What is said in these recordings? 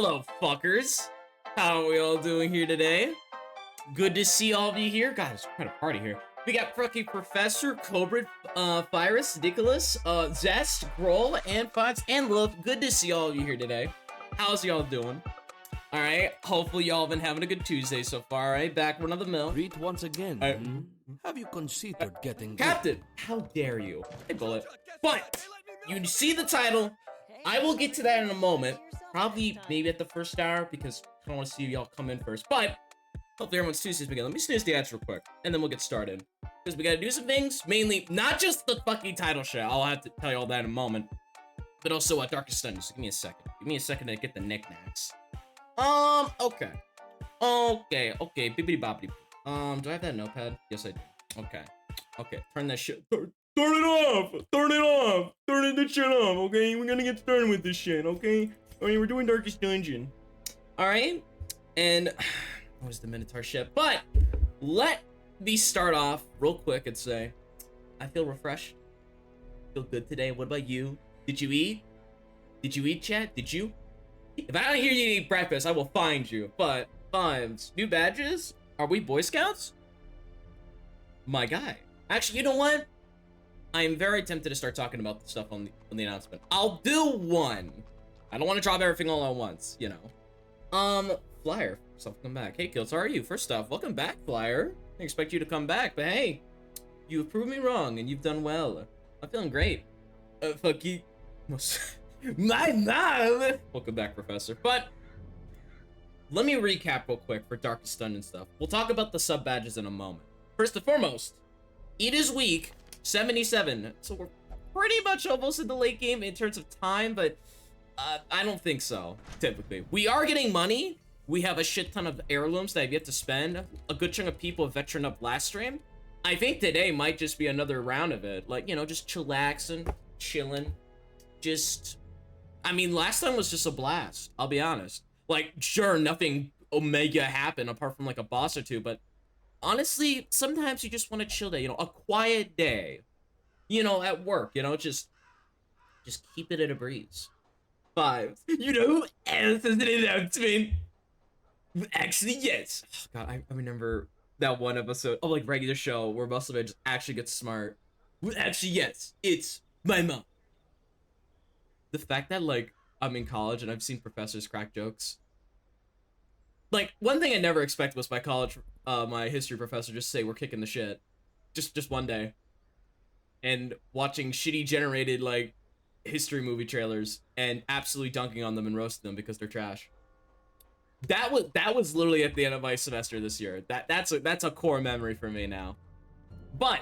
Hello, fuckers. How are we all doing here today? Good to see all of you here. God, it's quite a party here. We got fucking Professor, Cobra, Virus, Nicholas, Zest, Groll, and Fox, and Love. Good to see all of you here today. How's y'all doing? Alright, hopefully y'all been having a good Tuesday so far, alright? Back for another mill. Read once again. Have you considered getting Captain, how dare you? Hey, Bullet. But, you see the title. I will get to that in a moment. Probably, maybe at the first hour, because I don't want to see y'all come in first. But, hopefully everyone's Tuesday's begin. Let me snooze the ads real quick, and then we'll get started. Because we gotta do some things, mainly, not just the fucking title shit. I'll have to tell you all that in a moment. But also, Darkest Dungeon. So give me a second. Give me a second to get the knickknacks. Okay. Okay, bibbidi bobbidi. Do I have that notepad? Yes, I do. Okay, turn that shit. Turn it off! Turn it off! Turn this shit off, okay? We're gonna get started with this shit, okay? Alright, we're doing Darkest Dungeon. Alright? And, what was the Minotaur shit? But, let me start off real quick and say, I feel refreshed. Feel good today. What about you? Did you eat? Did you eat, chat? Did you? If I don't hear you eat breakfast, I will find you. But, Fives, new badges? Are we Boy Scouts? My guy. Actually, you know what? I'm very tempted to start talking about the stuff on the announcement. I'll do one. I don't want to drop everything all at once, you know. Flyer, come back. Hey, Kills, how are you? First off, welcome back, Flyer. I expect you to come back, but hey, you've proved me wrong, and you've done well. I'm feeling great. Fuck you. My mom! Welcome back, Professor. But, let me recap real quick for Darkest Dungeon stuff. We'll talk about the sub badges in a moment. First and foremost, it is week 77, so we're pretty much almost in the late game in terms of time, but I don't think so, typically. We are getting money. We have a shit ton of heirlooms that I've yet to spend. A good chunk of people have veteran up last stream. I think today might just be another round of it. Like, you know, just chillaxing, chilling. Just, I mean, last time was just a blast, I'll be honest. Like, sure, nothing Omega happened apart from like a boss or two, but honestly, sometimes you just want a chill day, you know, a quiet day, you know, at work, you know, just keep it at a breeze. Fives. You know who else has an announcement? Actually, yes. Oh, God, I remember that one episode of like regular show where Muscle just actually gets smart. Actually, yes, it's my mom. The fact that like I'm in college and I've seen professors crack jokes. Like, one thing I never expected was my college, my history professor just say we're kicking the shit. Just one day. And watching shitty generated, like, history movie trailers and absolutely dunking on them and roasting them because they're trash. That was literally at the end of my semester this year. That's a core memory for me now. But,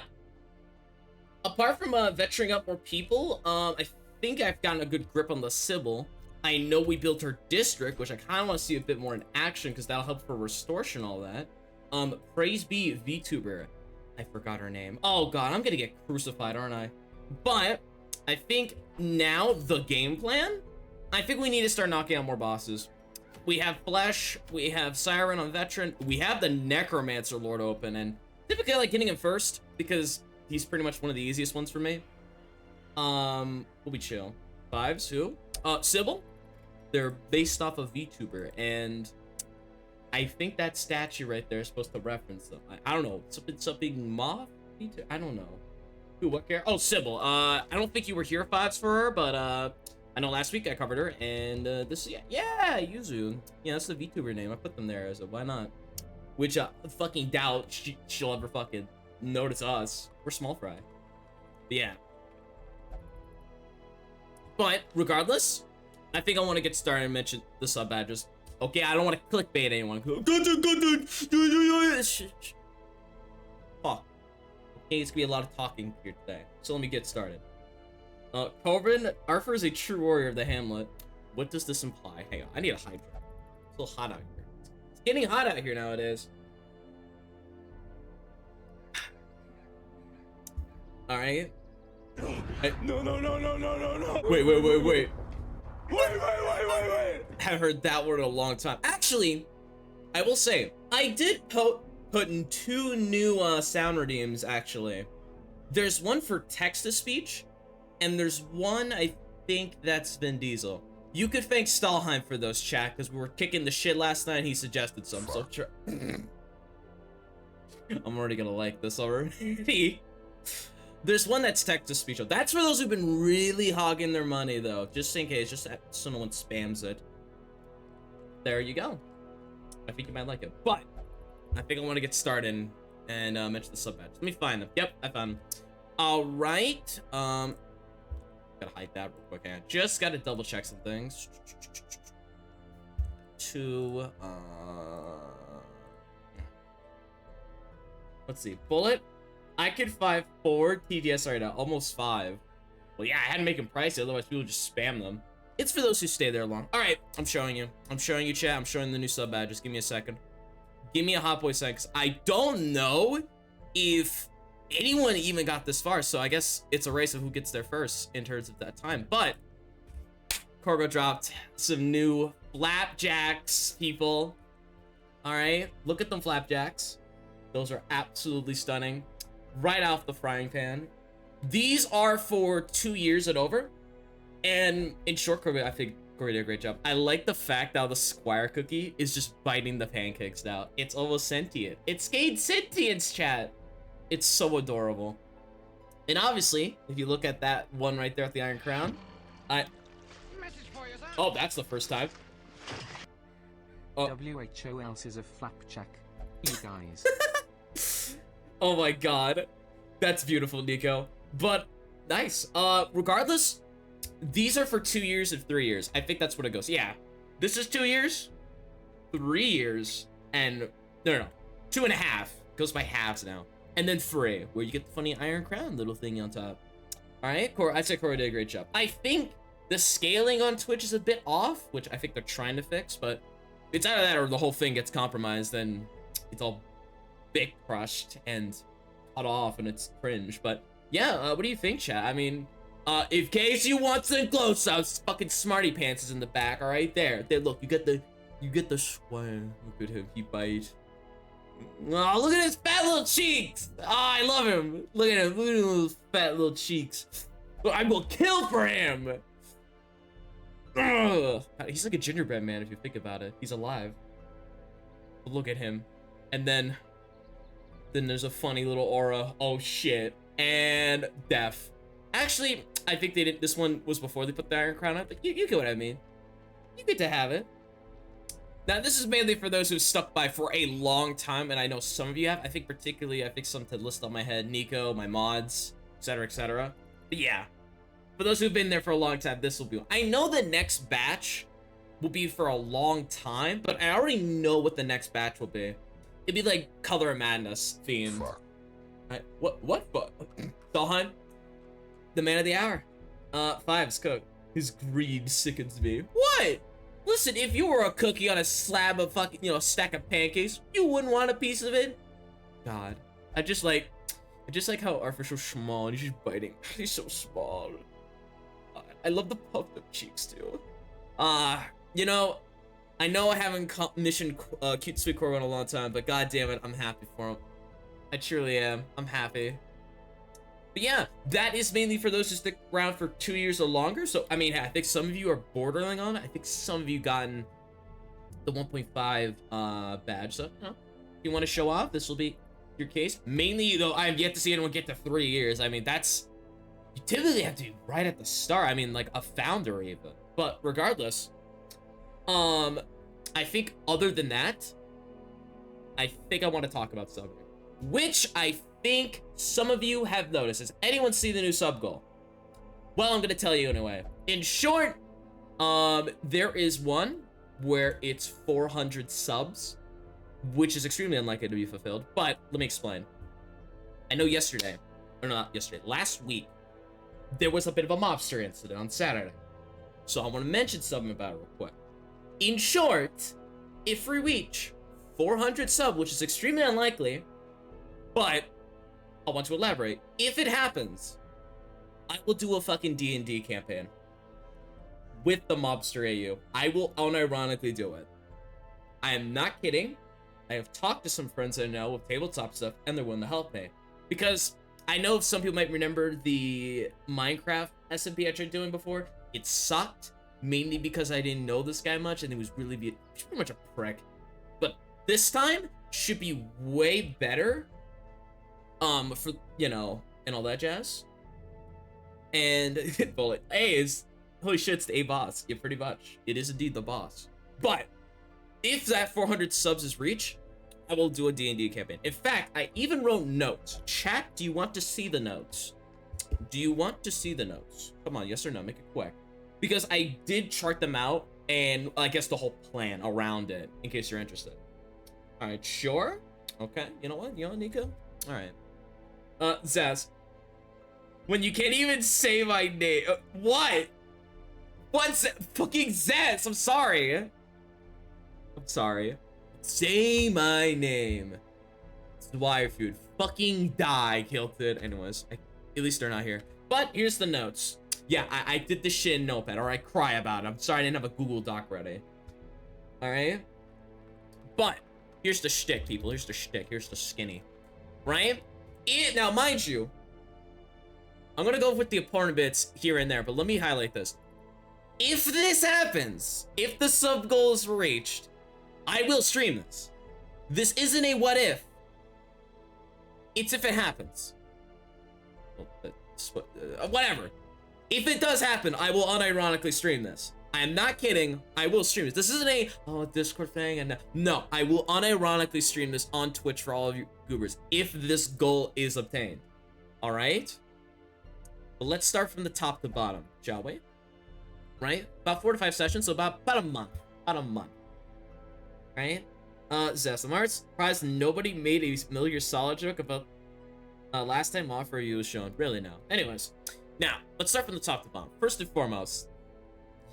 apart from venturing up more people, I think I've gotten a good grip on the Sybil. I know we built her district, which I kind of want to see a bit more in action because that'll help for restoration and all that. Praise be VTuber. I forgot her name. Oh god, I'm gonna get crucified, aren't I? But I think now the game plan, I think we need to start knocking out more bosses. We have Flesh, we have Siren on Veteran, we have the Necromancer Lord open, and typically I like getting him first because he's pretty much one of the easiest ones for me. We'll be chill. Fives, who? Sybil? They're based off of VTuber, and I think that statue right there is supposed to reference them. I don't know, something Moth? I don't know. Who, what character? Oh, Sybil. I don't think you were here, Fives, for her, but I know last week I covered her, and this, yeah, Yuzu. Yeah, that's the VTuber name. I put them there, so why not? Which, fucking doubt she'll ever fucking notice us. We're small fry. But yeah. But, regardless, I think I want to get started and mention the sub badges. Okay, I don't want to clickbait anyone. Fuck. Okay, it's gonna be a lot of talking here today. So let me get started. Corbin, Arthur is a true warrior of the Hamlet. What does this imply? Hang on, I need a Hydra. It's a little hot out here. It's getting hot out here nowadays. Alright. No. Wait. Wait. Haven't heard that word in a long time. Actually, I will say, I did put in 2 new sound redeems, actually. There's one for text-to-speech, and there's one, I think that's Vin Diesel. You could thank Stahlheim for those, chat, because we were kicking the shit last night and he suggested some, so I'm already gonna like this already. There's one that's text-to-speech. That's for those who've been really hogging their money, though. Just in case, just so no one spams it. There you go. I think you might like it. But I think I want to get started and mention the sub badge. Let me find them. Yep, I found them. All right. Gotta hide that real quick. I just gotta double check some things. Let's see. Bullet. I could 4 TDS right now. Almost 5. Well, yeah, I had to make them pricey, otherwise people would just spam them. It's for those who stay there long. All right, I'm showing you. I'm showing you, chat. I'm showing the new sub badge. Just give me a second. Give me a hot boy second, because I don't know if anyone even got this far, so I guess it's a race of who gets there first in terms of that time. But Corgo dropped some new flapjacks, people. All right, look at them flapjacks. Those are absolutely stunning. Right off the frying pan. These are for 2 years and over. And in short, Corgo, I think Corey did a great job. I like the fact that the Squire cookie is just biting the pancakes now. It's almost sentient. It's gained sentience, chat. It's so adorable. And obviously, if you look at that one right there at the Iron Crown, oh, that's the first time. Oh. WHO else is a flapjack. You guys. Oh my god. That's beautiful, Nico. But nice. Regardless, these are for 2 years and 3 years. I think that's what it goes. Yeah. This is 2 years, 3 years, and no. 2.5. Goes by halves now. And then free, where you get the funny Iron Crown little thing on top. Alright, I'd say Corey did a great job. I think the scaling on Twitch is a bit off, which I think they're trying to fix, but it's either that or the whole thing gets compromised, then it's all bit crushed and cut off and it's cringe. But yeah, what do you think, chat? I mean, in case you want some close-ups, fucking Smarty Pants is in the back, all right? There, look, you get the swag. Look at him, he bite. Oh, look at his fat little cheeks. Oh, I love him. Look at him, look at those fat little cheeks. I'm gonna kill for him. Ugh. He's like a gingerbread man if you think about it. He's alive. But look at him. And then there's a funny little aura. Oh shit. And death. Actually, I think they didn't. This one was before they put the Iron Crown up, but you get what I mean. You get to have it. Now, this is mainly for those who've stuck by for a long time, and I know some of you have. I think some to list on my head. Nico, my mods, etc., etc. But yeah, for those who've been there for a long time, this will be one. I know the next batch will be for a long time, but I already know what the next batch will be. It'd be like Color of Madness themed. Right, what? Dalhan? The man of the hour. Fives cook. His greed sickens me. What? Listen, if you were a cookie on a slab of fucking, stack of pancakes, you wouldn't want a piece of it? God. I just like how artificial small and he's just biting. He's so small. I love the puffed up cheeks too. I know I haven't missioned Cute Sweet Corgo in a long time, but god damn it, I'm happy for him. I truly am. I'm happy. But yeah, that is mainly for those who stick around for 2 years or longer. So, I mean, I think some of you are bordering on it. I think some of you gotten the 1.5 badge. So, if you want to show off, this will be your case. Mainly, though, I have yet to see anyone get to 3 years. I mean, you typically have to be right at the start. I mean, like a founder even. But regardless, I think other than that, I think I want to talk about something, which I think some of you have noticed. Has anyone seen the new sub goal? Well, I'm gonna tell you anyway. In short, there is one where it's 400 subs, which is extremely unlikely to be fulfilled. But let me explain. I know last week, there was a bit of a mobster incident on Saturday. So I want to mention something about it real quick. In short, if we reach 400 sub, which is extremely unlikely, but I want to elaborate. If it happens, I will do a fucking D&D campaign with the mobster AU. I will unironically do it. I am not kidding. I have talked to some friends I know with tabletop stuff, and they're willing to help me. Because I know some people might remember the Minecraft SMP I tried doing before. It sucked. mainly because I didn't know this guy much, and he was pretty much a prick. But this time should be way better, for, you know, and all that jazz. And bullet, hey, holy shit, it's the A boss. Yeah, pretty much. It is indeed the boss. But if that 400 subs is reached, I will do a D&D campaign. In fact, I even wrote notes. Chat, do you want to see the notes? Do you want to see the notes? Come on, yes or no, make it quick. Because I did chart them out, and I guess the whole plan around it, in case you're interested. All right, sure. Okay, you know what? You know what, Nico? All right. Zaz. When you can't even say my name. What? What's fucking Zaz? I'm sorry. I'm sorry. Say my name. It's the wire food. Fucking die, Kilted. Anyways, at least they're not here. But here's the notes. Yeah, I did this shit in Notepad, or I cry about it. I'm sorry I didn't have a Google Doc ready. Alright? But here's the shtick, people. Here's the shtick. Here's the skinny. Right? Now, mind you, I'm gonna go with the important bits here and there, but let me highlight this. If this happens, if the sub goal is reached, I will stream this. This isn't a what if. It's if it happens. Whatever. If it does happen, I will unironically stream this. I am not kidding. I will stream this. This isn't a Discord thing, and no, I will unironically stream this on Twitch for all of you goobers if this goal is obtained. All right. But let's start from the top to bottom, shall we? Right? About 4 to 5 sessions, so about a month. About a month. Right? Zest, I'm surprised nobody made a familiar solid joke about last time offer you was shown. Really, no. Anyways, now let's start from the top to bottom. First and foremost,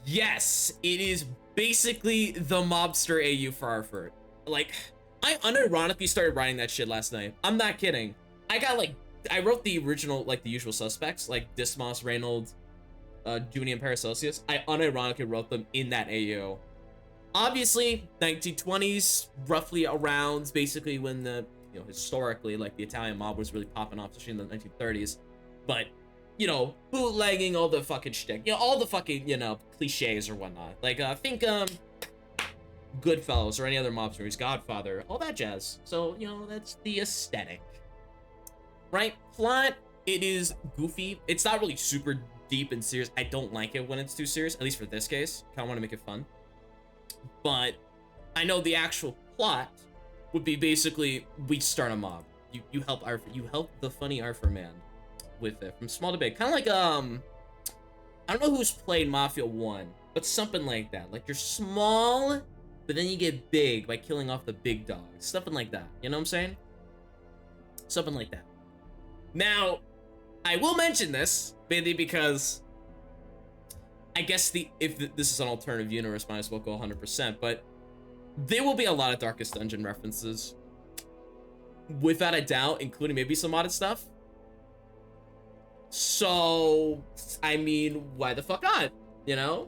yes, it is basically the mobster AU for Arford. Like, I unironically started writing that shit last night. I'm not kidding. I wrote the original, like, the usual suspects, like Dismas, Reynolds, Junie, and Paracelsius. I unironically wrote them in that AU. Obviously, 1920s, roughly around basically when the, you know, historically, like, the Italian mob was really popping off, especially in the 1930s. But, you know, bootlegging, all the fucking shtick, you know, all the fucking, you know, cliches or whatnot. Like, think, Goodfellas or any other mob stories, Godfather, all that jazz. So, you know, that's the aesthetic. Right? Plot, it is goofy. It's not really super deep and serious. I don't like it when it's too serious, at least for this case. Kind of want to make it fun. But I know the actual plot would be basically we start a mob. You help the funny Arthur man with it from small to big. Kind of like I don't know who's played Mafia 1, but something like that. Like you're small, but then you get big by killing off the big dogs. Something like that. You know what I'm saying? Something like that. Now, I will mention this mainly because I guess if this is an alternative universe, might as well go 100%, but there will be a lot of Darkest Dungeon references. Without a doubt, including maybe some modded stuff. So, I mean, why the fuck not? You know?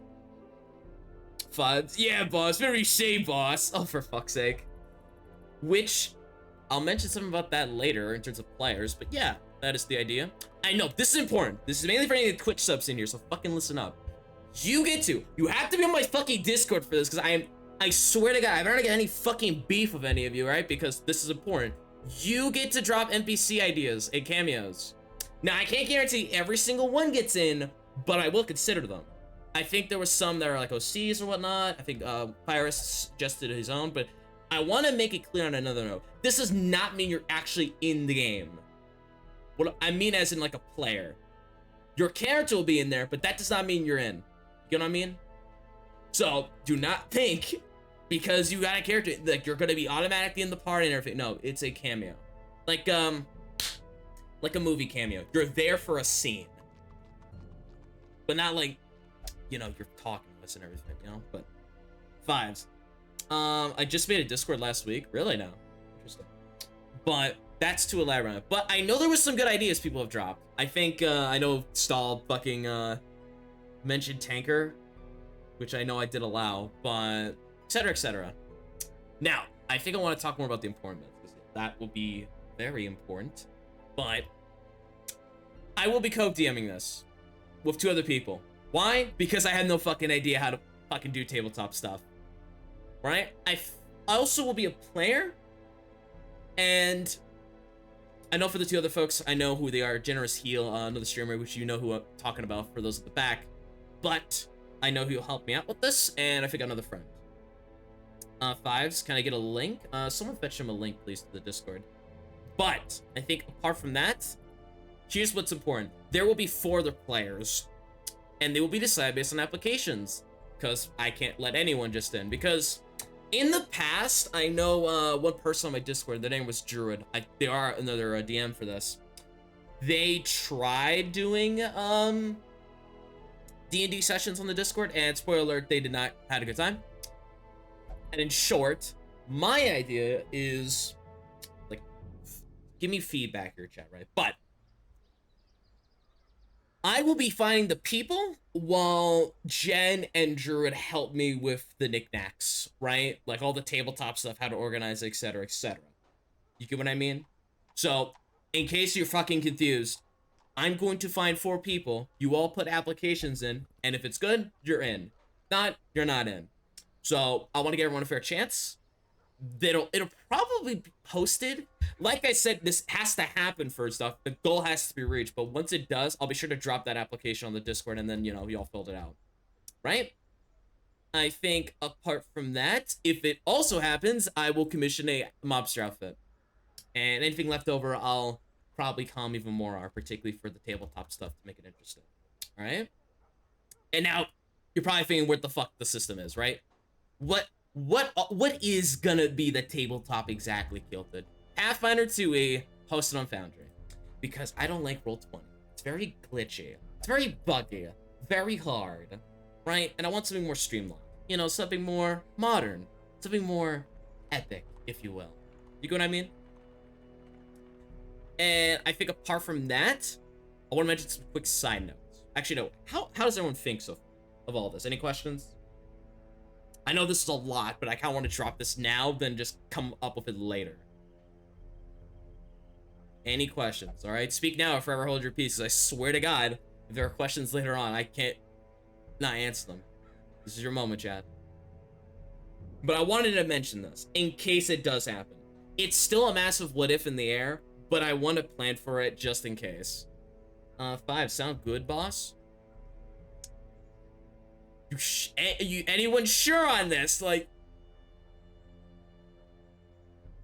Fuds. Yeah, boss. Very shame, boss. Oh, for fuck's sake. Which, I'll mention something about that later in terms of players, but yeah, that is the idea. I know, this is important. This is mainly for any of the Twitch subs in here, so fucking listen up. You have to be on my fucking Discord for this, because I swear to God, I don't get any fucking beef with any of you, right? Because this is important. You get to drop NPC ideas and cameos. Now, I can't guarantee every single one gets in, but I will consider them. I think there was some that are like OCs or whatnot. I think Pyrus suggested his own, but I want to make it clear on another note. This does not mean you're actually in the game. What I mean as in like a player. Your character will be in there, but that does not mean you're in. You know what I mean? So, do not think because you got a character, like you're gonna be automatically in the party and everything. No, it's a cameo. Like a movie cameo. You're there for a scene. But not like, you know, you're talking to us and everything, you know? But, vibes. I just made a Discord last week. Really now. Interesting. But, that's to elaborate. But I know there was some good ideas people have dropped. I think, I know Stahl fucking, mentioned Tanker, which I know I did allow, but etc, etc. Now, I think I want to talk more about the important bits, because that will be very important. But I will be co-DMing this with 2 other people. Why? Because I had no fucking idea how to fucking do tabletop stuff. Right? I also will be a player. And I know for the two other folks, I know who they are. Generous Heal, another streamer, which you know who I'm talking about for those at the back. But I know who'll help me out with this. And I think another friend. Fives, can I get a link? Someone fetch him a link, please, to the Discord. But I think apart from that, here's what's important. There will be 4 other players. And they will be decided based on applications. Because I can't let anyone just in. Because in the past, I know one person on my Discord, their name was Druid. They are another DM for this. They tried doing D&D sessions on the Discord. And spoiler alert, they did not have a good time. And in short, my idea is, like, give me feedback here, chat, right? But I will be finding the people while Jen and Druid help me with the knickknacks, right? Like all the tabletop stuff, how to organize, etc., etc. You get what I mean? So, in case you're fucking confused, I'm going to find 4 people. You all put applications in, and if it's good, you're in. If not, you're not in. So, I want to give everyone a fair chance. It'll probably be posted. Like I said, this has to happen first off. The goal has to be reached, but once it does, I'll be sure to drop that application on the Discord, and then, you know, y'all filled it out. Right? I think apart from that, if it also happens, I will commission a mobster outfit. And anything left over, I'll probably calm even more, particularly for the tabletop stuff to make it interesting. Alright? And now, you're probably thinking what the fuck the system is, right? What is gonna be the tabletop exactly, Kilted? Pathfinder 2e, hosted on Foundry. Because I don't like Roll20. It's very glitchy. It's very buggy. Very hard. Right? And I want something more streamlined. You know, something more modern. Something more epic, if you will. You get what I mean? And I think apart from that, I want to mention some quick side notes. Actually, no. How does everyone think so of all this? Any questions? I know this is a lot, but I kind of want to drop this now, then just come up with it later. Any questions? All right, speak now or forever hold your peace. Because I swear to God, if there are questions later on, I can't not answer them. This is your moment, chat. But I wanted to mention this in case it does happen. It's still a massive what if in the air, but I want to plan for it just in case. 5, sound good, boss? Anyone sure on this? Like,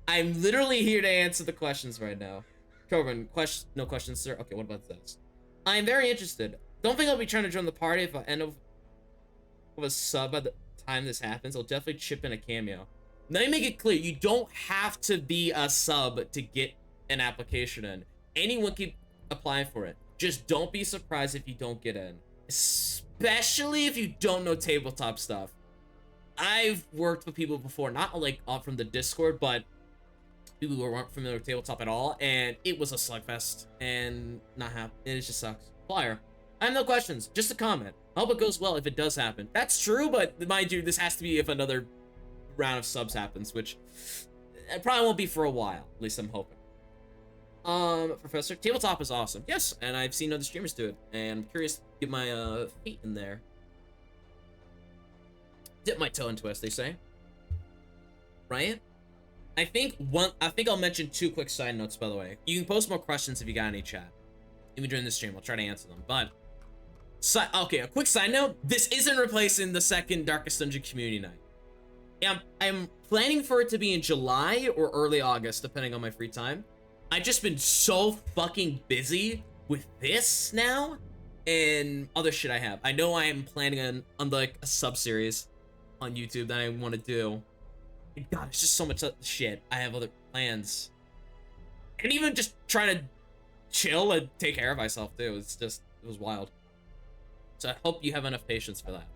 I'm literally here to answer the questions right now. Corbin, no questions, sir. Okay, what about this? I'm very interested. Don't think I'll be trying to join the party if I end up with a sub by the time this happens. I'll definitely chip in a cameo. Let me make it clear. You don't have to be a sub to get an application in. Anyone can apply for it. Just don't be surprised if you don't get in. Especially if you don't know tabletop stuff. I've worked with people before, not like from the Discord, but people who weren't familiar with tabletop at all, and it was a slugfest, and not happen. It just sucks. Flyer, I have no questions, just a comment. I hope it goes well if it does happen. That's true, but mind you, this has to be if another round of subs happens, which it probably won't be for a while. At least I'm hoping. Professor, tabletop is awesome. Yes, and I've seen other streamers do it, and I'm curious to get my feet in there. Dip my toe into it, as they say. Right? I think I'll mention 2 quick side notes, by the way. You can post more questions if you got any, chat. Even during the stream, I'll try to answer them. But okay, a quick side note. This isn't replacing the second Darkest Dungeon community night. I'm planning for it to be in July or early August, depending on my free time. I've just been so fucking busy with this now and other shit I have. I know I am planning on like a sub-series on YouTube that I want to do. God, it's just so much shit. I have other plans. And even just trying to chill and take care of myself too. It was wild. So I hope you have enough patience for that.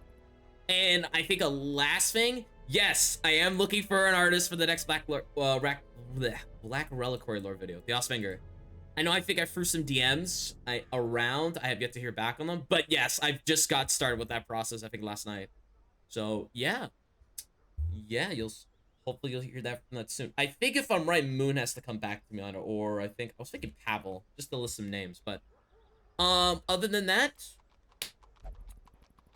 And I think a last thing, yes, I am looking for an artist for the next Black Reliquary Lore video, the Osfinger. I know I think I threw some DMs around. I have yet to hear back on them. But yes, I've just got started with that process, I think, last night. So, yeah. Yeah, hopefully you'll hear that from that soon. I think if I'm right, Moon has to come back to me on it, or I was thinking Pavel, just to list some names. But other than that,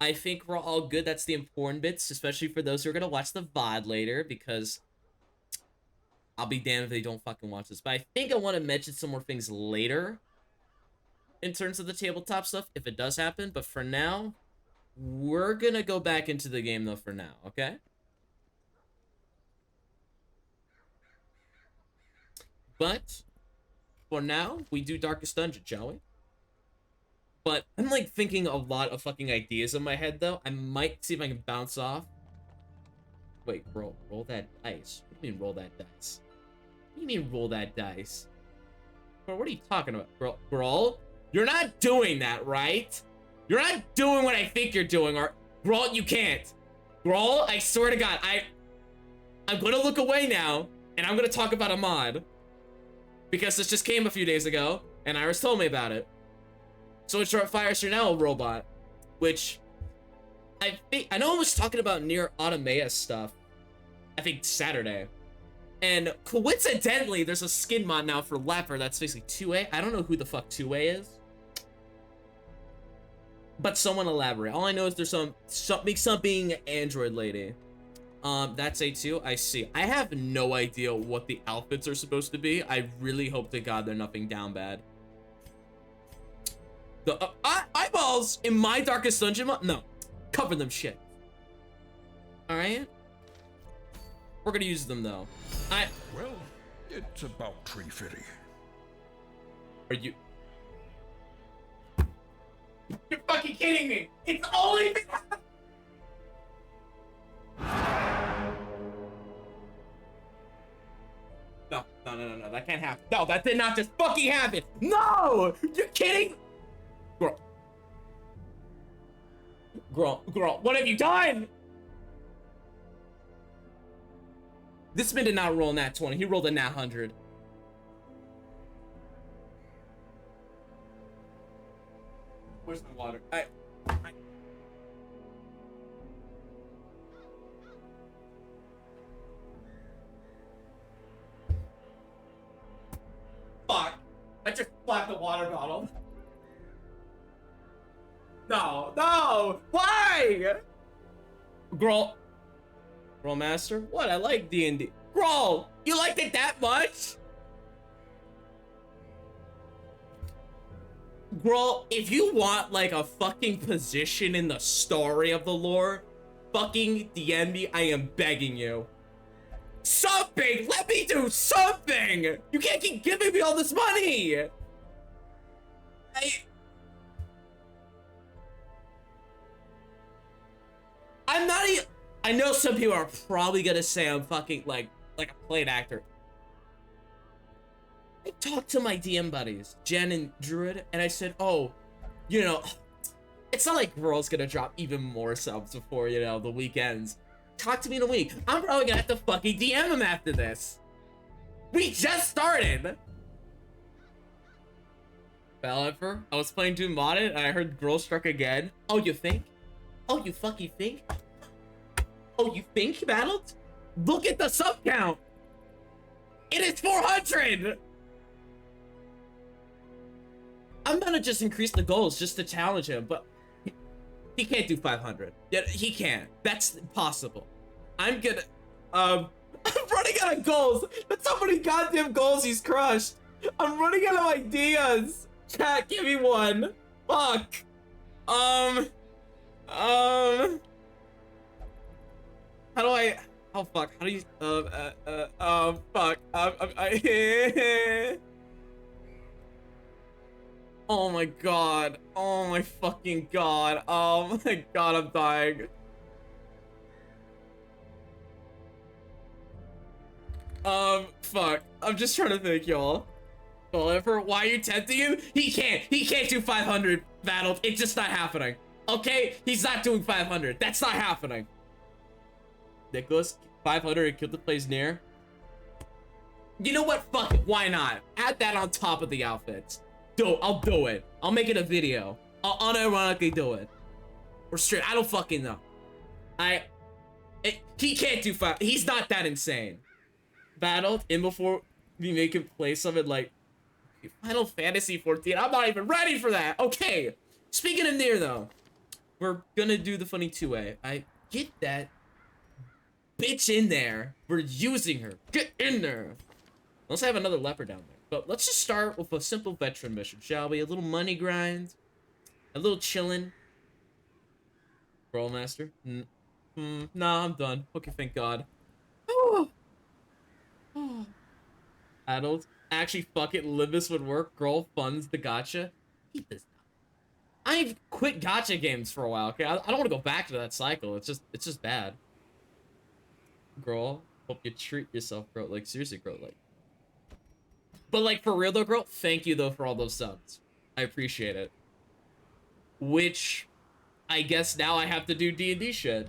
I think we're all good. That's the important bits, especially for those who are going to watch the VOD later, because I'll be damned if they don't fucking watch this. But I think I want to mention some more things later in terms of the tabletop stuff, if it does happen. But for now, we're going to go back into the game, though, for now, okay? But for now, we do Darkest Dungeon, shall we? But I'm, like, thinking a lot of fucking ideas in my head, though. I might see if I can bounce off. Wait, roll that dice. What do you mean roll that dice? What do you mean roll that dice? Bro, what are you talking about? Bro, you're not doing that, right? You're not doing what I think you're doing, or bro, you can't. Bro, I swear to God, I'm gonna look away now, and I'm gonna talk about a mod. Because this just came a few days ago, and Iris told me about it. So it's Fire Chanel robot, which I know I was talking about Near Automata stuff, I think Saturday. And coincidentally, there's a skin mod now for Leopard that's basically 2A. I don't know who the fuck 2A is. But someone elaborate. All I know is there's something Android lady. That's A2. I see. I have no idea what the outfits are supposed to be. I really hope to God they're nothing down bad. The eyeballs in my Darkest Dungeon mod? No. Cover them shit. Alright? We're gonna use them though. Well, it's about tree fitting. Are you... You're fucking kidding me! It's only... No, that can't happen. No, that did not just fucking happen. No! You're kidding? Girl, what have you done? This man did not roll a nat 20. He rolled a nat 100. Where's my water? Fuck. I just slapped the water bottle. No! Why? Girl master? What? I like D&D. Girl, you liked it that much? Girl, if you want like a fucking position in the story of the lore, fucking DM me, I am begging you. Something! Let me do something! You can't keep giving me all this money! I'm not even... I know some people are probably gonna say I'm fucking like a played actor. I talked to my DM buddies, Jen and Druid, and I said, oh, you know, it's not like Girl's gonna drop even more subs before, you know, the weekends. Talk to me in a week. I'm probably gonna have to fucking DM him after this. We just started. Bellifer, I was playing Doom Modded and I heard Girl Struck again. Oh, you think? Oh, you fucking think? Oh, you think you battled? Look at the sub count. It is 400. I'm gonna just increase the goals just to challenge him, but he can't do 500. Yeah, he can't. That's impossible. I'm gonna, I'm running out of goals. That's how many goddamn goals he's crushed. I'm running out of ideas. Chat, give me one. Fuck. How do I, oh fuck, how do you, fuck, oh my god, oh my fucking god, oh my god, I'm dying. Fuck, I'm just trying to think, y'all. Oliver, why are you tempting him? He can't do 500 battles, it's just not happening. Okay, he's not doing 500, that's not happening. Nicholas, 500 and kill the plays near. You know what? Fuck it. Why not? Add that on top of the outfits. I'll do it. I'll make it a video. I'll unironically do it. Or straight. I don't fucking know. He can't do 5. He's not that insane. Battled in before we make him play something like Final Fantasy 14. I'm not even ready for that. Okay. Speaking of near though. we're gonna do the funny two-way. I get that bitch in there. We're using her. Get in there. Unless I have another leper down there. But let's just start with a simple veteran mission, shall we? A little money grind. A little chillin'. Brawl master. Nah, I'm done. Okay, thank God. Adult. Actually, fuck it. Libis would work. Girl funds the gacha. He does not. I've quit gacha games for a while, okay? I don't want to go back to that cycle. It's just bad. Girl, hope you treat yourself, bro. Like, seriously, bro. Like, but like, for real though, girl, thank you though for all those subs. I appreciate it. Which, I guess now I have to do D&D shit.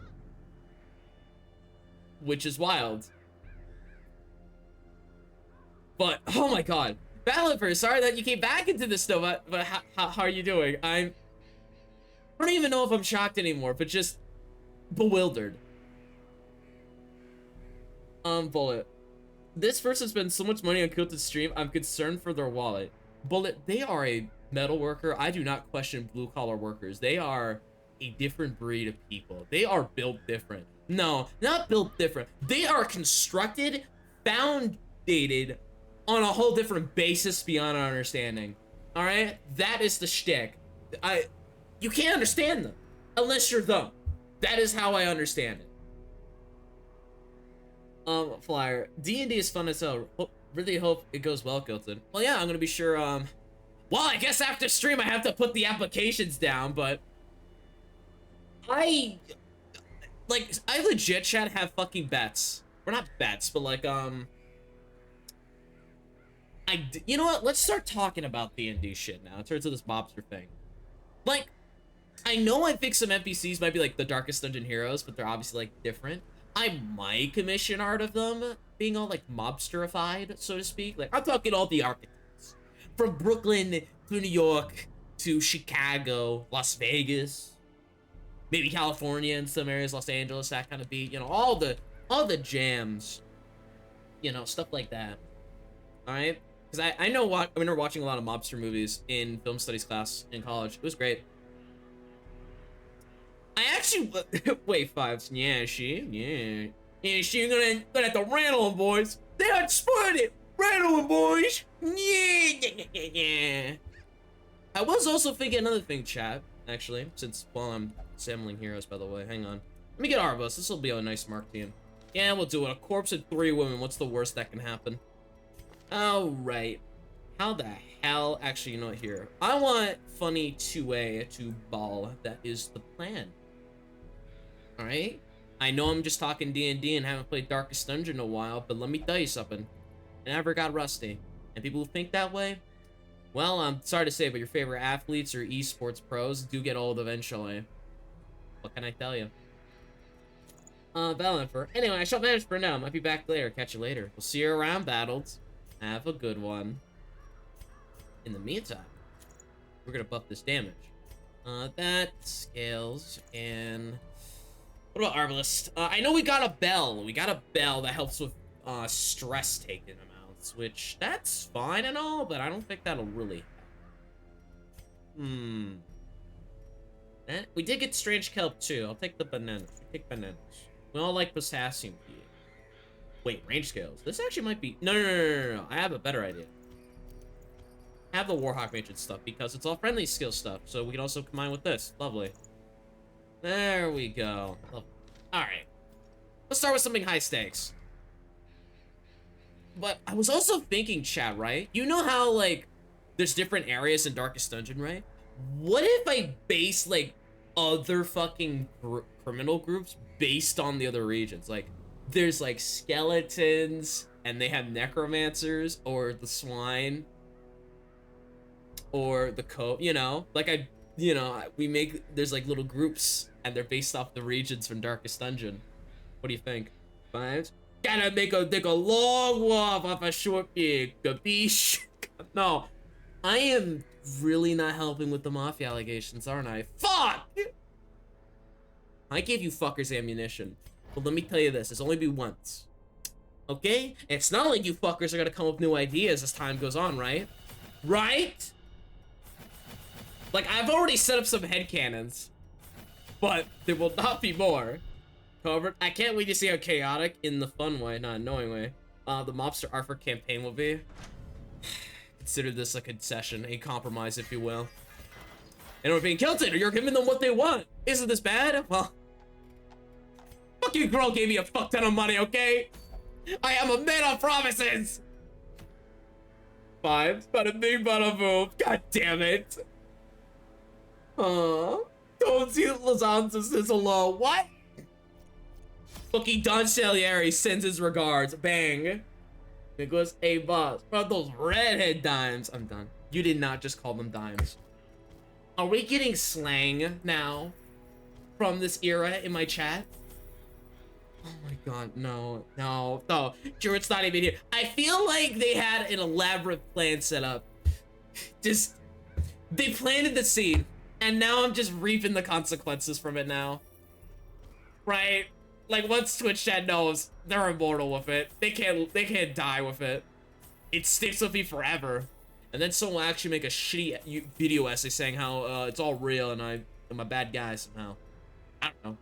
Which is wild. But, oh my God. Battlefer, sorry that you came back into this stuff, but how are you doing? I don't even know if I'm shocked anymore, but just bewildered. Bullet. This person spends so much money on Kilted stream, I'm concerned for their wallet. Bullet, they are a metal worker. I do not question blue-collar workers. They are a different breed of people. They are built different. No, not built different. They are constructed, founded on a whole different basis beyond our understanding. All right? That is the shtick. You can't understand them unless you're them. That is how I understand it. Flyer. D&D is fun as hell. Really hope it goes well, Kilton. Well, yeah, I'm gonna be sure, well, I guess after stream I have to put the applications down, but I legit, chat, have fucking bets. Or not bets, but like, you know what? Let's start talking about D&D shit now in terms of this mobster thing. Like, I know I think some NPCs might be like the Darkest Dungeon heroes, but they're obviously like different. I might commission art of them being all like mobsterified, so to speak. Like, I'm talking all the archetypes. From Brooklyn to New York to Chicago, Las Vegas, maybe California in some areas, Los Angeles, that kind of beat, you know, all the jams, you know, stuff like that. All right? Because I know what, I remember watching a lot of mobster movies in film studies class in college. It was great. I actually wait, Fives. Yeah, she gonna have to rattle them, boys. They outsmarted it. Rattle them, boys. Yeah. I was also thinking another thing, chat. Actually, since while I'm assembling heroes, by the way, hang on. Let me get Arbus. This will be a nice mark team. Yeah, we'll do it. A corpse and 3 women. What's the worst that can happen? All right. How the hell? Actually, you know what? Here, I want funny 2A to ball. That is the plan. All right. I know I'm just talking D&D and haven't played Darkest Dungeon in a while, but let me tell you something. I never got rusty. And people who think that way, well, I'm sorry to say, but your favorite athletes or esports pros do get old eventually. What can I tell you? Valenfer. Anyway, I shall manage for now. Might be back later. Catch you later. We'll see you around, Battles. Have a good one. In the meantime, we're gonna buff this damage. That scales, and what about Arbalist? I know we got a bell. We got a bell that helps with stress taking amounts, which that's fine and all, but I don't think that'll really help. We did get strange kelp too. I'll take the bananas. We take bananas. We all like potassium. Wait, range scales. This actually might be no. I have a better idea. Have the Warhawk Matrix stuff because it's all friendly skill stuff, so we can also combine with this. Lovely. There we go. All right. Let's start with something high stakes. But I was also thinking, chat, right? You know how, like, there's different areas in Darkest Dungeon, right? What if I base, like, other fucking criminal groups based on the other regions? Like, there's, like, skeletons, and they have necromancers, or the swine, or the you know? Like, we make, there's, like, little groups, and they're based off the regions from Darkest Dungeon. What do you think? 5? Gotta make a long walk off a short pig. Gabish. No. I am really not helping with the mafia allegations, aren't I? Fuck! I gave you fuckers ammunition. But let me tell you this, it's only be once. Okay? It's not like you fuckers are gonna come up with new ideas as time goes on, right? Right? Like, I've already set up some headcanons. but there will not be more. However, I can't wait to see how chaotic in the fun way, not annoying way, the Mobster Arthur campaign will be. Consider this a concession, a compromise, if you will. And we're being kilted, or you're giving them what they want. Isn't this bad? Well, fucking girl gave me a fuck ton of money, okay? I am a man of promises. 5, bada bing, bada boom. God damn it. Don't see Lazanza says hello. What? Fucking Don Salieri sends his regards. Bang. Nicholas A. Boss. Bro, those redhead dimes. I'm done. You did not just call them dimes. Are we getting slang now from this era in my chat? Oh my god, no. Jared's not even here. I feel like they had an elaborate plan set up. Just, they planted the seed, and now I'm just reaping the consequences from it now. Right? Like, once Twitch chat knows, they're immortal with it. They can't die with it. It sticks with me forever. And then someone will actually make a shitty video essay saying how it's all real and I'm a bad guy somehow. I don't know.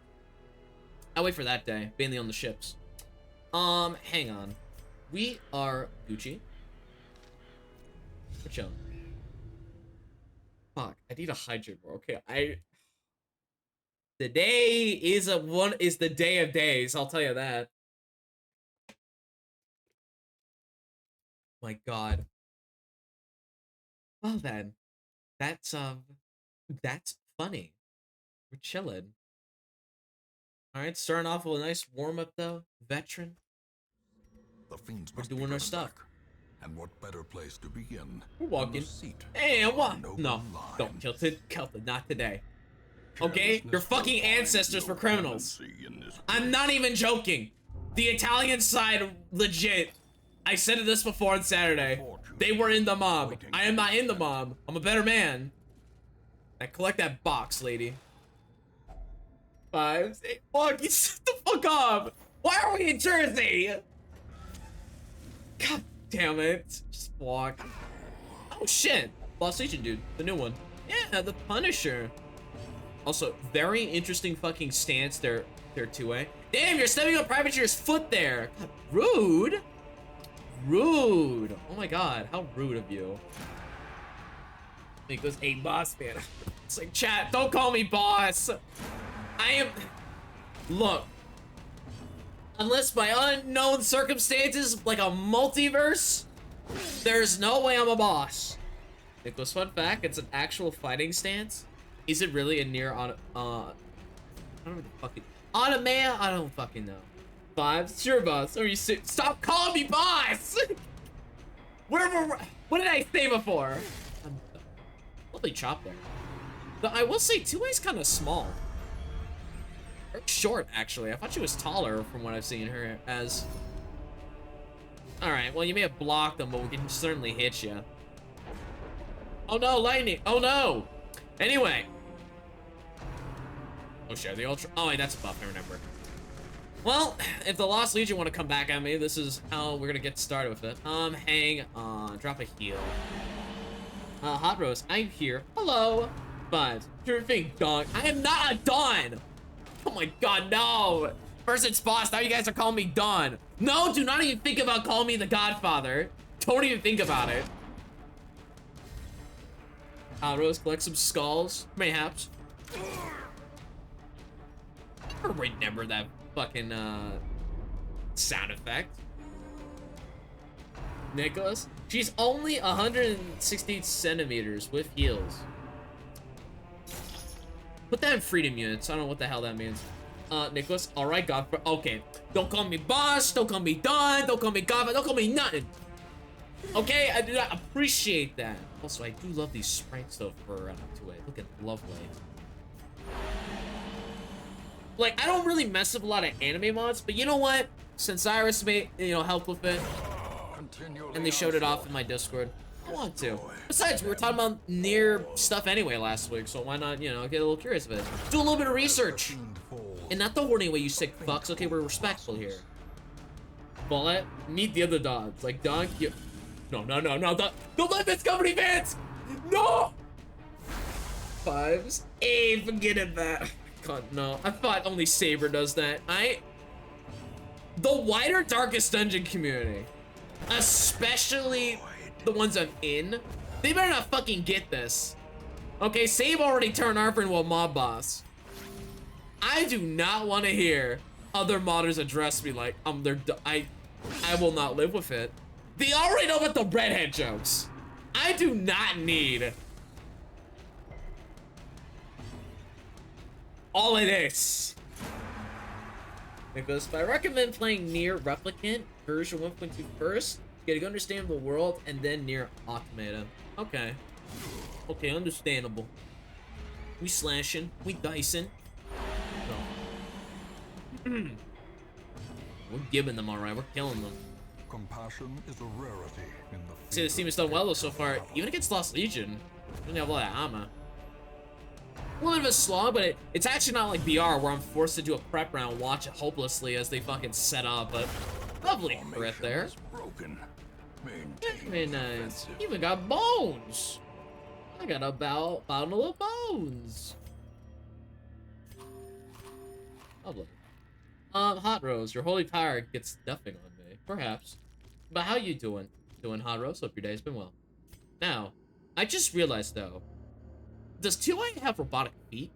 I'll wait for that day, mainly on the ships. Hang on. We are Gucci. We're chilling. Fuck, I need a hydrate more. Okay, Today is the day of days, I'll tell you that. My god. Well then, that's funny. We're chilling. All right, starting off with a nice warm up though. Veteran. The fiends We're must doing be our coming stuff. back. And what better place to begin? We're walking. than the seat Hey, of what? our noble No, line. don't Kelton, not today. Okay, your Carelessness fucking will find ancestors no were criminals. clemency in this I'm not even joking. The Italian side, legit. I said this before on Saturday. They were in the mob. I am not in the mob. I'm a better man. Now collect that box, lady. 5, 6, fuck, you shut the fuck up. Why are we in Jersey? God damn it. Just walk. Oh shit. Lost Legion, dude. The new one. Yeah, the Punisher. Also, very interesting fucking stance there, 2A. Damn, you're stepping on Privateer's foot there. God, rude. Rude. Oh my god, how rude of you. He goes, hey, boss, man. It's like, chat, don't call me boss. I am... Look. Unless by unknown circumstances, like a multiverse, there's no way I'm a boss. Nicholas, fun fact, it's an actual fighting stance. Is it really a near on I don't know what the fucking Automaya? I don't fucking know. 5, sure boss. Are you stop calling me boss? What did I say before? Lovely chop there. But I will say 2A's kind of small. Or short, actually. I thought she was taller from what I've seen her as. Alright, well you may have blocked them, but we can certainly hit you. Oh no, lightning! Oh no! Anyway. Oh shit, the ultra. Oh wait, that's a buff, I remember. Well, if the Lost Legion want to come back at me, this is how we're gonna get started with it. Hang on. Drop a heal. Hot Rose, I'm here. Hello. 5. Sure thing, dog. I am not a Dawn! Oh my god, no! First it's boss, now you guys are calling me Dawn. No, do not even think about calling me the Godfather. Don't even think about it. Rose, collect some skulls, mayhaps. I remember that fucking sound effect. Nicholas, she's only 160 centimeters with heals. Put that in freedom units. I don't know what the hell that means. Nicholas, all right, God. Okay, don't call me boss. Don't call me Don. Don't call me God. Don't call me nothing. Okay, I do not appreciate that. Also, I do love these sprites though for 2A. Look at lovely. Like, I don't really mess up a lot of anime mods, but you know what? Since Iris made, helped with it, and they showed it off in my Discord, I want to. Besides, we were talking about near stuff anyway last week, so why not, get a little curious of it. Do a little bit of research. And not the horny way, you sick fucks. Okay, we're respectful here. But meet the other dogs. Like, dog, you... No, don't let this company fans! No! 5s. Hey, forget it, that. No, I thought only Saber does that. The wider Darkest Dungeon community, especially the ones I'm in, they better not fucking get this. Okay, Sabe already turned Arthur into a mob boss. I do not want to hear other modders address me like I will not live with it. They already know about the redhead jokes. I do not need all of this. Because I recommend playing Nier Replicant version 1.2 first, get a good understanding of the world, and then Nier Automata. Okay. Okay, understandable. We slashing, we dicing. We're giving them alright, we're killing them. Compassion is a rarity in the See, this team has done well though so far, even against Lost Legion. We don't have a lot of armor. A little bit of a slog, but it's actually not like BR where I'm forced to do a prep round, watch it hopelessly as they fucking set up, but lovely threat there. broken. Very nice. Even got bones. I got a bottle of bones. Lovely. Hot Rose, your holy power gets nothing on me. Perhaps. But how you doing? Doing, Hot Rose? Hope your day's been well. Now, I just realized though, does 2A have robotic feet?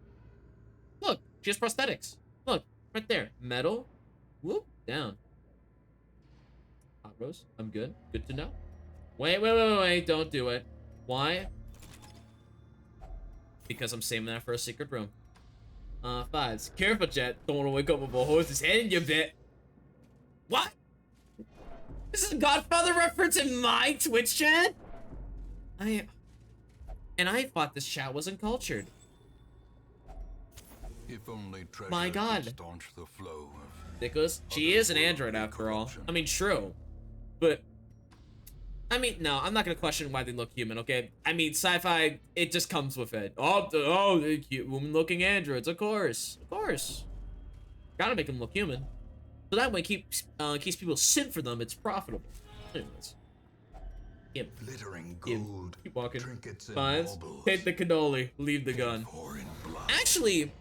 Look, she has prosthetics. Look, right there. Metal. Whoop, down. Hot Rose, I'm good. Good to know. Wait, don't do it. Why? Because I'm saving that for a secret room. Fives. Careful, Jet. Don't want to wake up with a horse's head in your bit. What? This is a Godfather reference in my Twitch chat? And I thought this chat wasn't cultured. If only My God. could staunch the flow of Nicholas, she is an android after all. I mean, true. But, I mean, no, I'm not gonna question why they look human, okay? I mean, sci-fi, it just comes with it. Oh, they're cute woman-looking androids, of course. Of course. Gotta make them look human. So that way, in case people sin for them, it's profitable. Anyways. glittering gold, Keep walking. trinkets and Fives. baubles, Take the cannoli. Leave the gun. pouring blood. Actually,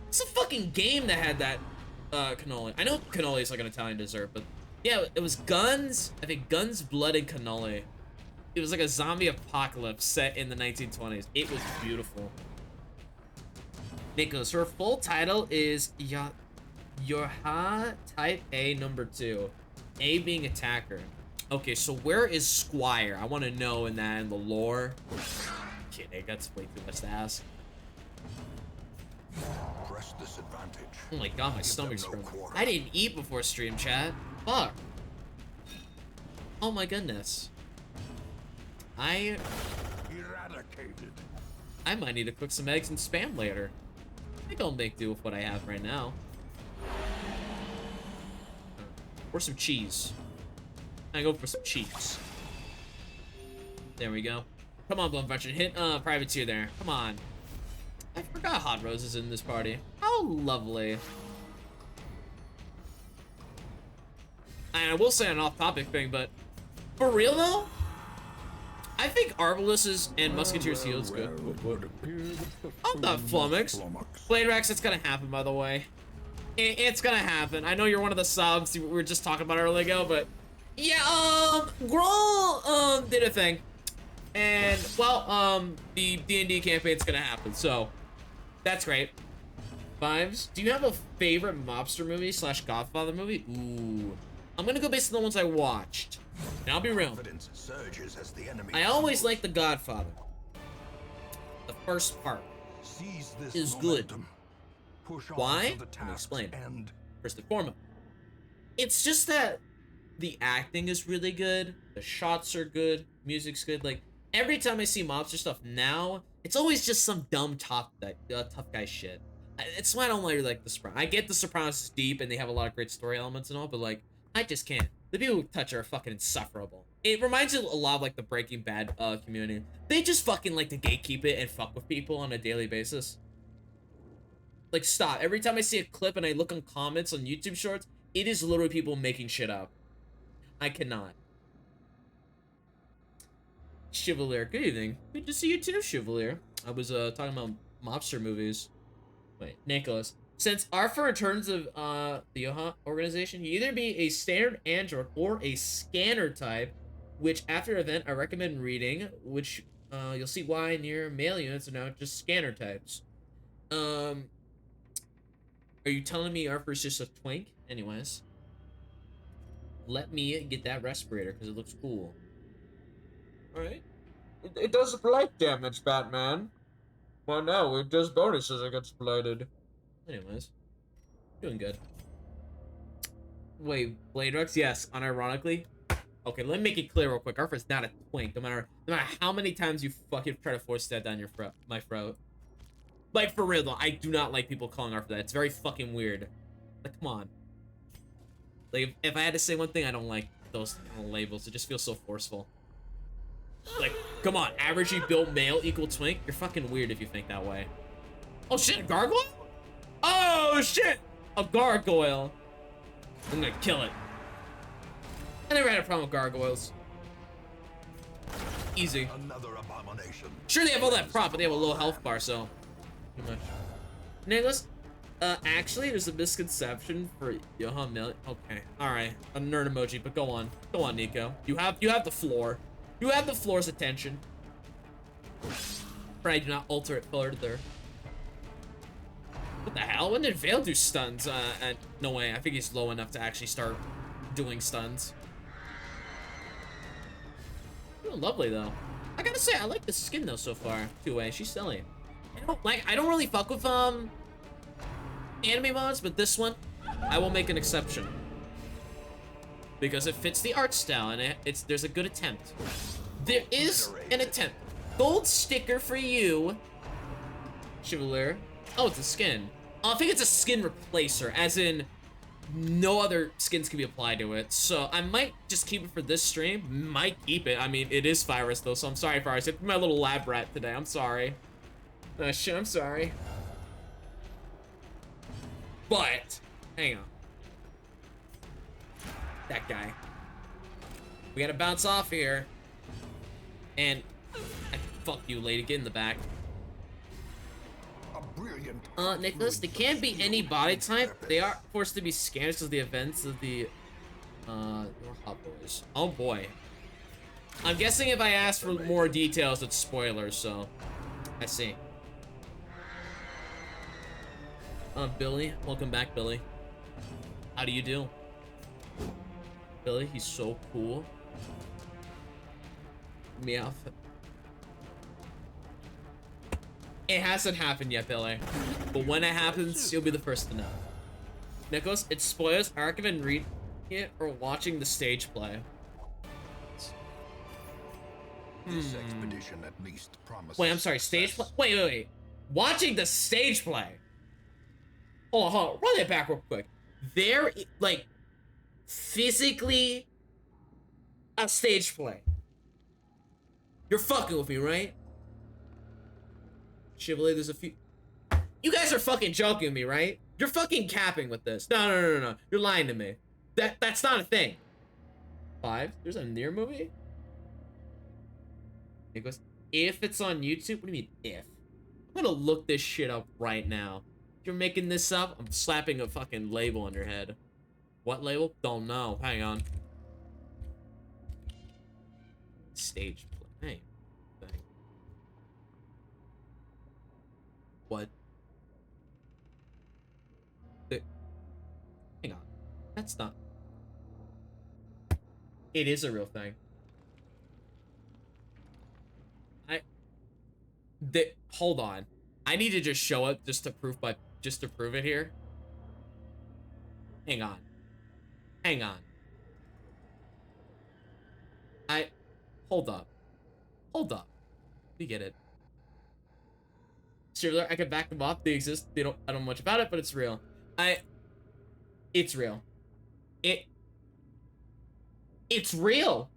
it's a fucking game that had that cannoli. I know cannoli is like an Italian dessert, but yeah, it was guns. I think guns, blood, and cannoli. It was like a zombie apocalypse set in the 1920s. It was beautiful. Nicholas, her full title is Yorha Type A #2. A being attacker. Okay, so where is Squire? I want to know in the lore. Kidding, that's way too much to ask. Press this advantage. Oh my god, my Give stomach's them no growing. quarter. I didn't eat before stream chat. Fuck. Oh my goodness. I Eradicated. might need to cook some eggs and spam later. I think I'll make do with what I have right now. Or some cheese. I go for some cheese. There we go. Come on, Blunt Veteran. Hit privateer there. Come on. I forgot Hot Rose is in this party. How lovely. And I will say an off-topic thing, but for real though, I think Arbalis's and Musketeer's heal's good. I'm not flummoxed. Blade Rex, it's gonna happen, by the way. It's gonna happen. I know you're one of the subs we were just talking about earlier ago, but yeah, Grawl, did a thing. And, well, the D&D campaign's gonna happen, so that's great. Fives, do you have a favorite mobster movie / Godfather movie? Ooh. I'm gonna go based on the ones I watched. And I'll be real. Confidence surges as the enemy I always like The Godfather. The first part seize this is good. momentum. Push on Why? to the Let me task's explain. end. First and foremost. It's just that the acting is really good, the shots are good, music's good. Like, every time I see mobster stuff now, it's always just some dumb tough guy shit. It's why I don't really like The Sopranos. I get The Sopranos is deep and they have a lot of great story elements and all, but like, I just can't. The people who touch are fucking insufferable. It reminds me a lot of like the Breaking Bad community. They just fucking like to gatekeep it and fuck with people on a daily basis. Like, stop. Every time I see a clip and I look on comments on YouTube shorts, it is literally people making shit up. I cannot. Chevalier, good evening. Good to see you too, Chevalier. I was talking about mobster movies. Wait, Nicholas. Since Arthur returns of the Yoha organization, you either be a standard android or a scanner type, which after your event I recommend reading, which you'll see why near male units are now just scanner types. Are you telling me Arthur's just a twink? Anyways. Let me get that respirator because it looks cool. Alright. It does blight damage, Batman. Well, no, it does bonuses against blighted. Anyways. Doing good. Wait, Blade Rex? Yes, unironically. Okay, let me make it clear real quick. Arthur's not a twink, no matter how many times you fucking try to force that down your throat, my throat. Like, for real, though, I do not like people calling Arthur that. It's very fucking weird. Like, come on. Like, if I had to say one thing, I don't like those kind of labels. It just feels so forceful. Like, come on, averagely built male equal twink? You're fucking weird if you think that way. Oh, shit, a gargoyle? Oh, shit! A gargoyle. I'm gonna kill it. I never had a problem with gargoyles. Easy. Another abomination. Sure, they have all that prop, but they have a low health bar, so... Pretty much. Nicholas, actually, there's a misconception for Yoha Mill. Okay, alright. A nerd emoji, but go on. Go on, Nico. You have the floor. You have the floor's attention. But I do not alter it further. What the hell? When did Vale do stuns? No way. I think he's low enough to actually start doing stuns. Doing lovely though. I gotta say, I like the skin though so far. Two-way, she's silly. I don't really fuck with anime mods, but this one, I will make an exception because it fits the art style and there's a good attempt. There is an attempt. Gold sticker for you, Chevalier. Oh, it's a skin. I think it's a skin replacer, as in no other skins can be applied to it. So I might just keep it for this stream. Might keep it. I mean, it is Virus though, so I'm sorry, Virus. It's my little lab rat today. I'm sorry. Shit, I'm sorry. But, hang on. That guy. We gotta bounce off here. And, fuck you, lady. Get in the back. Nicholas, they can't be any body type. They are forced to be scanners because of the events of the, Hot Boys. Oh boy. I'm guessing if I ask for more details, it's spoilers, so. I see. Billy. Welcome back, Billy. How do you do? Billy, he's so cool. Meow. It hasn't happened yet, Billy. But when it happens, you'll be the first to know. Nicholas, it's spoilers. I recommend reading it or watching the stage play. This expedition at least promises. Wait, I'm sorry, stage play? Wait. Watching the stage play. Hold on. Run it back real quick. They're, like, physically a stage play. You're fucking with me, right? Chevalier, there's a few... You guys are fucking joking with me, right? You're fucking capping with this. No. You're lying to me. That's not a thing. 5? There's a Nier movie? It goes, if it's on YouTube? What do you mean, if? I'm gonna look this shit up right now. If you're making this up, I'm slapping a fucking label on your head. What label? Don't know. Hang on. Stage play. Hey. What? Hang on. That's not... It is a real thing. Hold on. I need to just show it just to prove it here. Hang on. Hold up. We get it. Sure, I can back them up. They exist. I don't know much about it, but it's real. It's real. It's real.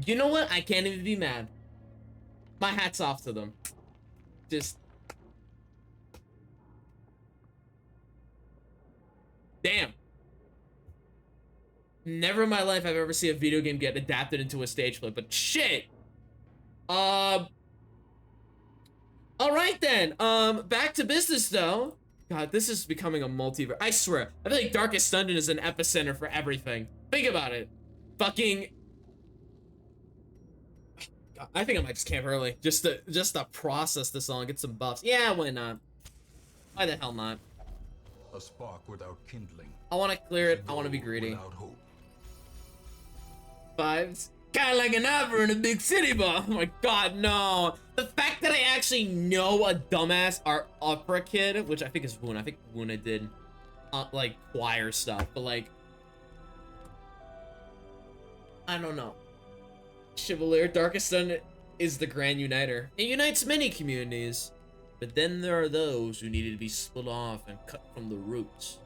You know what? I can't even be mad. My hat's off to them. Just... Damn. Never in my life I've ever seen a video game get adapted into a stage play, but shit! All right then. Back to business though. God, this is becoming a multiverse. I swear. I feel like Darkest Dungeon is an epicenter for everything. Think about it. Fucking. God, I think I might just camp early just to process this all and get some buffs. Yeah, why not? Why the hell not? A spark without kindling. I want to clear it. I want to be greedy. Without hope. Vibes. Kind of like an opera in a big city, but oh my god, no. The fact that I actually know a dumbass opera kid, which I think is Wuna. I think Wuna did like choir stuff, but like, I don't know. Chevalier Darkest Sun is the Grand Uniter. It unites many communities, but then there are those who needed to be split off and cut from the roots.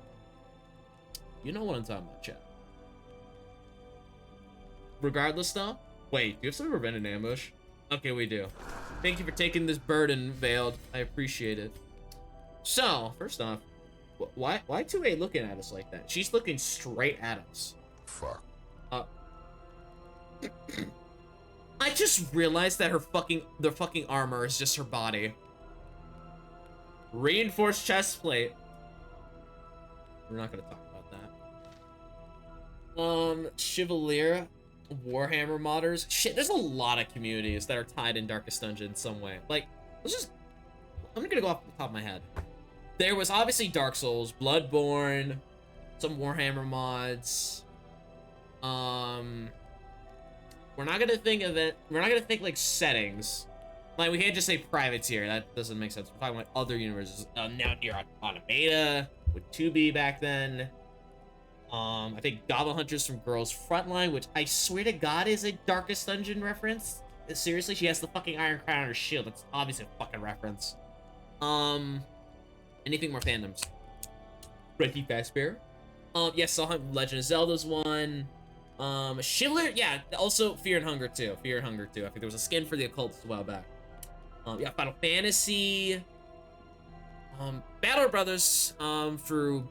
You know what I'm talking about, chat. Regardless though, wait, do you have some prevent an ambush? Okay, we do. Thank you for taking this burden, Veiled. I appreciate it. So, first off, why 2A looking at us like that? She's looking straight at us. Fuck. I just realized that the fucking armor is just her body. Reinforced chest plate. We're not gonna talk about that. Chevalier. Warhammer modders. Shit, there's a lot of communities that are tied in Darkest Dungeon in some way. Like, I'm gonna go off the top of my head. There was obviously Dark Souls, Bloodborne, some Warhammer mods. We're not gonna think of it. We're not gonna think like settings. Like, we can't just say privateer. That doesn't make sense. We're talking about other universes. Now you're on a beta with 2B back then. I think Goblin Hunters from Girls Frontline, which I swear to God is a Darkest Dungeon reference. Seriously, she has the fucking Iron Crown on her shield. That's obviously a fucking reference. Anything more fandoms? Frankie Fazbear. Yes, I'll have Legend of Zelda's one. Schiller, yeah, also Fear and Hunger too. Fear and Hunger too. I think there was a skin for the Occultist a while back. Yeah, Final Fantasy. Battle Brothers, through,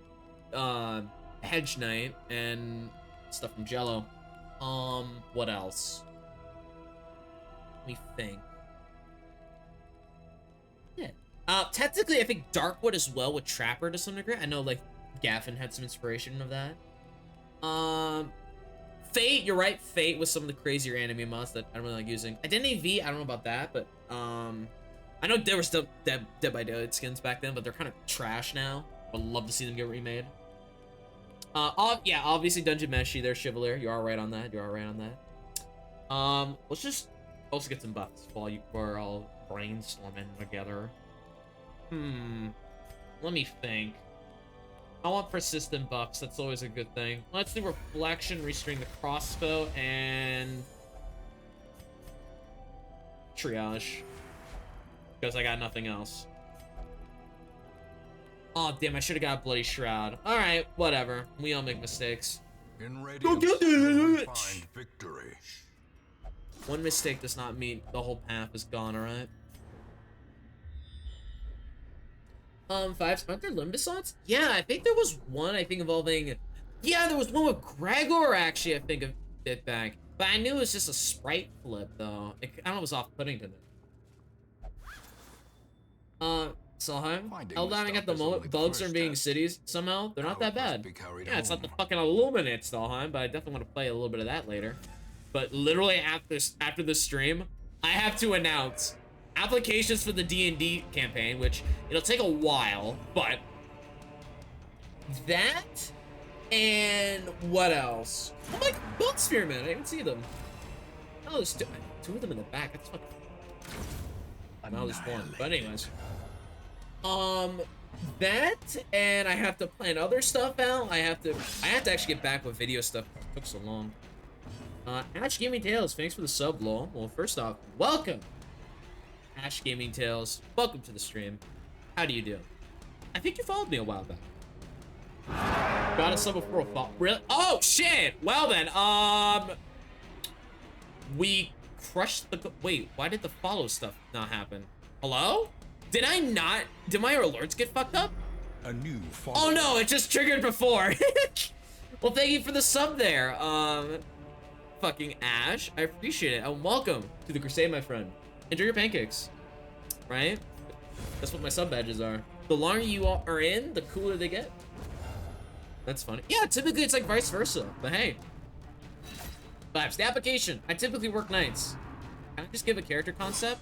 Hedge Knight and stuff from Jello. What else? Let me think. Yeah. Technically, I think Darkwood as well with Trapper to some degree. I know, like, Gaffin had some inspiration of that. Fate, you're right. Fate was some of the crazier anime mods that I don't really like using. Identity V, I don't know about that, but, I know there were still Dead by Daylight skins back then, but they're kind of trash now. Would love to see them get remade. Yeah, obviously Dungeon Meshi, there's Chevalier. You are right on that. You are right on that. Let's just also get some buffs while we're all brainstorming together. Let me think. I want persistent buffs. That's always a good thing. Let's do Reflection, Restring the Crossbow, and Triage. Because I got nothing else. Oh, damn, I should have got a Bloody Shroud. Alright, whatever. We all make mistakes. Go get it! Find victory. One mistake does not mean the whole path is gone, alright? 5, aren't there Limbusons? Yeah, I think there was one, involving... Yeah, there was one with Gregor, actually, I think, a bit back. But I knew it was just a sprite flip, though. I don't know, it was off-putting to me. Solheim? Eldamming at the moment, bugs are being cities somehow. They're not that bad. Yeah, it's not the fucking Illuminate, Solheim, but I definitely want to play a little bit of that later. But literally after this stream, I have to announce applications for the D&D campaign, which it'll take a while, but that and what else? Oh my, Bug Spearman, I didn't even see them. Oh, there's two of them in the back. That's fucking... No, there's one. But anyways. That, and I have to plan other stuff out. I have to actually get back with video stuff. It took so long. Ash Gaming Tales, thanks for the sub, lol. Well, first off, welcome. Ash Gaming Tales, welcome to the stream. How do you do? I think you followed me a while back. Got a sub before a follow. Really? Oh, shit! Well then, we crushed the... Wait, why did the follow stuff not happen? Hello? Did my alerts get fucked up? A new oh no, it just triggered before. Well, thank you for the sub there. Fucking Ash, I appreciate it. And welcome to the crusade, my friend. Enjoy your pancakes, right? That's what my sub badges are. The longer you are in, the cooler they get. That's funny. Yeah, typically it's like vice versa, but hey. Vibes, the application. I typically work nights. Can I just give a character concept?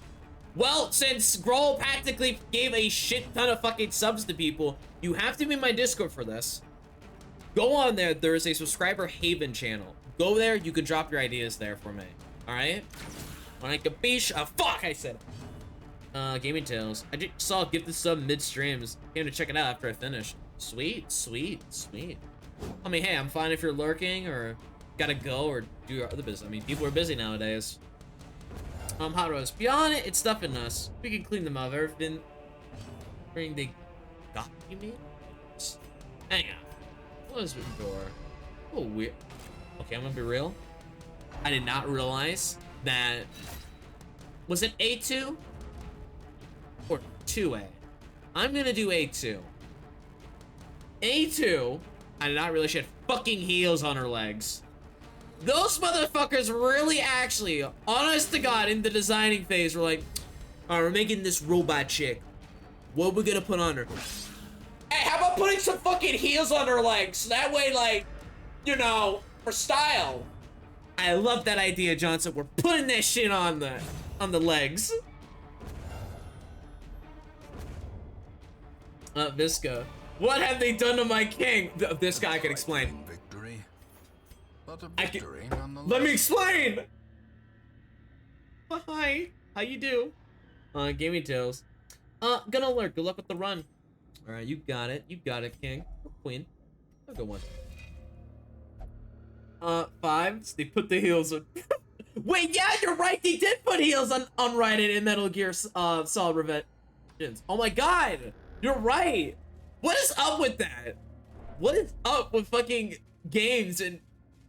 Well, since Grohl practically gave a shit ton of fucking subs to people, you have to be in my Discord for this. Go on there. There is a subscriber haven channel. Go there. You can drop your ideas there for me. All right? Like a bish. Fuck, I said it. Gaming Tales. I just saw Gifted Sub mid-streams. Came to check it out after I finished. Sweet, sweet, sweet. I mean, hey, I'm fine if you're lurking or gotta go or do your other business. I mean, people are busy nowadays. Hot Rose. Beyond it, it's stuffing us. We can clean them up. Everything they got, you mean? Hang on. What is the door? Oh, weird. Okay, I'm gonna be real. I did not realize that. Was it A2 or 2A? I'm gonna do A2. A2. I did not realize she had fucking heels on her legs. Those motherfuckers really actually, honest to God, in the designing phase, were like, alright, we're making this robot chick. What are we gonna put on her? Hey, how about putting some fucking heels on her legs? That way, like, you know, for style. I love that idea, Johnson. We're putting that shit on the legs. Visca. What have they done to my king? This guy can explain. Victory, but a I can, victory nonetheless. let me explain. Hi, how you do? Gaming Tales. Gonna alert. Good luck with the run. All right, you got it. You got it, king or queen. A good one. 5. They put the heels on. Wait, yeah, you're right. They did put heels on Raiden in Metal Gear Solid Revengeance. Oh my God, you're right. What is up with that? What is up with fucking games and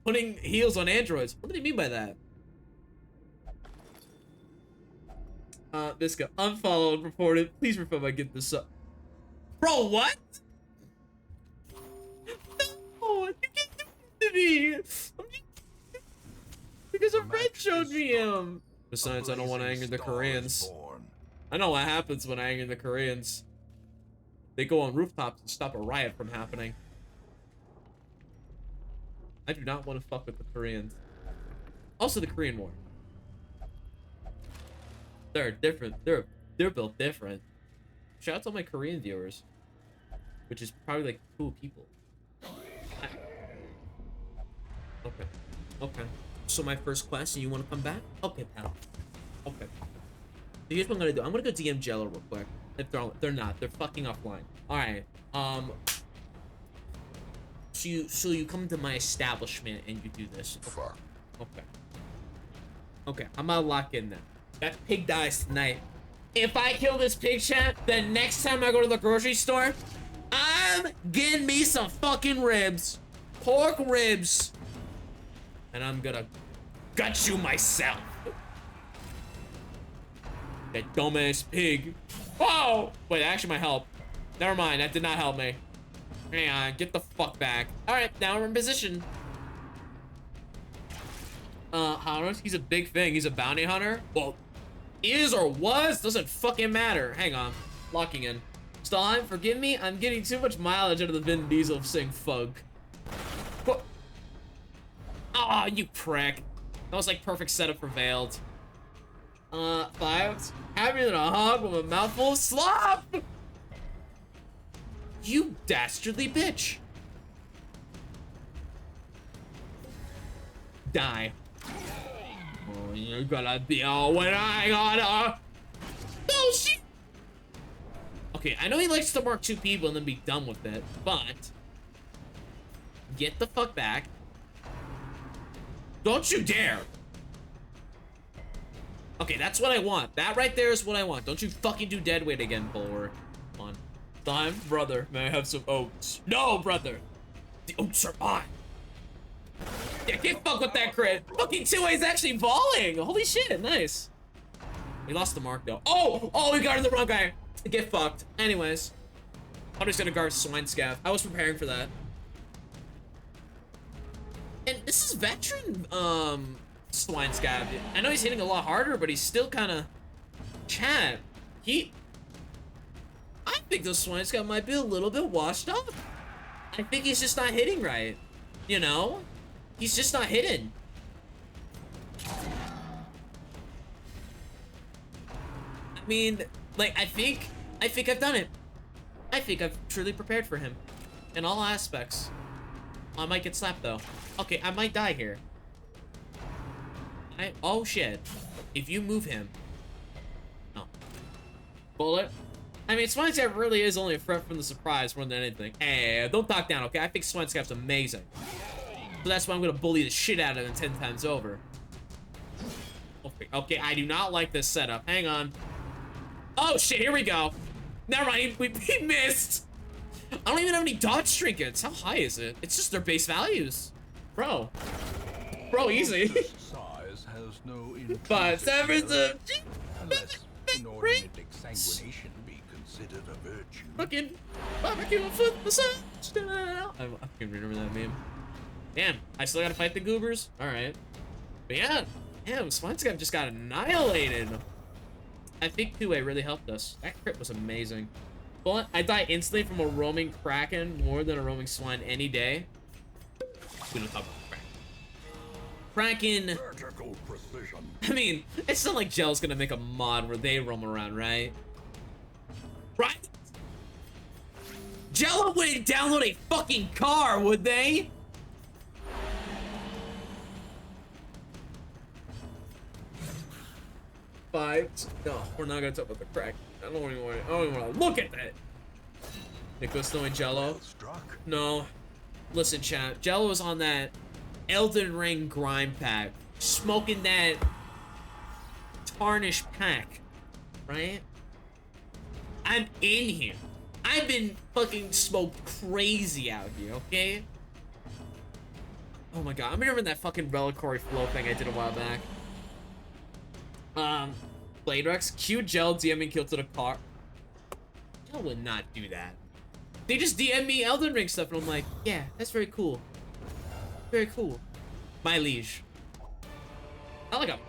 putting heels on androids? What do they mean by that? Visca, unfollowed, reported. Please refund my get this up. Bro, what? No, you can't do this to me. Because a friend showed me him. Besides, I don't want to anger the Koreans. I know what happens when I anger the Koreans. They go on rooftops and stop a riot from happening. I do not want to fuck with the Koreans. Also, the Korean War. They're different. They're built different. Shout out to all my Korean viewers, which is probably like cool people. Okay. Okay. So my first question, you want to come back? Okay, pal. Okay. So here's what I'm gonna do. I'm gonna go DM Jello real quick. If they're not, they're fucking offline. All right. So you come to my establishment and you do this. Fuck. Okay. Okay, I'm gonna lock in now. That pig dies tonight. If I kill this pig, chat, then next time I go to the grocery store, I'm getting me some fucking ribs. Pork ribs. And I'm gonna gut you myself. That dumbass pig. Oh! Wait, that actually might help. Never mind, that did not help me. Hang on, get the fuck back. Alright, now we're in position. Hunter, he's a big thing. He's a bounty hunter. Well, is or was, doesn't fucking matter. Hang on, locking in. Stalheim, forgive me, I'm getting too much mileage out of the Vin Diesel saying fug. What? Ah, you prick. That was like perfect setup for Veiled. 5. Happier than a hog with a mouthful of slop! You dastardly bitch! Die. Oh, you're gonna be all when I gotta. Oh shit! Okay, I know he likes to mark 2 people and then be done with it, but get the fuck back. Don't you dare! Okay, that's what I want. That right there is what I want. Don't you fucking do dead weight again, Bulwark. Come on. Time, brother. May I have some oats? No, brother. The oats are mine. Yeah, can't fuck with that crit. Fucking 2A is actually falling. Holy shit, nice. We lost the mark though. Oh, we guarded the wrong guy. Get fucked. Anyways, I'm just gonna guard Swine Scav. I was preparing for that. And this is veteran, Swine Scav. I know he's hitting a lot harder, but he's still kind of... Chat. think the Swine might be a little bit washed up. I think he's just not hitting right. You know? He's just not hitting. I mean, like, I think I've done it. I think I've truly prepared for him. In all aspects. I might get slapped, though. Okay, I might die here. Oh, shit. If you move him... Oh. Bullet. I mean, Swinescap really is only a threat from the surprise more than anything. Hey, don't talk down, okay? I think Swinescap's amazing. So that's why I'm gonna bully the shit out of him 10 times over. Okay, I do not like this setup. Hang on. Oh, shit, here we go. Never mind, he missed. I don't even have any dodge trinkets. How high is it? It's just their base values. Bro, easy. Size has no But unless inordinate exsanguination be considered a virtue. Fucking barbecue foot massage. I can remember that meme. Damn, I still gotta fight the goobers? Alright. But yeah, damn, Swinescap just got annihilated. I think 2A really helped us. That crit was amazing. But I die instantly from a roaming Kraken more than a roaming Swine any day. We don't talk about Kraken. Vertical precision. I mean, it's not like Gel's gonna make a mod where they roam around, right? Right? Jello wouldn't download a fucking car, would they? But no, we're not gonna talk about the crack. I don't even want to look at that. Nicholas knowing Jello. No. Listen, chat. Jello was on that Elden Ring grind pack, smoking that tarnished pack, right? I'm in here. I've been fucking smoked crazy out here, okay? Oh my god, I'm remembering that fucking reliquary flow thing I did a while back. Blade Rex, Q Gel DMing kill to the car. Gel would not do that. They just DM me Elden Ring stuff, and I'm like, yeah, that's very cool. Very cool. My liege. I like I'm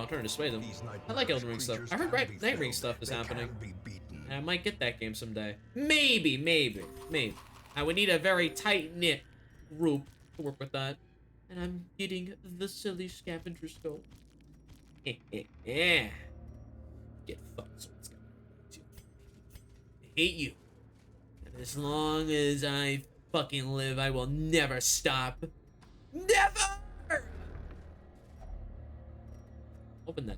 trying to sway them. I like Elden Ring stuff. I heard Night Ring stuff is happening. And I might get that game someday. Maybe. I would need a very tight-knit group to work with that. And I'm getting the silly scavenger scope. Yeah. Get fucked. I hate you. And as long as I fucking live, I will never stop. Never! Open that.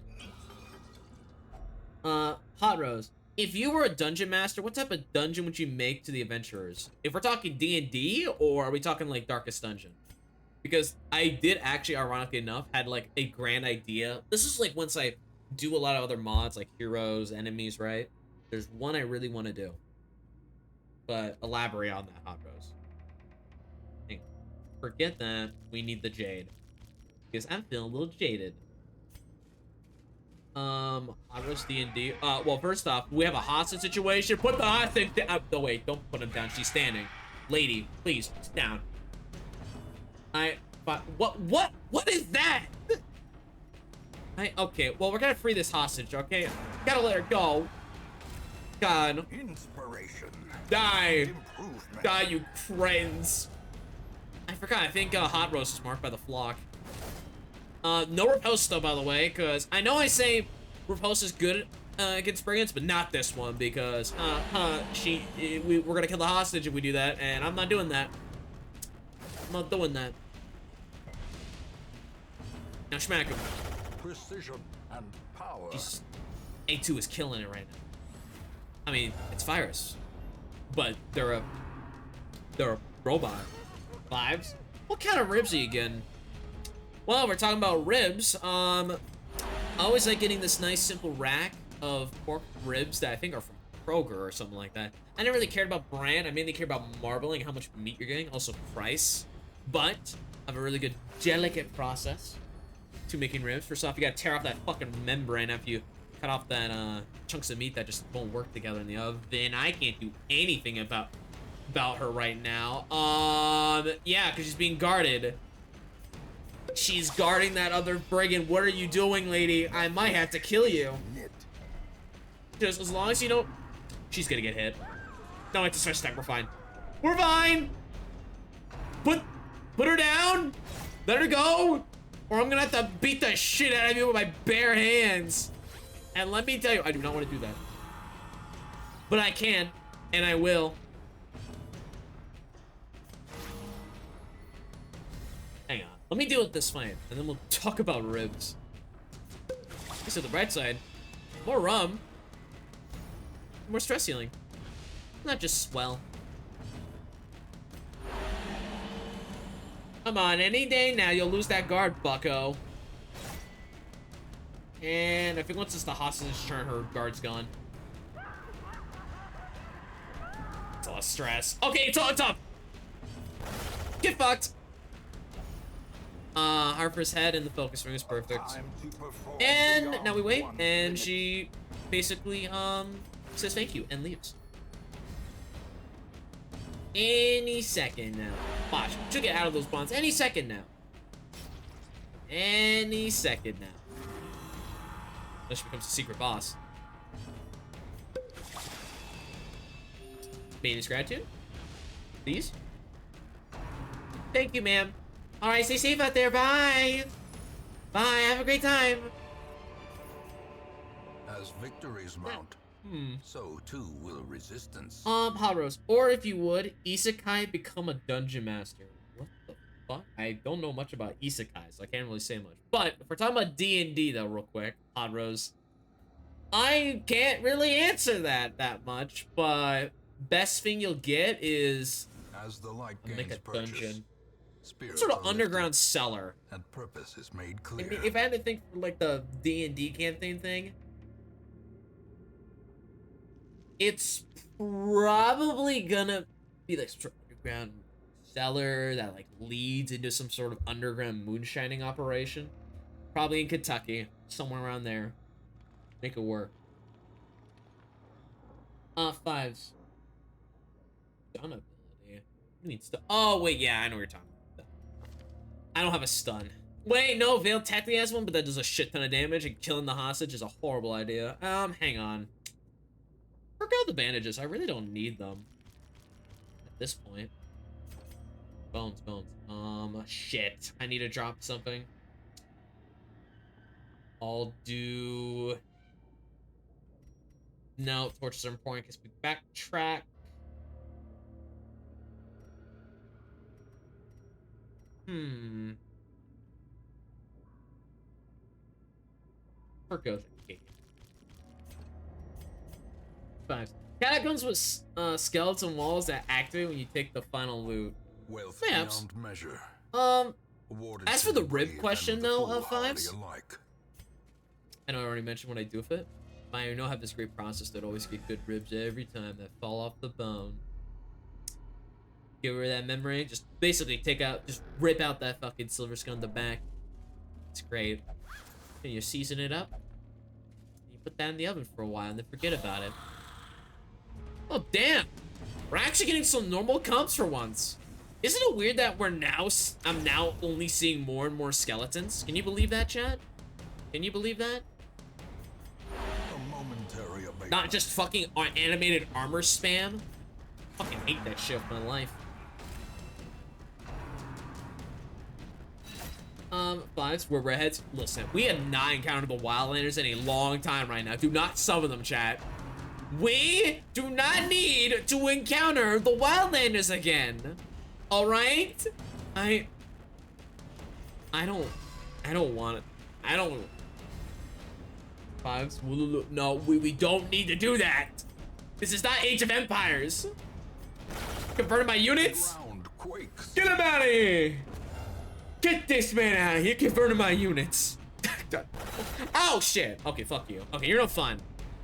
Hot Rose. If you were a dungeon master, what type of dungeon would you make to the adventurers? If we're talking D&D, or are we talking like Darkest Dungeon? Because I did actually, ironically enough, had like a grand idea. This is like once I do a lot of other mods, like heroes, enemies, right? There's one I really want to do. But elaborate on that, Hot Rose. Forget that. We need the Jade. Because I'm feeling a little jaded. Hot Rose D&D. Well, first off, we have a hostage situation. Put the hostage down. Oh, wait, don't put him down. She's standing. Lady, please, sit down. What is that? Okay, well, we're gonna free this hostage, okay? Gotta let her go. God. Inspiration. Die. Die, you cretins. I forgot, I think Hot Rose is marked by the flock. No Riposta, by the way, because I know I say Riposta is good against brigands, but not this one, because we're gonna kill the hostage if we do that, and I'm not doing that. I'm not doing that. Now smack him. Precision and power. Jesus. A2 is killing it right now. I mean, it's virus, but they're a robot. Vibes? What kind of ribs are you getting? Well, we're talking about ribs. I always like getting this nice simple rack of pork ribs that I think are from Kroger or something like that. I never really cared about brand. I mainly care about marbling and how much meat you're getting, also price. But I have a really good delicate process to making ribs. First off, you gotta tear off that fucking membrane after you cut off that chunks of meat that just won't work together in the oven. I can't do anything about her right now. Yeah, because she's being guarded. She's guarding that other brigand. What are you doing, lady? I might have to kill you. Just as long as you don't She's gonna get hit. No, it's a stress attack. We're fine. We're fine. Put her down. Let her go. Or I'm gonna have to beat the shit out of you with my bare hands. And let me tell you, I do not want to do that. But I can, and I will. Hang on. Let me deal with this fight, and then we'll talk about ribs. So the bright side, more rum, more stress healing. Not just swell. Come on, any day now you'll lose that guard, bucko. And I think once it's the hostage turn, her guard's gone. It's a lot of stress. Okay, it's up. Get fucked. Harper's head in the focus ring is perfect. And now we wait, and she basically says thank you and leaves. Any second now. Watch, she'll get out of those bonds any second now. Any second now. Unless she becomes a secret boss. Maintenance gratitude? Please? Thank you, ma'am. Alright, stay safe out there. Bye. Bye, have a great time. As victories mount, so too will resistance. Hot Rose. Or if you would, Isekai become a dungeon master. What the fuck? I don't know much about Isekai, so I can't really say much. But if we're talking about D&D though, real quick, Hot Rose, I can't really answer that much, but best thing you'll get is As the light make gains a dungeon. spirits Sort are of underground lifted, cellar. and purpose is made I clear. mean, if I had to think for like the D&D campaign thing, it's probably gonna be like some underground cellar that like leads into some sort of underground moonshining operation. Probably in Kentucky, somewhere around there. Make it work. Fives. Stun ability. You need stun. Oh wait, yeah, I know what you're talking about. I don't have a stun. Wait, no, Veil technically has one, but that does a shit ton of damage, and killing the hostage is a horrible idea. Hang on. Work out the bandages. I really don't need them at this point. Bones. Shit. I need to drop something. I'll do... No, torches are important because we backtrack. Perk goes. Five. Catacombs with skeleton walls that activate when you take the final loot. Wealth Maps. beyond measure. Awarded As to for the the rib brave question and the though, foolhardy Fives, alike. I know I already mentioned what I do with it. I know I have this great process that always get good ribs every time that fall off the bone. Get rid of that memory, just basically just rip out that fucking silver skull in the back. It's great. And you season it up. You put that in the oven for a while and then forget about it. Oh damn! We're actually getting some normal comps for once. Isn't it weird that I'm now only seeing more and more skeletons? Can you believe that, chat? Can you believe that? A momentary abatement. Not just fucking animated armor spam. Fucking hate that shit with my life. Fives, we're redheads. Listen, we have not encountered the Wildlanders in a long time right now. Do not summon them, chat. We do not need to encounter the Wildlanders again. All right? I don't want it. I don't. Fives, no, we don't need to do that. This is not Age of Empires. Converting my units? Ground quakes. Get him out of here! Get this man out of here, converting my units. Oh shit. Okay, fuck you. Okay, you're no fun.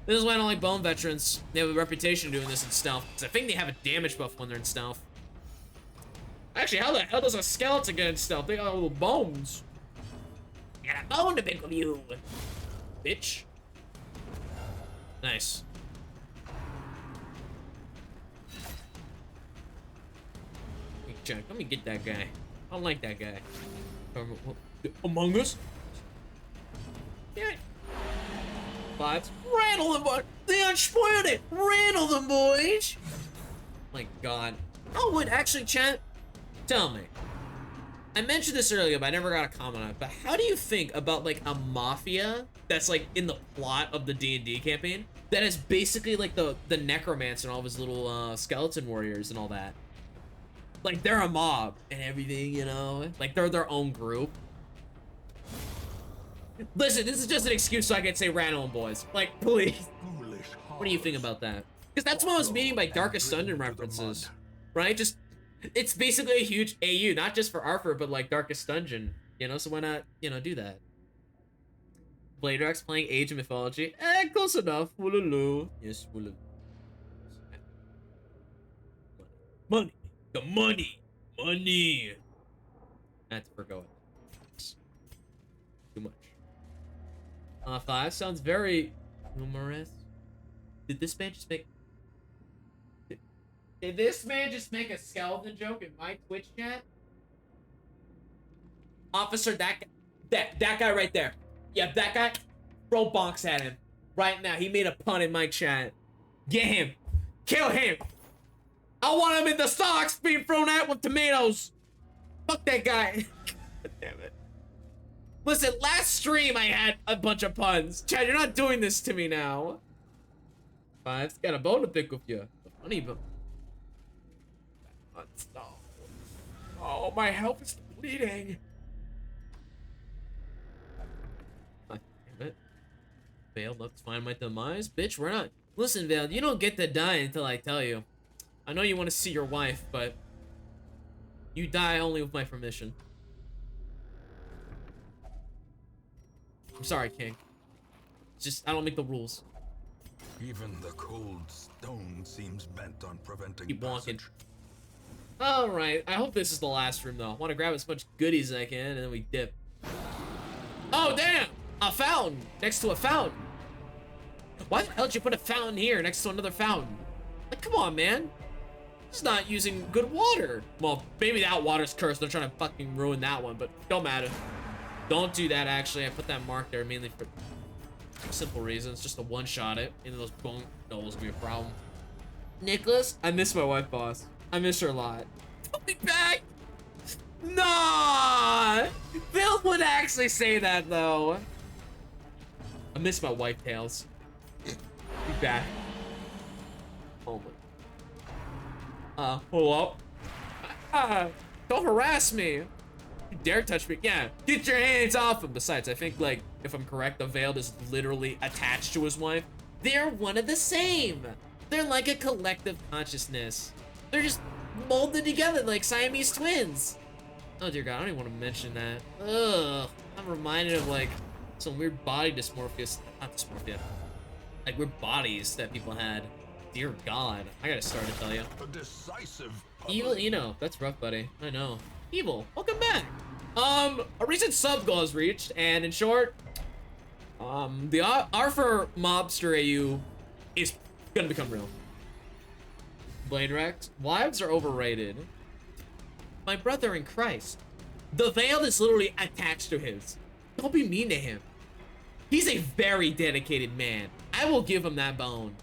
This is why I don't like bone veterans. They have a reputation of doing this in stealth. Because I think they have a damage buff when they're in stealth. Actually, how the hell does a skeleton get in stealth? They got little bones. I got a bone to pick with you, bitch. Nice. Let me get that guy. I don't like that guy. Among Us? Yeah. Fives. Rattle them, boys. They unspoiled it. Rattle them, boys. My God. Oh, wait, actually, chat, tell me. I mentioned this earlier, but I never got a comment on it. But how do you think about like a mafia that's like in the plot of the D&D campaign that is basically like the necromancer and all of his little skeleton warriors and all that? Like they're a mob and everything, you know? Like they're their own group. Listen, this is just an excuse so I can say Randall and boys. Like, please. What do you think about that? Because that's what I was meaning by Darkest Dungeon references, right? Just, it's basically a huge AU, not just for Arthur, but like Darkest Dungeon, you know? So why not, you know, do that? Blade Rex playing Age of Mythology. Close enough. Woolaloo. Yes, woolaloo. Money. The money. Money. That's for going. Too much. 5 sounds very humorous. Did this man just make... Did this man just make a skeleton joke in my Twitch chat? Officer, that guy right there. Yeah, that guy. Throw bonks at him. Right now. He made a pun in my chat. Get him. Kill him. I want him in the stocks being thrown at with tomatoes. Fuck that guy. God damn it. Listen, last stream I had a bunch of puns. Chad, you're not doing this to me now. Five's got a bone to pick with you. The funny bone. Oh, my health is bleeding. God damn it. Vale, let's find my demise. Bitch, we're not. Listen, Vale, you don't get to die until I tell you. I know you want to see your wife, but you die only with my permission. I'm sorry, King. It's just, I don't make the rules. Even the cold stone seems bent on preventing Keep walking. passage. Alright, I hope this is the last room, though. I want to grab as much goodies as I can, and then we dip. Oh, damn! A fountain! Next to a fountain! Why the hell did you put a fountain here next to another fountain? Like, come on, man. It's not using good water. Well, maybe that water's cursed. They're trying to fucking ruin that one, but don't matter. Don't do that, actually. I put that mark there mainly for simple reasons. Just to one-shot it. Into those bone knolls will be a problem. Nicholas, I miss my wife, boss. I miss her a lot. Put me back! Nah! Bill would actually say that, though. I miss my wife, Tails. Be back. Oh my. Hold up. Don't harass me. You dare touch me. Yeah, get your hands off him. Besides, I think, like, if I'm correct, the Veiled is literally attached to his wife. They're one of the same. They're like a collective consciousness. They're just molded together like Siamese twins. Oh dear God, I don't even want to mention that. Ugh, I'm reminded of like some weird body dysmorphia, not dysmorphia, like weird bodies that people had. Dear God, I gotta start to tell you. A decisive Evil, you know, that's rough, buddy. I know. Evil, welcome back. A recent sub goal is reached, and in short, the Arthur Mobster AU is gonna become real. Blade Rex, wives are overrated. My brother in Christ. The Veiled is literally attached to his. Don't be mean to him. He's a very dedicated man. I will give him that bone.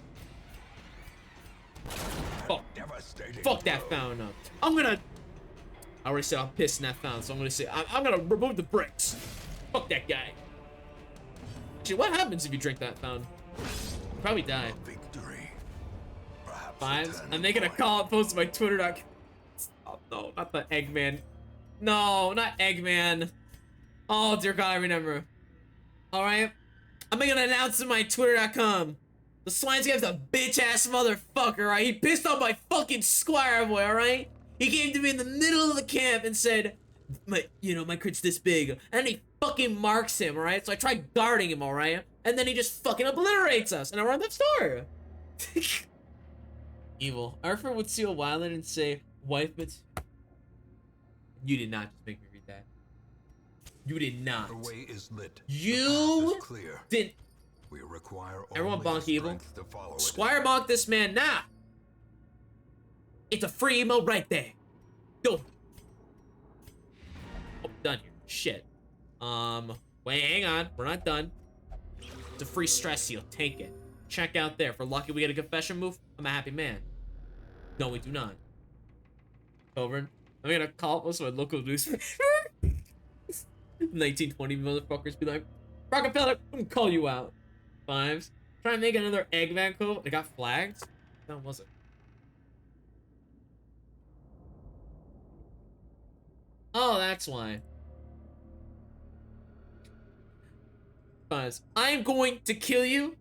Fuck. Fuck that fountain up. I already said I'm pissed in that fountain, so I'm gonna say, I'm gonna remove the bricks. Fuck that guy. Actually, what happens if you drink that fountain? You probably die. victory. Perhaps Fives. turning I'm making a point. call and post to my Twitter. Oh, no, not the Eggman. No, not Eggman. Oh, dear God, I remember. Alright. I'm making an announcement on my Twitter.com. The Swinescape's a bitch-ass motherfucker, alright? He pissed off my fucking squire boy, alright? He came to me in the middle of the camp and said, my crit's this big. And he fucking marks him, alright? So I tried guarding him, alright? And then he just fucking obliterates us. And I run that store. Evil. Arthur would see a wildland and say, wife, but you did not just make me read that. You did not. The way is lit. You The path is clear. did. We require Everyone only bonk the Evil. strength to follow it. Squire bonk this man now. It's a free emote right there. Go. Oh, done here. Shit. Wait, hang on. We're not done. It's a free stress seal. Take it. Check out there. If we're lucky we get a confession move, I'm a happy man. No, we do not. Over. I'm gonna call most of my local newspaper. 1920 motherfuckers be like, Rockefeller, I'm gonna call you out. Fives. Try and make another Eggman code. It got flagged. That was it. Oh, that's why. Fives. I'm going to kill you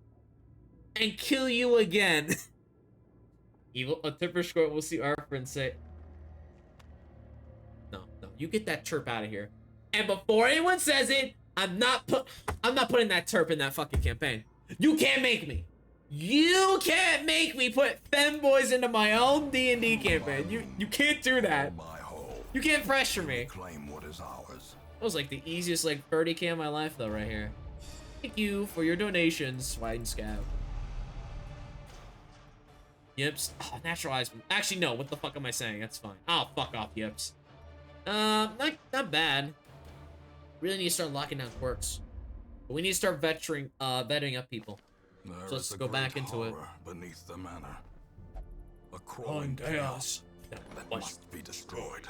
and kill you again. Evil. A tipper score. We'll see Arthur and say, no, you get that chirp out of here. And before anyone says it, I'm not putting that terp in that fucking campaign. You can't make me. You can't make me put femboys into my own D&D campaign. You can't do that. You can't pressure me. Claim what is ours. That was like the easiest like 30k of my life though right here. Thank you for your donations, White and Scav. Yips. Oh, naturalized. Actually, no. What the fuck am I saying? That's fine. Oh, fuck off, Yips. Not bad. Really need to start locking down quirks. But we need to start vetting up people. So let's go back into it. Beneath the manor. A crawling chaos that must be destroyed.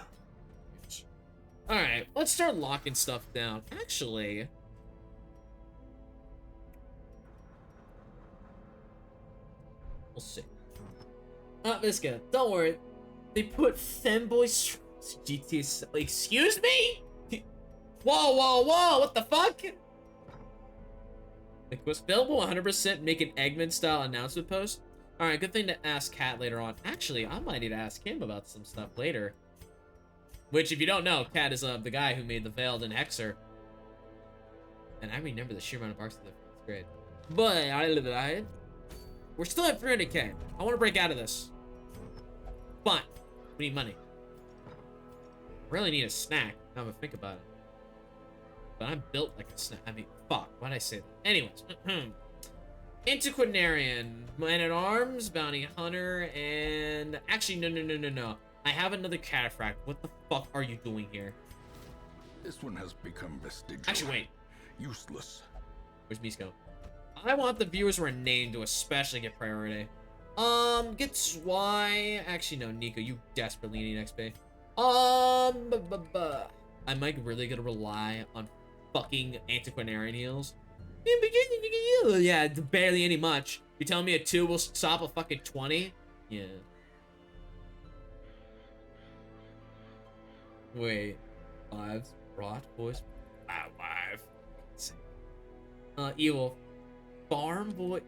Alright, let's start locking stuff down. Actually, we'll see. This guy. Don't worry. They put femboys GTA. Excuse me? Whoa! What the fuck? Like, was available 100% make an Eggman style announcement post? Alright, good thing to ask Kat later on. Actually, I might need to ask him about some stuff later. Which, if you don't know, Kat is the guy who made the Veiled and Hexer. And I remember the sheer amount of arcs in it's great. But we're still at 300k. I want to break out of this. But we need money. Really need a snack. Now I'm gonna think about it. But I'm built like a snack. I mean, fuck. Why'd I say that? Anyways. Antiquarian, Man-at-Arms, Bounty Hunter, and... Actually, no. I have another cataphract. What the fuck are you doing here? This one has become vestigial. Actually, wait. Useless. Where's Misko? I want the viewers who are named to especially get priority. Get Swy. Actually, no, Nico, you desperately need XP. Am I really gonna rely on fucking Antiquarian heals? Yeah, barely any much. You telling me a 2 will stop a fucking 20? Yeah. Wait. 5's brought boys. Wow, 5. Evil. Farm boy.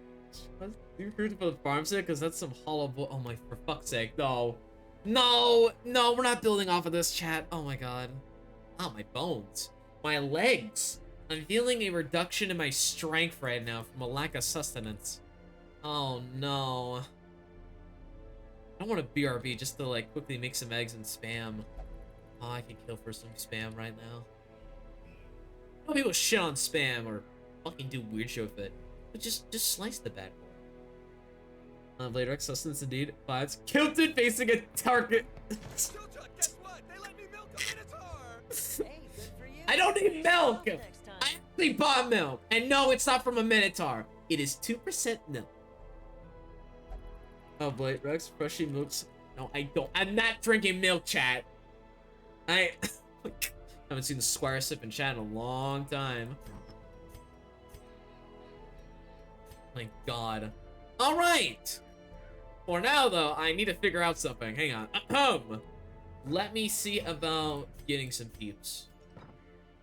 You heard about the farm set? Because that's some hollow boy. Oh my, for fuck's sake. No, we're not building off of this, chat. Oh my god. Oh, my bones. My legs. I'm feeling a reduction in my strength right now from a lack of sustenance. Oh no. I want a BRB just to like quickly make some eggs and spam. Oh, I can kill for some spam right now. I know people shit on spam or fucking do weird shit with it. But just slice the bad boy. Blade Rex sustenance indeed. 5's kilted facing a target. I don't need milk! I actually bought milk! And no, it's not from a Minotaur. It is 2% milk. Oh, Blade Rex, freshly milks. No, I don't. I'm not drinking milk, chat. I haven't seen the Squire sip in chat in a long time. My god. Alright! For now, though, I need to figure out something. Hang on. Let me see about getting some peeps.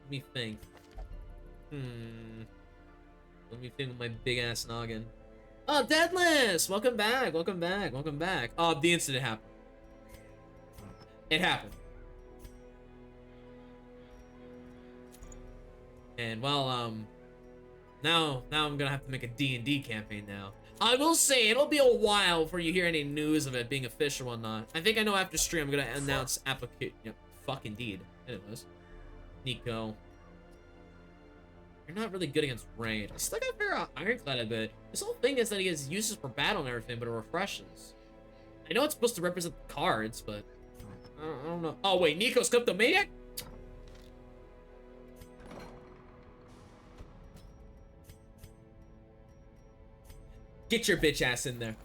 Let me think. Let me think with my big-ass noggin. Oh, Deadless! Welcome back. Oh, the incident happened. It happened. And, well, now I'm gonna have to make a D&D campaign now. I will say, it'll be a while before you hear any news of it being official or whatnot. I think I know after stream I'm gonna announce application. Yep, fuck indeed. Anyways. Nico. You're not really good against range. I still gotta figure out Ironclad a bit. This whole thing is that he has uses for battle and everything, but it refreshes. I know it's supposed to represent the cards, but I don't know. Oh wait, Nico's Kleptomaniac? Get your bitch ass in there.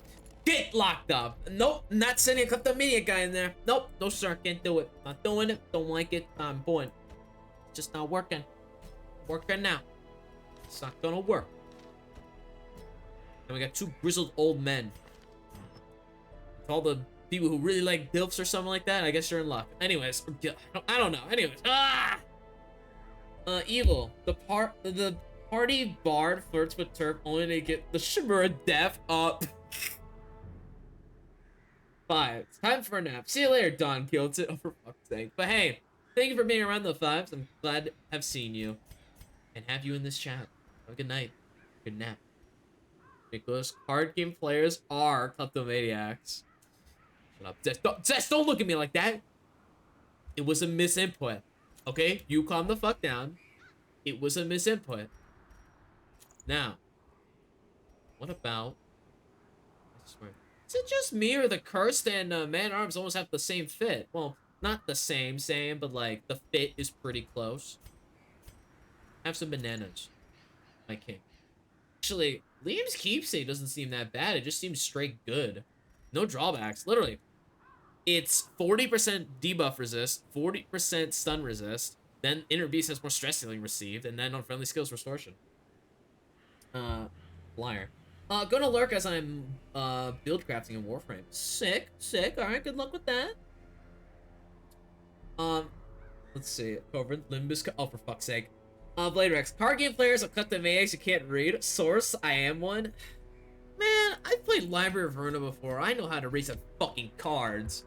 Get locked up. Nope, not sending a kleptomaniac guy in there. Nope, no sir, can't do it. Not doing it, don't like it, I'm born. It's just not working. Working now. It's not gonna work. And we got 2 grizzled old men. With all the people who really like DILFs or something like that, I guess you're in luck. Anyways, I don't know. Anyways, evil. The party bard flirts with Turf only to get the Shimura death up. 5. It's time for a nap. See you later, Don Kilton. Oh, for fuck's sake. But hey, thank you for being around the 5s. I'm glad to have seen you. And have you in this chat. Have a good night. Good nap. Nicholas, card game players are kleptomaniacs. Shut up. Zest, don't look at me like that. It was a misinput. Okay? You calm the fuck down. It was a misinput. Now, what about... I swear. Is it just me or the cursed and man-arms almost have the same fit? Well, not the same, but like, the fit is pretty close. Have some bananas. My king. Actually, Liam's keepsake doesn't seem that bad. It just seems straight good. No drawbacks. Literally. It's 40% debuff resist, 40% stun resist, then Inner Beast has more stress healing received, and then on friendly skills, Restoration. Liar. Gonna lurk as I'm build crafting in Warframe. Sick. Alright, good luck with that. Let's see. Covered Limbus. Oh, for fuck's sake. Blade Rex. Card game players of kleptomaniacs you can't read. Source, I am one. Man, I've played Library of Verna before. I know how to read some fucking cards.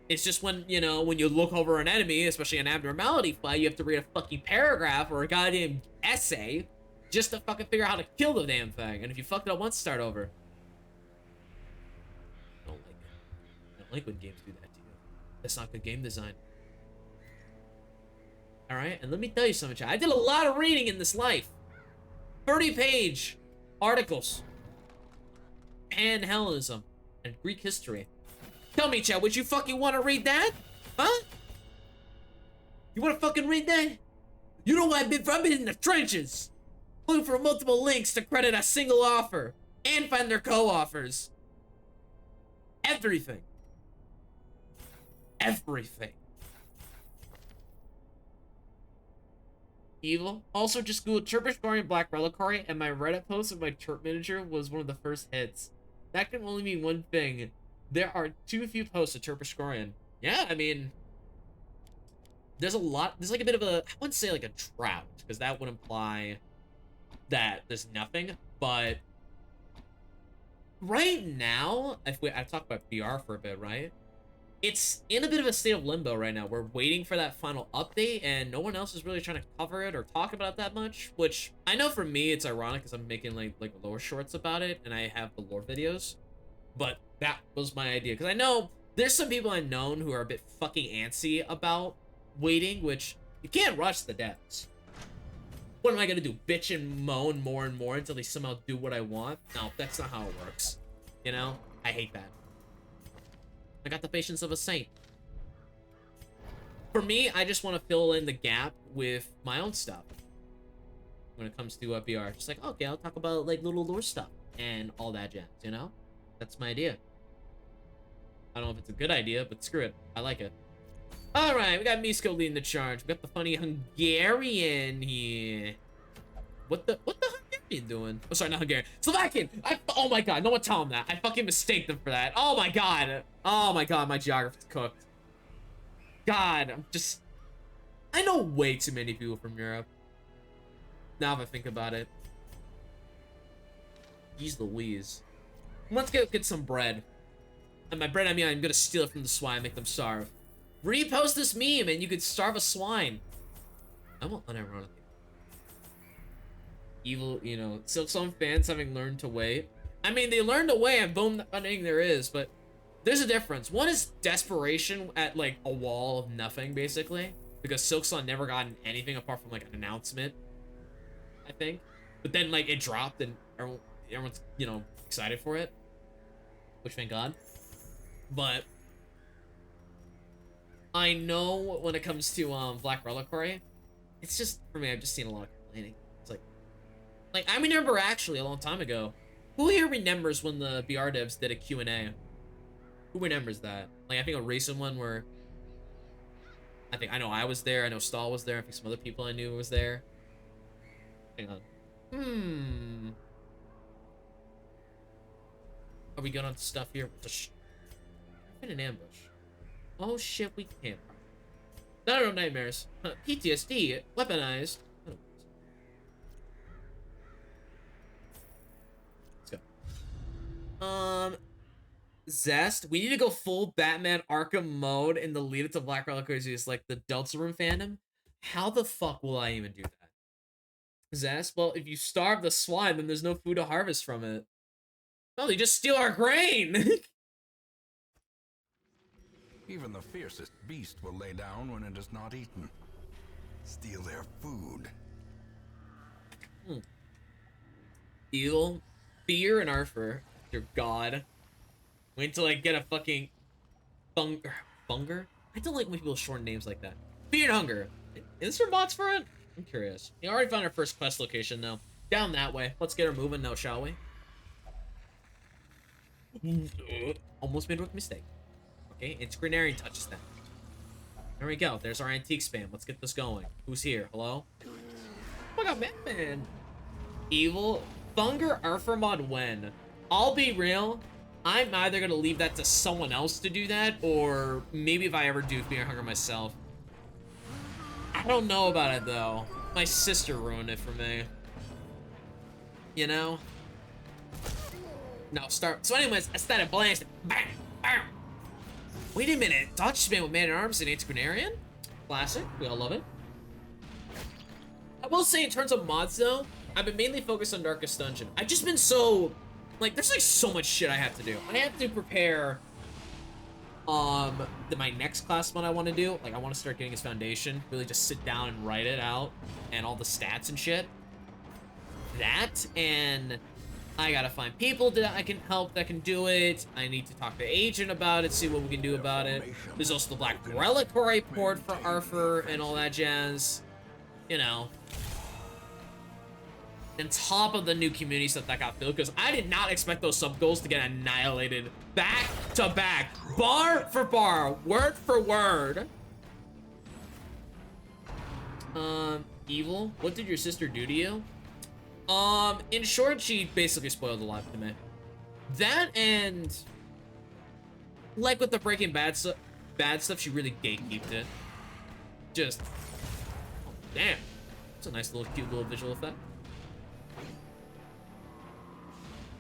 It's just when, you know, when you look over an enemy, especially an abnormality fight, you have to read a fucking paragraph or a goddamn essay just to fucking figure out how to kill the damn thing. And if you fuck it up once, start over. I don't like it. I don't like when games do that to you. That's not good game design. Alright, and let me tell you something, chat. I did a lot of reading in this life. 30-page articles. Pan-Hellenism and Greek history. Tell me, chat, would you fucking want to read that? Huh? You want to fucking read that? You know what I've been in the trenches. Looking for multiple links to credit a single offer. And find their co-offers. Everything. Everything. Evil. Also, just Google Turkish Glory and Black Reliquary, and my Reddit post of my Turp miniature was one of the first hits. That can only mean one thing. There are too few posts of Turkish Gorian. Yeah, I mean, there's a lot. There's like a bit of a, I wouldn't say like a drought, because that would imply that there's nothing. But right now, I talked about BR for a bit, right? It's in a bit of a state of limbo right now. We're waiting for that final update, and no one else is really trying to cover it or talk about it that much. Which I know for me, it's ironic because I'm making like lore shorts about it, and I have the lore videos. But that was my idea, because I know there's some people I've known who are a bit fucking antsy about waiting, which you can't rush the devs. What am I gonna do? Bitch and moan more and more until they somehow do what I want? No, that's not how it works. You know? I hate that. I got the patience of a saint. For me, I just want to fill in the gap with my own stuff. When it comes to BR. Just like, okay, I'll talk about like little lore stuff and all that jazz, you know? That's my idea. I don't know if it's a good idea, but screw it. I like it. Alright, we got Misko leading the charge. We got the funny Hungarian here. What the Hungarian doing? Oh, sorry, not Hungarian. Slovakian! Oh my god, no one tell him that. I fucking mistaked them for that. Oh my god. Oh my god, my geography's cooked. God, I know way too many people from Europe. Now if I think about it. Jeez Louise. Let's go get some bread. And by bread, I mean I'm gonna steal it from the swine and make them starve. Repost this meme and you could starve a swine. I won't unironically. Evil, you know, Silksong fans having learned to wait. I mean, they learned to wait and boom, nothing there is, but there's a difference. One is desperation at like a wall of nothing, basically. Because Silksong never gotten anything apart from like an announcement, I think. But then like it dropped and everyone's, you know, excited for it. Which thank God. But I know when it comes to Black Reliquary, it's just, for me, I've just seen a lot of complaining. It's like I remember actually a long time ago, Who here remembers when the BR devs did a Q&A? Who remembers that? Like, I think a recent one where... I know I was there. I know Stahl was there. I think some other people I knew was there. Hang on. Are we going on stuff here? In an ambush. Oh shit, we can't. No nightmares. PTSD, weaponized. Let's go. Zest, we need to go full Batman Arkham mode in the lead up to Black Roller Coasters, like the Delta Room fandom. How the fuck will I even do that? Zest, well, if you starve the swine, then there's no food to harvest from it. No, they just steal our grain! Even the fiercest beast will lay down when it is not eaten. Steal their food. Evil, fear, and Arthur. Dear God. Wait till I get a fucking Bunger? I don't like when people shorten names like that. Fear and Hunger. Is there mods for it? I'm curious. We already found our first quest location though. Down that way. Let's get her moving now, shall we? Almost made a mistake. Okay, it's Grenarian touches that. There we go. There's our antique spam. Let's get this going. Who's here? Hello? Oh my god, Batman! Evil. Thunger Arthurmod when? I'll be real. I'm either gonna leave that to someone else to do that, or maybe if I ever do Fear and Hunger myself. I don't know about it though. My sister ruined it for me. You know? No, start. So anyways, I started blasting. Bam! Bam! Wait a minute. Dodge spam with Man-at-Arms and Anti-Grenarian? Classic. We all love it. I will say, in terms of mods, though, I've been mainly focused on Darkest Dungeon. I've just been so... Like, there's, like, so much shit I have to do. I have to prepare, my next class one I want to do. Like, I want to start getting his Foundation. Really just sit down and write it out. And all the stats and shit. That, and... I gotta find people that I can help that can do it. I need to talk to Agent about it, see what we can do about it. There's also the Black Reliquary port for Arthur and all that jazz. You know. On top of the new community stuff that got filled, because I did not expect those sub-goals to get annihilated back to back. Bar for bar. Word for word. Evil, what did your sister do to you? In short, she basically spoiled a lot to me. That and, like with the Breaking Bad stuff, she really gatekeeped it. Just, oh, damn. It's a nice little, cute little visual effect.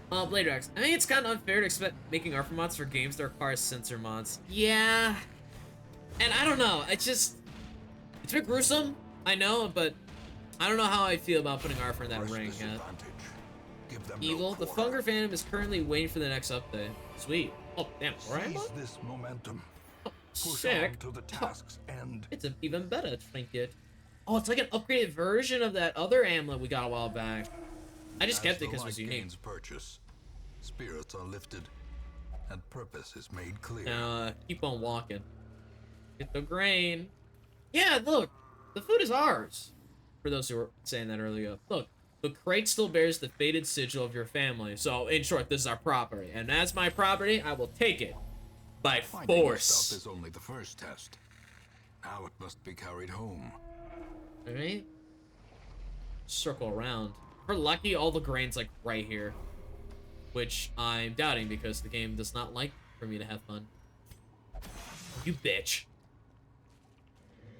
Blade Rex. I think it's kind of unfair to expect making Arthur mods for games that require censor mods. Yeah. And I don't know, it's a bit gruesome, I know, but I don't know how I feel about putting Arthur in that ring yet. Evil, the Funger fandom is currently waiting for the next update. Sweet. Oh, damn, right? This momentum. Oh, sick. To the task's end. It's an even better trinket. Oh, it's like an upgraded version of that other amulet we got a while back. I just kept it because it was unique. Purchase, spirits are lifted, and purpose is made clear. Now, keep on walking. Get the grain. Yeah, look, the food is ours. For those who were saying that earlier, look, the crate still bears the faded sigil of your family. So, in short, this is our property, and as my property, I will take it by force. Stuff is only the first test. Now it must be carried home. All right. Circle around. If we're lucky, all the grain's like right here, which I'm doubting because the game does not like for me to have fun. You bitch.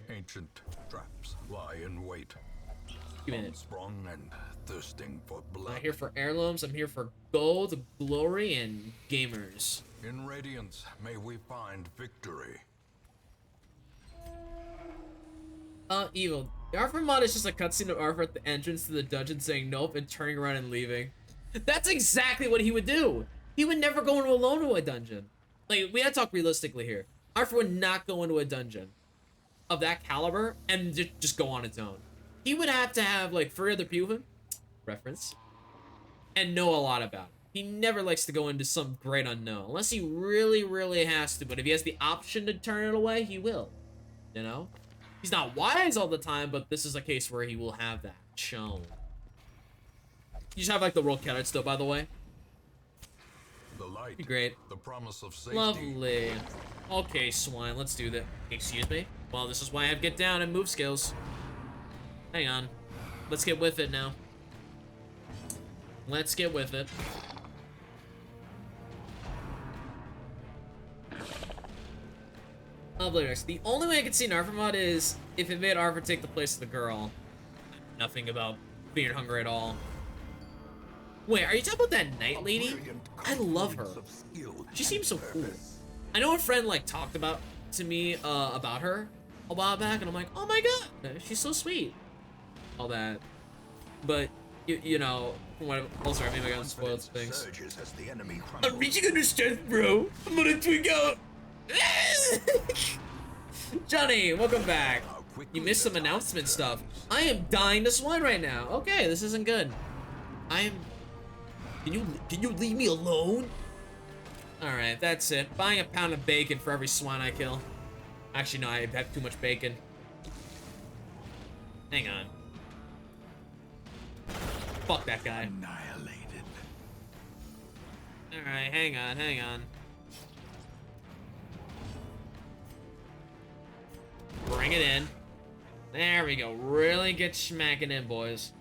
Ancient traps lie in wait. Unsprung and thirsting for blood. I'm not here for heirlooms. I'm here for gold, glory, and gamers. In Radiance, may we find victory. Evil. The Arthur mod is just a cutscene of Arthur at the entrance to the dungeon saying nope and turning around and leaving. That's exactly what he would do. He would never go into alone to a dungeon. Like, we gotta talk realistically here. Arthur would not go into a dungeon of that caliber and just go on its own. He would have to have, like, 3 other people, reference, and know a lot about it. He never likes to go into some great unknown, unless he really, really has to, but if he has the option to turn it away, he will, you know? He's not wise all the time, but this is a case where he will have that shown. You just have, like, the world credits, though, by the way. The light. Be great. The promise of safety. Lovely. Okay, swine, let's do that. Excuse me? Well, this is why I have get down and move skills. Hang on. Let's get with it now. Let's get with it. The only way I could see an Arthur mod is if it made Arthur take the place of the girl. Nothing about fear and hunger at all. Wait, are you talking about that night lady? I love her. She seems so cool. I know a friend like talked about to me about her a while back, and I'm like, oh my god, she's so sweet. All that, but you know, from what also maybe I got spoiled things. I'm reaching under strength, bro. I'm gonna tweak out. Johnny, welcome back. You missed some announcement stuff. I am dying to swine right now. Okay, this isn't good. I am. Can you leave me alone? All right, that's it. Buying a pound of bacon for every swine I kill. Actually, no, I have too much bacon. Hang on. Fuck that guy. Annihilated. All right, hang on, hang on. Bring it in. There we go. Really get smacking in, boys.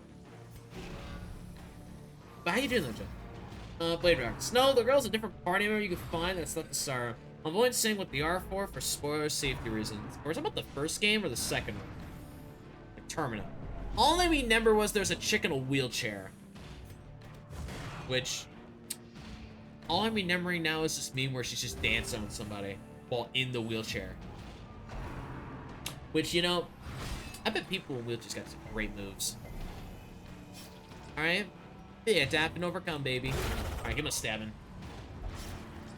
But how you doing, though, Joe? Blade Rockets. No, the girl's a different party member you can find that's not the Sarah. I'm going to sing with the R4 for spoiler safety reasons. Or is it about the first game or the second one? Like Terminal. All I remember was there's a chick in a wheelchair. Which... all I'm remembering now is this meme where she's just dancing with somebody while in the wheelchair. Which, you know, I bet people in wheelchairs got some great moves. Alright? Yeah, adapt and overcome, baby. Alright, give him a stabbing.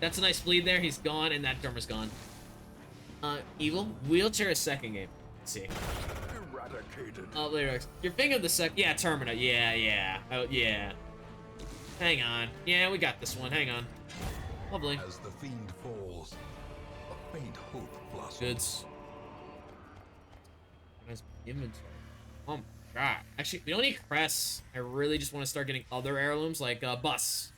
That's a nice bleed there. He's gone, and that drummer's gone. Evil. Wheelchair is second game. Let's see. Eradicated. Oh, later. You're thinking of the second. Yeah, Termina. Yeah, yeah. Oh, yeah. Hang on. Yeah, we got this one. Hang on. Lovely. As the fiend falls, a faint hope blossoms. Goods. Nice inventory. Oh my god. Actually, we don't need crests. I really just want to start getting other heirlooms like bus.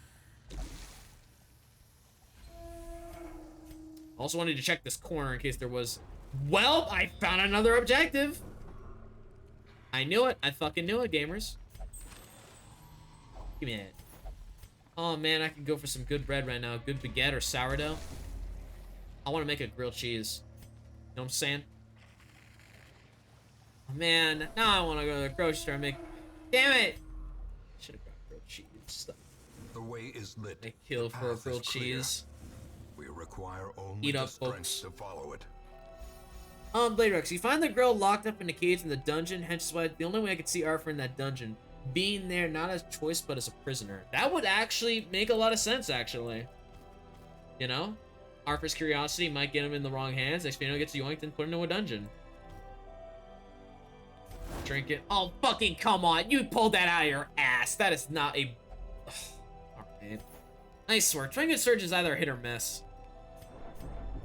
Also wanted to check this corner in case there was... well, I found another objective. I knew it. I fucking knew it, gamers. Give me that. Oh man, I could go for some good bread right now. Good baguette or sourdough. I want to make a grilled cheese. You know what I'm saying? Oh, man, now I want to go to the grocery store and make... damn it! Should have got grilled cheese. The way is lit. I kill The for a path grilled is clear. cheese. We require only Eat the up, strength folks. to follow it. Blade Rex, you find the girl locked up in a cage in the dungeon, hence why the only way I could see Arthur in that dungeon being there not as choice but as a prisoner. That would actually make a lot of sense, actually. You know? Arthur's curiosity might get him in the wrong hands. Next thing you know, gets yoinked and put into a dungeon. Drink it. Oh, fucking come on. You pulled that out of your ass. That is not a... alright. I swear, Trinket Surge is either a hit or miss.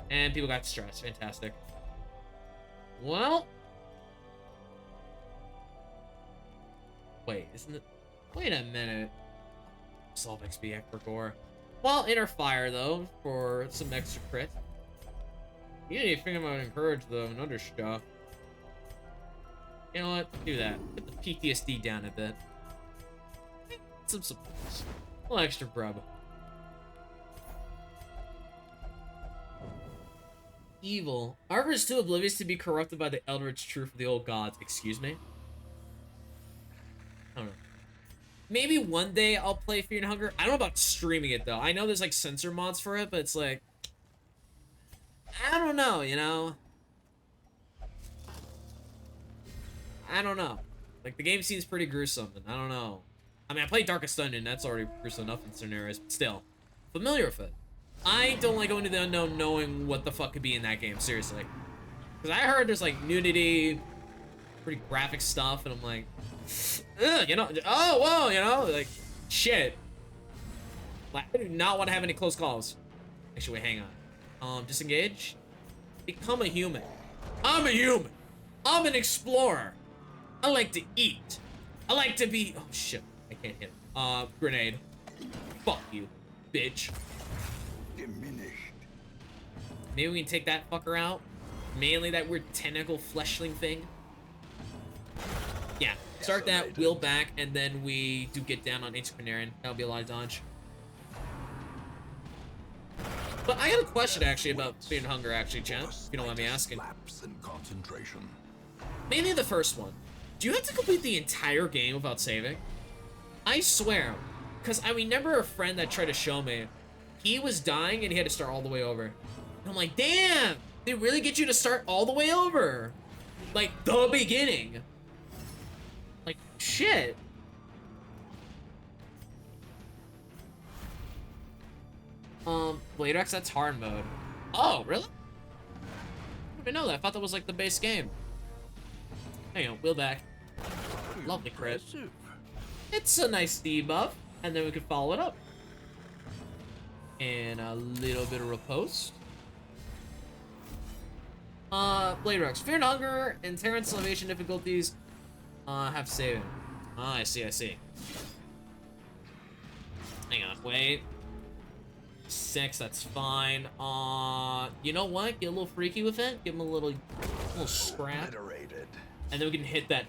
And people got stressed. Fantastic. Well... wait, isn't it... wait a minute. Solve XP for gore. Well, Inner Fire, though, for some extra crit. You need to think about encourage, though, and other stuff. You know what? Do that. Put the PTSD down a bit. Some supplies. A little extra grub. Evil. Arthur is too oblivious to be corrupted by the eldritch truth of the old gods. Excuse me? I don't know. Maybe one day I'll play Fear and Hunger. I don't know about streaming it, though. I know there's, like, censor mods for it, but it's like... I don't know, you know? I don't know. Like, the game seems pretty gruesome, and I don't know. I mean, I played Darkest Dungeon. That's already gruesome enough in certain areas, but still. Familiar with it. I don't like going to the unknown knowing what the fuck could be in that game, seriously. Because I heard there's, like, nudity, pretty graphic stuff, and I'm like... ugh, you know, oh, whoa, you know, like, shit. Like, I do not want to have any close calls. Actually, wait, hang on. Disengage. Become a human. I'm a human. I'm an explorer. I like to eat. I like to be... oh, shit. I can't hit him. Grenade. Fuck you, bitch. diminished. Maybe we can take that fucker out. Mainly that weird tentacle fleshling thing. Yeah, start that, wheel back, and then we do get down on Interplanarian. That'll be a lot of dodge. But I got a question actually about Fear and Hunger, actually, chat. If you don't mind me asking. Lapse in concentration. Mainly the first one. Do you have to complete the entire game without saving? I swear. Because I remember a friend that tried to show me. He was dying and he had to start all the way over. And I'm like, damn! They really get you to start all the way over. Like, the beginning. Like, shit. Blade X, that's hard mode. Oh, really? I didn't know that. I thought that was like the base game. Hang on, wheel back. Lovely crit. It's a nice debuff, and then we can follow it up. And a little bit of riposte. Blade Rex. Fear and Hunger and Terrence Elevation difficulties have saving. Ah, I see, I see. Hang on, wait. 6, that's fine. You know what? Get a little freaky with it. Give him a little scrap. Obliterated. And then we can hit that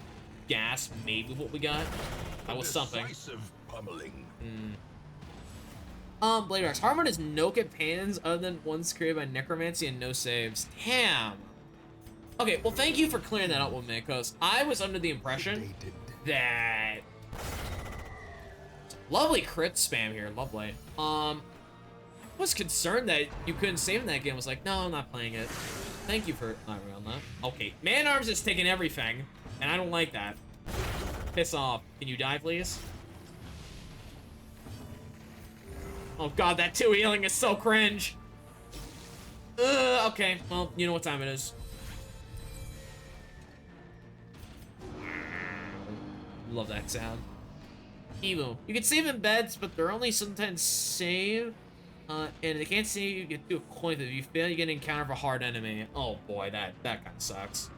gas maybe with what we got. That was something. Decisive pummeling. Blade Rex. Hard mode is no companions other than ones created by necromancy and no saves. Damn. Okay, well thank you for clearing that up with me, because I was under the impression that lovely crit spam here, lovely. I was concerned that you couldn't save in that game. I was like, no, I'm not playing it. Thank you for not around that. Okay, Man Arms is taking everything, and I don't like that. Piss off. Can you die, please? Oh god, that 2 healing is so cringe. Okay, well, you know what time it is. Love that sound. Evo. You can save in beds, but they're only sometimes saved. And they can't save you, get to a coin. If you fail, you get an encounter of a hard enemy. Oh boy, that kind of sucks.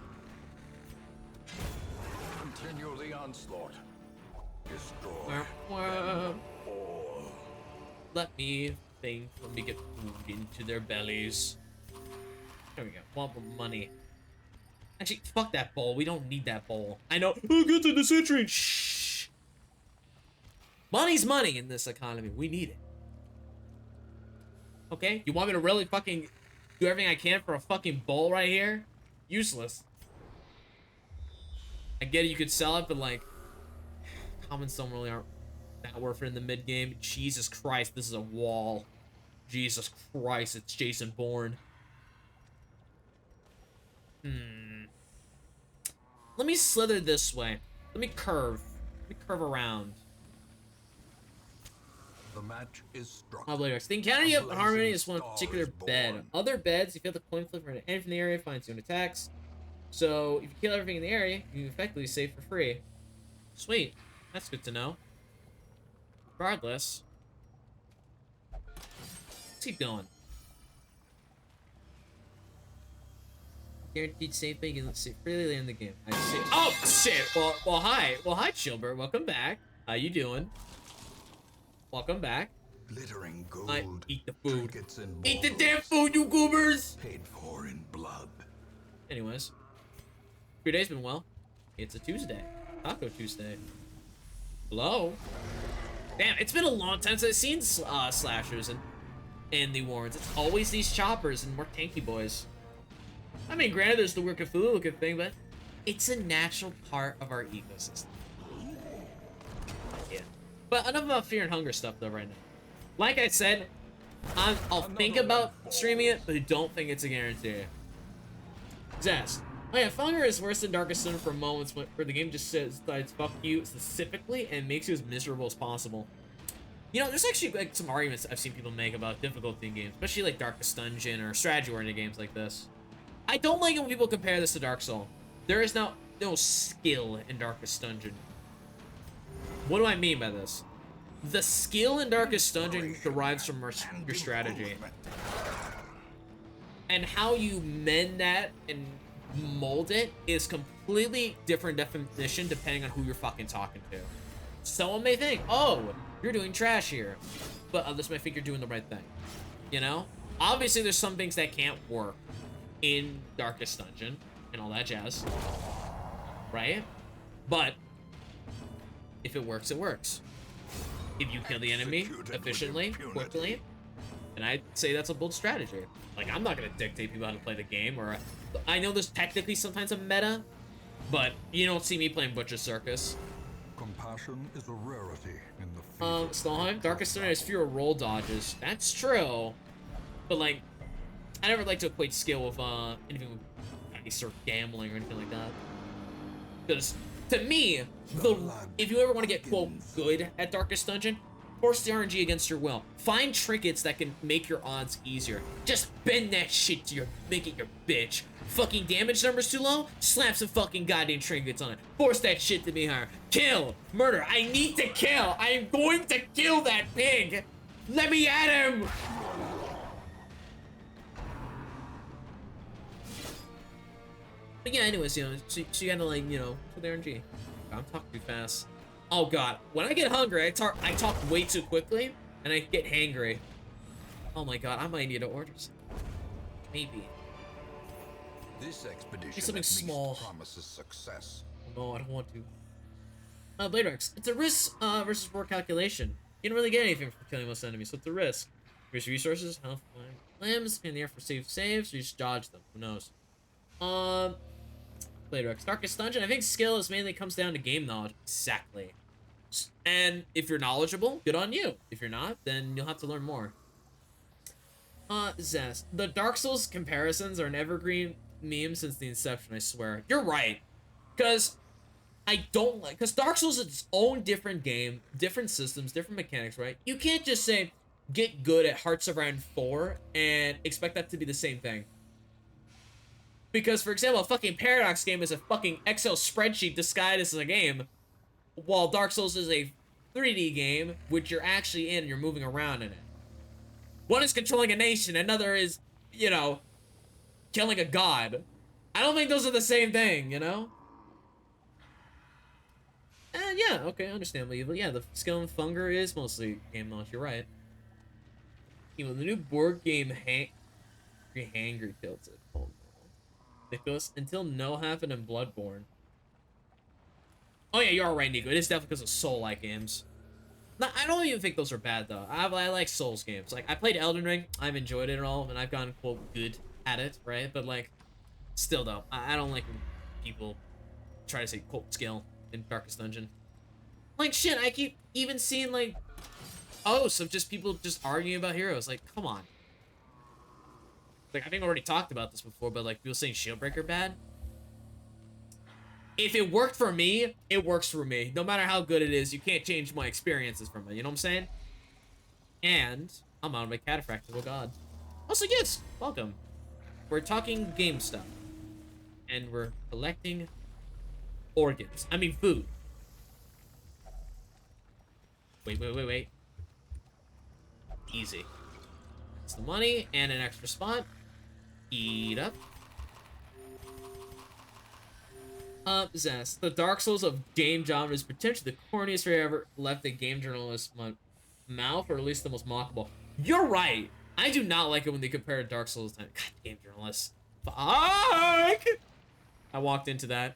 Continue the onslaught. Destroy. All. Let me think. Let me get food into their bellies. There we go. Want more money. Actually, fuck that bowl. We don't need that bowl. I know. Oh, get to the century. Shh. Money's money in this economy. We need it. Okay? You want me to really fucking do everything I can for a fucking bowl right here? Useless. I get it. You could sell it, but like, common stone really aren't that worth it in the mid game. Jesus Christ, this is a wall. Jesus Christ, it's Jason Bourne. Let me slither this way. Let me curve. Let me curve around. The match is struck. The encounter you have in Harmony is one particular bed. Other beds, you feel the coin flip from anything from the area, finds you in attacks. So, if you kill everything in the area, you can effectively save for free. Sweet. That's good to know. Regardless, let's keep going. Guaranteed save big and save freely in the game. I see. Oh shit! Well, hi, Chilbert. Welcome back. How you doing? Welcome back. Glittering gold. Eat the food. Trinkets and Eat the baubles damn food, you goobers! paid for in blood. Anyways, your day's been well. It's a Tuesday. Taco Tuesday. Hello. Damn, it's been a long time since I've seen slashers and the Warrens. It's always these choppers and more tanky boys. I mean, granted, there's the weird Cthulhu looking thing, but it's a natural part of our ecosystem. Yeah. But enough about Fear and Hunger stuff, though, right now. Like I said, I'll think about streaming it, but I don't think it's a guarantee. Zest. Oh yeah, Hunger is worse than Darkest Sun for moments where the game just says fuck you specifically and makes you as miserable as possible. You know, there's actually like some arguments I've seen people make about difficulty in games, especially like Darkest Dungeon or strategy-oriented games like this. I don't like it when people compare this to Dark Souls. There is no skill in Darkest Dungeon. What do I mean by this? The skill in Darkest Dungeon derives from your strategy. And how you mend that and mold it is completely different definition depending on who you're fucking talking to. Someone may think, oh, you're doing trash here. But others may think you're doing the right thing. you know? Obviously, there's some things that can't work in Darkest Dungeon and all that jazz, right? But if it works, it works. If you kill the enemy efficiently, quickly, then I'd say that's a bold strategy. Like, I'm not gonna dictate people how to play the game, or I know there's technically sometimes a meta, but you don't see me playing Butcher Circus. Compassion is a rarity in the field. Stalheim, Darkest Dungeon has fewer roll dodges. That's true. But, like, I never like to equate skill with, anything with dice or gambling or anything like that. Because, to me, if you ever want to get, quote, good at Darkest Dungeon, force the RNG against your will. Find trinkets that can make your odds easier. Just bend that shit to make it your bitch. Fucking damage numbers too low? Slap some fucking goddamn trinkets on it. Force that shit to be higher. Kill. Murder. I need to kill. I am going to kill that pig. Let me at him. But yeah, anyways, you know, so you gotta, like, you know, for the RNG. I'm talking too fast. Oh god, when I get hungry, I talk way too quickly, and I get hangry. Oh my god, I might need to order something. Maybe. This expedition something at least small. promises success. No, I don't want to. Bladerex, it's a risk versus reward calculation. You don't really get anything from killing most enemies, so it's a risk. Increase resources, health, limbs, in the air for saves, or you just dodge them. Who knows? Bladerex, Darkest Dungeon. I think skill is mainly comes down to game knowledge. Exactly. And if you're knowledgeable, good on you. If you're not, then you'll have to learn more. Zest. The Dark Souls comparisons are an evergreen meme since the inception, I swear. You're right. Because because Dark Souls is its own different game, different systems, different mechanics, right? You can't just say, get good at Hearts of Iron 4 and expect that to be the same thing. Because, for example, a fucking Paradox game is a fucking Excel spreadsheet disguised as a game, while Dark Souls is a 3D game, which you're actually in and you're moving around in it. One is controlling a nation, another is, you know, killing a god. I don't think those are the same thing, you know? Yeah, okay, understandable. But yeah, the skill in Funger is mostly game knowledge, you're right. You know, the new board game Hangry Tilted. Oh no. Nicholas, until no happened in Bloodborne. Oh yeah, you're right, Nico. It is definitely because of Soul-like games. No, I don't even think those are bad though. I like Souls games. Like, I played Elden Ring. I've enjoyed it all, and I've gotten, quote, good at it, right? But like, still though, I don't like when people try to say, quote, skill in Darkest Dungeon. Like, shit, I keep even seeing like posts of just people just arguing about heroes. Like, come on. Like, I think I already talked about this before, but like, people saying Shieldbreaker bad. If it worked for me, it works for me. No matter how good it is, you can't change my experiences from it. You know what I'm saying? And I'm out of my cataphract. Oh god. Also, yes, welcome. We're talking game stuff, and we're collecting organs. I mean, food. Wait. Easy. It's the money and an extra spot. Eat up. Zest. The Dark Souls of game genre is potentially the corniest way ever left a game journalist's mouth, or at least the most mockable. You're right. I do not like it when they compare Dark Souls to game journalists. Fuck! I walked into that.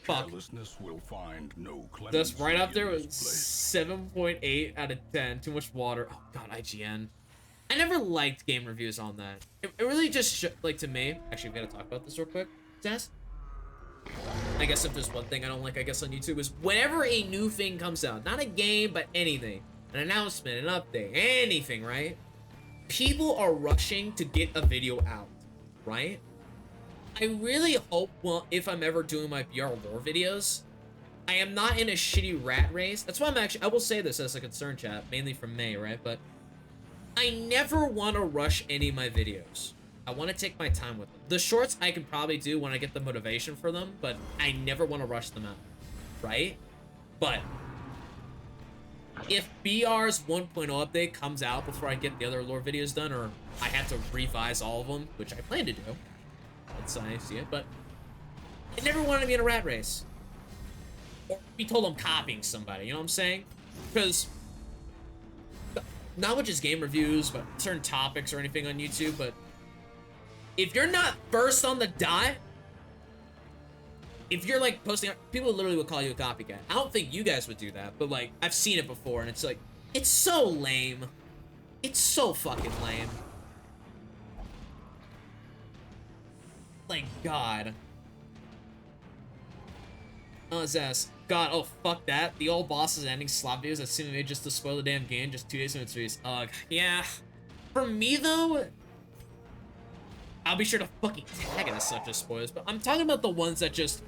Fuck. Will find no That's right up there with 7.8 out of 10. Too much water. Oh god, IGN. I never liked game reviews on that. It really just, like, to me. Actually, we gotta talk about this real quick. Zest. I guess if there's one thing I don't like, I guess, on YouTube is whenever a new thing comes out, not a game, but anything, an announcement, an update, anything, right? People are rushing to get a video out, right? I really hope, well, if I'm ever doing my BR lore videos, I am not in a shitty rat race. That's why I will say this as a concern, chat, mainly from May, right? But I never want to rush any of my videos. I want to take my time with them. The shorts I can probably do when I get the motivation for them, but I never want to rush them out, right? But if BR's 1.0 update comes out before I get the other lore videos done, or I have to revise all of them, which I plan to do, once I see it, but I never wanted to be in a rat race. Or be told I'm copying somebody, you know what I'm saying? Because not with just game reviews, but certain topics or anything on YouTube, but if you're not first on the dot, if you're like posting, people literally would call you a copycat. I don't think you guys would do that, but like I've seen it before, and it's like, it's so lame. It's so fucking lame. Like, God. Oh, Zess. God, oh, fuck that. The old boss's ending slop videos that seem made just to spoil the damn game just 2 days from its release. Ugh. Yeah. For me, though, I'll be sure to fucking tag it as such as spoilers, but I'm talking about the ones that just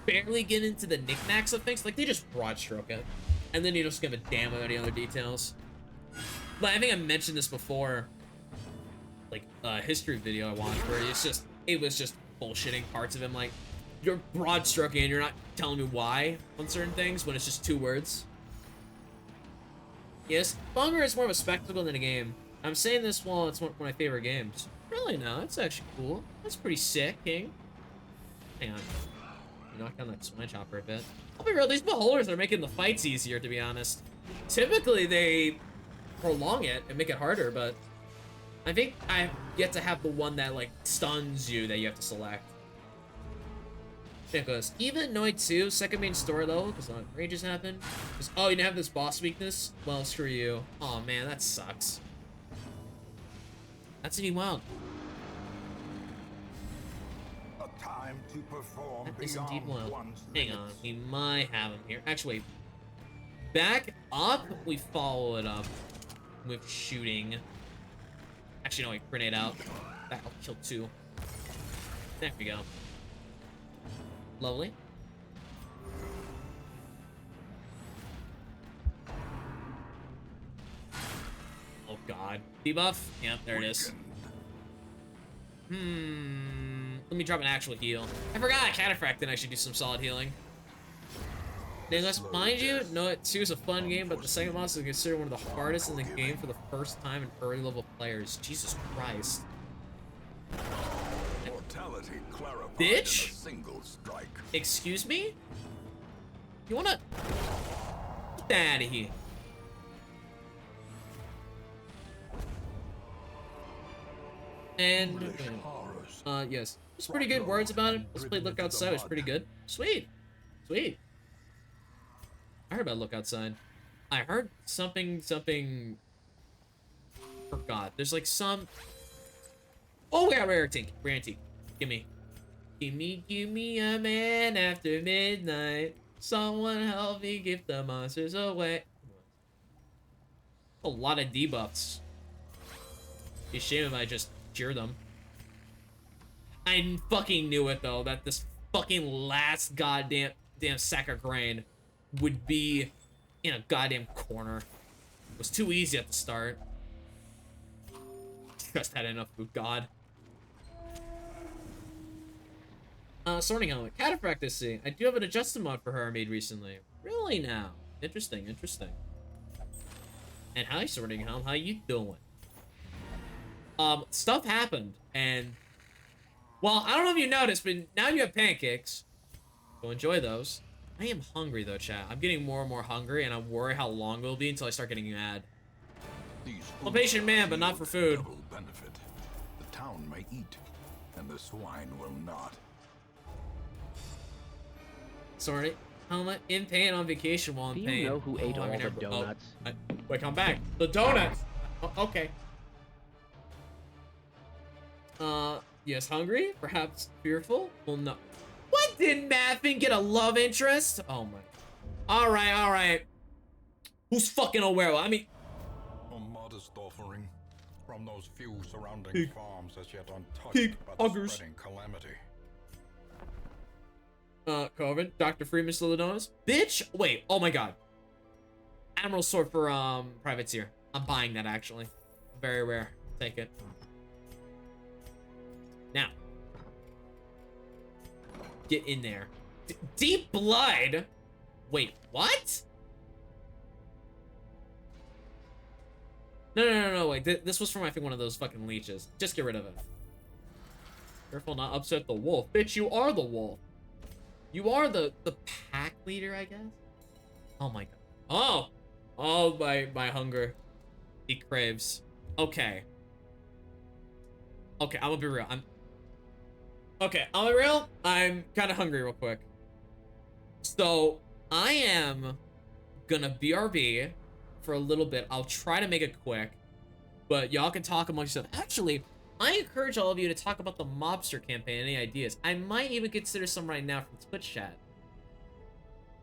barely get into the knickknacks of things. Like, they just broad stroke it. And then you just give a damn about any other details. But I think I mentioned this before, like a history video I watched where it was just bullshitting parts of him. Like, you're broad stroking and you're not telling me why on certain things when it's just 2 words. Yes, Bunger is more of a spectacle than a game. I'm saying this while it's one of my favorite games. Really, no, that's actually cool. That's pretty sick, King. Hang on. Knock down that swine chopper a bit. I'll be real, these beholders are making the fights easier, to be honest. Typically, they prolong it and make it harder, but I think I get to have the one that, like, stuns you that you have to select. It goes, even Noid 2, second main story level, because ranges happen. Oh, you didn't have this boss weakness? Well, screw you. Oh, man, that sucks. That's indeed wild. A time to perform That is indeed beyond wild. one's Hang on, limits. we might have him here. Actually, back up, we follow it up with shooting. Actually, no, wait, grenade out. Back, I'll kill 2. There we go. Lovely. Oh god. Debuff? Yep, there it is. Let me drop an actual heal. I forgot Cataphract didn't actually do some solid healing. Nicholas, mind you, No It 2 is a fun game, but the second boss is considered one of the hardest in the game for the first time in early level players. Jesus Christ. Mortality clarified Bitch? in a single strike. Excuse me? You wanna... Get out of here. And... yes. It's pretty good words about it. Let's play Look Outside. It's pretty good. Sweet. Sweet. I heard about Look Outside. I heard something... Forgot. There's like some... Oh, we got Rare Antique. Rare Antique. Gimme a man after midnight. Someone help me give the monsters away. A lot of debuffs. Be a shame if I just cheer them. I fucking knew it though, that this fucking last goddamn sack of grain would be in a goddamn corner. It was too easy at the start. Just had enough food, God. Sorting Helmet. Cataphract I see. I do have an adjusted mod for her I made recently. Really now? Interesting, interesting. And hi, Sorting Helm. How you doing? Stuff happened, and... Well, I don't know if you noticed, but now you have pancakes. So enjoy those. I am hungry, though, chat. I'm getting more and more hungry, and I'm worried how long it'll be until I start getting mad. I'm a patient man, but not for food. Double benefit. The town may eat, and the swine will not. Sorry. Helmet in pain on vacation while in Do pain. you know who ate all I the never- donuts? Wait, come back. The donuts! Okay. Yes, hungry? Perhaps fearful? Well, no. What? Did Maffin get a love interest? Oh my. Alright. Who's fucking a werewolf? I mean... A modest offering from those few surrounding Pig. farms as yet untouched Pig by the huggers. spreading calamity. Coven, Dr. Freeman still the donuts? Bitch! Wait, oh my god. Admiral Sword for, Privateer. I'm buying that, actually. Very rare. Take it. Now. Get in there. Deep blood? Wait, what? No, wait. This was from, I think, one of those fucking leeches. Just get rid of it. Careful not upset the wolf. Bitch, you are the wolf. You are the pack leader, I guess? Oh my god. Oh! Oh, my hunger. He craves. Okay. Okay, I'm gonna be real. I'm be real. I'm kind of hungry real quick. So, I am gonna BRB for a little bit. I'll try to make it quick, but y'all can talk amongst yourselves. Actually, I encourage all of you to talk about the mobster campaign. Any ideas? I might even consider some right now from Twitch chat.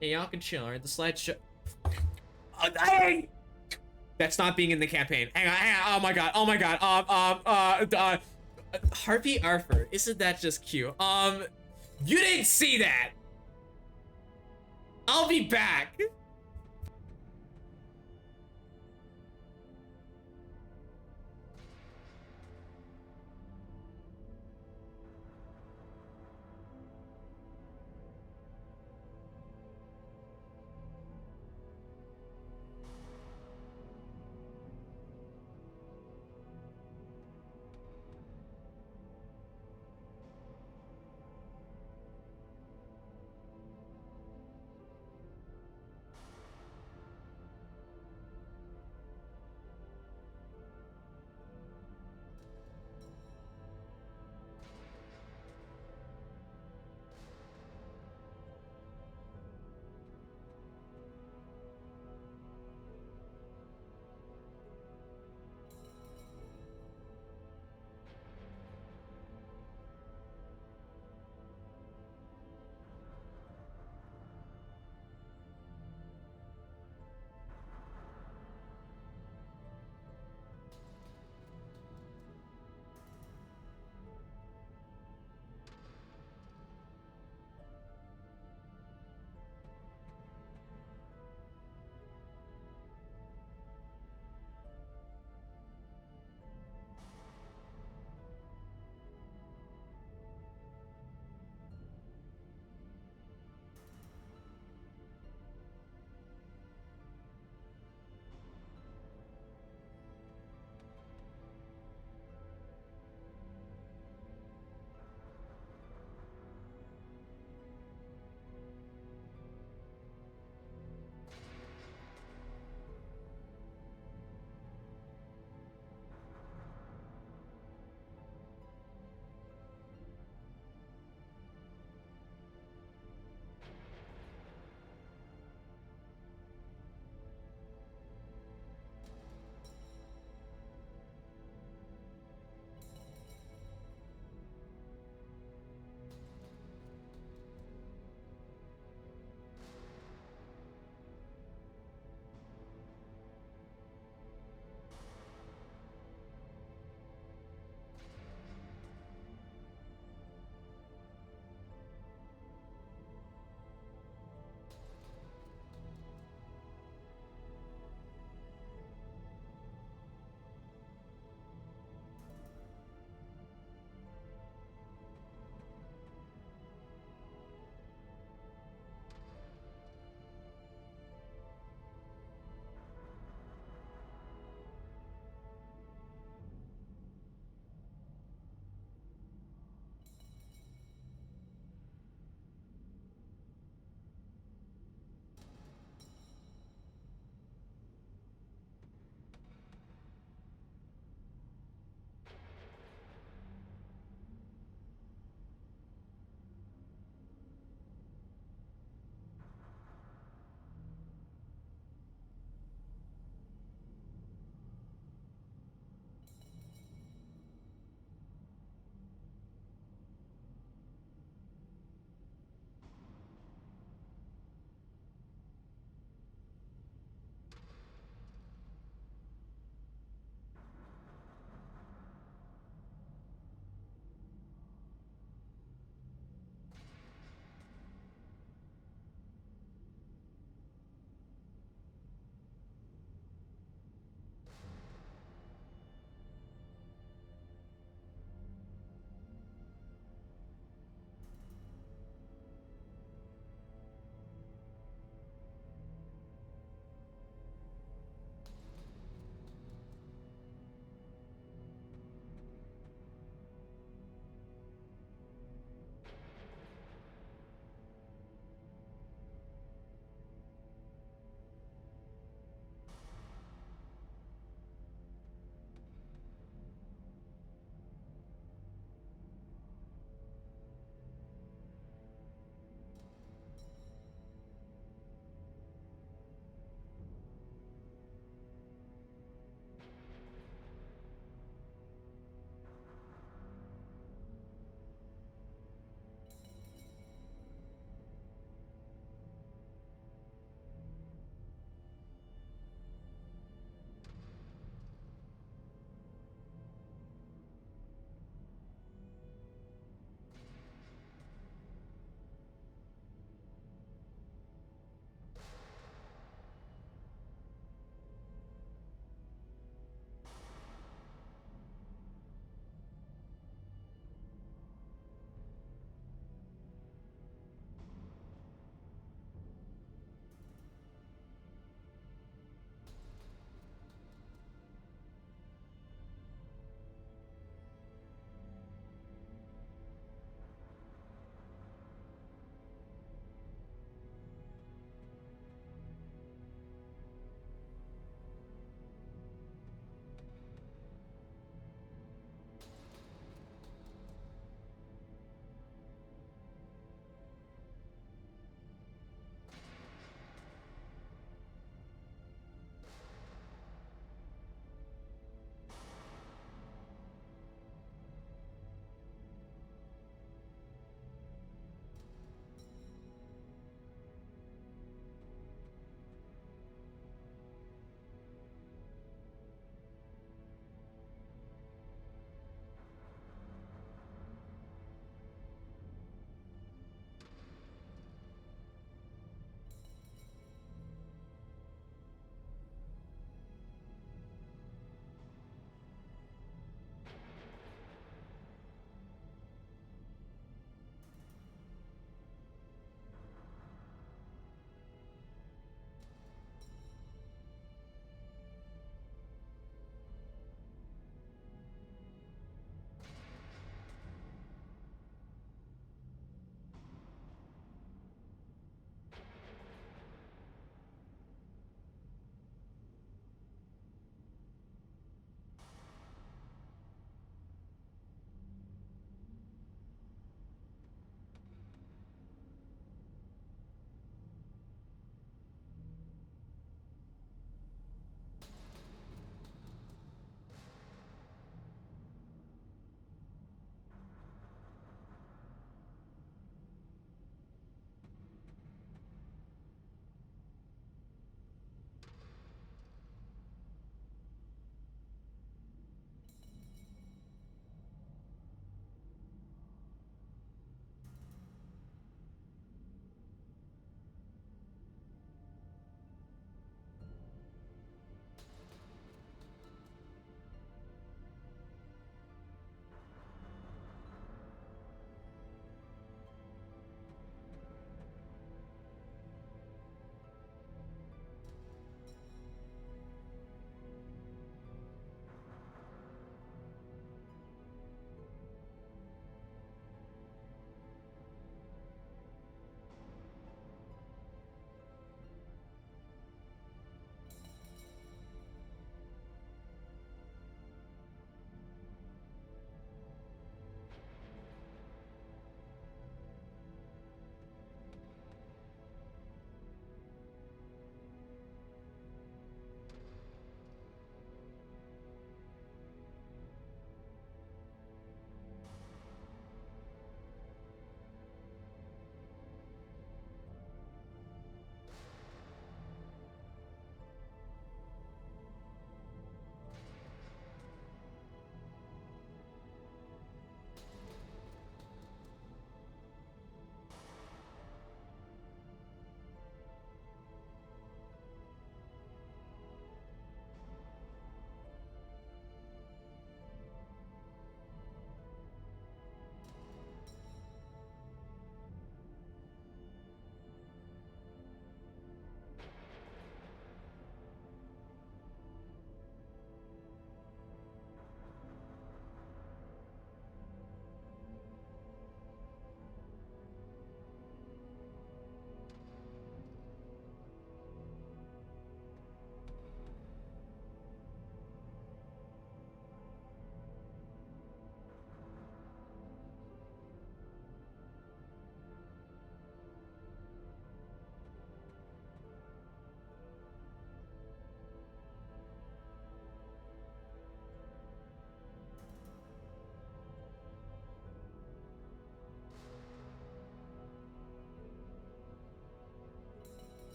Hey, y'all can chill, alright? The slideshow. Hey! That's not being in the campaign. Hang on, hang on. Oh my god. Oh my god. Harvey Arthur. Isn't that just cute? You didn't see that. I'll be back.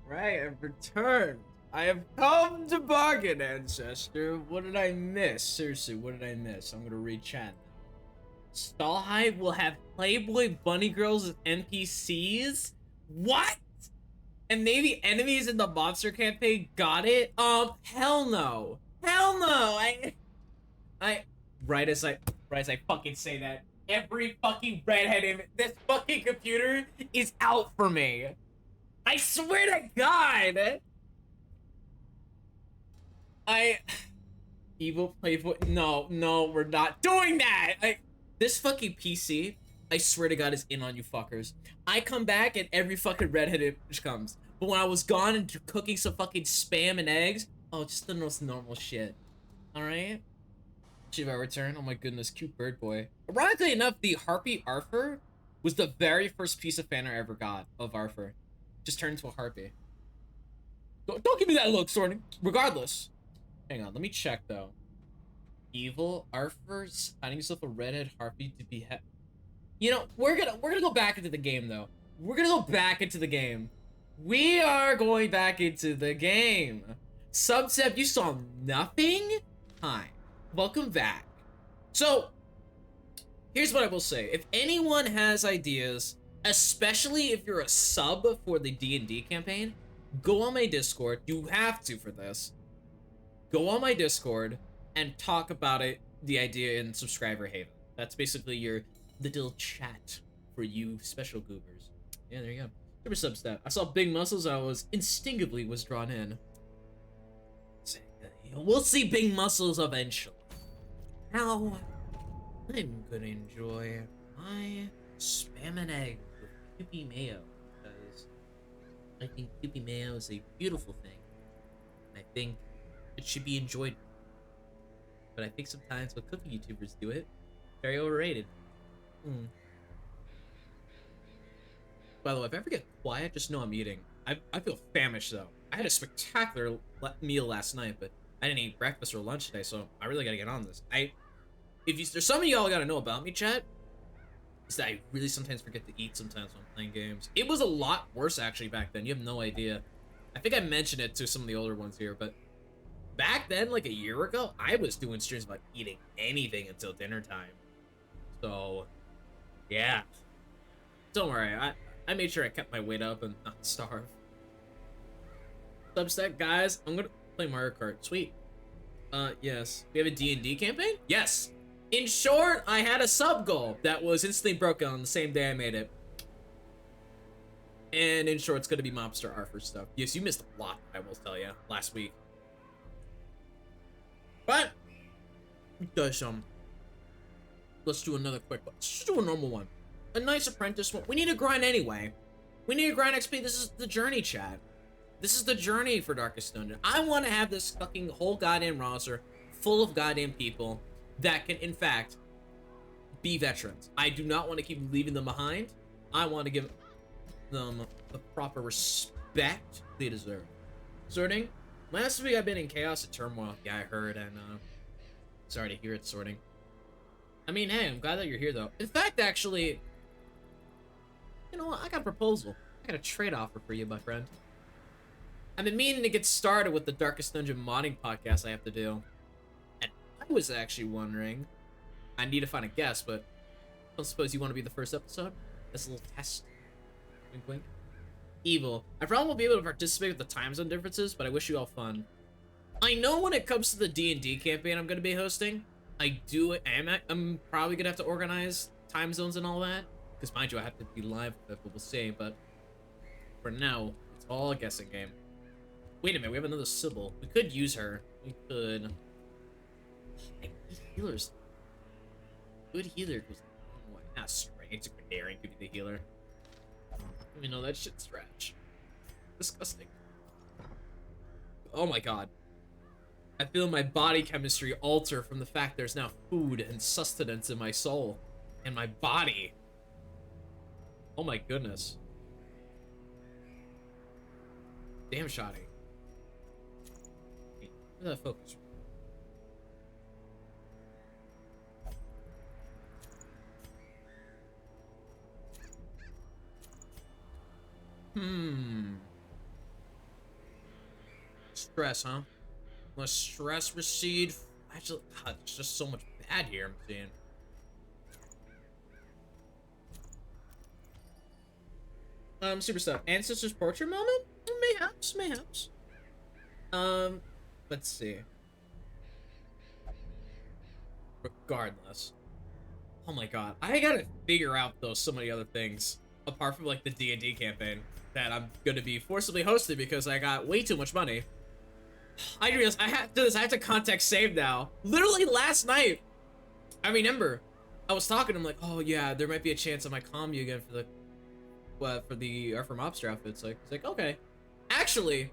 Right, I've returned. I have come to bargain, ancestor. What did I miss? Seriously, what did I miss? I'm gonna read chat. Stallhive will have Playboy bunny girls as NPCs? What? And maybe enemies in the monster campaign? Got it? Hell no. Hell no. Right as I fucking say that, every fucking redhead in this fucking computer is out for me. I swear to God. Evil Playboy. No, we're not doing that. This fucking PC, I swear to God, is in on you fuckers. I come back and every fucking redhead image comes. But when I was gone and cooking some fucking spam and eggs, oh, just the most normal shit. All right. Should I return? Oh my goodness, cute bird boy. Ironically enough, the Harpy Arthur was the very first piece of fan art I ever got of Arthur. Just turned into a harpy. Don't give me that look, Sorting. Regardless. Hang on, let me check though. Evil Arthur's finding himself a redhead harpy to be You know, we're gonna go back into the game though. We're gonna go back into the game. We are going back into the game. Subsep, you saw nothing? Hi. Welcome back. So, here's what I will say. If anyone has ideas, especially if you're a sub for the D&D campaign, go on my Discord. You have to for this. Go on my Discord and talk about it, the idea in Subscriber Haven. That's basically your little chat for you special goobers. Yeah, there you go. Super Substat. I saw big muscles, I was instinctively drawn in. We'll see big muscles eventually. Now, I'm gonna enjoy my spam and egg with Kewpie mayo because I think Kewpie mayo is a beautiful thing. I think it should be enjoyed. But I think sometimes when cooking YouTubers do it, very overrated. By the way, if I ever get quiet, just know I'm eating. I feel famished though. I had a spectacular meal last night, but I didn't eat breakfast or lunch today, so I really gotta get on this. There's some of y'all gotta know about me, chat, is that I really sometimes forget to eat sometimes when I'm playing games. It was a lot worse actually back then. You have no idea. I think I mentioned it to some of the older ones here, but back then, like a year ago, I was doing streams about eating anything until dinner time. So, yeah. Don't worry, I made sure I kept my weight up and not starve. Substack, guys, I'm gonna play Mario Kart. Sweet. Yes. We have a D&D campaign? Yes. In short, I had a sub goal that was instantly broken on the same day I made it. And in short, it's gonna be Mobster Arthur stuff. Yes, you missed a lot, I will tell you, last week. But, let's do another quick one. Let's just do a normal one. A nice apprentice one. We need to grind anyway. We need to grind XP. This is the journey, chat. This is the journey for Darkest Dungeon. I want to have this fucking whole goddamn roster full of goddamn people that can, in fact, be veterans. I do not want to keep leaving them behind. I want to give them the proper respect they deserve. Sorting. Last week I've been in chaos and turmoil. Yeah, I heard, and sorry to hear it, Sorting. I mean, hey, I'm glad that you're here, though. In fact, actually, you know what? I got a proposal. I got a trade offer for you, my friend. I've been meaning to get started with the Darkest Dungeon modding podcast I have to do. And I was actually wondering, I need to find a guest, but I don't suppose you want to be the first episode? That's a little test. Wink, wink. Evil. I probably won't be able to participate with the time zone differences, but I wish you all fun. I know when it comes to the D&D campaign I'm going to be hosting, I'm probably going to have to organize time zones and all that. Because mind you, I have to be live with what we'll see, but for now, it's all a guessing game. Wait a minute, we have another Sybil. We could use her. We could. Healers. Good healer goes a long way. Not straight. It's a Grenadier could be the healer. You know that shit's trash. Disgusting. Oh my god. I feel my body chemistry alter from the fact there's now food and sustenance in my soul and my body. Oh my goodness. Damn, shoddy. Where's that focus? stress, huh? Let stress recede. Actually, God, there's just so much bad here I'm seeing. Super stuff. Ancestors portrait moment? Mayhaps, mayhaps. Let's see. Regardless. Oh my god. I gotta figure out, though, so many other things. Apart from, like, the D&D campaign that I'm gonna be forcibly hosting because I got way too much money. I realize I have to context save now. Literally last night, I remember, I was talking to him like, oh yeah, there might be a chance I might calm you again for for mobster outfits. Like, it's like, okay. Actually,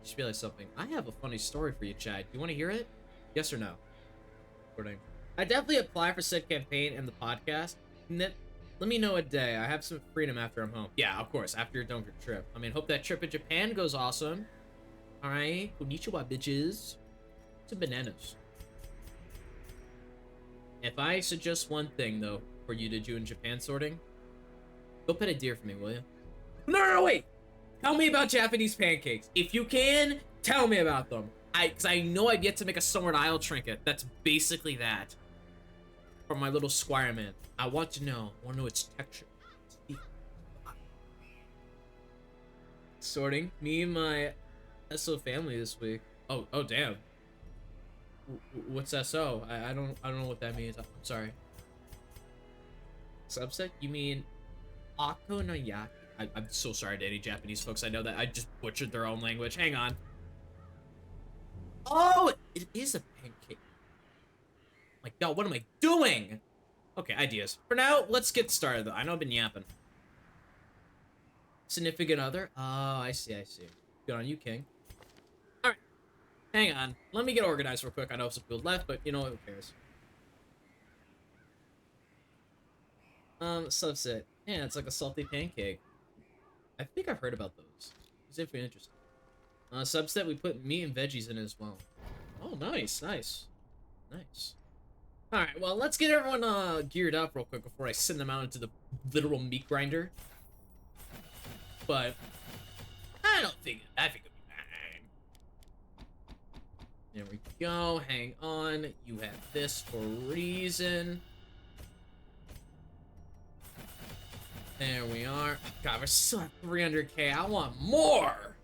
just realized something. I have a funny story for you, Chad. Do you want to hear it? Yes or no? I definitely apply for said campaign and the podcast. Let me know a day. I have some freedom after I'm home. Yeah, of course, after you're done with your trip. I mean, hope that trip in Japan goes awesome. Alright, konnichiwa, bitches. Some bananas. If I suggest one thing, though, for you to do in Japan sorting, go pet a deer for me, will you? No, wait! Tell me about Japanese pancakes. If you can, tell me about them. Because I know I've yet to make a Sword Isle trinket. That's basically that. From my little squire man. I want to know its texture. Sorting. Me and my SO family this week. Oh damn. What's SO? I don't know what that means. I'm sorry. Subset? You mean Akonayaki? I'm so sorry to any Japanese folks. I know that I just butchered their own language. Hang on. Oh, it is a pancake. My god, what am I doing? Okay, ideas. For now, let's get started though. I know I've been yapping. Significant other? Oh, I see. Good on you, King. Alright. Hang on. Let me get organized real quick. I know some people left, but you know what? Who cares? Subset. Yeah, it's like a salty pancake. I think I've heard about those. It's definitely interesting. Subset, we put meat and veggies in it as well. Oh, nice. Alright, well, let's get everyone geared up real quick before I send them out into the literal meat grinder. But I think it'll be fine. There we go. Hang on. You have this for a reason. There we are. God, we're still at 300k. I want more.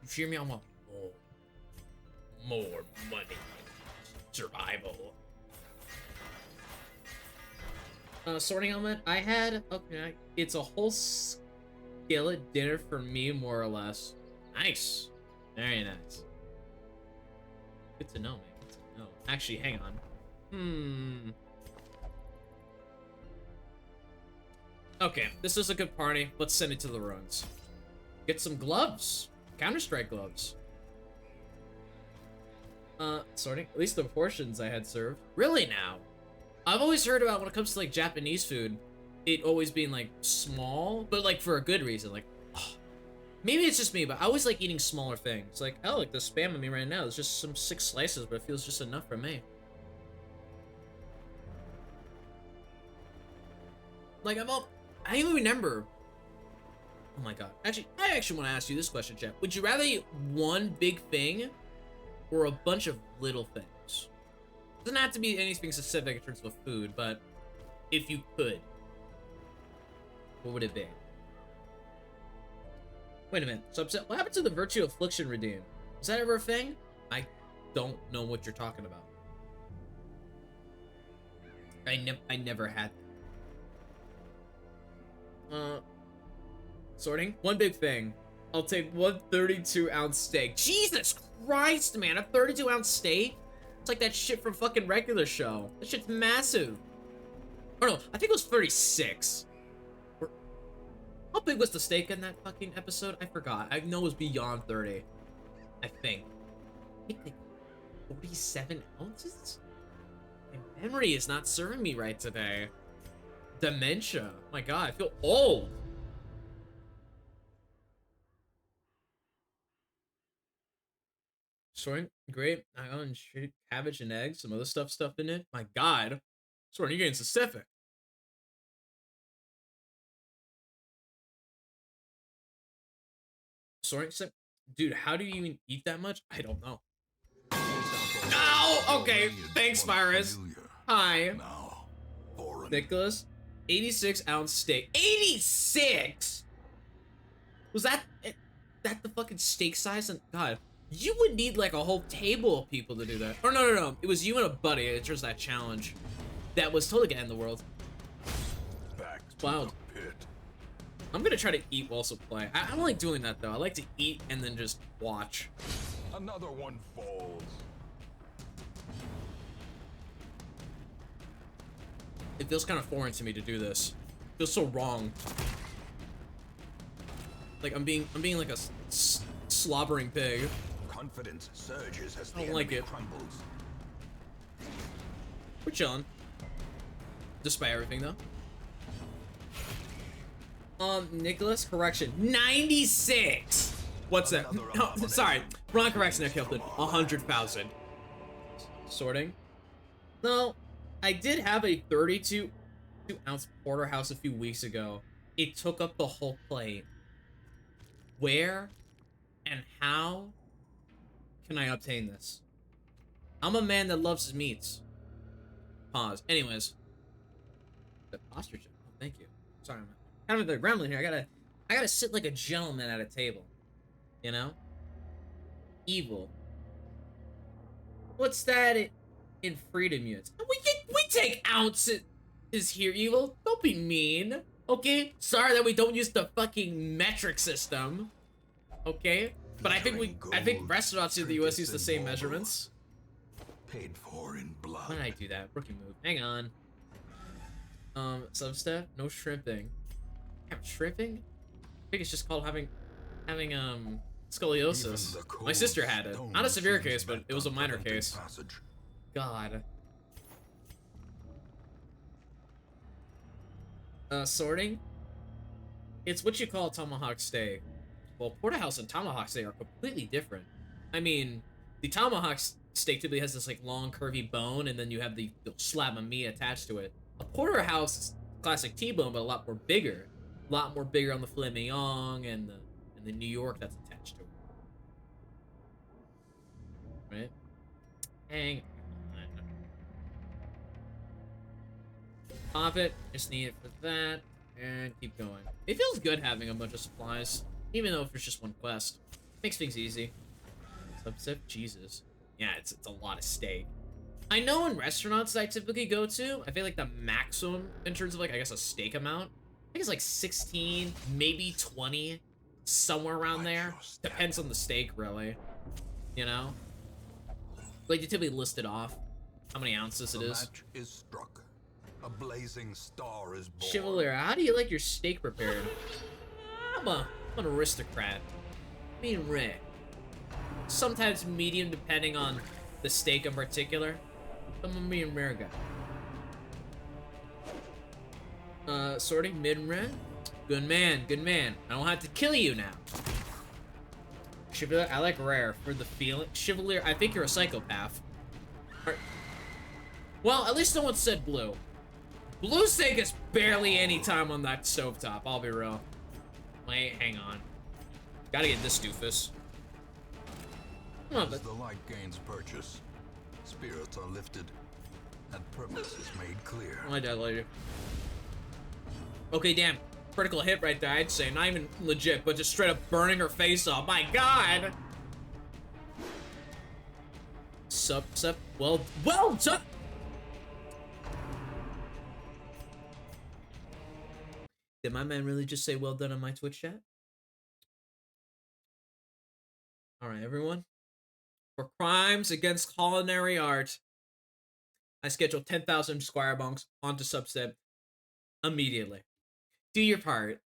You hear me? I want more. More money. Survival. Sorting element. I had, okay, it's a whole skillet dinner for me, more or less. Nice. Very nice. Good to know, man. Good to know. Actually, hang on. Okay, this is a good party. Let's send it to the ruins. Get some gloves. Counter-Strike gloves. Sorting. At least the portions I had served. Really now? I've always heard about when it comes to like Japanese food, it always being like small, but like for a good reason. Like, oh, maybe it's just me, but I always like eating smaller things. Like, oh, like the spam of me right now. It's just some 6 slices, but it feels just enough for me. Like I even remember. Oh my god. Actually, I want to ask you this question, Jeff. Would you rather eat one big thing or a bunch of little things? Doesn't have to be anything specific in terms of food, but if you could, what would it be? Wait a minute. Subset. What happened to the Virtue Affliction redeem? Was that ever a thing? I don't know what you're talking about. I never had that. Sorting. One big thing. I'll take one 32-ounce steak. Jesus Christ, man. A 32-ounce steak? It's like that shit from fucking regular show. That shit's massive. Oh no, I think it was 36. How big was the steak in that fucking episode? I forgot. I know it was beyond 30. I think like 47 ounces? My memory is not serving me right today. Dementia. My god, I feel old. Sorting, great. I got cabbage and eggs, some other stuff stuffed in it. My god. Sorting, you're getting specific. Sorting, Dude, how do you even eat that much? I don't know. Oh, Oh, okay. Thanks, Virus. Hi. Now, foreign. Nicholas. 86-ounce steak. 86? Was that the fucking steak size? And God, you would need like a whole table of people to do that. Or no. It was you and a buddy. It's just that challenge. That was totally gonna end the world. Back It's wild. to the pit. I'm gonna try to eat while also play. I don't like doing that though. I like to eat and then just watch. Another one falls. It feels kind of foreign to me to do this. It feels so wrong. Like I'm being like a slobbering pig. Confidence surges as the I don't like enemy it. crumbles. We're chilling. Despite everything though. Nicholas, correction. 96! What's that? Another No, abomination. sorry. Wrong correction, I killed it. 100,000. Sorting. No, I did have a 32-ounce porterhouse a few weeks ago. It took up the whole plate. Where and how can I obtain this? I'm a man that loves his meats. Pause. Anyways. The posture check. Oh, thank you. Sorry, I'm kind of the gremlin here. I gotta sit like a gentleman at a table. You know? Evil. What's that in freedom units? We take ounces here, evil. Don't be mean. Okay? Sorry that we don't use the fucking metric system. Okay? But I think restaurants in the US use the same measurements. Paid for in blood. Why did I do that? Rookie move. Hang on. Substep? No shrimping. Damn, shrimping? I think it's just called having scoliosis. My sister had it. Not a severe case, but it was a minor case. God. Sorting? It's what you call a tomahawk steak. Well, porterhouse and tomahawk steak are completely different. I mean, the tomahawk steak typically has this like long curvy bone, and then you have the slab of meat attached to it. A porterhouse is classic T-bone, but a lot more bigger. A lot more bigger on the filet mignon and the New York that's attached to it. Right? Hang on. Pop it. Just need it for that. And keep going. It feels good having a bunch of supplies. Even though if it's just one quest. Makes things easy. Subset? Jesus. Yeah, it's a lot of steak. I know in restaurants that I typically go to, I feel like the maximum in terms of like, I guess a steak amount, I think it's like 16, maybe 20, somewhere around there. Depends on the steak, really. You know? Like, they typically list it off, how many ounces it The is. match is struck. A blazing star is born. Chevalier, how do you like your steak prepared? I'm an aristocrat. Medium rare. Sometimes medium, depending on the steak in particular. I'm a medium rare guy. Sorting mid-rare. Good man, good man. I don't have to kill you now. Chevalier, I like rare for the feeling. Chevalier, I think you're a psychopath. Well, at least no one said blue. Blue steak is barely any time on that stovetop, I'll be real. Wait, hang on. Gotta get this doofus. Come on, As the light gains purchase, spirits are lifted, and purpose is made clear. my dead lady. Okay, damn. Critical hit right there, I'd say. Not even legit, but just straight up burning her face off. My god! Sup, well done! Did my man really just say well done on my Twitch chat? Alright, everyone. For crimes against culinary art, I schedule 10,000 squire bonks onto Subset immediately. Do your part.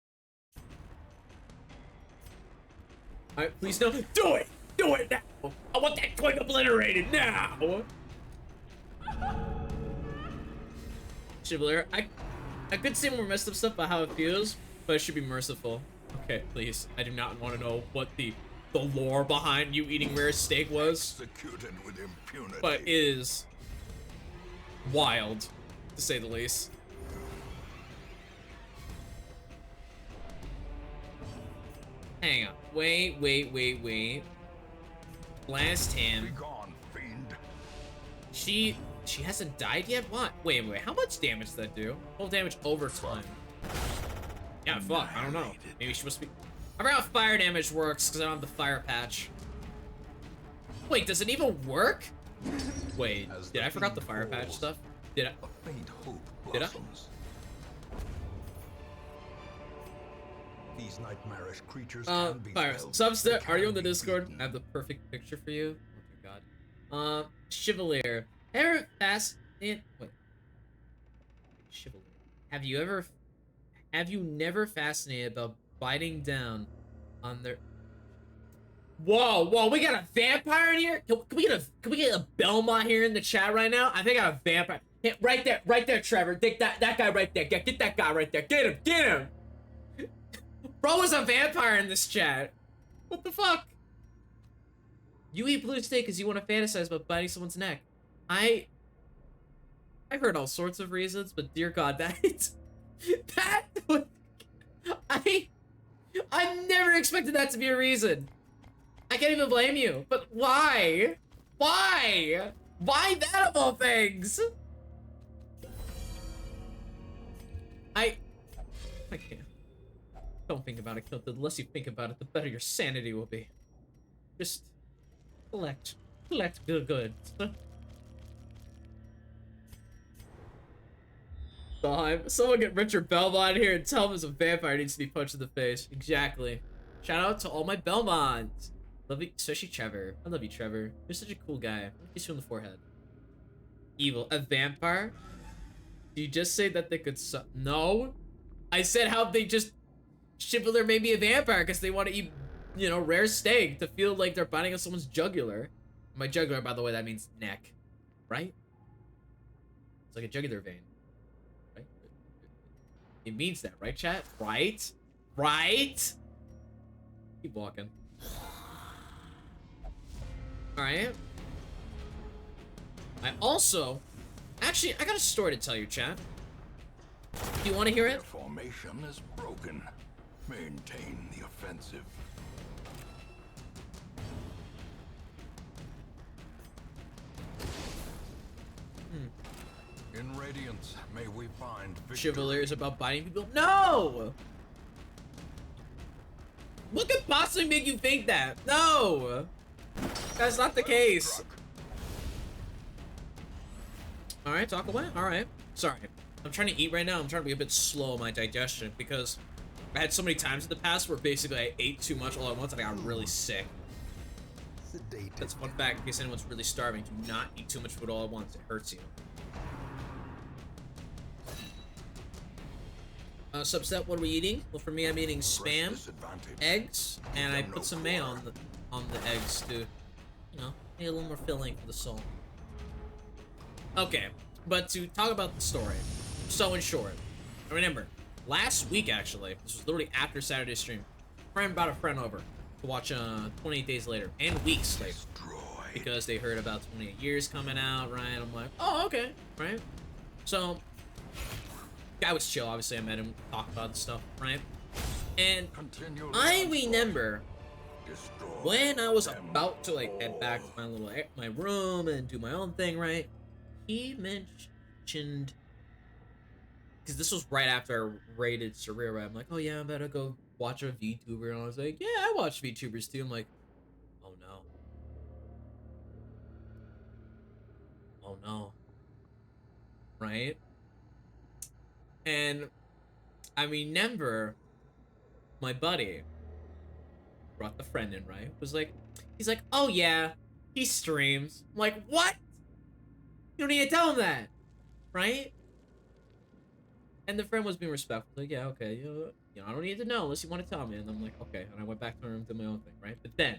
Alright, please don't do it! Do it now! I want that twig obliterated now! Chevalier, I could say more messed up stuff about how it feels, but it should be merciful. Okay, please. I do not want to know what the lore behind you eating rare steak was. Executed with impunity. But it is wild, to say the least. Hang on. Wait. Blast him. Be gone, fiend. She hasn't died yet? What? Wait. How much damage does that do? Full damage over time. Yeah, fuck. I don't know. Maybe she must be... I forgot how fire damage works because I don't have the fire patch. Wait, does it even work? Wait, did I forgot the fire patch stuff? Did I? A faint hope Did I? blossoms. These nightmarish creatures Fire. can be felled, Substep, they are you can on the be Discord? beaten. I have the perfect picture for you. Oh my god. Chevalier. Ever wait. Chevalier. Have you never fascinated about biting down on their... Whoa, we got a vampire in here? Can we get a Belmont here in the chat right now? I think I got a vampire. Hey, right there, Trevor. Take that guy right there. Get that guy right there. Get him. Bro is a vampire in this chat. What the fuck? You eat blue steak because you want to fantasize about biting someone's neck. I heard all sorts of reasons, but dear God, I never expected that to be a reason. I can't even blame you, but why? Why that of all things? I can't. Don't think about it, Kill. The less you think about it, the better your sanity will be. Just collect good. Someone get Richard Belmont here and tell him he's a vampire needs to be punched in the face. Exactly. Shout out to all my Belmonts. Love you, especially Trevor. I love you, Trevor. You're such a cool guy. I'll kiss you on the forehead. Evil. A vampire? Did you just say that they could No. I said how they just... Chevalier may be a vampire because they want to eat, you know, rare steak to feel like they're biting on someone's jugular. My jugular, by the way, that means neck. Right? It's like a jugular vein. Right? It means that, right, chat? Right? Right? Keep walking. Alright. Actually, I got a story to tell you, chat. Do you want to hear Their it? formation is broken. Maintain the offensive. In Radiance, may we find victory. Chevalier is about biting people? No! What could possibly make you think that? No! That's not the case. Alright, talk away. Alright. Sorry. I'm trying to eat right now. I'm trying to be a bit slow on my digestion because I had so many times in the past where basically I ate too much all at once and I got really sick. That's a fun fact in case anyone's really starving. Do not eat too much food all at once. It hurts you. Subset, what are we eating? Well, for me, I'm eating Spam, eggs, and I put some mayo on the eggs to, you know, make it a little more filling for the soul. Okay, but to talk about the story, so in short, remember, last week actually, this was literally after Saturday's stream, friend brought a friend over to watch 28 Days Later, and Weeks Later, because they heard about 28 Years coming out, right? I'm like, oh, okay, right? So, guy was chill, obviously I met him, talk about stuff, right? And I remember when I was about to like head back to my room and do my own thing, right? He mentioned, because this was right after I raided Surreal, right? I'm like, oh yeah, I'm about to go watch a VTuber, and I was like, yeah, I watch VTubers too. I'm like, oh no. Oh no. Right? And I remember my buddy brought the friend in, right? Was like, he's like, oh yeah, he streams. I'm like, what? You don't need to tell him that, right? And the friend was being respectful, like, yeah, okay, you know, I don't need to know unless you want to tell me. And I'm like, okay. And I went back to my room, did my own thing, right? But then,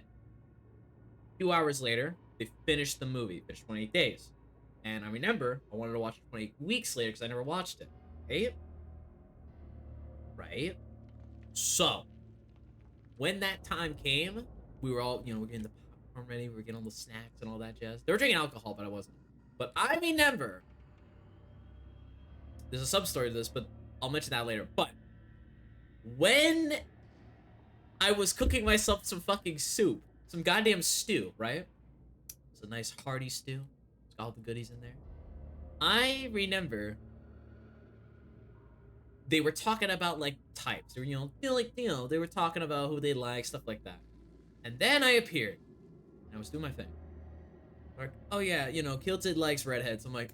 2 hours later, they finished the movie, finished 28 Days. And I remember I wanted to watch it 28 weeks later because I never watched it. Right? Right? So, when that time came, we were all, you know, we're getting the popcorn ready, we were getting all the snacks and all that jazz. They were drinking alcohol, but I wasn't. But I remember, there's a sub-story to this, but I'll mention that later. But when I was cooking myself some fucking soup. Some goddamn stew, right? It's a nice hearty stew. It's got all the goodies in there. I remember they were talking about like types, or they were talking about who they like, stuff like that. And then I appeared, and I was doing my thing. Like, oh yeah, Kilted likes redheads. I'm like,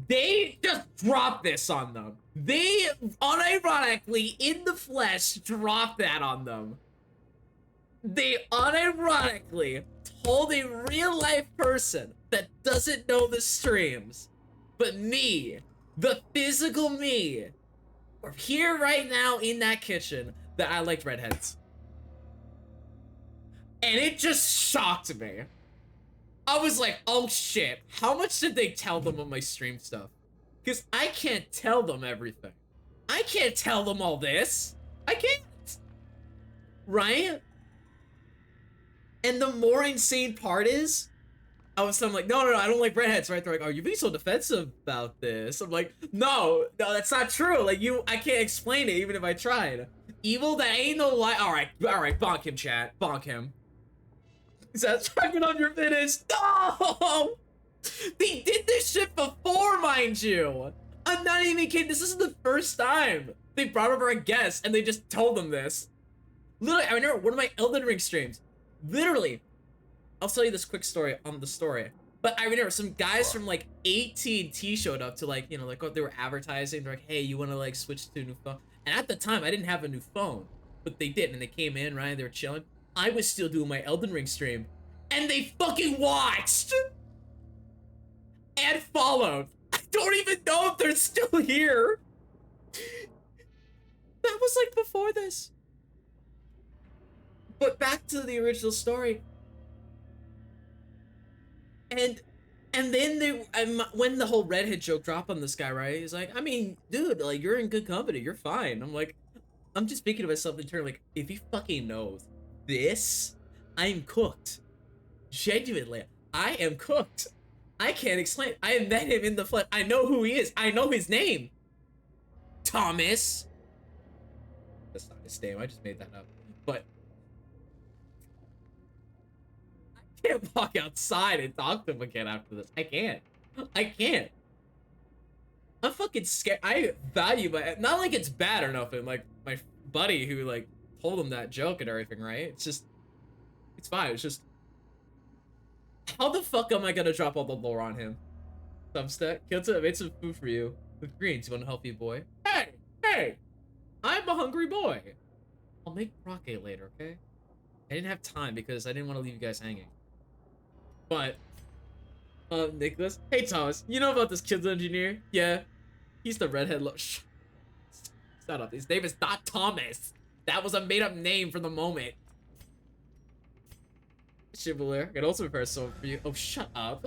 they just dropped this on them. They unironically in the flesh dropped that on them. They unironically told a real life person that doesn't know the streams, but me, the physical me, are here right now in that kitchen, that I liked redheads. And it just shocked me. I was like, oh shit, how much did they tell them on my stream stuff? Because I can't tell them everything. I can't tell them all this. I can't. Right? And the more insane part is, I was telling them like, no, I don't like redheads, right? They're like, oh, you're being so defensive about this. I'm like, no, that's not true. Like, I can't explain it even if I tried. Evil, that ain't no lie. All right, bonk him, chat. Bonk him. Is that talking on your finish? No! They did this shit before, mind you. I'm not even kidding. This isn't the first time they brought over a guest and they just told them this. Literally, I remember one of my Elden Ring streams. Literally, I'll tell you this quick story on the story. But I remember some guys from like AT&T showed up to like, like what they were advertising. They're like, hey, you want to like switch to a new phone? And at the time, I didn't have a new phone, but they did. And they came in, right? They were chilling. I was still doing my Elden Ring stream, and they fucking watched and followed. I don't even know if they're still here. That was like before this. But back to the original story. And then when the whole redhead joke dropped on this guy, right? He's like, I mean, dude, like, you're in good company. You're fine. I'm like, I'm just speaking to myself internally, like, if he fucking knows this, I'm cooked. Genuinely, I am cooked. I can't explain. I have met him in the flesh. I know who he is. I know his name. Thomas. That's not his name. I just made that up. But I can't walk outside and talk to him again after this. I can't. I can't. I'm fucking scared. I value my, not like it's bad or nothing. Like my buddy who like told him that joke and everything, right? It's just, it's fine. It's just, how the fuck am I gonna drop all the lore on him? Thumbstack, Kilta, I made some food for you with greens. You want a healthy boy? Hey, I'm a hungry boy. I'll make broccoli later, okay? I didn't have time because I didn't want to leave you guys hanging. But, Nicholas, hey Thomas, you know about this kid's engineer? Yeah, he's the redhead. Shut up. His name is not Thomas. That was a made-up name for the moment. Chevalier, I can also prepare some for you. Oh, shut up.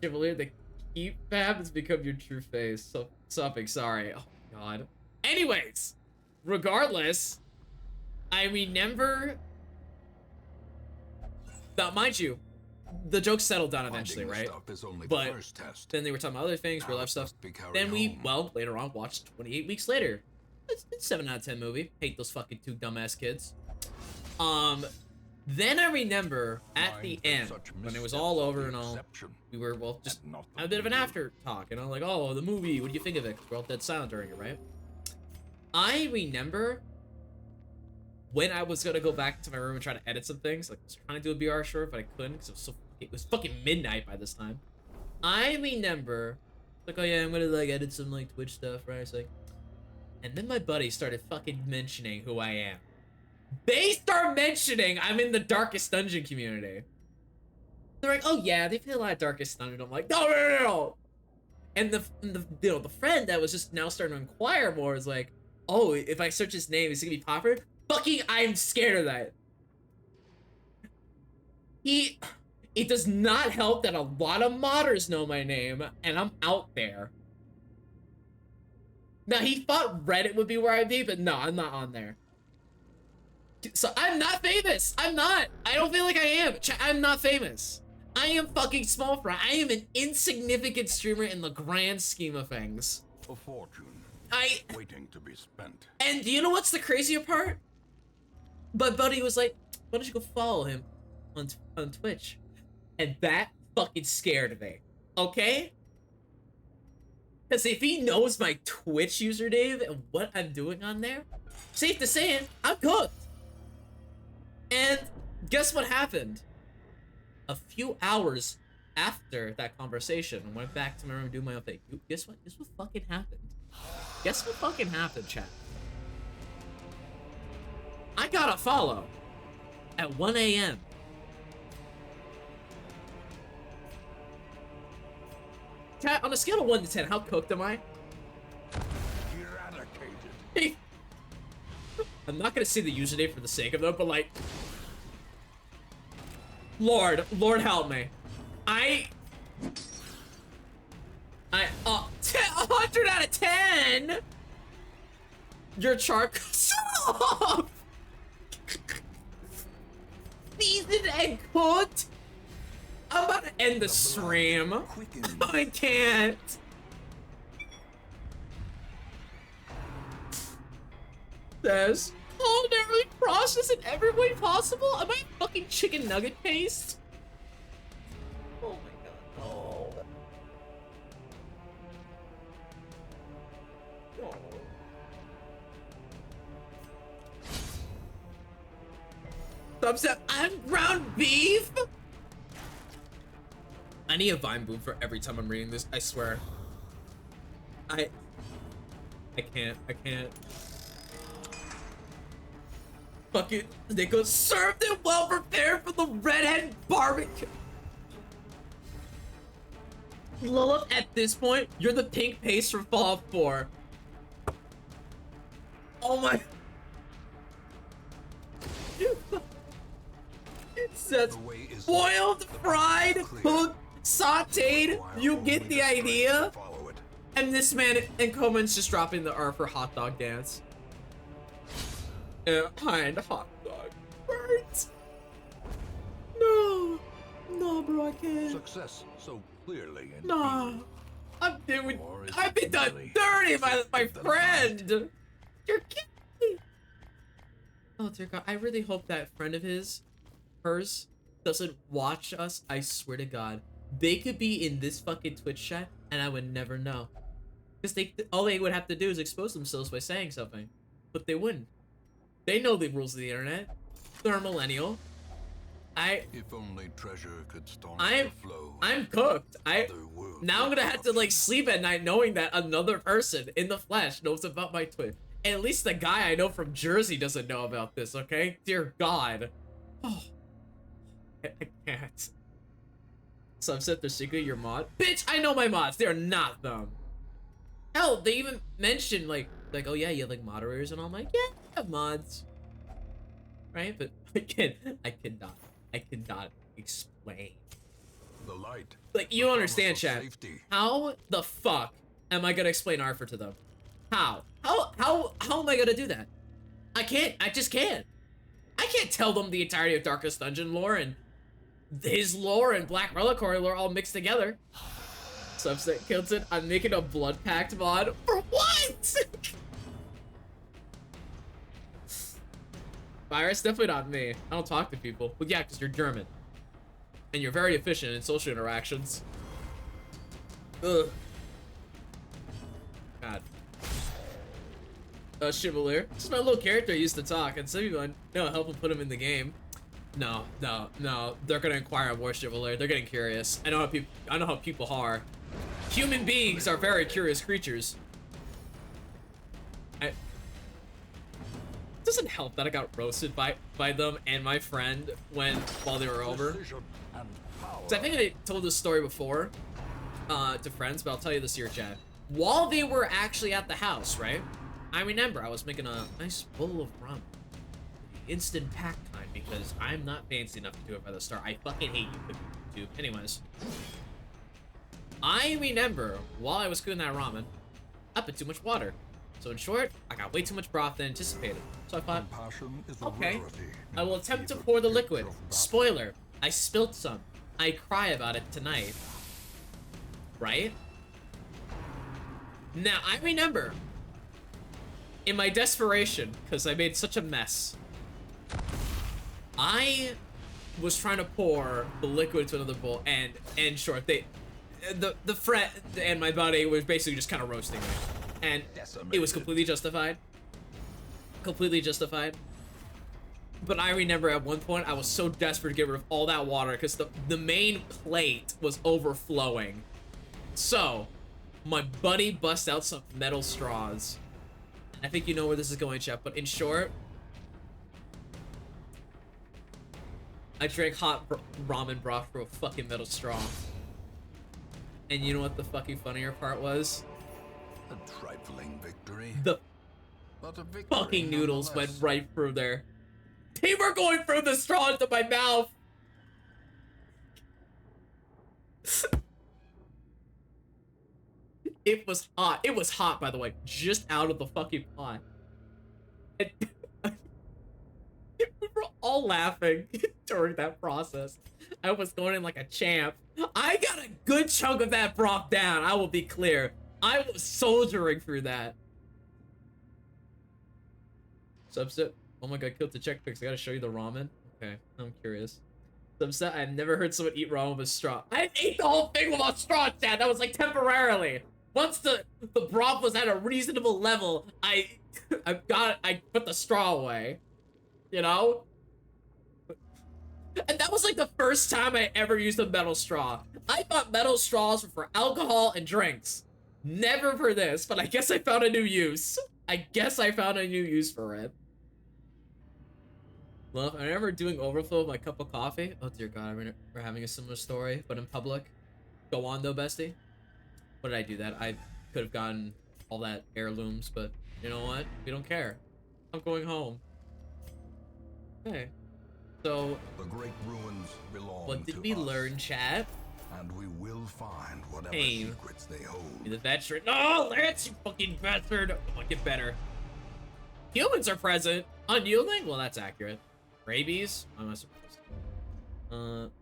Chevalier, the keep fab has become your true face. So, something, sorry. Oh, God. Anyways, regardless, I remember that, mind you, the joke settled down eventually, right? But then they were talking about other things, real life stuff. Then we, well, later on, watched 28 Weeks Later. It's 7 out of 10 movie. Hate those fucking two dumbass kids. Then I remember at the end, when it was all over and all, we were, well, just had a bit of an after talk, like, oh, the movie, what do you think of it? We're all dead silent during it, right? I remember when I was gonna go back to my room and try to edit some things, like, I was trying to do a BR short, but I couldn't, because it was fucking midnight by this time. I remember, like, oh yeah, I'm gonna, like, edit some, like, Twitch stuff, right? It's like, and then my buddy started fucking mentioning who I am. They start mentioning I'm in the Darkest Dungeon community. They're like, oh yeah, they play a lot of Darkest Dungeon. I'm like, no. And the friend that was just now starting to inquire more is like, oh, if I search his name, is it gonna be popular? Fucking, I'm scared of that. It does not help that a lot of modders know my name, and I'm out there. Now, he thought Reddit would be where I'd be, but no, I'm not on there. So I'm not famous. I'm not. I don't feel like I am. I'm not famous. I am fucking small fry. I am an insignificant streamer in the grand scheme of things. A fortune waiting to be spent. And do you know what's the crazier part? But buddy was like, why don't you go follow him on Twitch? And that fucking scared me. Okay? Because if he knows my Twitch username and what I'm doing on there, safe to say I'm cooked. And guess what happened? A few hours after that conversation, I went back to my room and do my own thing. Guess what? Guess what fucking happened? Guess what fucking happened, chat? I got a follow at 1 a.m. Chat, on a scale of 1 to 10, how cooked am I? Eradicated. I'm not gonna say the username for the sake of it, but like, Lord help me. 100 out of 10. Your chart. Shut up. Seasoned and cooked. I'm about to end the stream. I can't. Says culinarily processed in every way possible. Am I fucking chicken nugget paste? Oh my god, no. No. Upset. I'm ground beef. I need a Vine boom for every time I'm reading this. I swear. I can't. Fucking Nico served it well prepared for the redhead barbecue. Lilith, at this point, you're the pink paste from Fallout 4. Oh my. It says boiled, fried, cooked, sauteed. You get the idea? And this man and Coleman's just dropping the R for hot dog dance. Behind hot dog burnt. No, bro, I can't. Success so clearly. No, I've been done dirty by my friend. You're kidding me. Oh dear God, I really hope that friend of hers, doesn't watch us. I swear to God, they could be in this fucking Twitch chat, and I would never know. Because all they would have to do is expose themselves by saying something, but they wouldn't. They know the rules of the internet. They're a millennial. If only treasure could staunch the flow. I'm cooked. Now I'm gonna have to like sleep at night knowing that another person in the flesh knows about my Twitch. And at least the guy I know from Jersey doesn't know about this, okay? Dear God. Oh. I can't. Subset, they're secretly your mod? Bitch, I know my mods. They're not them. Hell, they even mentioned like, oh yeah, you have like moderators and all. I'm like, yeah, I have mods. Right? But I cannot explain. The light. Like, you understand, chat. How the fuck am I gonna explain Arthur to them? How am I gonna do that? I can't. I just can't. I can't tell them the entirety of Darkest Dungeon lore and his lore and Black Reliquary lore all mixed together. Subset Kilton, I'm making a Blood Pact mod. For what? Virus, definitely not me. I don't talk to people. Well, yeah, because you're German. And you're very efficient in social interactions. Ugh. God. Chevalier. This is my little character I used to talk, and some people, no, help him put him in the game. No. They're gonna inquire on War Chevalier. They're getting curious. I know how people are. Human beings are very curious creatures. It doesn't help that I got roasted by them and my friend while they were over. So I think I told this story before to friends, but I'll tell you this here, chat. While they were actually at the house, right? I remember I was making a nice bowl of rum. Instant pack time, because I'm not fancy enough to do it by the start. I fucking hate you, YouTube. Anyways. I remember, while I was cooking that ramen, I put too much water. So in short, I got way too much broth than anticipated. So I thought, okay, I will attempt to pour the liquid. Spoiler, I spilt some. I cry about it tonight. Right? Now, I remember, in my desperation, because I made such a mess, I was trying to pour the liquid into another bowl, and short, the friend and my buddy was basically just kind of roasting me, and it was completely justified. Completely justified. But I remember at one point I was so desperate to get rid of all that water because the main plate was overflowing. So my buddy bust out some metal straws. I think you know where this is going, Chef, but in short, I drank hot ramen broth through a fucking metal straw. And you know what the fucking funnier part was? A trifling victory. The But a victory fucking noodles went nonetheless. right through there. They were going through the straw into my mouth. It was hot. It was hot, by the way, just out of the fucking pot. And we were all laughing during that process. I was going in like a champ. I got a good chunk of that broth down, I will be clear. I was soldiering through that. Subset. Oh my god, killed the check pics. I gotta show you the ramen. Okay, I'm curious. Subset. I've never heard someone eat ramen with straw. I ate the whole thing without straw, Chad. That was like temporarily. Once the broth was at a reasonable level, I put the straw away. You know? And that was like the first time I ever used a metal straw. I thought metal straws were for alcohol and drinks. Never for this, but I guess I found a new use. I guess I found a new use for it. Love, I'm never doing overflow with my cup of coffee. Oh dear god, we're having a similar story, but in public. Go on though, bestie. What did I do that? I could have gotten all that heirlooms, but you know what? We don't care. I'm going home. Okay. So, The great ruins belong what did to we us, learn, chat? and we will find whatever Pain. secrets they hold. Be the veteran. Oh, Lance, you fucking bastard. Oh, get better. Humans are present. Unyielding? Well, that's accurate. Rabies? I'm not surprised.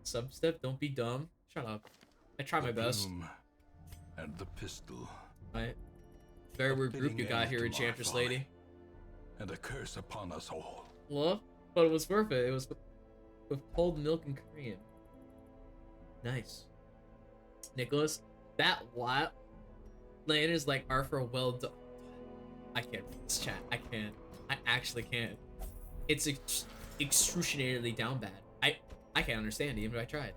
Substep, don't be dumb. Shut up. I try my The best. plume and the pistol, Right? Very weird group you fitting got end here, to our Enchantress folly, Lady. and a curse upon us all. Well, but it was worth it. It was with cold milk and cream. Nice. Nicholas, that lot land is like Arthur well done. I can't read this chat. I can't. I actually can't. It's excruciatingly down bad. I can't understand it even if I tried.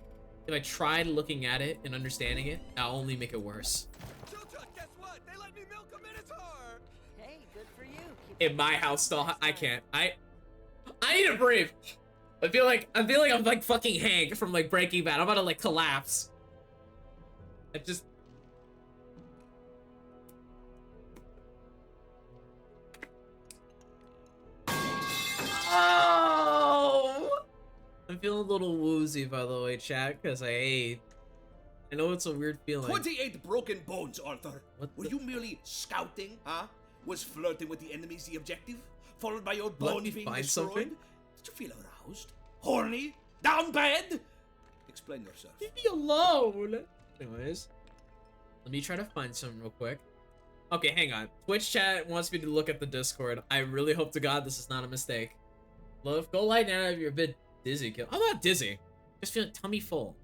If I tried looking at it and understanding it, I'll only make it worse. Guess what? They let me milk a minotaur. Hey, good for you. In my house still, I can't. I need to breathe. I feel like I'm like fucking Hank from like Breaking Bad. I'm about to like collapse. I just. Oh! I'm feeling a little woozy, by the way, chat, because I ate. I know it's a weird feeling. 28 broken bones, Arthur. What Were the- you merely scouting, huh? Was flirting with the enemies the objective? Followed by your Let bones me being find destroyed? something? Did you feel aroused? Horny? Down bad? Explain yourself. Leave me alone. Anyways, let me try to find something real quick. Okay, hang on. Twitch chat wants me to look at the Discord. I really hope to God this is not a mistake. Love, go lie down if you're a bit dizzy. I'm not dizzy. Just feeling tummy full.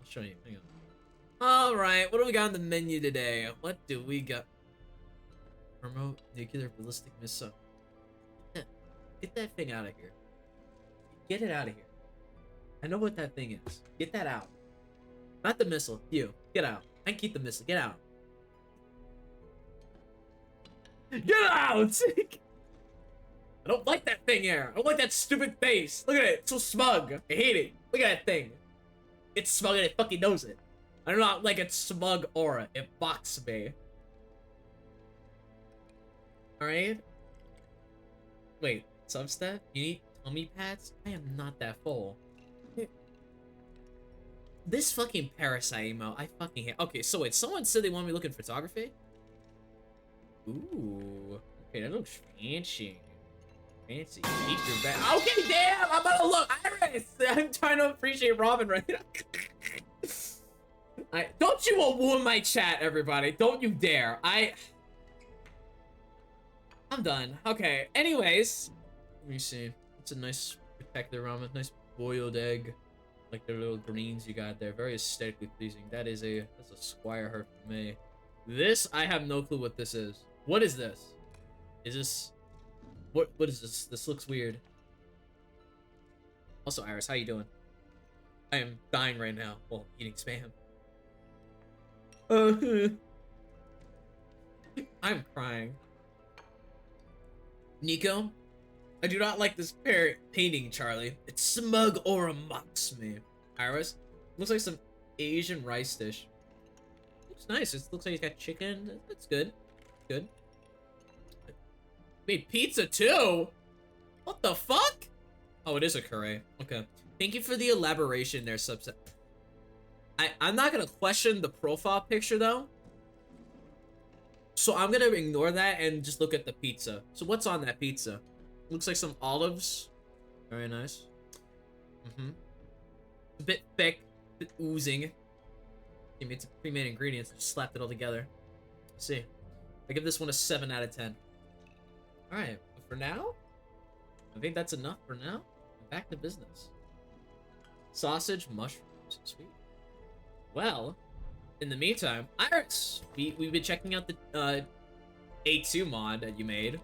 I'll show you. Hang on. All right, what do we got on the menu today? What do we got? Remote nuclear ballistic missile. Get that thing out of here. Get it out of here. I know what that thing is. Get that out. Not the missile. You. Get out. I can keep the missile. Get out. Get out! I don't like that thing here. I don't like that stupid face. Look at it. It's so smug. I hate it. Look at that thing. It's smug and it fucking knows it. I do not like its smug aura. It mocks me. Alright? Wait, Substat? You need tummy pads? I am not that full. This fucking parasite emo, I fucking hate. Okay, so wait, someone said they want me looking photography? Ooh. Okay, that looks fancy. Fancy. Eat your back. Okay, damn! I'm gonna look! Iris! I'm trying to appreciate Robin right now. Don't you awoo my chat, everybody. Don't you dare. I'm done. Okay, anyways. Let me see. It's a nice protect the ramen. Nice boiled egg. Like the little greens you got there. Very aesthetically pleasing. That's a squire herb for me. This, I have no clue what this is. What is this? Is this... What is this? This looks weird. Also, Iris, how you doing? I am dying right now while eating spam. I'm crying. Nico, I do not like this painting, Charlie. It's smug or mocks me. Iris, looks like some Asian rice dish. Looks nice. It looks like he's got chicken. That's good. Good. Made pizza too? What the fuck? Oh, it is a curry. Okay. Thank you for the elaboration there, Subset. I'm not gonna question the profile picture though. So I'm gonna ignore that and just look at the pizza. So what's on that pizza? Looks like some olives. Very nice. A bit thick, a bit oozing. You made some pre-made ingredients, just slapped it all together. Let's see. I give this one a 7 out of 10. Alright, but for now, I think that's enough for now. Back to business. Sausage, mushrooms, sweet. Well, in the meantime, Iris, we've been checking out the A2 mod that you made.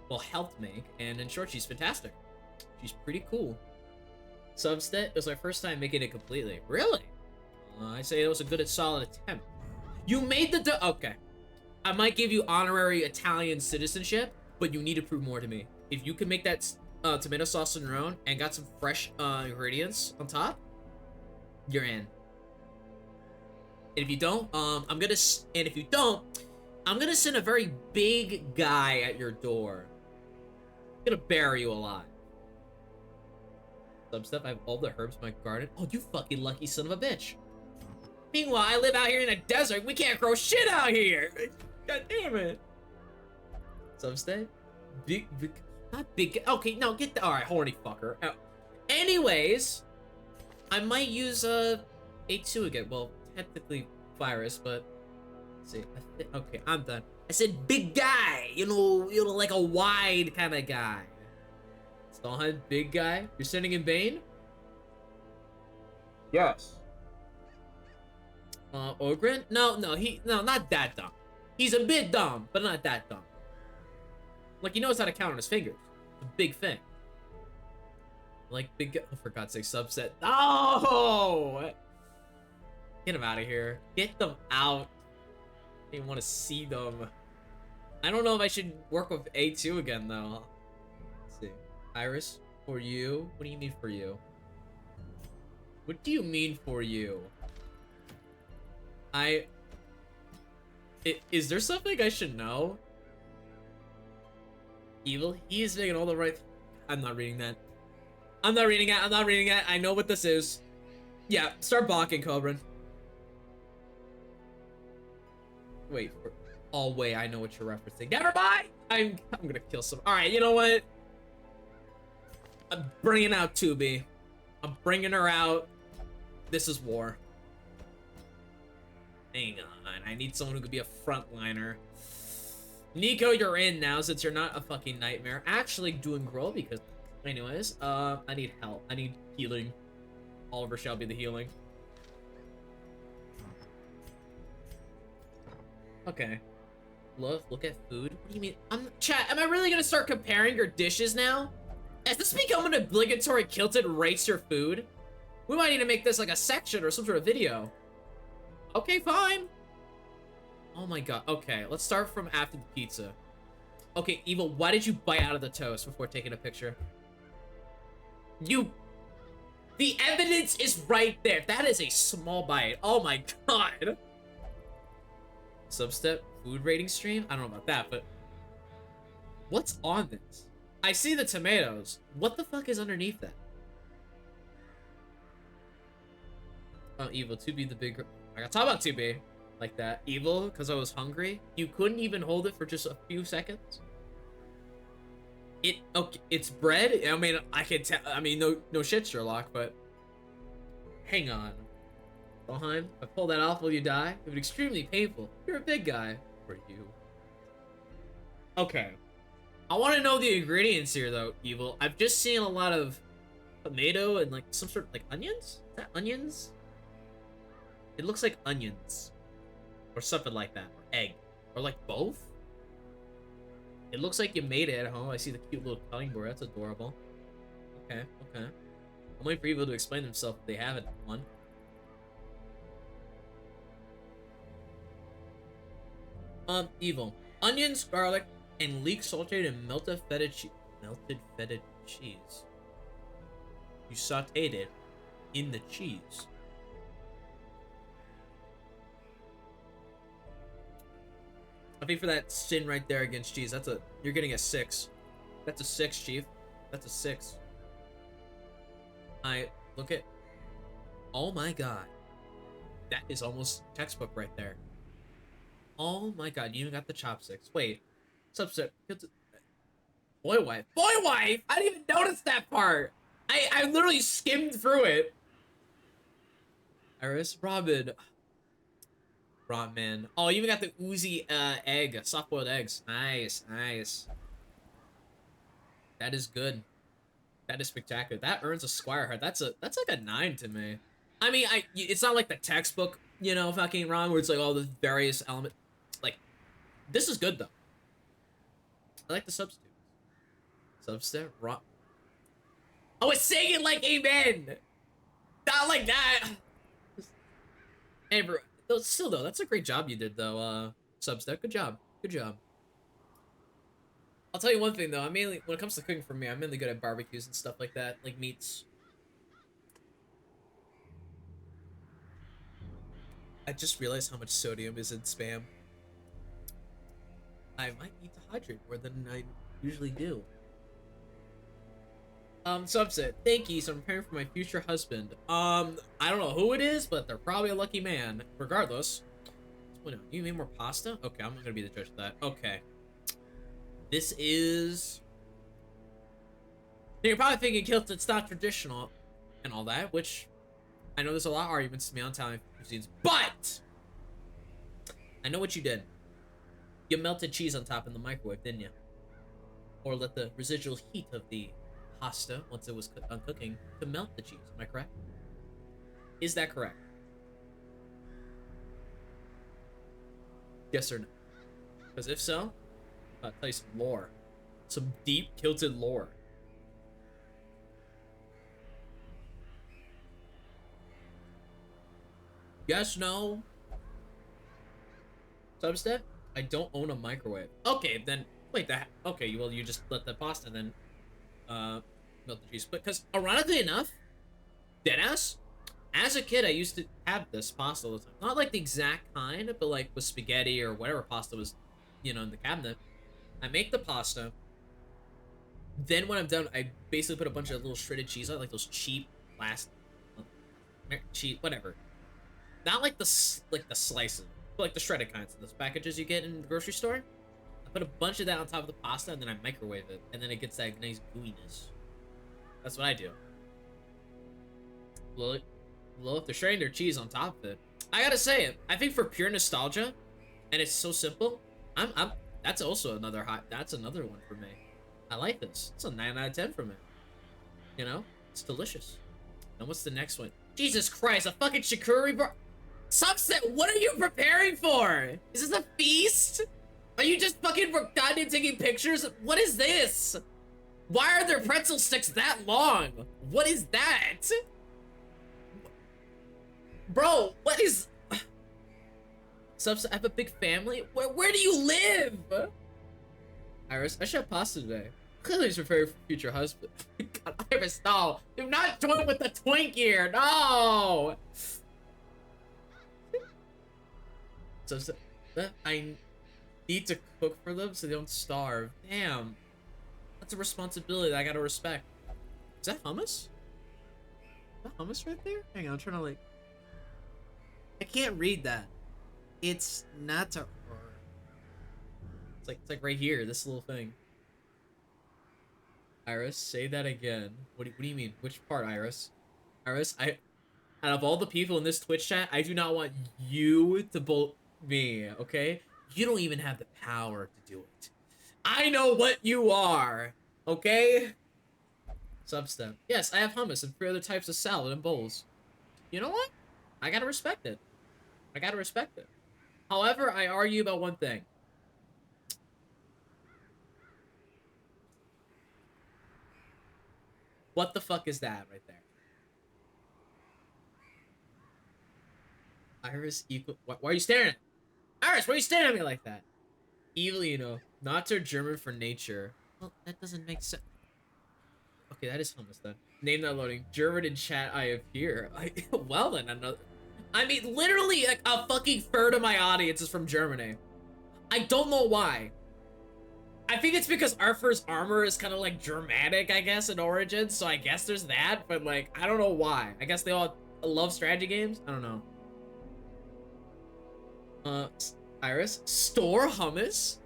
Well, helped make, and in short, she's fantastic. She's pretty cool. Substet was my first time making it completely. Really? I say it was a good, solid attempt. You made the okay. I might give you honorary Italian citizenship, but you need to prove more to me. If you can make that tomato sauce on your own and got some fresh ingredients on top, you're in. And if you don't, I'm gonna send a very big guy at your door. I'm gonna bury you alive. Some stuff, I have all the herbs in my garden. Oh, you fucking lucky son of a bitch. Meanwhile, I live out here in a desert. We can't grow shit out here. God damn it. Some stuff, not big. Okay, no, get the. All right, horny fucker. Anyways, I might use A2 again. Well, technically virus, but let's see. Okay, I'm done. I said big guy. You know, like a wide kind of guy. Stalhead, big guy. You're sending in Bane? Yes. Ogren? No, not that dumb. He's a bit dumb, but not that dumb. Like, he knows how to count on his fingers. It's a big thing. Like, big guy. Oh, for God's sake, subset. Oh! Get them out of here. Get them out. I didn't want to see them. I don't know if I should work with A2 again, though. Let's see. Iris, for you? What do you mean for you? What do you mean for you? Is there something I should know? Evil? He is making all the right... I'm not reading that. I'm not reading it. I know what this is. Yeah, start balking, Cobran. Wait. Oh, wait, I know what you're referencing. Never mind! I'm gonna kill some... Alright, you know what? I'm bringing out 2B. I'm bringing her out. This is war. Hang on. I need someone who could be a frontliner. Nico, you're in now since you're not a fucking nightmare. Actually doing grow because... Anyways, I need help. I need healing. Oliver shall be the healing. Okay. Look at food. What do you mean? Chat, am I really gonna start comparing your dishes now? Has this become an obligatory kilted rates your food? We might need to make this like a section or some sort of video. Okay, fine. Oh my god. Okay, let's start from after the pizza. Okay, Evil, why did you bite out of the toast before taking a picture? The evidence is right there. That is a small bite. Oh my god. Substep food rating stream? I don't know about that, but... What's on this? I see the tomatoes. What the fuck is underneath that? Oh, Evil, 2B the big... I gotta talk about 2B. Like that. Evil, because I was hungry. You couldn't even hold it for just a few seconds? Okay, it's bread? I mean, I can tell... I mean, no shit, Sherlock, but... Hang on. Valheim, if I pull that off, will you die? It would be extremely painful. You're a big guy. For you. Okay. I want to know the ingredients here, though, Evil. I've just seen a lot of tomato and like some sort of like onions? Is that onions? It looks like onions. Or something like that. Or egg. Or like both? It looks like you made it at home. I see the cute little cutting board. That's adorable. Okay, okay. I'm waiting for people to explain themselves if they haven't. One. Evil. Onions, garlic, and leek sauteed in melted feta cheese. Melted feta cheese. You sauteed it in the cheese. I think for that sin right there against cheese, you're getting a 6. That's a 6, Chief. That's a 6. Look at, oh my god. That is almost textbook right there. Oh my god, you even got the chopsticks. Wait, subset, boy wife. Boy wife! I didn't even notice that part! I literally skimmed through it. Iris, Robin. Man. Oh, you even got the oozy egg, soft-boiled eggs. Nice, nice. That is good. That is spectacular. That earns a squire heart. That's like a 9 to me. I mean, it's not like the textbook, you know, fucking wrong, where it's like all the various elements. Like, this is good though. I like the substitutes. Substep, rock. Oh, it's saying it like amen. Not like that. Hey, bro. Still though, that's a great job you did though, Substack. Good job. Good job. I'll tell you one thing though, when it comes to cooking for me, I'm mainly good at barbecues and stuff like that, like meats. I just realized how much sodium is in Spam. I might need to hydrate more than I usually do. Subset, thank you, so I'm preparing for my future husband. I don't know who it is, but they're probably a lucky man. Regardless. You made more pasta? Okay, I'm not gonna be the judge of that. Okay. This is... You're probably thinking, Kilt, it's not traditional and all that, which I know there's a lot of arguments to me on Italian cuisines, but I know what you did. You melted cheese on top in the microwave, didn't you? Or let the residual heat of the pasta, once it was done cooking, to melt the cheese. Am I correct? Is that correct? Yes or no? Because if so, I'll tell you some lore. Some deep, kilted lore. Yes, no? Substep? I don't own a microwave. Okay, then, wait, okay, well, you just let the pasta then, melt the cheese. Because, ironically enough, deadass, as a kid, I used to have this pasta all the time. Not like the exact kind, but like with spaghetti or whatever pasta was, you know, in the cabinet. I make the pasta. Then when I'm done, I basically put a bunch of little shredded cheese on, like those cheap whatever. Not like the slices, but like the shredded kinds of those packages you get in the grocery store. I put a bunch of that on top of the pasta, and then I microwave it, and then it gets that nice gooiness. That's what I do. Well, if they're shredding their cheese on top of it, I gotta say it. I think for pure nostalgia, and it's so simple. That's also another that's another one for me. I like this. It's a 9 out of 10 for me. You know, it's delicious. And what's the next one? Jesus Christ, a fucking charcuterie bar. Subset, what are you preparing for? Is this a feast? Are you just fucking goddamn taking pictures? What is this? Why are there pretzel sticks that long? What is that? Bro, what is... Subset, I have a big family? Where do you live? Iris, I should have pasta today. Clearly he's preparing for future husband. God, Iris, no. Do not join with the twink here. No! Subset, I need to cook for them so they don't starve. Damn. That's a responsibility that I gotta respect. Is that hummus? Is that hummus right there? Hang on, I'm trying to like... I can't read that. It's not a... It's like right here, this little thing. Iris, say that again. What do you mean? Which part, Iris? Iris, out of all the people in this Twitch chat, I do not want you to bully me, okay? You don't even have the power to do it. I know what you are, okay? Substep. Yes, I have hummus and 3 other types of salad and bowls. You know what? I gotta respect it. I gotta respect it. However, I argue about one thing. What the fuck is that right there? Iris equal. Why are you staring at me? Iris, why are you staring at me like that? Evil, you know. Knots are German for nature. Well, that doesn't make sense. Okay, that is hummus then. Name not loading. German in chat, I appear. Well then, another. I mean, literally, like, a fucking third of my audience is from Germany. I don't know why. I think it's because Arthur's armor is kind of like Germanic, I guess, in origin. So I guess there's that, but like, I don't know why. I guess they all love strategy games. I don't know. Iris, store hummus?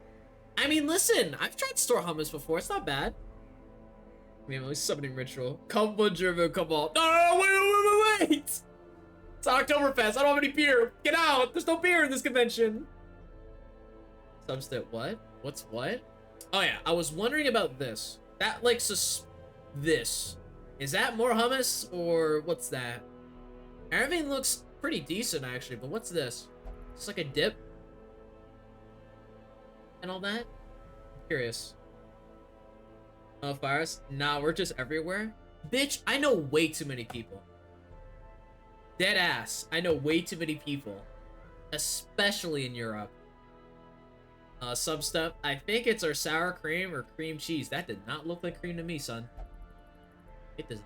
I mean, listen, I've tried store hummus before. It's not bad. I mean, at least summoning ritual. Come on, German, come on. No, wait. It's Oktoberfest. I don't have any beer. Get out. There's no beer in this convention. Substep, what? What's what? Oh yeah, I was wondering about this. That like this. Is that more hummus or what's that? Everything looks pretty decent actually, but what's this? It's like a dip and all that. I'm curious. Oh, fires? Nah, we're just everywhere. Bitch, I know way too many people. Dead ass. I know way too many people, especially in Europe. Substep. I think it's our sour cream or cream cheese. That did not look like cream to me, son. It does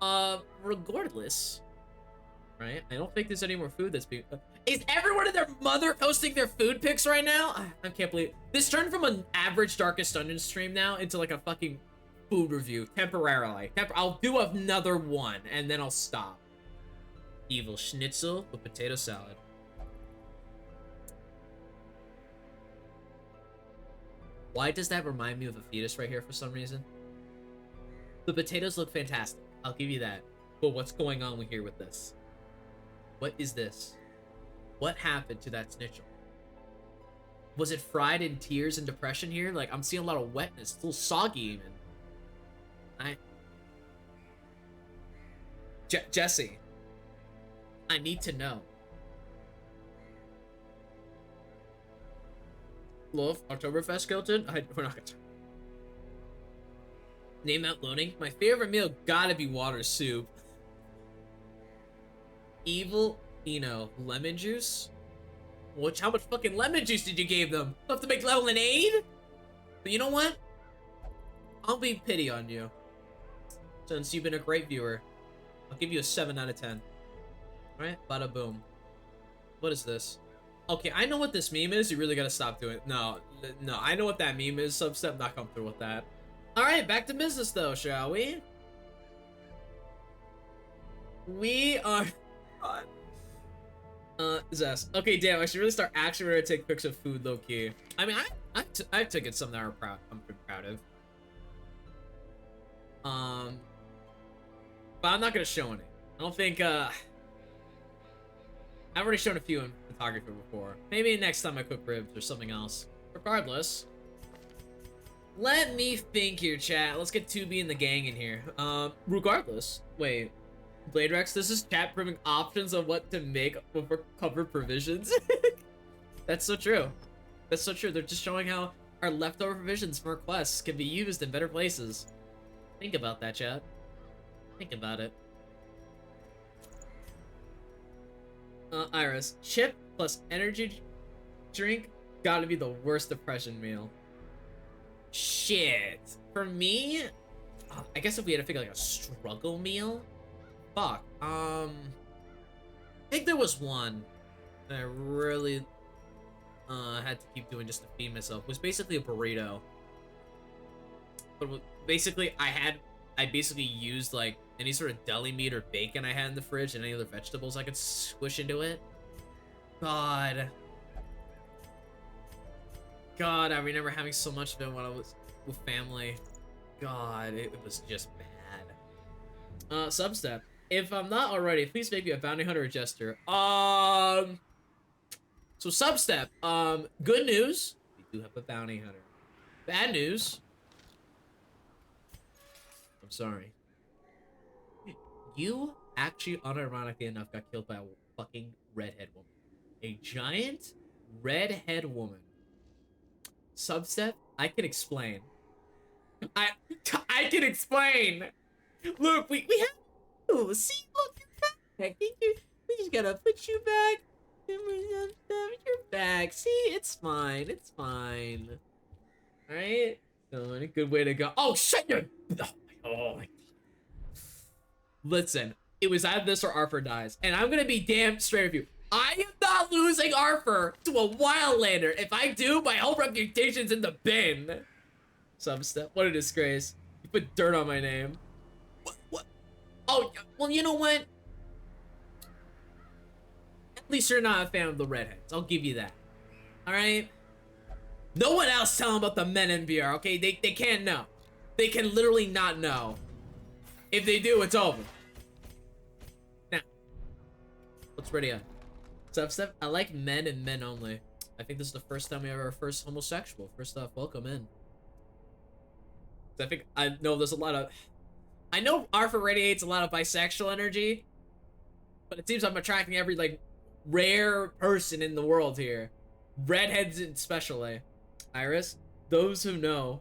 not. Regardless, right? I don't think there's any more food that's being. Is everyone and their mother posting their food pics right now? I can't believe this turned from an average Darkest Dungeon stream now into like a fucking food review temporarily. I'll do another one and then I'll stop. Evil schnitzel with potato salad. Why does that remind me of a fetus right here for some reason? The potatoes look fantastic. I'll give you that. But what's going on here with this? What is this? What happened to that schnitzel? Was it fried in tears and depression here? Like, I'm seeing a lot of wetness. It's a little soggy even. Jesse. I need to know. Love Oktoberfest skeleton? We're not gonna name out loading. My favorite meal gotta be water soup. Evil lemon juice? How much fucking lemon juice did you give them? Have to make lemonade? But you know what? I'll be pity on you. Since you've been a great viewer. I'll give you a 7 out of 10. Alright, bada boom. What is this? Okay, I know what this meme is. You really gotta stop doing it. No, I know what that meme is. Substep, not come through with that. Alright, back to business though, shall we? We are... Zest. Okay, damn, I should really start actually ready to take pics of food low-key. I mean, I've taken some that I'm pretty proud of. But I'm not gonna show any. I don't think, I've already shown a few in photography before. Maybe next time I cook ribs or something else. Regardless, let me think here, chat. Let's get 2B in the gang in here. Regardless, wait. Blade Rex, this is chat proving options of what to make for covered provisions. That's so true. That's so true. They're just showing how our leftover provisions from our quests can be used in better places. Think about that, chat. Think about it. Iris, chip plus energy drink gotta be the worst depression meal. Shit. For me, I guess if we had to figure like a struggle meal, fuck. I think there was one that I really had to keep doing just to feed myself. It was basically a burrito. But basically, I basically used like any sort of deli meat or bacon I had in the fridge and any other vegetables I could squish into it. God, I remember having so much of it when I was with family. God, it was just bad. Substep. If I'm not already, please make me a bounty hunter or jester. So Substep. Good news. We do have a bounty hunter. Bad news. sorry. You actually, unironically enough, got killed by a fucking redhead woman. A giant redhead woman. Substep, I can explain. I I can explain. Look, we have to see. Look, you're back. We just gotta put you back. You're back. See, it's fine. It's fine. All right. Oh, a good way to go. Oh shit! Oh my. Listen, it was either this or Arthur dies, and I'm gonna be damn straight with you. I am not losing Arthur to a Wildlander. If I do, my whole reputation's in the bin. Substep, what a disgrace. You put dirt on my name. What? Oh, well, you know what? At least you're not a fan of the redheads. I'll give you that. All right? No one else tell them about the men in VR, okay? They can't know. They can literally not know. If they do, it's over. Now, what's ready on? Substep, I like men and men only. I think this is the first time we ever first homosexual. First off, welcome in. I think I know there's a lot of... I know Arthur radiates a lot of bisexual energy, but it seems I'm attracting every, like, rare person in the world here. Redheads especially. Iris, those who know...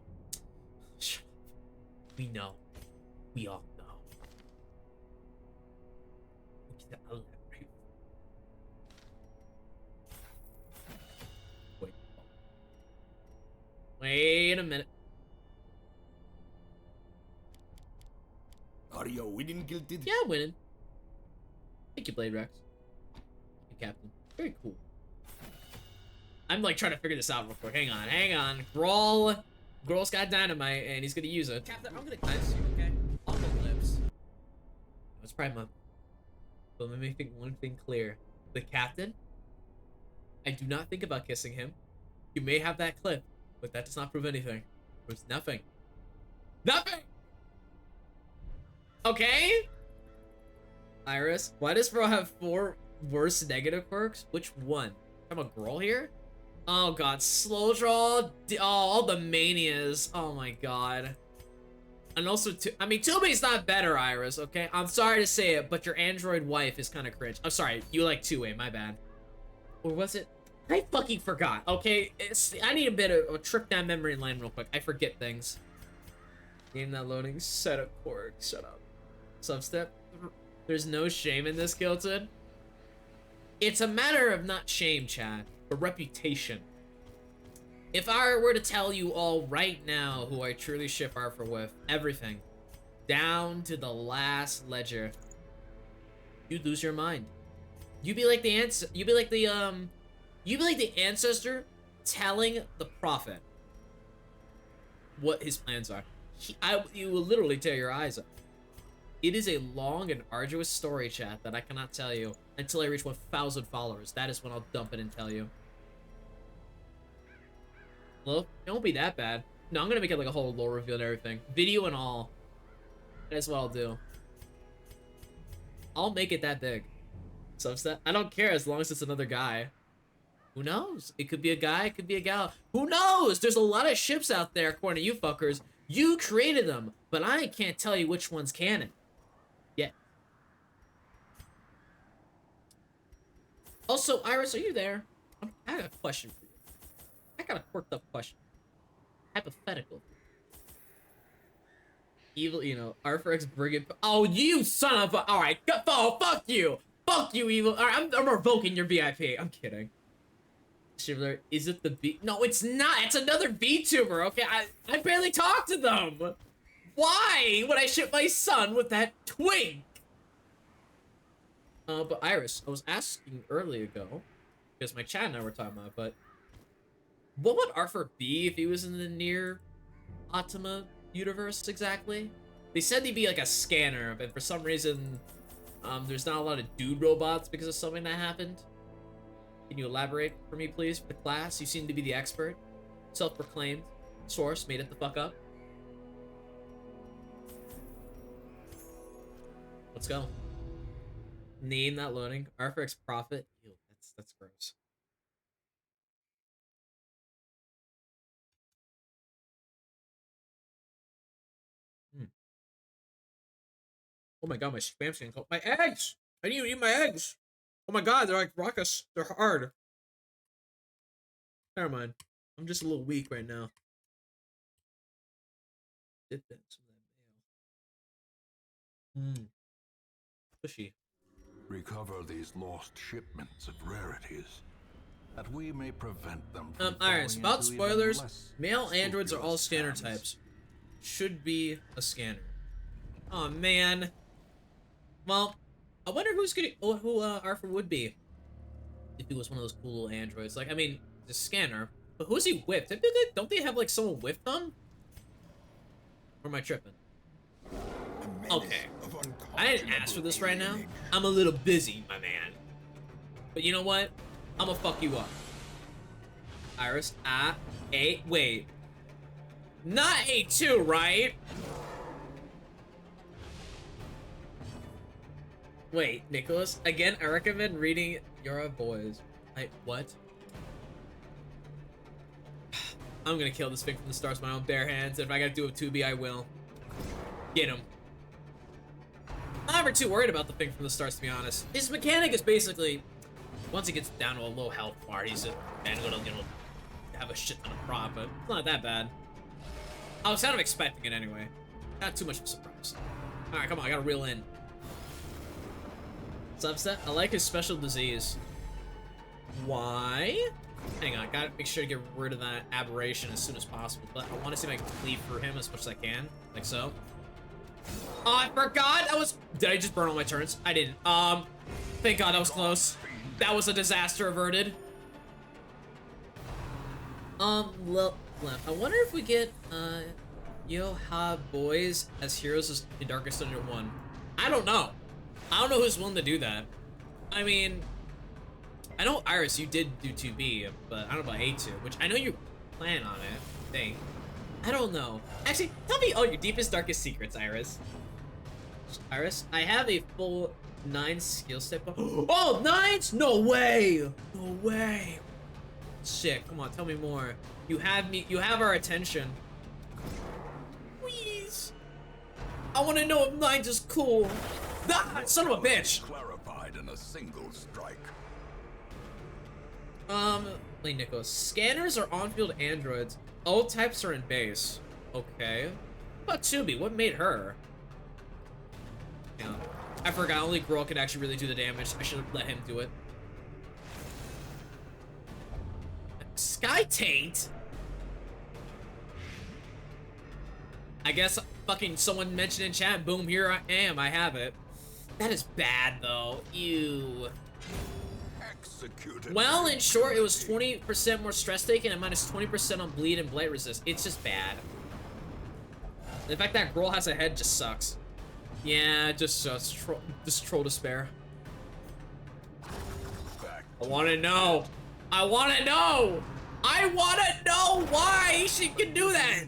Shut up. We know. We all know. Wait a minute. Are you winning, Gilted? Yeah, I'm winning. Thank you, Blade Rex. Hey, Captain. Very cool. I'm like trying to figure this out real quick. Hang on. Grawl's got dynamite and he's gonna use it. Captain, I'm gonna cleanse you, okay? On the lips. It's Pride Month. But let me make one thing clear. The Captain, I do not think about kissing him. You may have that clip, but that does not prove anything. It proves nothing. Nothing! Okay? Iris, why does Bro have 4 worse negative quirks? Which one? I'm a girl here? Oh god, slow draw. Oh, all the manias. Oh my god. And also, I mean, Toomey's not better, Iris, okay? I'm sorry to say it, but your android wife is kind of cringe. I'm sorry, you like two-way, my bad. Or was it? I fucking forgot, okay? I need a bit of a trip down memory lane real quick. I forget things. Game not loading. Set up quirk. Shut up. Substep. There's no shame in this, Gilted. It's a matter of not shame, chat, but reputation. If I were to tell you all right now who I truly ship Arthur with, everything, down to the last ledger, you'd lose your mind. You'd be like the ancestor telling the prophet what his plans are. You will literally tear your eyes up. It is a long and arduous story, chat, that I cannot tell you until I reach 1,000 followers. That is when I'll dump it and tell you. Well, it won't be that bad. No, I'm gonna make it like a whole lore reveal and everything. Video and all. That's what I'll do. I'll make it that big. Substat. I don't care as long as it's another guy. Who knows? It could be a guy, it could be a gal. Who knows? There's a lot of ships out there, according to you fuckers. You created them, but I can't tell you which one's canon. Yet. Also, Iris, are you there? I have a question for you. I got a quirked up question. Hypothetical. Evil, you know, Arthur X Brigand. Oh, you son of a. Alright, oh, fuck you! Fuck you, Evil. Alright, I'm revoking your VIP. I'm kidding. Shivler, is it the B? No, it's not. It's another VTuber, okay? I barely talk to them. Why would I ship my son with that twink? But Iris, I was asking earlier ago, because my chat and I were talking about, but what would Arthur be if he was in the near Optima universe exactly? They said he'd be like a scanner, but for some reason, there's not a lot of dude robots because of something that happened. Can you elaborate for me, please, for the class? You seem to be the expert. Self-proclaimed. Source, made it the fuck up. Let's go. Name not loading. Arthur X Prophet. Ew, that's gross. Oh my god, my spam's getting cold. My eggs! I need to eat my eggs! Oh my god, they're like raucous. They're hard. Never mind. I'm just a little weak right now. Dip in some of that mayo. Mmm. Pushy. Recover these lost shipments of rarities, that we may prevent them from Iris, falling about into even spoilers, less male androids are all scanner scrupulous hands. types. Should be a scanner. Oh man. Well, I wonder who's gonna who Arthur would be if he was one of those cool little androids. Like, I mean, the scanner, but who's he with? Don't they have like someone with them? Or am I tripping? Okay, I didn't ask for this right now. I'm a little busy, my man. But you know what? I'm gonna fuck you up. Iris, wait. Not A2, right? Wait, Nicholas, again, I recommend reading Your Boys. What? I'm gonna kill this thing from the stars with my own bare hands. If I gotta do a 2B, I will. Get him. I'm never too worried about the thing from the stars, to be honest. His mechanic is basically, once he gets down to a low health bar, he's just gonna, have a shit ton of prop, but it's not that bad. I was kind of expecting it anyway. Not too much of a surprise. Alright, come on, I gotta reel in. Subset, I like his special disease. Why? Hang on, gotta make sure to get rid of that aberration as soon as possible, but I want to see if I can cleave through him as much as I can, like so. Oh, I forgot! Did I just burn all my turns? I didn't. Thank God that was close. That was a disaster averted. Left. I wonder if we get, Yo-Ha Boys as heroes in Darkest Dungeon 1. I don't know. I don't know who's willing to do that. I mean, I know, Iris, you did do 2B, but I don't know about A2, which I know you plan on it, I think. I don't know. Actually, tell me all your deepest, darkest secrets, Iris. Iris, I have a full 9 skill set. Oh, 9s? No way! No way! Shit, come on, tell me more. You have our attention. Please! I want to know if 9s is cool. Ah, son of a bitch! Clarified in a single strike. Wait, Nicholas. Scanners are on-field androids. All types are in base. Okay. What about Tubi? What made her? Yeah. I forgot only Girl could actually really do the damage. I should have let him do it. Sky Taint? I guess fucking someone mentioned in chat, boom, here I am, I have it. That is bad, though. Ew. Executed. Well, in short, it was 20% more stress taken and minus 20% on bleed and blight resist. It's just bad. The fact that girl has a head just sucks. Yeah, just troll despair. I want to know. I want to know. I want to know why she can do that.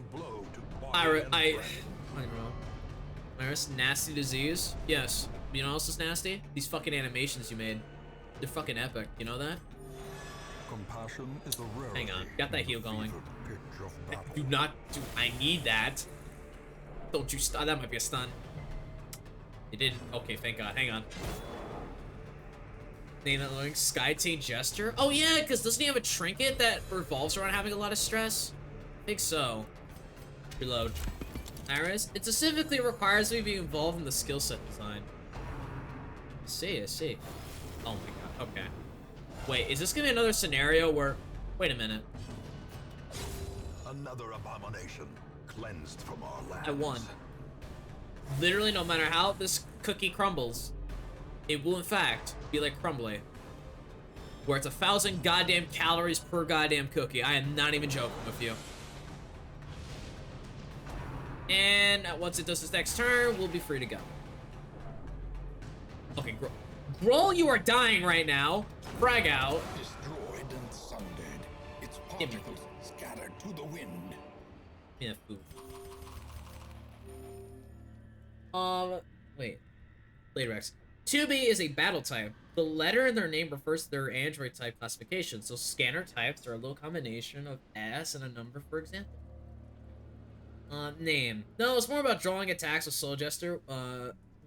I don't know. Iris, nasty disease? Yes. You know what else is nasty? These fucking animations you made. They're fucking epic. You know that? Compassion is a rarity. Hang on. Got that heal going. Do not do. I need that. Don't you stun. That might be a stun. It didn't. Okay, thank God. Hang on. Name that learning. Sky Taint Jester? Oh, yeah, because doesn't he have a trinket that revolves around having a lot of stress? I think so. Reload. Iris, it specifically requires me to be involved in the skill set design. I see. Oh my God, okay. Wait, is this gonna be another scenario where... Wait a minute. Another abomination cleansed from our lands. I won. Literally, no matter how this cookie crumbles, it will in fact be like crumbly. Where it's 1,000 goddamn calories per goddamn cookie. I am not even joking with you. And once it does its next turn, we'll be free to go. Okay, Groll, you are dying right now. Frag out. Destroyed and sundered. Its particles scattered to the wind. Yeah, food. Wait. Later X. 2B is a battle type. The letter in their name refers to their android type classification. So scanner types are a little combination of S and a number, for example. Name. No, it's more about drawing attacks with Soul Jester.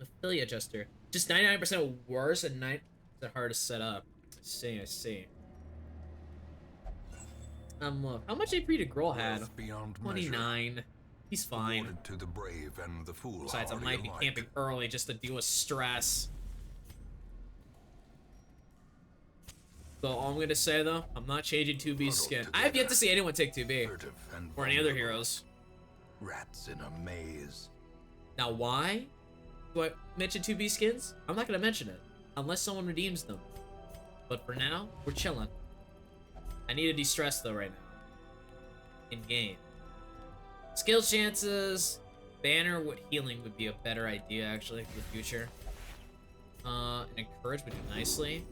Affiliate adjuster. Just 99% worse and 9% hard to set up. I see. Look, how much AP did Grohl had? Wealth beyond 29. He's fine. awarded to the brave and the Besides, I foolhardy might be alike. camping early just to deal with stress. So all I'm gonna say though, I'm not changing 2B's skin. I have yet to see anyone take 2B Furtive and or any other vulnerable. heroes. Rats in a maze. Now why do I mention 2B skins? I'm not gonna mention it unless someone redeems them. But for now, we're chilling. I need to de-stress though right now. In game. Skill chances. Banner with healing would be a better idea actually for the future. And encourage would do nicely.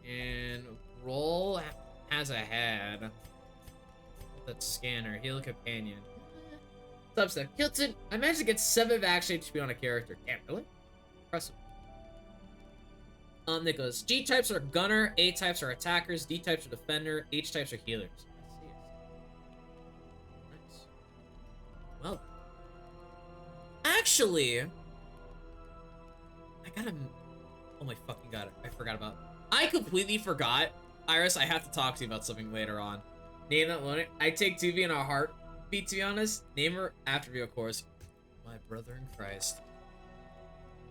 And roll has a head. That scanner, heal companion. Substep. Hilton, I managed to get 7 action HP on a character. Damn, really? Impressive. Nicholas. G types are gunner, A types are attackers, D types are defender, H types are healers. Nice. Well. Actually, I gotta. Oh my fucking god! I forgot about. I completely forgot. Iris, I have to talk to you about something later on. Name that one. I take 2B in our heartbeat, to be honest. Name her after me, of course. My brother in Christ.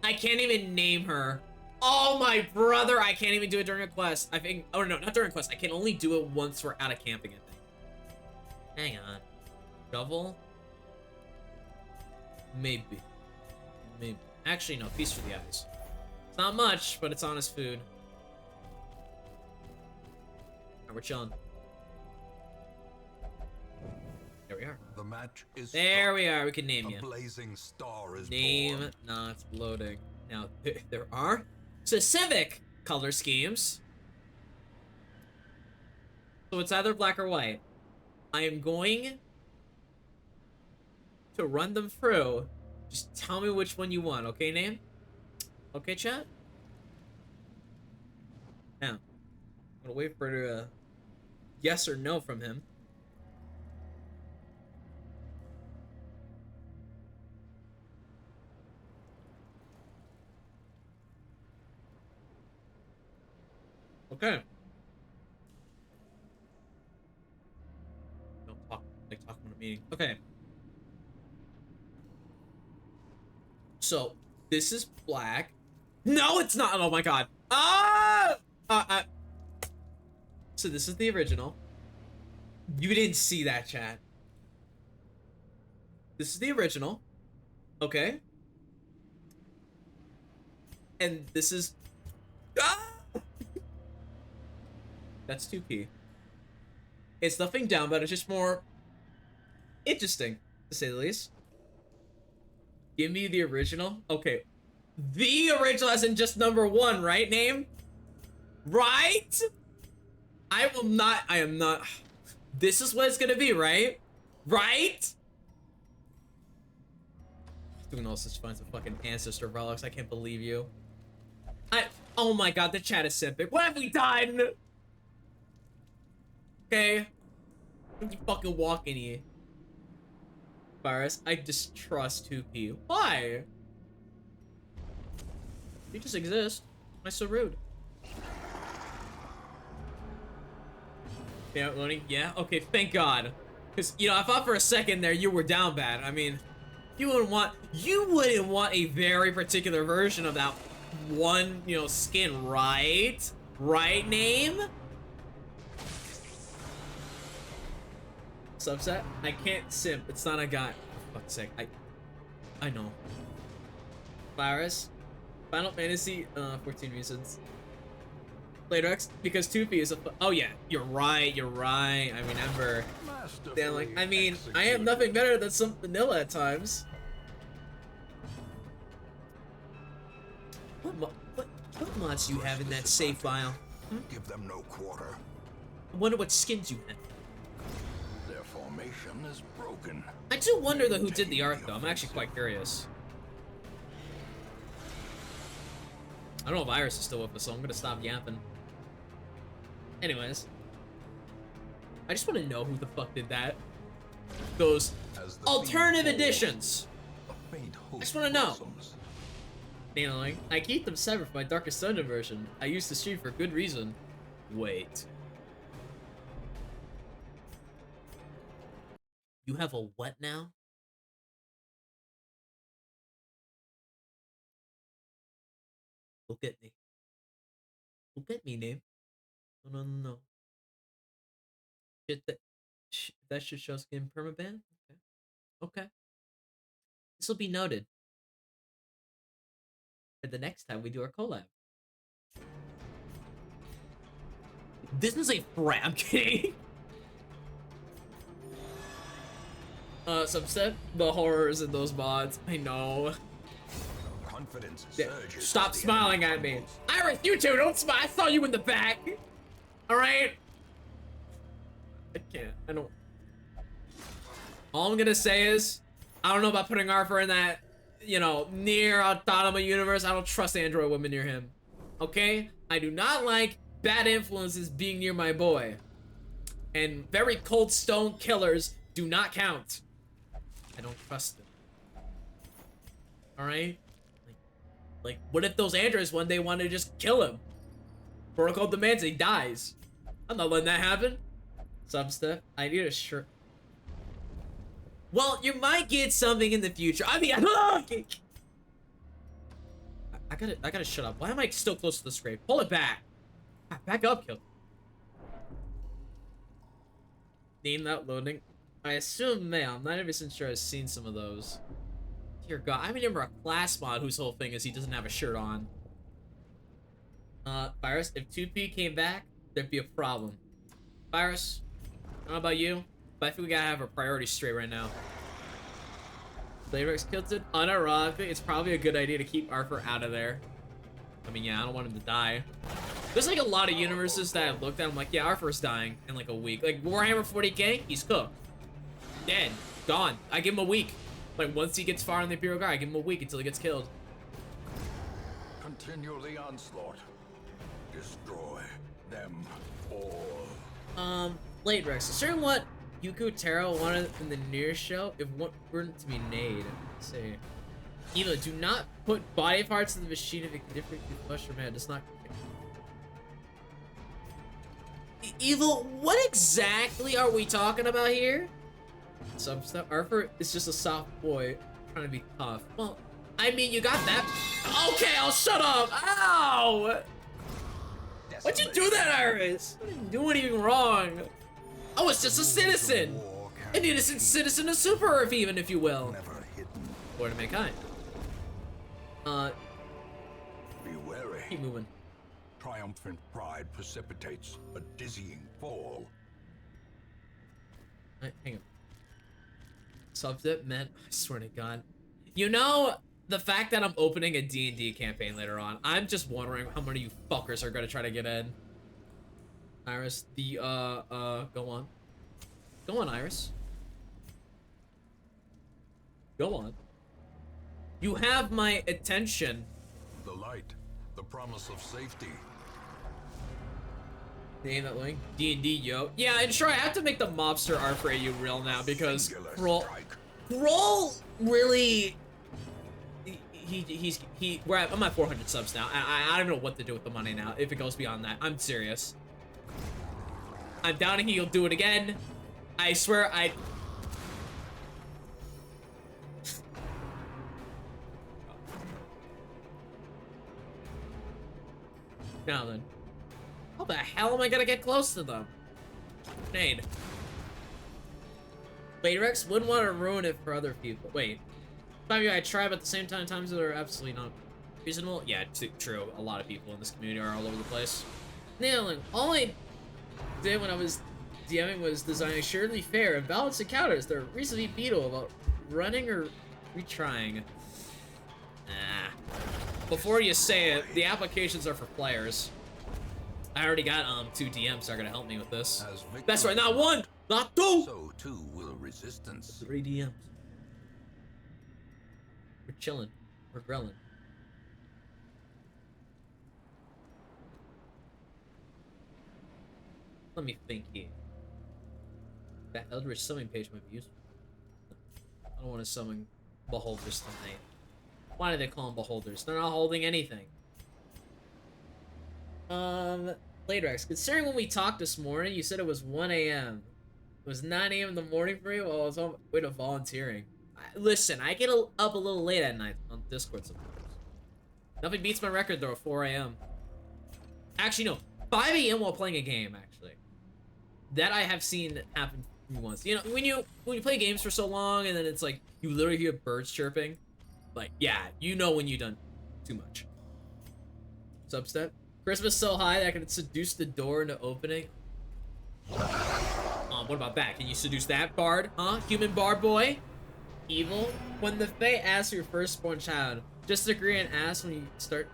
I can't even name her. Oh, my brother. I can't even do it during a quest. I think. Oh, no, not during a quest. I can only do it once we're out of camping, I think. Hang on. Shovel? Maybe. Maybe. Actually, no. Feast for the eyes. It's not much, but it's honest food. Alright, we're chilling. There we are. The match is There struck. we are. We can name A you. blazing star is Name born. not loading. Now, there are specific color schemes. So it's either black or white. I am going to run them through. Just tell me which one you want, okay, name? Okay, chat? Now, I'm gonna wait for a yes or no from him. Okay. Don't talk like talking in a meeting. Okay. So this is black. No, it's not. Oh my god. Ah! So this is the original. You didn't see that, chat. This is the original. Okay. And this is. Ah! That's 2P. It's nothing down, but it's just more interesting, to say the least. Give me the original. Okay. The original as in just number 1, right, name? Right? I am not. This is what it's gonna be, right? Right? Doing all such fun, some fucking ancestor relics. I can't believe you. Oh my god, the chat is simpic. What have we done? Okay. Don't you fucking walk in here. Virus, I distrust 2P. Why? You just exist. Why so rude? Yeah, loading. Yeah, okay, thank God. Because, you know, I thought for a second there you were down bad. I mean, you wouldn't want a very particular version of that one, you know, skin, right? Right, name? Subset? I can't simp. It's not a guy. For fuck's sake. I know. Virus? Final Fantasy, 14 reasons. Later X, because 2P is a oh yeah, you're right, I remember. Damn, like, I mean, I have nothing better than some vanilla at times. What mods do you have in that save file? Give them no quarter. I wonder what skins you have. Their formation is broken. I do wonder though who did the art though, I'm actually quite curious. I don't know if Iris is still with us, so I'm gonna stop yapping. Anyways. I just want to know who the fuck did that. Those alternative editions. A faint hope I just want to know. blossoms. You know, like, I keep them separate from my Darkest Dungeon version. I used to stream for good reason. Wait. You have a what now? Look at me. Look at me, name. No, no, no, no. Shit, that should show us getting permaban? Okay. Okay. This will be noted for the next time we do our collab. This is a threat. I'm kidding. Subset the horrors in those mods. I know. Confidence Yeah, surges stop as the smiling enemy at me. crumbles. Iris, you two, don't smile. I saw you in the back. All right. I can't. I don't. All I'm gonna say is, I don't know about putting Arthur in that, you know, near Autonomous universe. I don't trust android women near him. Okay? I do not like bad influences being near my boy. And very cold stone killers do not count. I don't trust them. Alright? Like, what if those androids one day want to just kill him? Protocol demands he dies. I'm not letting that happen. Substep, I need a shirt. Well, you might get something in the future. I mean, I gotta shut up. Why am I still close to the scrape? Pull it back. Back up, kill. Name that loading. I assume male. I'm not even sure I've seen some of those. Dear God, I remember a class mod whose whole thing is he doesn't have a shirt on. Virus, if 2P came back, there'd be a problem. Virus, I don't know about you, but I think we gotta have our priorities straight right now. Flavorx killed it. Unironically, it's probably a good idea to keep Arthur out of there. I mean, yeah, I don't want him to die. There's like a lot of universes that I've looked at. I'm like, yeah, Arthur's dying in like a week. Like Warhammer 40k, he's cooked. Dead. Gone. I give him a week. Like once he gets far in the Imperial Guard, I give him a week until he gets killed. Continue the onslaught. Destroy them all. Blade Rex. Certain what Yuko Taro wanted in the near show if one weren't to be made. Let's see. Eva, do not put body parts in the machine if it can differently flush your man. Does not. Evil, what exactly are we talking about here? Some stuff. Arthur is just a soft boy trying to be tough. Well, I mean, you got that. Okay, I'll shut up. Ow! Why'd you do that, Iris? I didn't do anything wrong. I was just a citizen. An innocent citizen of Super Earth, even, if you will. Never hidden. Or to mankind. Be wary. Keep moving. Triumphant pride precipitates a dizzying fall. Hang on. Subzip, man, I swear to God. You know, the fact that I'm opening a D&D campaign later on, I'm just wondering how many of you fuckers are gonna try to get in. Iris, go on. Go on, Iris. Go on. You have my attention. The light, the promise of safety. Name that link. D&D, yo. Yeah, and sure, I have to make the mobster Arthur AU real now because Kroll really... I'm at 400 subs now. I don't know what to do with the money now if it goes beyond that. I'm serious. I'm doubting he'll do it again. I swear Now then. How the hell am I gonna get close to them? Nade. Blade Rex wouldn't want to ruin it for other people. Wait. Maybe I try, but at the same time, times that are absolutely not reasonable. Yeah, true. A lot of people in this community are all over the place. Nailing. All I did when I was DMing was design a surely fair and balanced encounters that are reasonably beatable about running or retrying. Ah. Before you say it, the applications are for players. I already got 2 DMs that are gonna help me with this. That's right, not 1, not 2. So too will resistance. 3 DMs. We're chilling. We're grilling. Let me think here. That Eldritch summoning page might be useful. I don't want to summon beholders tonight. Why do they call them beholders? They're not holding anything. Laterex, considering when we talked this morning, you said it was 1 a.m. It was 9 a.m. in the morning for you while I was on way to volunteering. Listen, I get up a little late at night on Discord sometimes. Nothing beats my record though, 4 a.m. Actually, no, 5 a.m. while playing a game, actually. That I have seen happen once. You know, when you play games for so long and then it's like, you literally hear birds chirping. Like, yeah, you know when you've done too much. Substep. Christmas so high that I can seduce the door into opening. What about that? Can you seduce that bard? Huh? Human bard boy? Evil? When the Fae asks your firstborn child, just agree and ask when you start.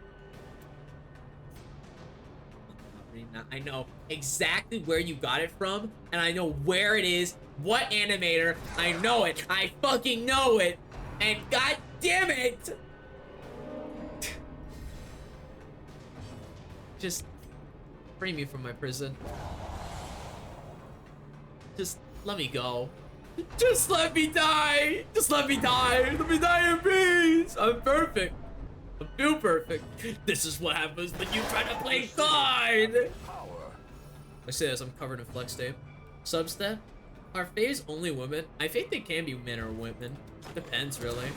I know exactly where you got it from, and I know where it is, what animator. I know it. I fucking know it. And god damn it! Just free me from my prison. Just let me go. Just let me die! Just let me die! Let me die in peace! I'm perfect. I'm too perfect. This is what happens when you try to play God! I say this, I'm covered in flex tape. Substep? Are faves only women? I think they can be men or women. Depends, really.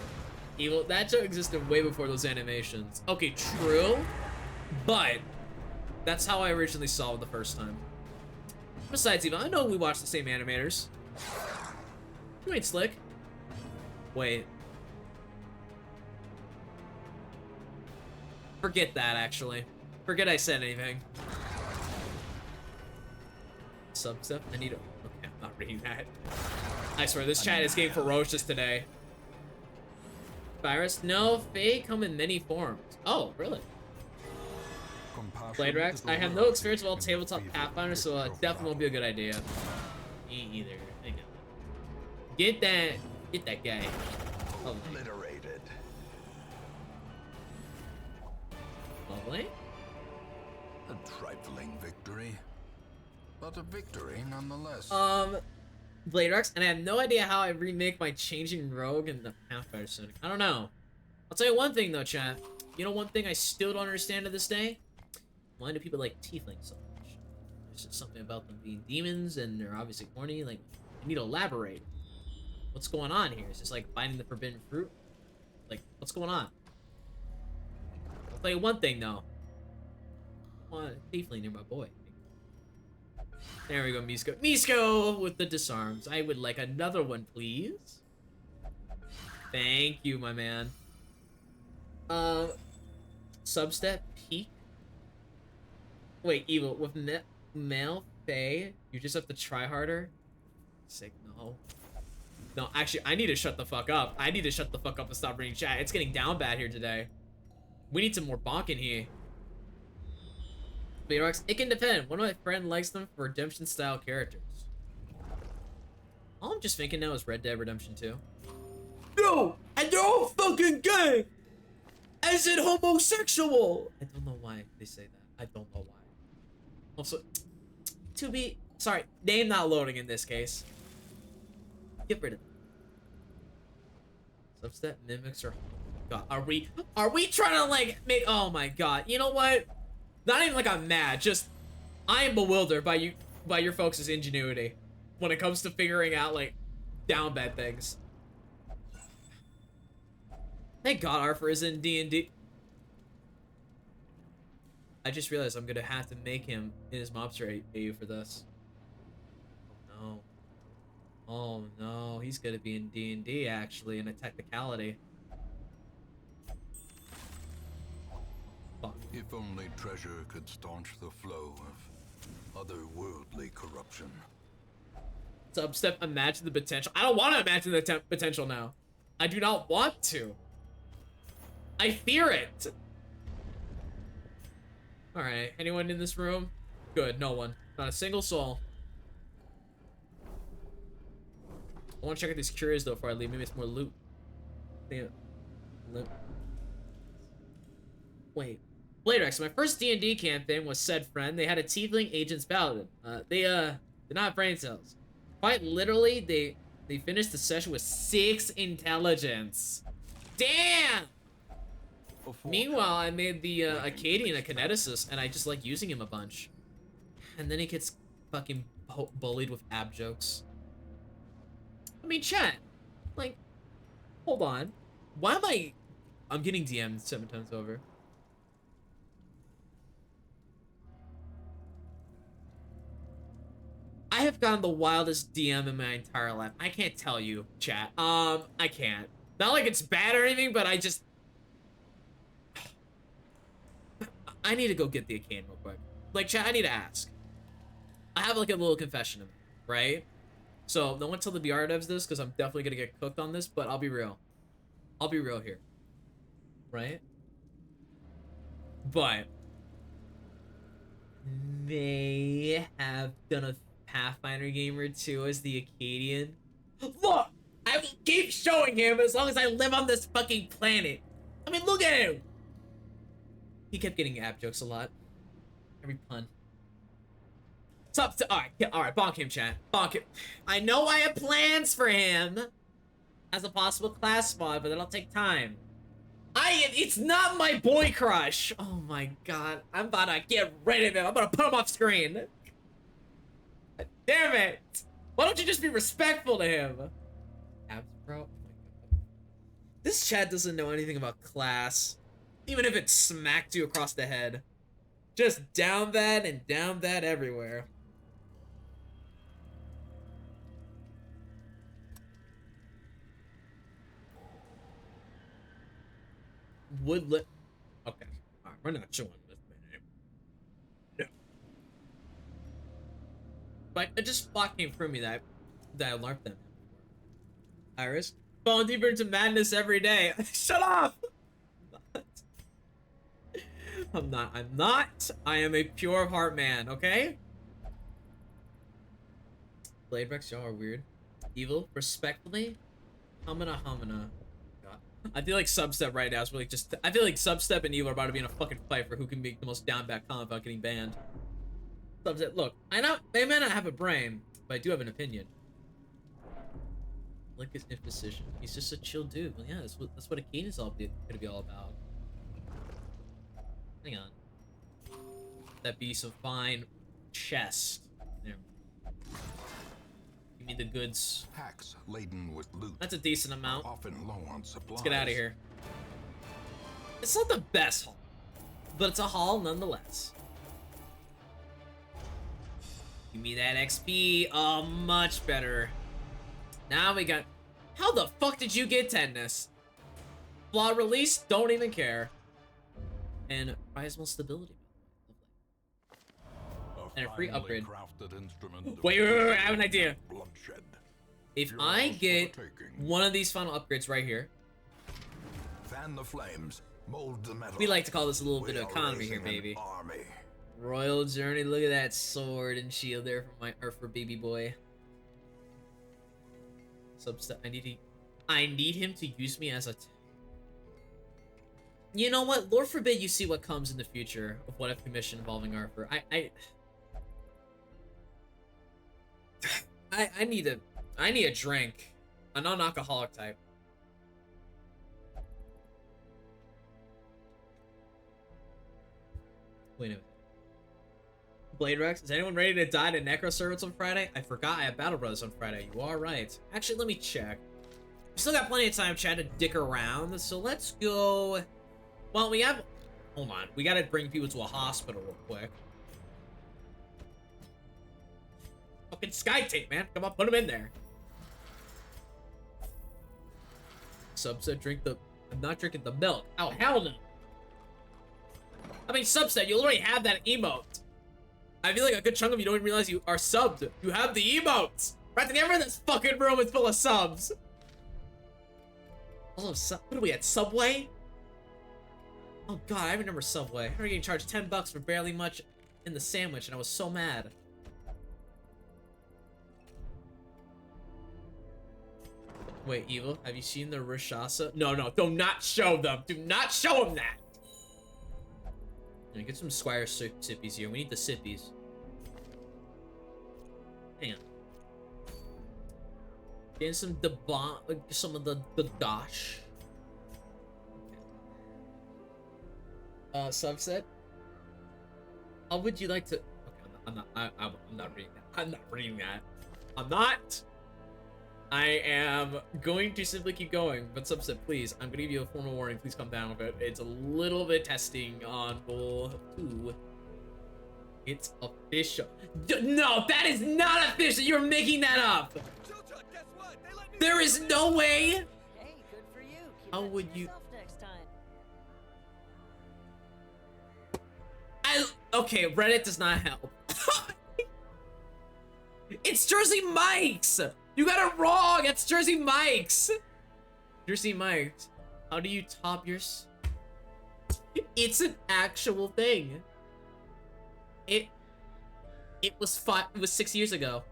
Evil, that show existed way before those animations. Okay, true. But that's how I originally saw it the first time. Besides, Evil, I know we watch the same animators. You ain't slick. Wait. Forget that, actually. Forget I said anything. Substep? I need a... Okay, I'm not reading that. I swear, this chat is getting ferocious today. Virus? No, Fae come in many forms. Oh, really? Blade Rex? I have no experience with all tabletop Pathfinder, so definitely won't be a good idea. Me either. Get that guy. Obliterated. Lovely. A trifling victory, but a victory nonetheless. Blade Rex, and I have no idea how I remake my changing rogue in the Pathfinder setting. I don't know. I'll tell you one thing though, chat. You know one thing I still don't understand to this day? Why do people like tieflings so much? There's just something about them being demons, and they're obviously horny. Like, I need to elaborate. What's going on here? Is this like finding the forbidden fruit? Like, what's going on? I'll tell you one thing though. I want a tiefling near my boy. There we go, Misko. Misko with the disarms. I would like another one, please. Thank you, my man. Substep peak. Wait, Evil, with male Fae, you just have to try harder? Sick, no. No, actually, I need to shut the fuck up. I need to shut the fuck up and stop reading chat. It's getting down bad here today. We need some more bonk in here. Bayrox, it can depend. One of my friends likes them for redemption-style characters. All I'm just thinking now is Red Dead Redemption 2. No! And they're all fucking gay! As in homosexual! I don't know why they say that. I don't know why. Also, to be... Sorry, name not loading in this case. Get rid of it. Substep mimics are... God, are we trying to, like, make... Oh my god. You know what? Not even like I'm mad, just... I am bewildered by your folks' ingenuity when it comes to figuring out, like, down bad things. Thank God Arthur is in D&D. I just realized I'm gonna have to make him in his mobster AU for this. Oh no. Oh no, he's gonna be in D&D actually, in a technicality. Fuck. If only treasure could staunch the flow of otherworldly corruption. Substep, imagine the potential. I don't want to imagine the potential now. I do not want to. I fear it. Alright, anyone in this room? Good, no one. Not a single soul. I want to check out these curios though before I leave. Maybe it's more loot. Wait. Bladerex, my first D&D campaign was said friend. They had a tiefling agent's paladin. They did not have brain cells. Quite literally, they finished the session with 6 intelligence. Damn! Meanwhile, I made the Acadian a kineticist, and I just like using him a bunch. And then he gets fucking bullied with ab jokes. I mean, chat, like, hold on. Why am I'm getting DM'd 7 times over. I have gotten the wildest DM in my entire life. I can't tell you, chat. I can't. Not like it's bad or anything, but I need to go get the Acadian real quick. Like, chat, I need to ask. I have like a little confession, right? So, no one tell the BR devs this, because I'm definitely gonna get cooked on this, but I'll be real. I'll be real here. Right? But they have done a Pathfinder game or two as the Acadian. Look! I will keep showing him as long as I live on this fucking planet. I mean, look at him! He kept getting ab jokes a lot. Every pun. Alright, bonk him, chat. Bonk him. I know I have plans for him as a possible class mod, but that'll take time. It's not my boy crush. Oh my god. I'm about to get rid of him. I'm gonna put him off screen. Damn it. Why don't you just be respectful to him? Abs, bro. Oh my god. This chat doesn't know anything about class. Even if it smacked you across the head. Just down that and down that everywhere. Woodlet. Okay. Alright, we're not showing this man. No. But it just spot came through me that I LARPed them. Iris. Falling deeper into madness every day. Shut up! I'm not. I am a pure of heart man, okay? Blade Rex, y'all are weird. Evil, respectfully. Humana. I feel like Substep right now is really just. I feel like Substep and Evil are about to be in a fucking fight for who can make the most down bad comment without getting banned. Substep, look, they may not have a brain, but I do have an opinion. Like his imposition. He's just a chill dude. Well, yeah, that's what a Acadian's gonna be all about. Hang on. That be some fine chest. There. Give me the goods. Packs laden with loot. That's a decent amount. Often low on supplies. Let's get out of here. It's not the best haul, but it's a haul nonetheless. Give me that XP. Oh, much better. Now we got. How the fuck did you get tetanus? Flawed release. Don't even care. And primal stability. And a free upgrade. Wait, I have an idea. If I get one of these final upgrades right here. Fan the flames, mold the metal. We like to call this a little bit of economy here, baby. Royal Journey. Look at that sword and shield there for baby boy. Substep. I need him to use me as a. You know what? Lord forbid you see what comes in the future of what I've commissioned involving Arthur. I need a drink. A non-alcoholic type. Wait a minute. Blade Rex, is anyone ready to die to Necro Servants on Friday? I forgot I have Battle Brothers on Friday. You are right. Actually, let me check. We still got plenty of time, Chad, to dick around. So let's go. Well, we have. Hold on. We gotta bring people to a hospital real quick. Fucking Sky Tape, man. Come on, put him in there. Subset, drink the. I'm not drinking the milk. Oh, hell no. I mean, Subset, you already have that emote. I feel like a good chunk of you don't even realize you are subbed. You have the emotes. Right, everyone in this fucking room is full of subs. Also, what are we at? Subway? Oh god, I remember Subway. I remember getting charged $10 for barely much in the sandwich, and I was so mad. Wait, Evil, have you seen the Rishasa? No, do not show them. Do not show them that. Get some Squire sippies here. We need the sippies. Hang on. Getting some of the dosh. subset. How would you like to? Okay, I'm not reading that. I'm not reading that. I'm not. I am going to simply keep going, but subset, please. I'm gonna give you a formal warning. Please come down with it. It's a little bit testing on Bull 2. It's official. No, that is not official. You're making that up. There is no way. Hey, good for you. Keep How that to would you? yourself next time. Okay, Reddit does not help. It's Jersey Mike's. You got it wrong. It's Jersey Mike's. Jersey Mike's. How do you top your? It's an actual thing. It was 6 years ago.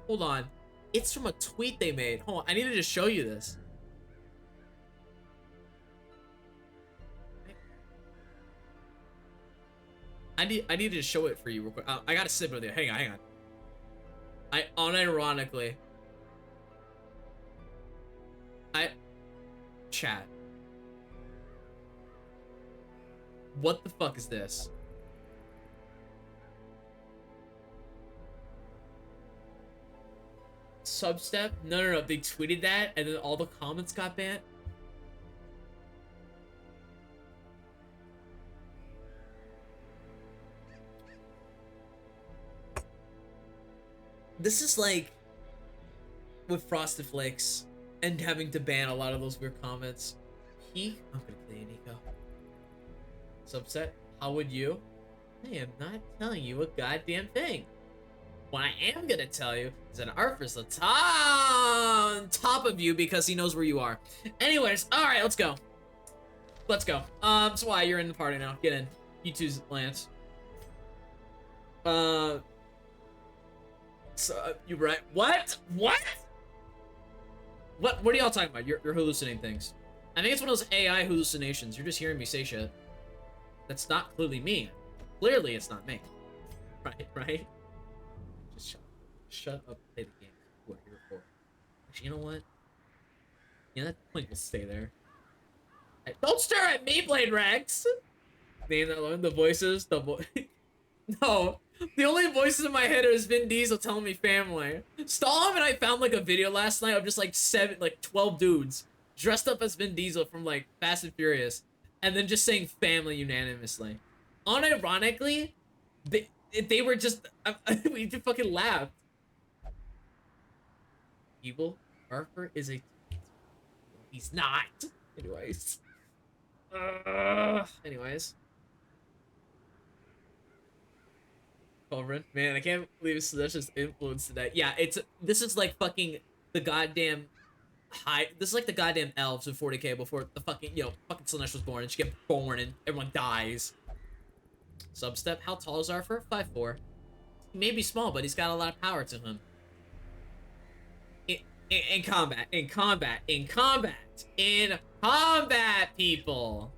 Hold on. It's from a tweet they made. Hold on. I need to just show you this. I need to just show it for you real quick. I gotta sit with you. Hang on. I unironically. Chat. What the fuck is this? Substep? No. They tweeted that and then all the comments got banned. This is like with Frosted Flakes and having to ban a lot of those weird comments. I'm gonna play Nico. Subset, how would you? I am not telling you a goddamn thing. What I am gonna tell you is that Arthur's on top of you because he knows where you are. Anyways, alright, let's go. Let's go. So why you're in the party now. Get in. You two's Lance. So, you right? What? What are y'all talking about? You're hallucinating things. I think it's one of those AI hallucinations. You're just hearing me say shit. That's not clearly me. Clearly, it's not me. Right? Just shut up. Play the game. What you're here for? Actually, you know what? Yeah, that point will stay there. Don't stare at me, Blade Rex. Name that alone. The voices. No. The only voices in my head is Vin Diesel telling me family. Stallum and I found like a video last night of just like 12 dudes dressed up as Vin Diesel from like Fast and Furious, and then just saying family unanimously. Unironically, they were just we just fucking laughed. Evil Arthur is a. He's not. Anyways. Culverin. Man, I can't believe Celestia's influence today. Yeah, this is like fucking the goddamn this is like the goddamn elves in 40k before the fucking, fucking Slanesh was born and she get born and everyone dies. Substep, how tall is Arthur? 5'4". He may be small, but he's got a lot of power to him. In combat, people!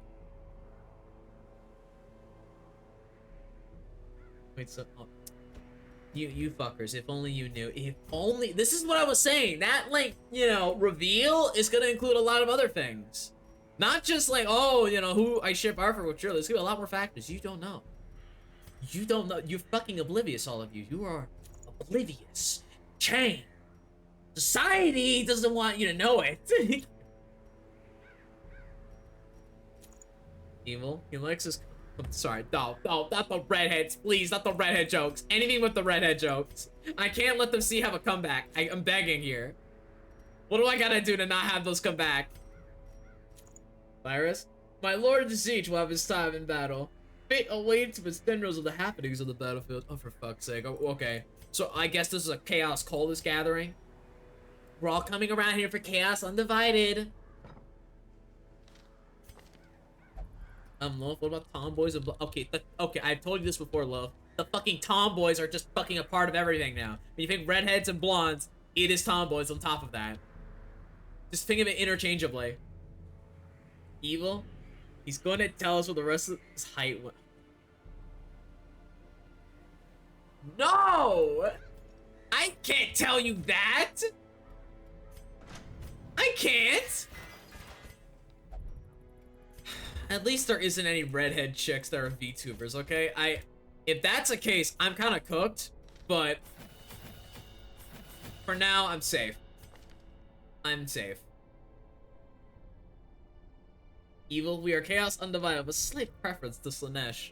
Wait, so you fuckers, if only you knew. If only, this is what I was saying. That, like, reveal is gonna include a lot of other things. Not just like, oh, who I ship Arthur with Shirley. There's gonna be a lot more factors. You don't know. You don't know. You're fucking oblivious, all of you. You are oblivious. Chain. Society doesn't want you to know it. Evil. He likes his. I'm sorry. No, not the redheads. Please, not the redhead jokes. Anything with the redhead jokes. I can't let them see have a comeback. I'm begging here. What do I gotta do to not have those come back? Virus? My lord the siege will have his time in battle. Fate awaits with tendrils of the happenings of the battlefield. Oh, for fuck's sake. Oh, okay. So I guess this is a chaos cultist gathering. We're all coming around here for chaos undivided. Love, what about tomboys? Okay, I've told you this before, Love. The fucking tomboys are just fucking a part of everything now. When you think redheads and blondes, it is tomboys on top of that. Just think of it interchangeably. Evil? He's going to tell us what the rest of his height was. No! I can't tell you that! I can't! At least there isn't any redhead chicks that are VTubers, okay? If that's the case, I'm kind of cooked, but for now, I'm safe. I'm safe. Evil, we are chaos undivided, with slight preference to Slanesh.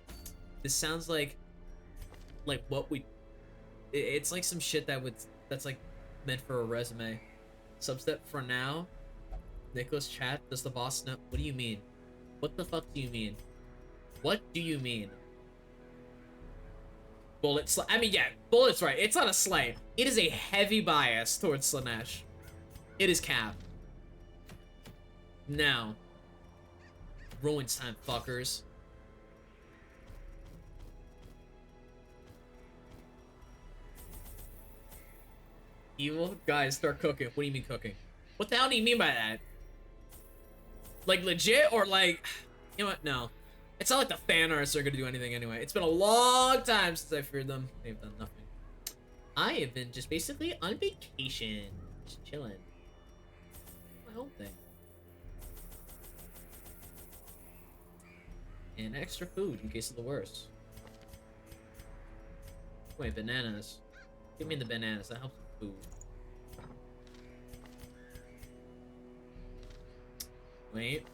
This sounds like what we. It's like some shit that's like meant for a resume. Substep for now. Nicholas chat. Does the boss know? What do you mean? What the fuck do you mean? What do you mean? I mean, yeah, Bullet's right. It's not a slay. It is a heavy bias towards Slanesh. It is cap. Now. Ruins time, fuckers. Evil guys, start cooking. What do you mean cooking? What the hell do you mean by that? Like legit or like, you know what? No, it's not like the fan artists are gonna do anything anyway. It's been a long time since I feared them. They've done nothing. I have been just basically on vacation, just chilling. My own thing. And extra food in case of the worst. Wait, bananas. Give me the bananas. That helps with food. Wait.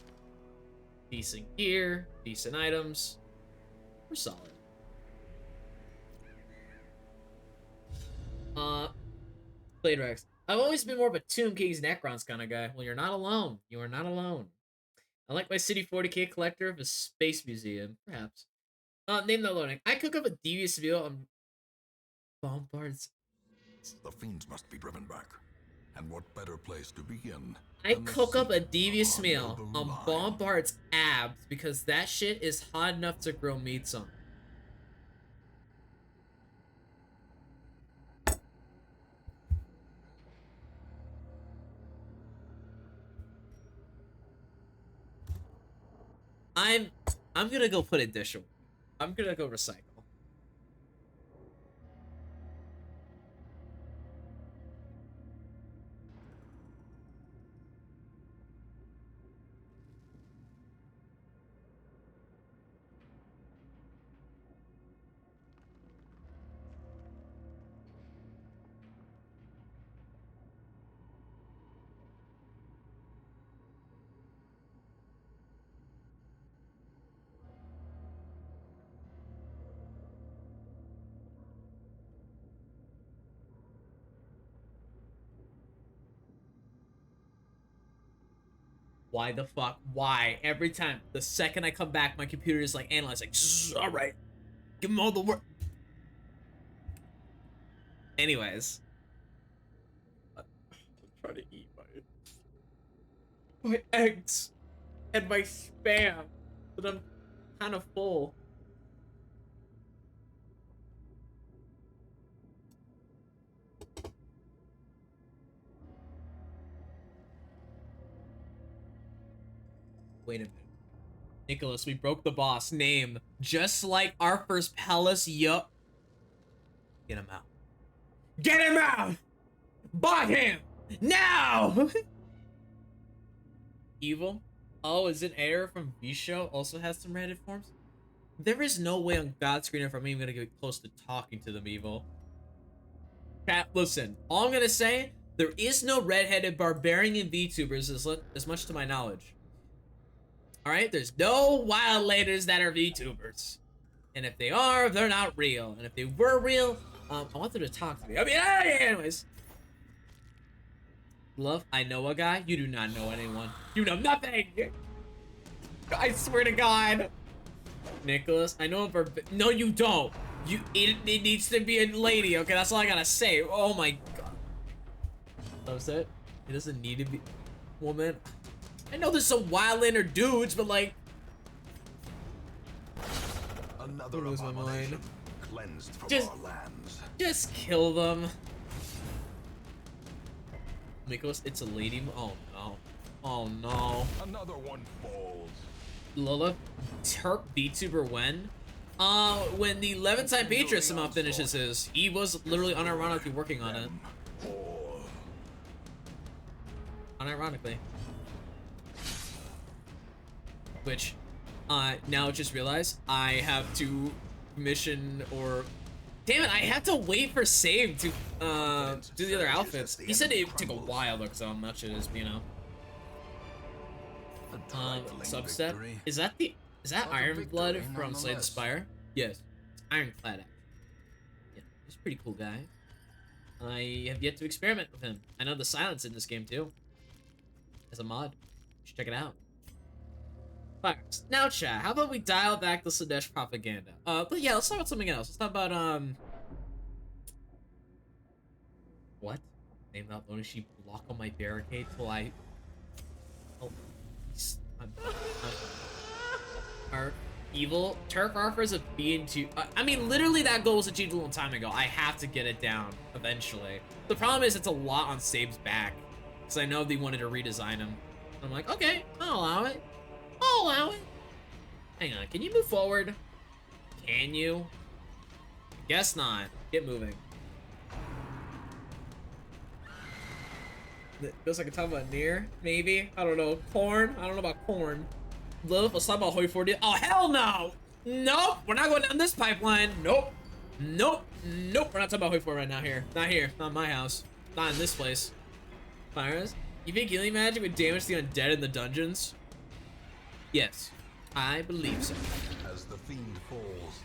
Decent gear. Decent items. We're solid. Blade Rex. I've always been more of a Tomb Kings Necrons kind of guy. Well, you're not alone. You are not alone. I like my City 40k collector of a space museum, perhaps. Name the loading. I cook up a devious meal on Bombards. The fiends must be driven back. And what better place to begin? I cook up a devious meal on Bombard's abs because that shit is hot enough to grill meats on. I'm gonna go put a dish away. I'm gonna go recycle. Why the fuck? Why? Every time, the second I come back, my computer is like analyzing. All right, give them all the work. Anyways, I'm trying to eat my eggs and my spam, but I'm kind of full. Wait a minute. Nicholas, we broke the boss name. Just like our first palace, yup. Get him out. Get him out! Bot him! Now! Evil? Oh, is it Air from V-Show also has some Reddit forms? There is no way on God's screen if I'm even gonna get close to talking to them, Evil. Cat, listen. All I'm gonna say, there is no redheaded barbarian in VTubers as much to my knowledge. Alright, there's no wild ladies that are VTubers. And if they are, they're not real. And if they were real, I want them to talk to me. I mean, anyways. Love, I know a guy. You do not know anyone. You know nothing! I swear to God. Nicholas, I know a no, you don't. It needs to be a lady, okay? That's all I gotta say. Oh my God. That's it? It doesn't need to be woman. I know there's some wildlander dudes, but like, Another lose my mind. cleansed from Just- our lands. just kill them. Nicholas, it's a lady. Oh no. Oh no. Another one falls. Lola, Turk VTuber when? When the 11-time Patriot somehow finishes his. He was literally unironically working on it. All. Unironically. Which, Now just realized I have to mission or... Damn it, I have to wait for save to, do the other outfits. He said it would take a while, though, because how much it is, you know. Substep. Is that Iron Blood from Slay the Spire? Yes. It's Ironclad, actually. Yeah, he's a pretty cool guy. I have yet to experiment with him. I know the silence in this game, too. As a mod. You should check it out. Fires. Now, chat, how about we dial back the Slanesh propaganda? But yeah, let's talk about something else. Let's talk about, what? Name that loading sheet block on my barricade till I... Oh, Are evil. Turk offers a B into... I mean, literally that goal was achieved a long time ago. I have to get it down eventually. The problem is it's a lot on Sabe's back. Because I know they wanted to redesign him. I'm like, okay, I'll allow it. I'll allow it. Hang on, can you move forward? Can you? Guess not. Get moving. Feels like a talk about near, maybe. I don't know. Corn. I don't know about corn. Love. Let's talk about Hoi 40. Oh hell no! Nope. We're not going down this pipeline. Nope. Nope. Nope. We're not talking about Hoi 40 right now. Here. Not here. Not in my house. Not in this place. Fires. You think healing magic would damage the undead in the dungeons? Yes, I believe so. As the fiend falls.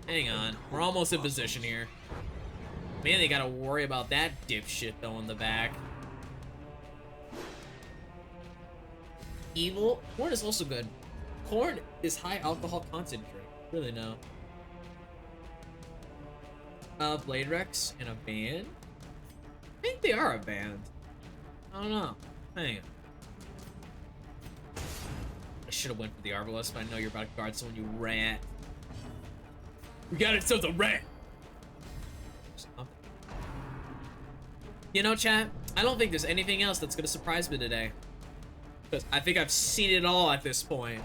Hang on, we're almost in position here. Man, they gotta worry about that dipshit though in the back. Evil. Corn is also good. Corn is high alcohol content drink. Really no. Blade Rex and a band? I think they are a band. I don't know. Hang on. I should have went for the Arbalest, but I know you're about to guard someone, you rat. We got ourselves a rat! You know, chat, I don't think there's anything else that's gonna surprise me today. Because I think I've seen it all at this point.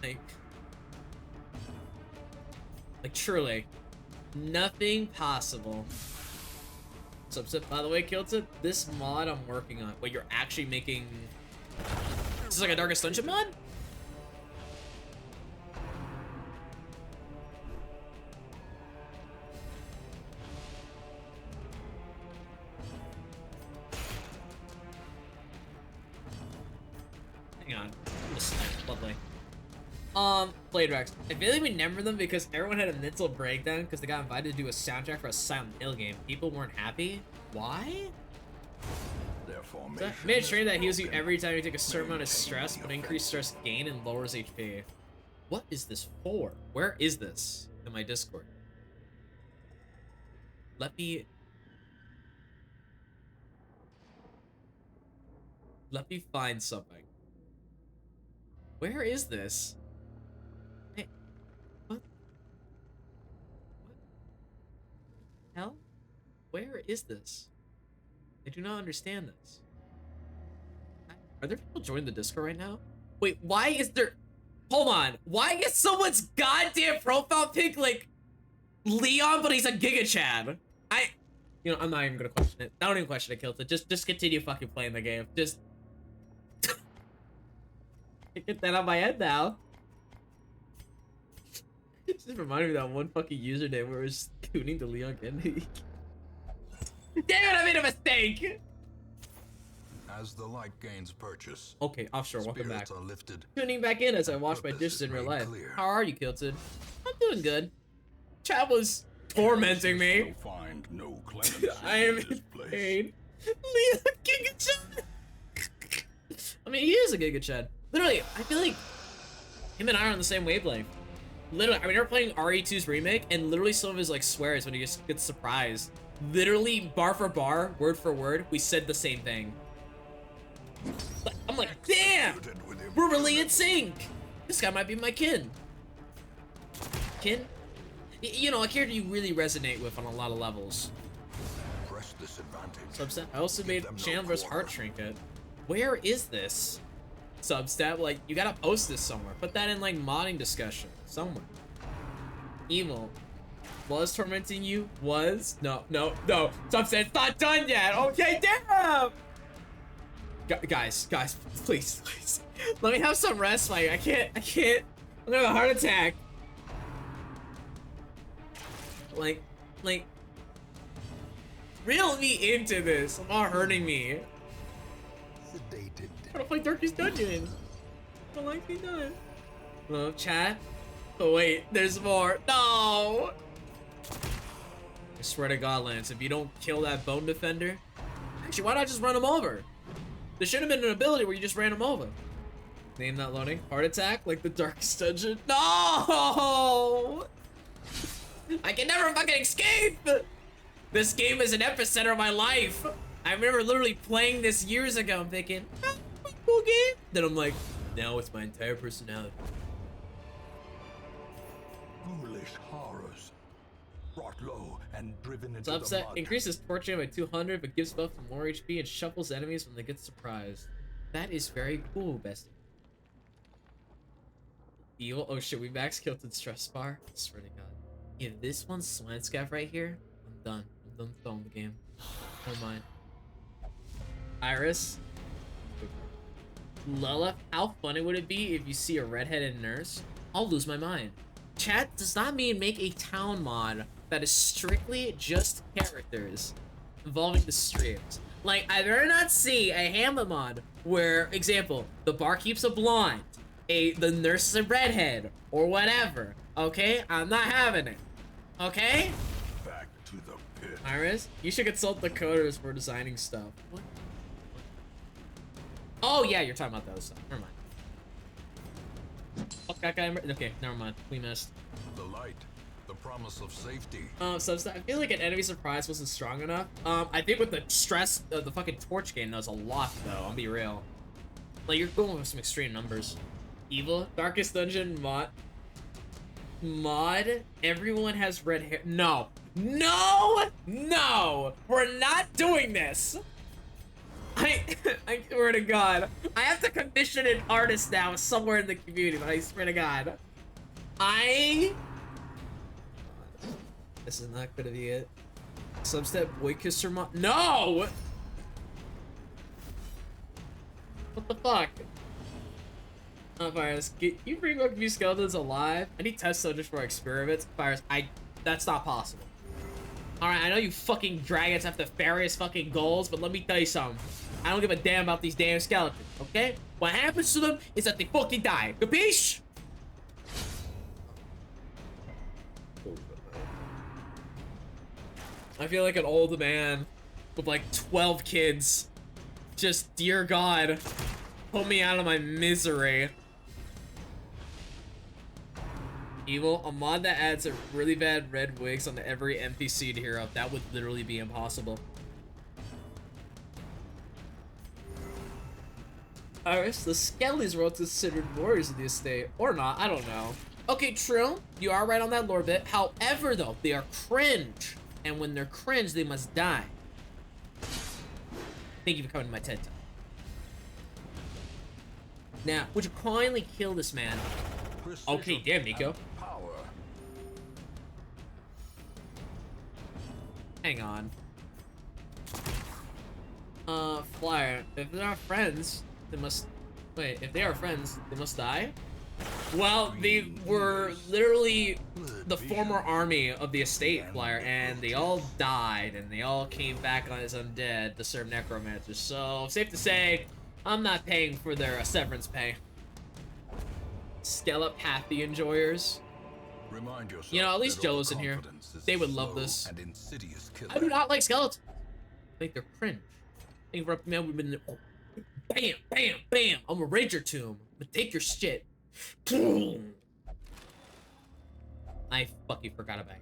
Like truly. Nothing possible. Subset, by the way, Kilted, this mod I'm working on. Wait, you're actually making... Is this like a Darkest Dungeon mod? Hang on. Lovely. Blade Rex. I feel like we remember them because everyone had a mental breakdown because they got invited to do a soundtrack for a Silent Hill game. People weren't happy. Why? Made a train that heals you every time you take a certain amount of stress, but increased stress gain and lowers HP. What is this for? Where is this in my Discord? Let me find something. Where is this? Hey, what? What? Hell? Where is this? I do not understand this. Are there people joining the Discord right now? Wait, why is there... Hold on. Why is someone's goddamn profile pic like Leon, but he's a Giga Chad? You know, I'm not even gonna question it. I don't even question it, Kilta. Just continue fucking playing the game. Just... Get that out my head now. It just reminded me of that one fucking username where it was tuning to Leon Kennedy. Damn it, I made a mistake! As the light gains purchase, okay, offshore, welcome back. are lifted. Tuning back in as I wash my dishes in real life. How are you, Kilton? I'm doing good. Chat was tormenting me. Find no I am in pain. Leon Giga Chad! I mean, he is a Giga Chad. Literally, I feel like him and I are on the same wavelength. Literally, I mean, we're playing RE2's remake, and literally some of his like swears when he just gets surprised. Literally, bar for bar, word for word, we said the same thing. I'm like, damn! We're really in sync! This guy might be my kin. Kin? You know, a character you really resonate with on a lot of levels. Substat, I also made Chandler's Heart Trinket. Where is this? Substat, like, you gotta post this somewhere. Put that in, like, modding discussion. Somewhere. Evil. Was tormenting you? Was? No. Substat, it's not done yet! Okay, damn! Guys, please. Let me have some rest, Mike. I can't. I'm gonna have a heart attack. Like, reel me into this. I'm all hurting me. Sedated. I don't play Darkest Dungeon. I don't like being done. Hello, chat. Oh wait, there's more. No! I swear to God, Lance, if you don't kill that bone defender, actually, why not just run him over? There should have been an ability where you just ran him over. Name not loading. Heart attack, like the Darkest Dungeon. No! I can never fucking escape! This game is an epicenter of my life. I remember literally playing this years ago. I'm thinking, cool game. Then I'm like, now it's my entire personality. Ghoulish horrors. Brought low and driven into Subset the mud. increases torch rate by 200, but gives buff to more HP and shuffles enemies when they get surprised. That is very cool, bestie. Evil. Oh shit, we max killed in stress bar. I swear to God. If this one's Swanscav right here, I'm done. I'm done throwing the game. Never mind. Iris. Lella, how funny would it be if you see a redheaded nurse? I'll lose my mind. Chat does not mean make a town mod that is strictly just characters involving the streams. Like, I better not see a Hamlet mod where, example, the barkeep's a blonde, the nurse is a redhead, or whatever. Okay? I'm not having it. Okay? Back to the pit. Iris, you should consult the coders for designing stuff. What? Oh yeah, you're talking about that other stuff. Never mind. Fuck that guy. Okay, never mind. We missed. The light. The promise of safety. So I feel like an enemy surprise wasn't strong enough. I think with the stress of the fucking torch game does a lot though, I'll be real. Like, you're going with some extreme numbers. Evil, Darkest Dungeon mod, everyone has red hair. No, we're not doing this. I swear to God, I have to commission an artist now somewhere in the community, but I swear to God, this is not gonna be it. Substep boy kisser mod. No! What the fuck? Virus, can you bring up new skeletons alive? I need test soldiers for experiments. Virus, that's not possible. Alright, I know you fucking dragons have nefarious fucking goals, but let me tell you something. I don't give a damn about these damn skeletons, okay? What happens to them is that they fucking die. Capiche? I feel like an old man with like 12 kids. Just, dear God, pull me out of my misery. Evil, a mod that adds a really bad red wigs on every NPC to hero. That would literally be impossible. Iris, the Skellies were all considered warriors of the estate. Or not, I don't know. Okay, true. You are right on that lore bit. However, though, they are cringe. And when they're cringe, they must die. Thank you for coming to my TED Talk. Now, would you kindly kill this man? Okay, damn, Nico. Hang on. Flyer, if they're not friends, they must... Wait, if they are friends, they must die? Well, they were literally the former army of the estate, Flyer, and they all died, and they all came back on as undead to serve necromancers, so safe to say, I'm not paying for their severance pay. Skelepathy enjoyers. Remind yourself, you know, at least that Joe's in here. overconfidence is They would slow love this. and insidious killer. I do not like skeletons. I think they're cringe. I think we're man, we've been bam, bam, bam. I'm a rager tomb, but take your shit. Boom. I fucking forgot about it.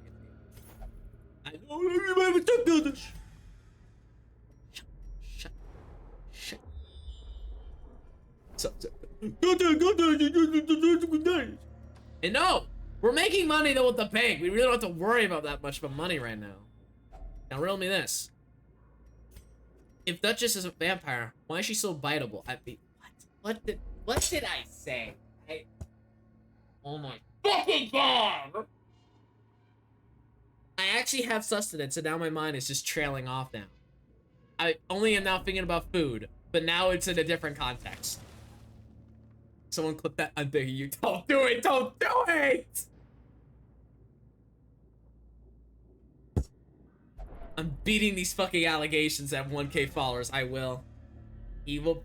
I don't remember to do this. Shut. And no, we're making money though with the bank. We really don't have to worry about that much of money right now. Now riddle me this. If Duchess is a vampire, why is she so biteable? I mean, what did I say? Oh my fucking God! I actually have sustenance, and now my mind is just trailing off now. I only am now thinking about food. but now it's in a different context. Someone clip that. I'm begging you. Don't do it. Don't do it. I'm beating these fucking allegations at 1K followers. I will. Evil.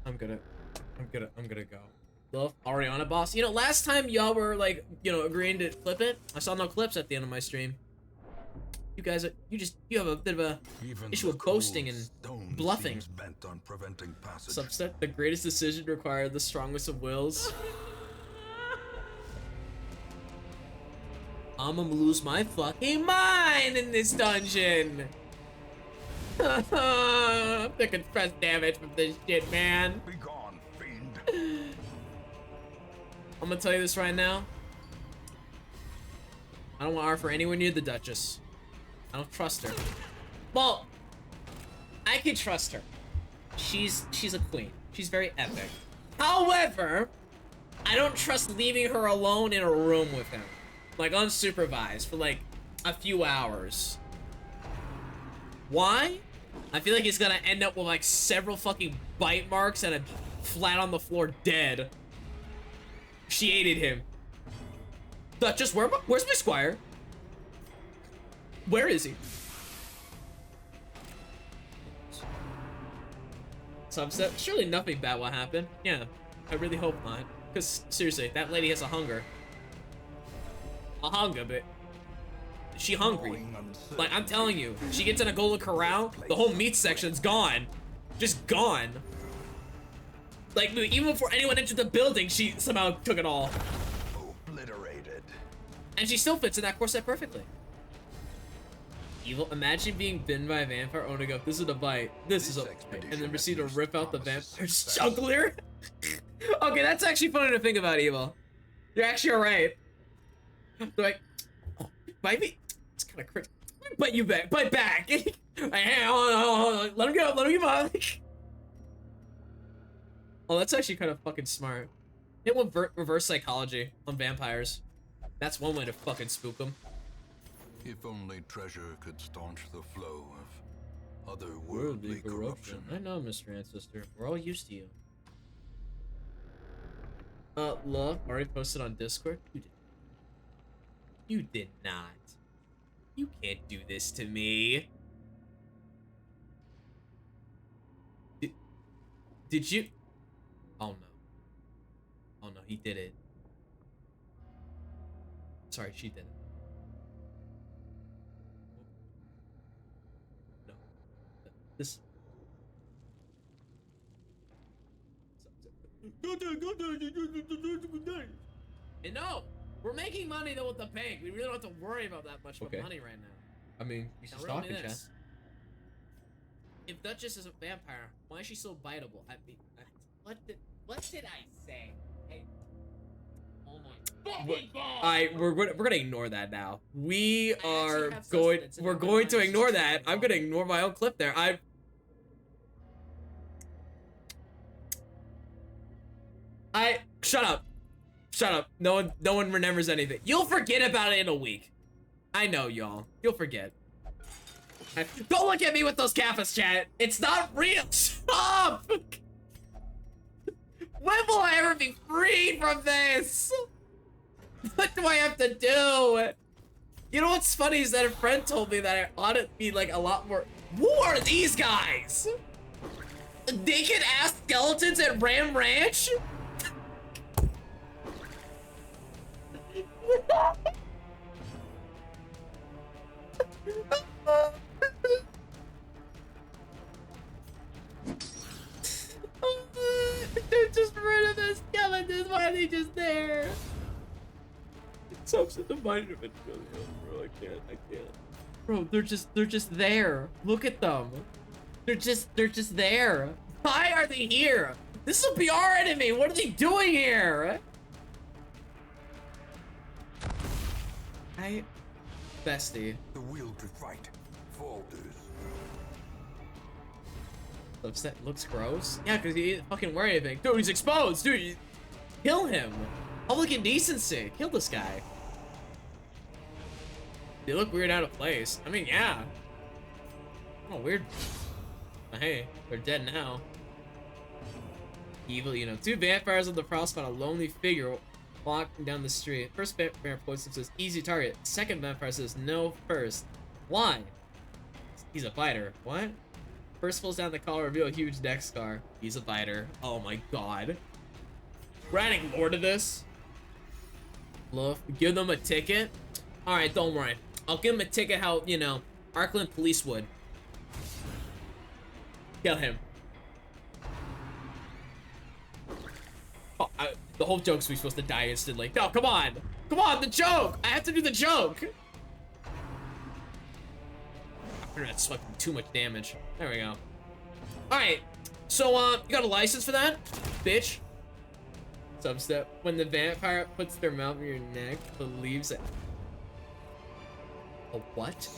I'm gonna go. Love Ariana boss. You know, last time y'all were like, you know, agreeing to clip it, I saw no clips at the end of my stream. You guys are, you have a bit of a issue of boasting and bluffing. Bent on preventing passage. Subset, the greatest decision required the strongest of wills. I'm gonna lose my fucking mind in this dungeon. I'm taking stress damage from this shit, man. Be gone, fiend. I'm gonna tell you this right now. I don't want Arthur anywhere near the Duchess. I don't trust her. Well, I can trust her. She's a queen. She's very epic. However, I don't trust leaving her alone in a room with him. Like, unsupervised for, like, a few hours. Why? I feel like he's gonna end up with, like, several fucking bite marks and a flat on the floor dead. She aided him. Duchess, where's my squire? Where is he? Subset? Surely nothing bad will happen. Yeah, I really hope not. Because, seriously, that lady has a hunger. A hunger, but she hungry. Like, I'm telling you, she gets in a golden corral, the whole meat section's gone. Just gone. Like, even before anyone entered the building, she somehow took it all. Obliterated. And she still fits in that corset perfectly. Evil, imagine being bitten by a vampire owning up. This is a bite. This is a bite. And then proceed to rip out the vampire's jugular. Okay, that's actually funny to think about, Evil. You're actually alright. They're like, oh, bite me? It's kind of crazy. Bite you back. Bite back. Hey, hold on. Let him go. Let him go. Oh, that's actually kind of fucking smart. It will reverse psychology on vampires. That's one way to fucking spook them. If only treasure could staunch the flow of otherworldly corruption. I know, Mr. Ancestor. We're all used to you. Love, already posted on Discord? You did. You did not. You can't do this to me. Did you? Oh no. Oh no, he did it. Sorry, she did it. No. This. And no, we're making money though with the bank. We really don't have to worry about that much with money right now. I mean, you should stop it, Chad. If Duchess is a vampire, why is she so biteable? I mean, what did I say? Hey. Oh my fucking god! Alright, we're gonna ignore that now. We're going to ignore that. I'm gonna ignore my own clip there. Shut up. Shut up. No one remembers anything. You'll forget about it in a week. I know, y'all. You'll forget. Don't look at me with those Kappas, chat. It's not real. Stop! When will I ever be freed from this? What do I have to do? You know what's funny is that a friend told me that I ought to be like a lot more. Who are these guys? Naked ass skeletons at Ram Ranch? They're just rid of the skeletons. Why are they just there? It's upset the mind of it, bro. I can't. Bro, they're just there. Look at them. They're just there. Why are they here? This is a PR enemy. What are they doing here? Bestie. The will to fight falters. Upset looks gross. Yeah, because he didn't fucking wear anything. Dude, he's exposed. Dude, kill him. Public indecency. Kill this guy. They look weird out of place. I mean, yeah. Oh, weird. But hey, they're dead now. Evil, you know. Two vampires on the prowl spot a lonely figure walking down the street. First vampire points and says, easy target. Second vampire says, no first. Why? He's a fighter. What? First pulls down the collar, reveal a huge neck scar. He's a fighter. Oh my god. We're adding more to this. Look, give them a ticket. Alright, don't worry. I'll give him a ticket how, you know, Arkland police would. Kill him. Oh, the whole joke's we supposed to die instantly. No, come on! Come on, the joke! I have to do the joke! That's fucking too much damage. There we go. Alright. So, you got a license for that? Bitch. Substep. When the vampire puts their mouth on your neck, believes it. A what?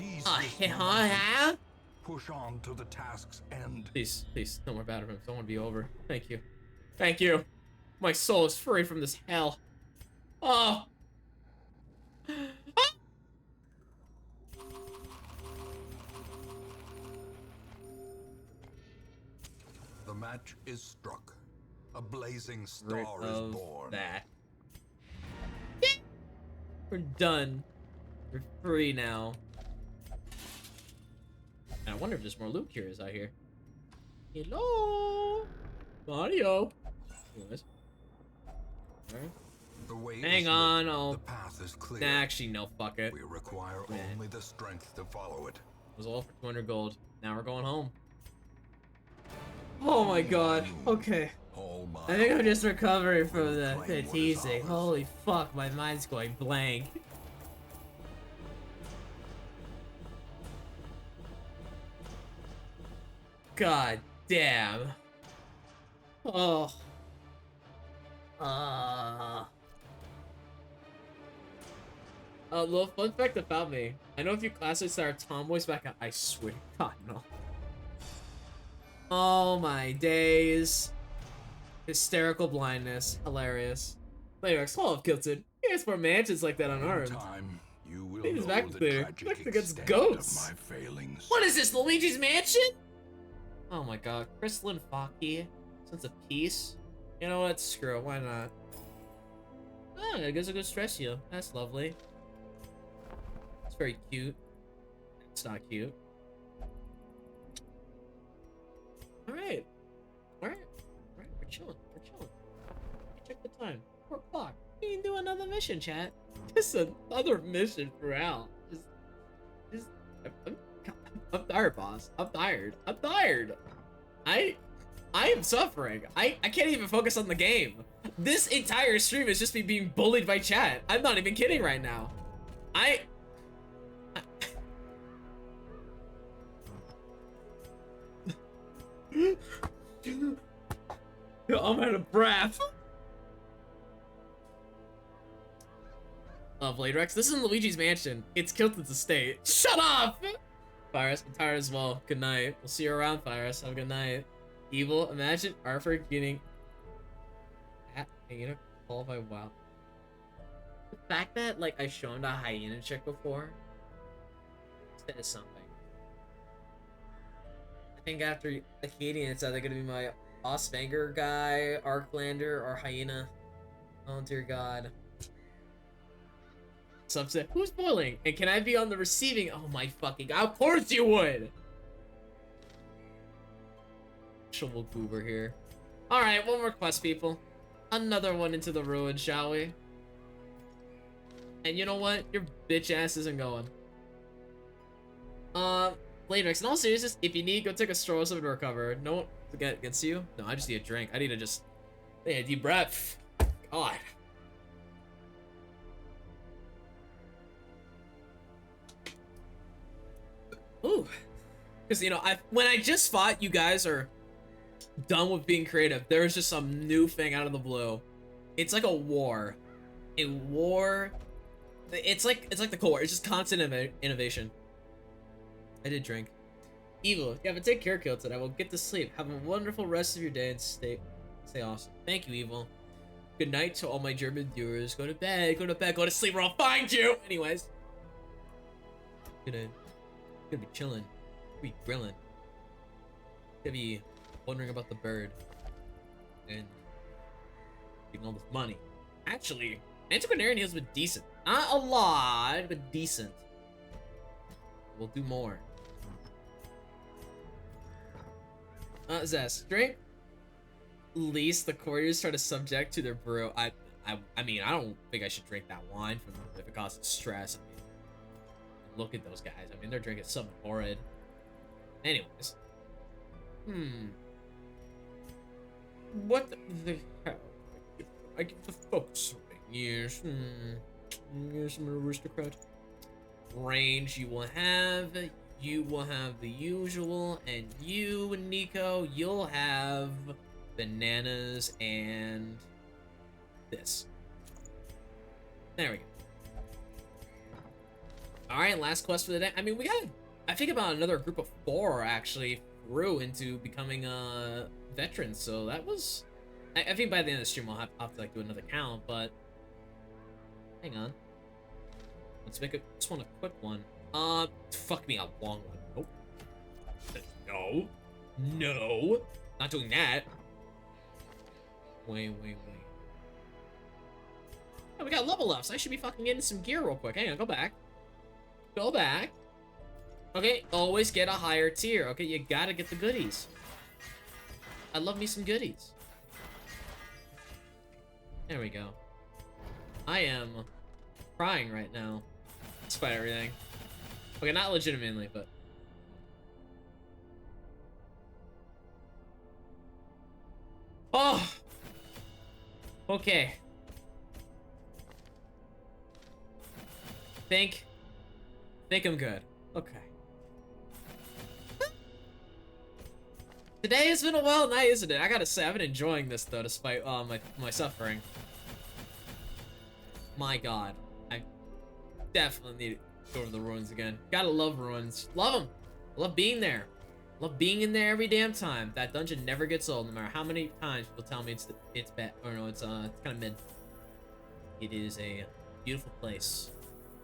Huh? Push on to the task's end. Please, please, no more battle rooms. I want to be over. Thank you. Thank you. My soul is free from this hell. Oh. The match is struck. A blazing star is born. That. We're done. We're free now. And I wonder if there's more loot curious out here. Hello, Mario. Anyways. Alright. The way Hang is on, lit. I'll. The path is clear. Nah, actually, no. Fuck it. We require only the strength to follow it. It was all for 200 gold. Now we're going home. Oh my god. Okay. All mine. I think I'm just recovering from the Claim what is teasing. ours. Holy fuck, my mind's going blank. God damn. Oh. Little fun fact about me. I know a few classmates that are tomboys back at. I swear to God, no. Oh my days. Hysterical blindness. Hilarious. Later, Call of Kilted. He has more mansions like that In unarmed. time, you will Things know back the there. tragic Back against extent ghosts. of my failings. What is this, Luigi's Mansion? Oh my god. Crystalline Faki. Sense of peace. You know what? Screw it. Why not? Oh, I guess I could stress you. That's lovely. It's very cute. It's not cute. Alright. Alright. Alright, we're chilling. We're chilling. Check the time. 4 o'clock. We can do another mission, chat. Just another mission throughout. Just I'm tired, boss. I'm tired. I'm tired. I am suffering. I can't even focus on the game. This entire stream is just me being bullied by chat. I'm not even kidding right now. I'm out of breath. Blade Rex. This isn't Luigi's Mansion. It's Kilton's estate. Shut up! Virus, I'm tired as well. Good night. We'll see you around, Virus. Have a good night. Evil, imagine Arthur getting hyena called by WoW. The fact that, like, I've shown the hyena chick before, that is something. I think after Acadian, it's either gonna be my Osvanger guy, Arklander, or hyena. Oh dear God. Subset. Who's boiling? And can I be on the receiving? Oh my fucking God. Of course you would! Shovel goober here. Alright, one more quest, people. Another one into the ruin, shall we? And you know what? Your bitch ass isn't going. Blade Rex, in all seriousness, if you need, go take a stroll or something to recover. No one against you? No, I just need a drink. I need to just take a deep breath. God. Ooh. Because, you know, when I just thought you guys are done with being creative, there's just some new thing out of the blue. It's like a war. A war. It's like the Cold War. It's just constant innovation. I did drink. Evil. Yeah, but take care, Kilton. I will get to sleep. Have a wonderful rest of your day and stay awesome. Thank you, Evil. Good night to all my German viewers. Go to bed. Go to bed. Go to sleep or I'll find you. Anyways. Gonna be chilling. Be grilling. Gonna be wondering about the bird. And getting all this money. Actually, antiquarian has been decent. Not a lot, but decent. We'll do more. Zest, drink least the courtiers try to subject to their brew. I mean, I don't think I should drink that wine from them if it causes stress. I mean, look at those guys. I mean, they're drinking something horrid. Anyways. What the hell? I get the focus ring. Yes. Yes, I'm an aristocrat. Range you will have the usual, and you, Nico, you'll have bananas and this. There we go. Alright, last quest for the day. I mean, we got, I think about another group of 4 actually through into becoming veterans, so that was, I think by the end of the stream I'll have to like do another count, but hang on. Let's make this one a quick one. Fuck me, a long one. Nope. No. No. Not doing that. Wait. Oh, we got level ups. I should be fucking getting some gear real quick. Hang on, go back. Go back. Okay, always get a higher tier. Okay, you gotta get the goodies. I love me some goodies. There we go. I am crying right now. Despite everything. Okay, not legitimately, but... Oh! Okay. Think I'm good. Okay. Today has been a wild night, isn't it? I gotta say, I've been enjoying this, though, despite my suffering. My god. I definitely need to go over the ruins again. Gotta love ruins. Love them. Love being there. Love being in there every damn time. That dungeon never gets old, no matter how many times people tell me it's bad, or no, it's kind of mid. It is a beautiful place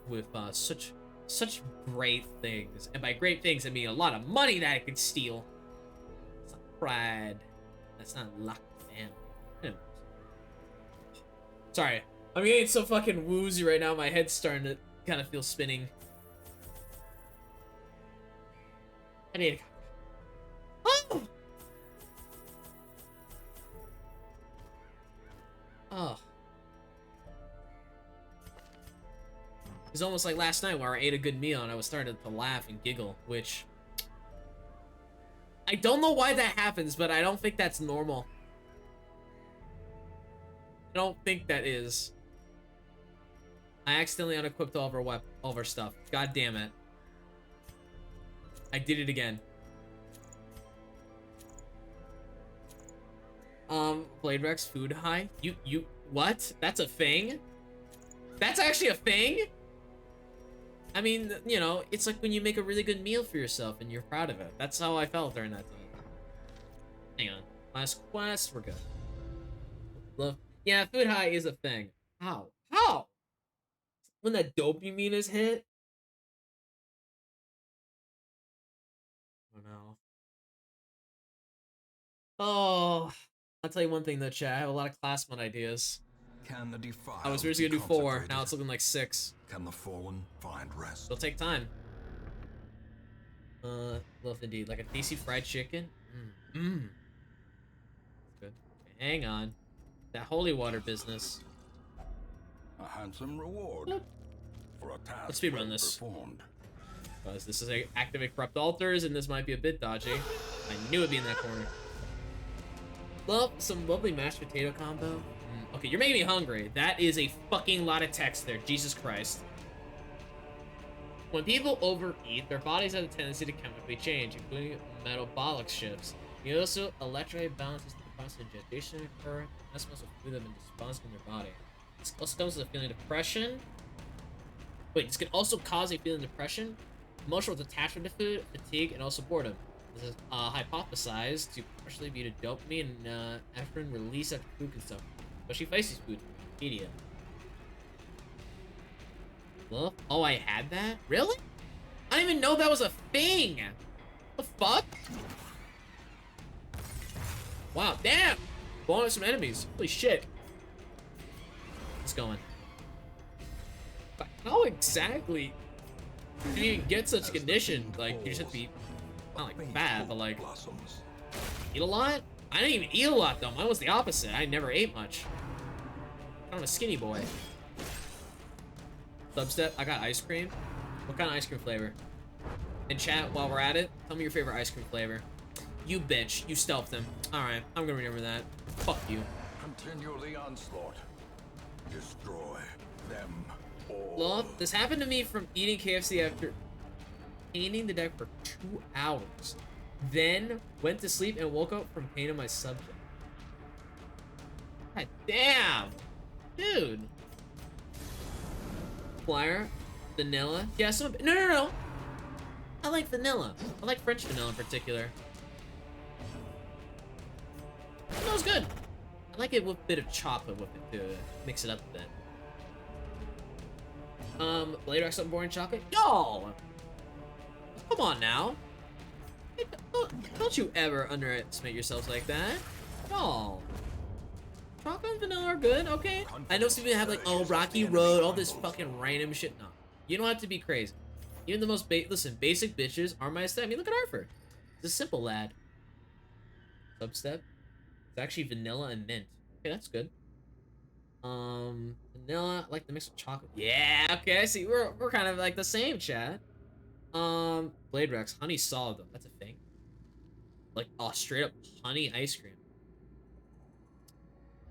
with such great things, and by great things I mean a lot of money that I could steal. It's not pride. That's not luck, man. Anyways. Sorry, I'm getting so fucking woozy right now. My head's starting to kind of feel spinning. I need to... Oh! Oh. It's almost like last night where I ate a good meal and I was starting to laugh and giggle, which... I don't know why that happens, but I don't think that's normal. I don't think that is. I accidentally unequipped all of our stuff. God damn it. I did it again. Blade Rex food high? You, what? That's a thing? That's actually a thing? I mean, you know, it's like when you make a really good meal for yourself and you're proud of it. That's how I felt during that time. Hang on. Last quest, we're good. Love. Yeah, food high is a thing. How? How? When that dopamine is hit? Oh no. Oh, I'll tell you one thing though, chat. I have a lot of class mod ideas. Can the defiled I was originally gonna do 4. Now it's looking like 6. Can the fallen find rest? It'll take time. Love indeed. Like a tasty fried chicken. Good. Okay, hang on. That holy water business. A handsome reward for a task Let's speedrun this. performed. Because this is a activate corrupt altars, and this might be a bit dodgy. I knew it'd be in that corner. Love some lovely mashed potato combo. Okay, you're making me hungry. That is a fucking lot of text there. Jesus Christ. When people overeat, their bodies have a tendency to chemically change, including metabolic shifts. You also electrolyte balances the process of digestion occur. That's supposed to food them in response in their body. This also comes with a feeling of depression. Wait, this can also cause a feeling of depression, emotional detachment to food, fatigue, and also boredom. This is hypothesized to partially be to dopamine and epinephrine release after food consumption, especially spicy food. Media. Well, oh, I had that? Really? I didn't even know that was a thing. The fuck? Wow, damn. Blowing up some enemies. Holy shit. What's going? But how exactly do you even get such condition? Like, you just have to be, not like bad, but like, eat a lot? I didn't even eat a lot though. Mine was the opposite. I never ate much. I'm a skinny boy. Substep, I got ice cream. What kind of ice cream flavor? And chat, while we're at it, tell me your favorite ice cream flavor. You bitch, you stealthed him. Alright, I'm gonna remember that. Fuck you. Continue the onslaught. Destroy them all. Love, this happened to me from eating KFC after painting the deck for 2 hours. Then went to sleep and woke up from pain in my subject. God damn! Dude. Flyer, vanilla. Yeah, no. I like vanilla. I like French vanilla in particular. That was good. I like it with a bit of chocolate with it to mix it up a bit. Later I something boring chocolate? Y'all! Come on now. Don't you ever underestimate yourselves like that. Y'all. Chocolate and vanilla are good, okay? I know some people have like, oh, Rocky Road, all this fucking random shit. No. You don't have to be crazy. Even the most basic bitches are my aesthetic. I mean, look at Arthur. He's a simple lad. Substep. It's actually vanilla and mint. Okay, that's good. Vanilla, I like the mix of chocolate. Yeah, okay, I see. We're kind of like the same, chat. Blade Rex, honey solid though. That's a thing. Like, oh, straight up honey ice cream.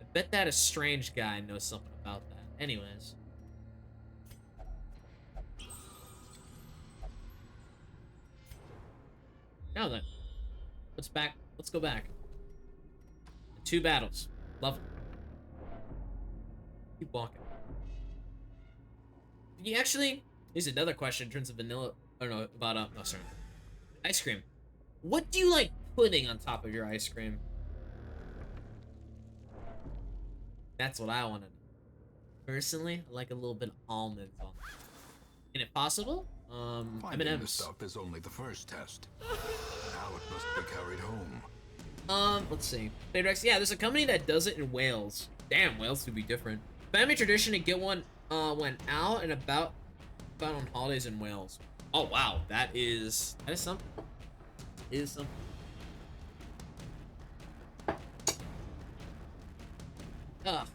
I bet that a strange guy knows something about that. Anyways. Now then, let's go back. 2 battles. Love it. Keep walking. You actually, here's another question in terms of vanilla, I don't know, about, oh, sorry. Ice cream. What do you like putting on top of your ice cream? That's what I want to know. Personally, I like a little bit of almonds on it. And if possible, Finding the M&M's. stuff is only the first test. Now it must be carried home. Let's see. Blade Rex, yeah, there's a company that does it in Wales. Damn, Wales would be different. Family tradition to get one, when out and about on holidays in Wales. Oh, wow, that is something. It is something. Ugh.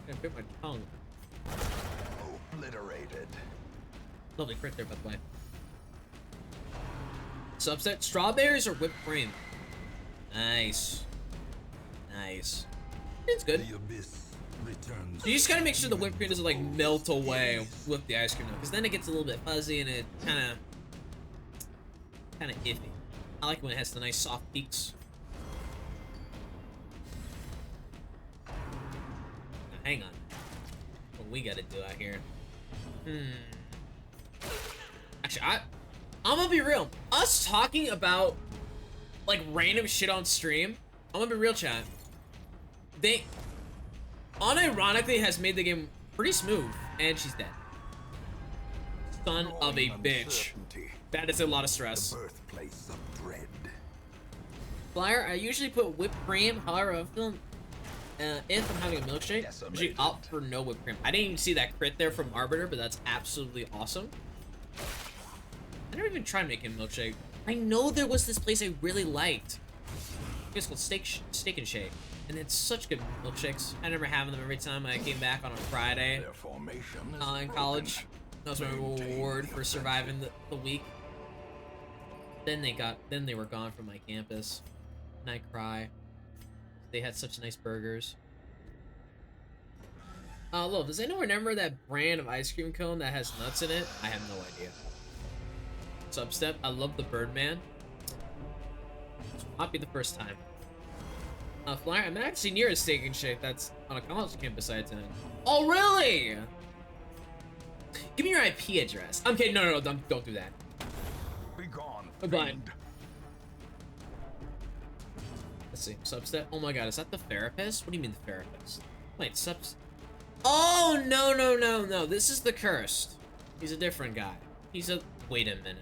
I bit my tongue. Obliterated. Lovely crit there, by the way. Subset, strawberries or whipped cream? Nice. Nice. It's good. The abyss returns. You just gotta make sure the whipped cream doesn't like melt away with the ice cream though, because then it gets a little bit fuzzy and it kind of iffy. I like when it has the nice soft peaks. Now, hang on. What we gotta do out here? Actually, I'm gonna be real. Us talking about like random shit on stream, I'm gonna be real, chat. They unironically has made the game pretty smooth, and she's dead. Son of a bitch. That is a lot of stress. The birthplace of dread. Flyer, I usually put whipped cream. However, if I'm having a milkshake, I usually opt for no whipped cream. I didn't even see that crit there from Arbiter, but that's absolutely awesome. I never even tried making a milkshake. I know there was this place I really liked. It's called Steak and Shake, and it's such good milkshakes. I remember having them every time I came back on a Friday Their formation is in college. That was my reward for surviving the week. Then they were gone from my campus, and I cry. They had such nice burgers. Look, does anyone remember that brand of ice cream cone that has nuts in it? I have no idea. Substep, I love the Birdman. This will not be the first time. Flyer, I'm actually near a Steak and Shake that's on a college campus I attend. Oh, really? Give me your IP address. I'm kidding. No, don't do that. Be gone. Bye. Let's see. Substep. Oh my god, is that the therapist? What do you mean the therapist? Wait, Oh, no. This is the cursed. He's a different guy. He's a Wait a minute.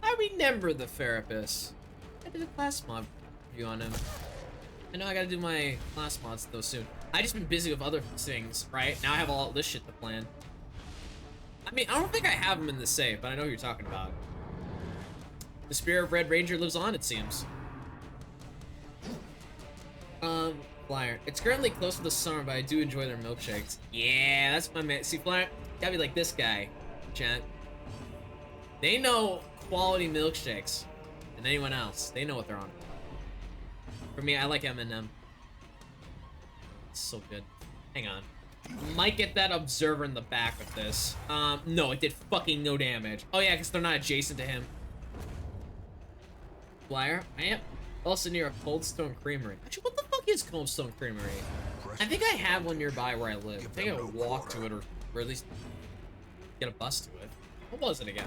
I remember the therapist. I did a class mod review on him. I know I gotta do my class mods though soon. I just been busy with other things, right? Now I have all this shit to plan. I mean, I don't think I have him in the save, but I know who you're talking about. The spirit of Red Ranger lives on, it seems. Flyer. It's currently close to the summer, but I do enjoy their milkshakes. Yeah, that's my man. See, Flyer, gotta be like this guy, chat. They know quality milkshakes. And anyone else, they know what they're on. For me, I like M&M. It's so good. Hang on. Might get that observer in the back of this. No, it did fucking no damage. Oh yeah, because they're not adjacent to him. Flyer, I am also near a Cold Stone Creamery. Actually, what the fuck is Cold Stone Creamery? I think I have one nearby where I live. I think I would walk to it, or at least get a bus to it. What was it again?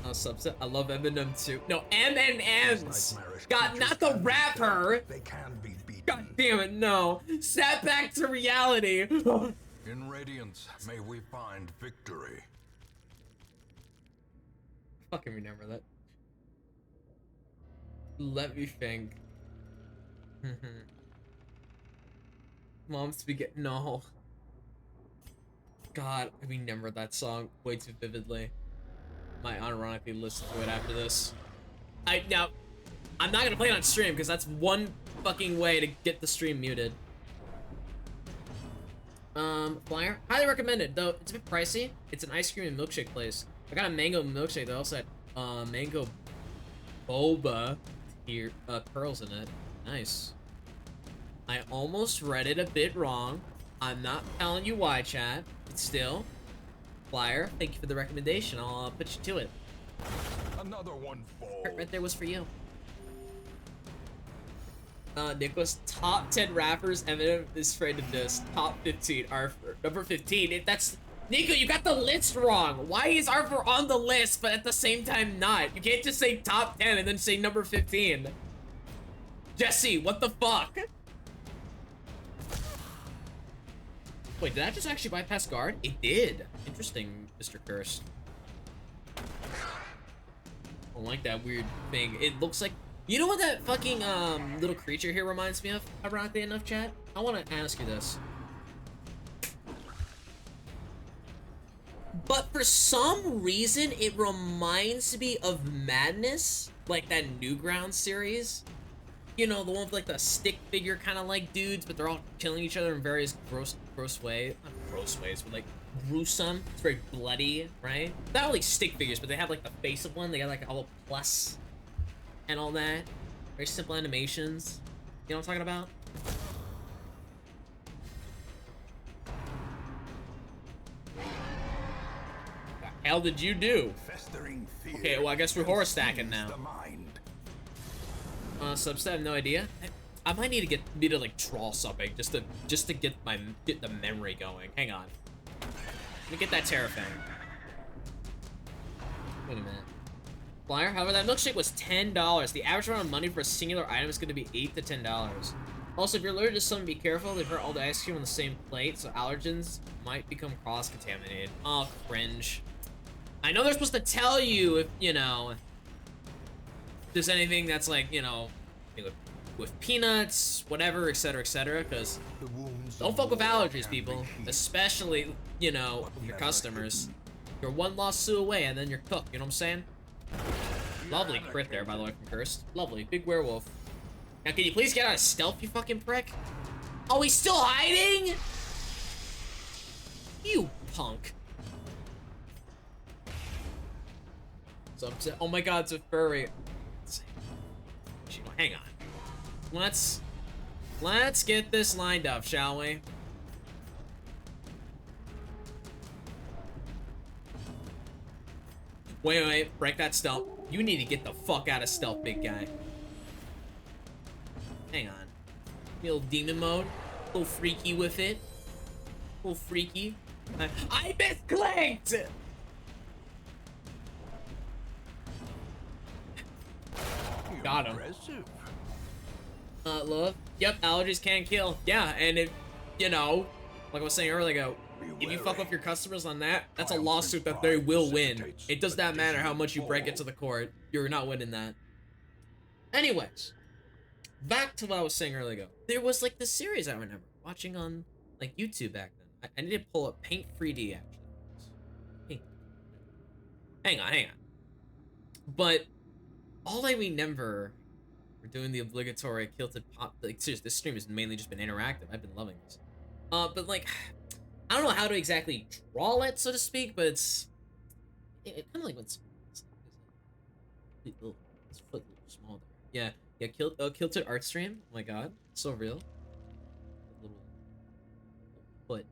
Subset. I love M&M too. No, M&M's. God, not the rapper. They can be beaten. God damn it, no. Snap back to reality. In Radiance, may we find victory. Fucking remember that. Let me think. Mom's spaghetti. No. God, I remember that song way too vividly. Might unironically listen to it after this. Now, I'm not gonna play it on stream because that's one fucking way to get the stream muted. Flyer, highly recommended, though it's a bit pricey. It's an ice cream and milkshake place. I got a mango milkshake. They also had mango boba here, pearls in it. Nice. I almost read it a bit wrong. I'm not telling you why, chat. But still, Flyer, thank you for the recommendation. I'll put you to it. Another one falls. Right there was for you. Nicholas, top 10 rappers Eminem is afraid to diss. Top 15, Arthur. Number 15, that's... Nico, you got the list wrong. Why is Arthur on the list, but at the same time not? You can't just say top 10 and then say number 15. Jesse, what the fuck? Wait, did that just actually bypass guard? It did. Interesting, Mr. Cursed. I don't like that weird thing. It looks like... You know what that fucking little creature here reminds me of? Ironically enough, chat? I want to ask you this. But for some reason, it reminds me of Madness, like that Newgrounds series. You know, the one with like the stick figure kind of like dudes, but they're all killing each other in various gross ways. Not gross ways, but like gruesome. It's very bloody, right? Not only stick figures, but they have like the face of one. They got like all plus and all that. Very simple animations. You know what I'm talking about? The hell did you do? Festering fear. Okay, well I guess we're horror stacking now. The mind. Subset, I have no idea. I might need to get me to like draw something just to get the memory going. Hang on. Let me get that Terrafang. Wait a minute. Flyer, however, that milkshake was $10. The average amount of money for a singular item is going to be $8 to $10. Also, if you're allergic to something, be careful. They've put all the ice cream on the same plate, so allergens might become cross-contaminated. Oh, cringe. I know they're supposed to tell you if, you know, if there's anything that's like, you know, with peanuts, whatever, etc., because don't fuck with allergies, people. Especially, you know, your customers. You're one lawsuit away, and then you're cooked, you know what I'm saying? Lovely crit there, by the way, from Cursed. Lovely. Big werewolf. Now, can you please get out of stealth, you fucking prick? Oh, he's still hiding? You punk. Oh my god, it's a furry. Hang on. Let's get this lined up, shall we? Wait, break that stealth. You need to get the fuck out of stealth, big guy. Hang on. Little demon mode. A little freaky with it. A little freaky. I misclicked! Got him. Love. Yep, allergies can kill. Yeah, and it, you know, like I was saying earlier ago, if you fuck up your customers on that, that's a lawsuit that they will win. It does not matter how much you break it to the court. You're not winning that. Anyways, back to what I was saying earlier ago. There was like this series I remember watching on like YouTube back then. I need to pull up Paint 3D actually. Paint. Hang on. But all I remember, we're doing the obligatory kilted pop. Like seriously, this stream has mainly just been interactive. I've been loving this. But like, I don't know how to exactly draw it, so to speak. But it's kind of like what's it's foot a little small there. Yeah. Kilted art stream. Oh my god, so real. Little foot.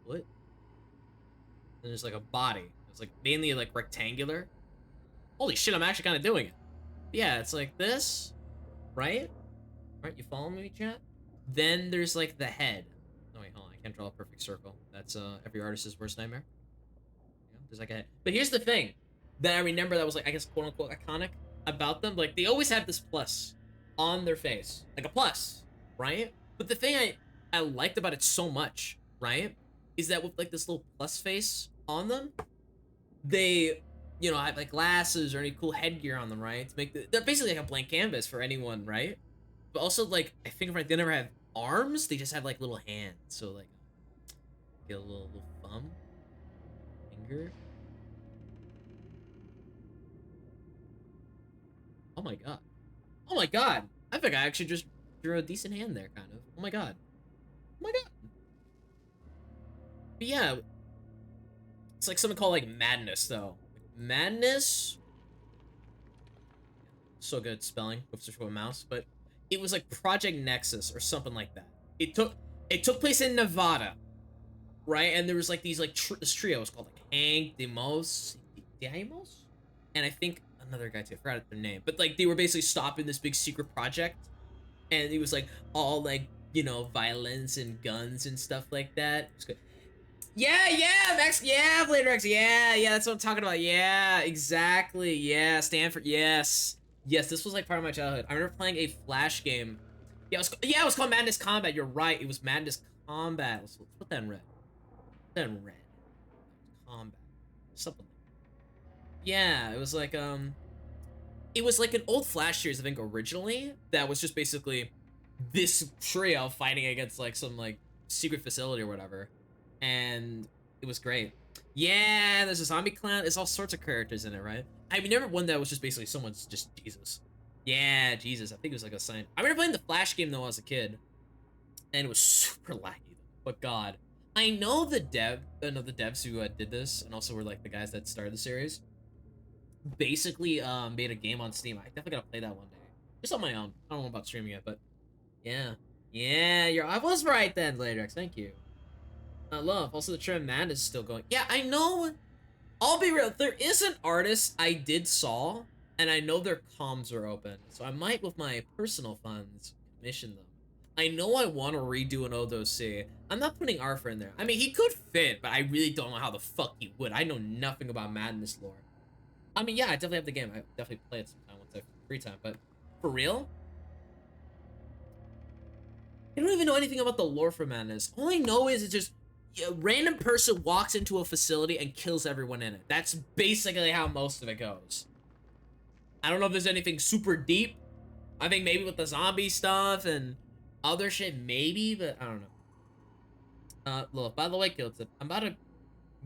What? And there's like a body. It's like mainly like rectangular. Holy shit, I'm actually kind of doing it. Yeah, it's like this, right? Right, you follow me, chat? Then there's like the head. Oh wait, hold on, I can't draw a perfect circle. That's every artist's worst nightmare. Yeah, there's like a head. But here's the thing that I remember that was like, I guess, quote unquote, iconic about them. Like, they always have this plus on their face. Like a plus, right? But the thing I liked about it so much, right? Is that with like this little plus face on them, they, you know, have like glasses or any cool headgear on them, right? To make they're basically like a blank canvas for anyone, right? But also, like, I think right, they never have arms. They just have like little hands. So like, get a little thumb, finger. Oh my god. Oh my god. I think I actually just drew a decent hand there, kind of. Oh my god. Oh my god. But yeah, it's like something called like Madness, though. Madness. So good at spelling with such a mouse, but it was like Project Nexus or something like that. It took place in Nevada, right? And there was like these like this trio was called like Hank, Demos, and I think another guy too. I forgot their name, but like they were basically stopping this big secret project, and it was like all like, you know, violence and guns and stuff like that. It was good. Yeah, Max, yeah, Blade Rex, yeah, that's what I'm talking about. Yeah, exactly. Yeah, Stanford, yes, this was like part of my childhood. I remember playing a Flash game. Yeah, it was called Madness Combat. You're right, it was Madness Combat. Let's put that in red. Put that in red. Combat, something. Yeah, it was like an old Flash series, I think, originally, that was just basically this trio fighting against like some like secret facility or whatever. And it was great. Yeah, there's a zombie clown. There's all sorts of characters in it, right? I remember one that was just basically someone's just Jesus. Yeah, Jesus. I think it was like a sign. I remember playing the Flash game though as a kid, and it was super laggy. But God, I know the devs who did this, and also were like the guys that started the series. Basically, made a game on Steam. I definitely gotta play that one day, just on my own. I don't know about streaming it, but yeah, I was right then, Ladrex. Thank you. Love. Also, the Trim Man is still going. Yeah, I know. I'll be real. There is an artist I did saw, and I know their comms are open, so I might, with my personal funds, commission them. I know I want to redo an ODOC. I'm not putting Arthur in there. I mean, he could fit, but I really don't know how the fuck he would. I know nothing about Madness lore. I mean, yeah, I definitely have the game. I definitely play it sometime once I have free time, but for real? I don't even know anything about the lore for Madness. All I know is it's just a random person walks into a facility and kills everyone in it. That's basically how most of it goes. I don't know if there's anything super deep. I think maybe with the zombie stuff and other shit, maybe, but I don't know. Look, by the way, Kiltip, I'm about to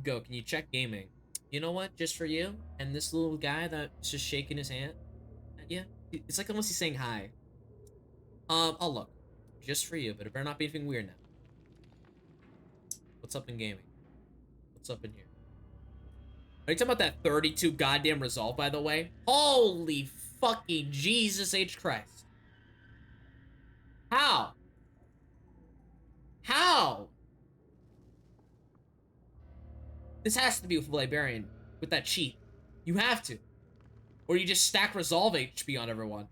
go. Can you check gaming? You know what? Just for you and this little guy that's just shaking his hand. Yeah, it's like almost he's saying hi. I'll look. Just for you, but it better not be anything weird now. What's up in gaming? What's up in here? Are you talking about that 32 goddamn resolve, by the way? Holy fucking Jesus H. Christ. How? How? This has to be with Librarian, with that cheat. You have to. Or you just stack resolve HP on everyone.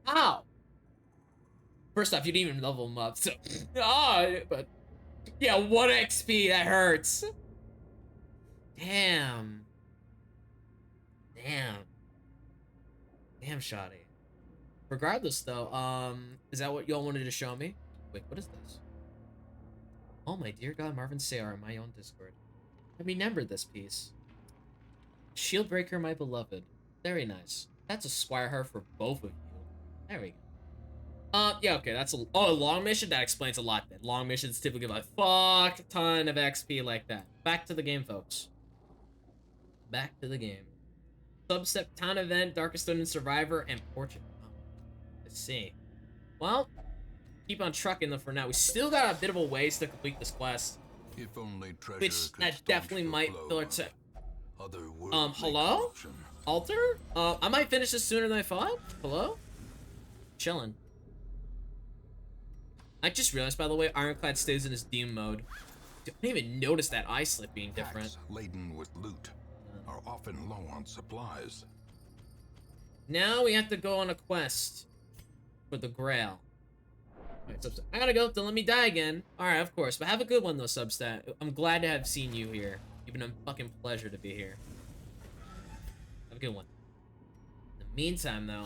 How? First off, you didn't even level them up, so... but... Yeah, 1 XP, that hurts. Damn. Damn, shoddy. Regardless, though, is that what y'all wanted to show me? Wait, what is this? Oh my dear God, Marvin Sayre on my own Discord. I remembered this piece. Shieldbreaker, my beloved. Very nice. That's a squire heart for both of you. There we go. Yeah, okay, that's a long mission. That explains a lot. Then long missions typically give a fuck ton of XP like that. Back to the game, folks. Back to the game. Substep town event, Darkest Dungeon Survivor, and Portrait. Oh, let's see. Well, keep on trucking them for now. We still got a bit of a ways to complete this quest. If only treasure Which could that staunch definitely the might flow fill our of otherworldly hello? corruption. Alter? I might finish this sooner than I thought. Hello? Chillin'. I just realized, by the way, Ironclad stays in his demon mode. I didn't even notice that eye slip being different. Packs laden with loot are often low on supplies. Now we have to go on a quest for the Grail. Alright, Substat. I gotta go. Don't let me die again. Alright, of course. But have a good one, though, Substat. I'm glad to have seen you here. You've been a fucking pleasure to be here. Have a good one. In the meantime, though,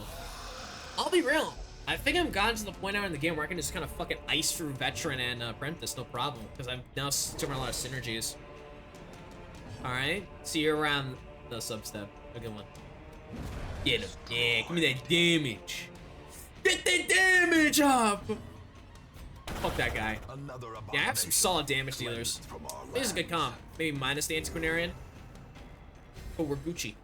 I'll be real. I think I've gotten to the point now in the game where I can just kind of fucking ice through Veteran and Apprentice, no problem. Because I've now started a lot of synergies. Alright, see you around the Substep. Have a good one. Get him. Yeah, give me that damage. Get the damage up! Fuck that guy. Yeah, I have some solid damage dealers. This is a good comp. Maybe minus the Antiquarian. Oh, we're Gucci.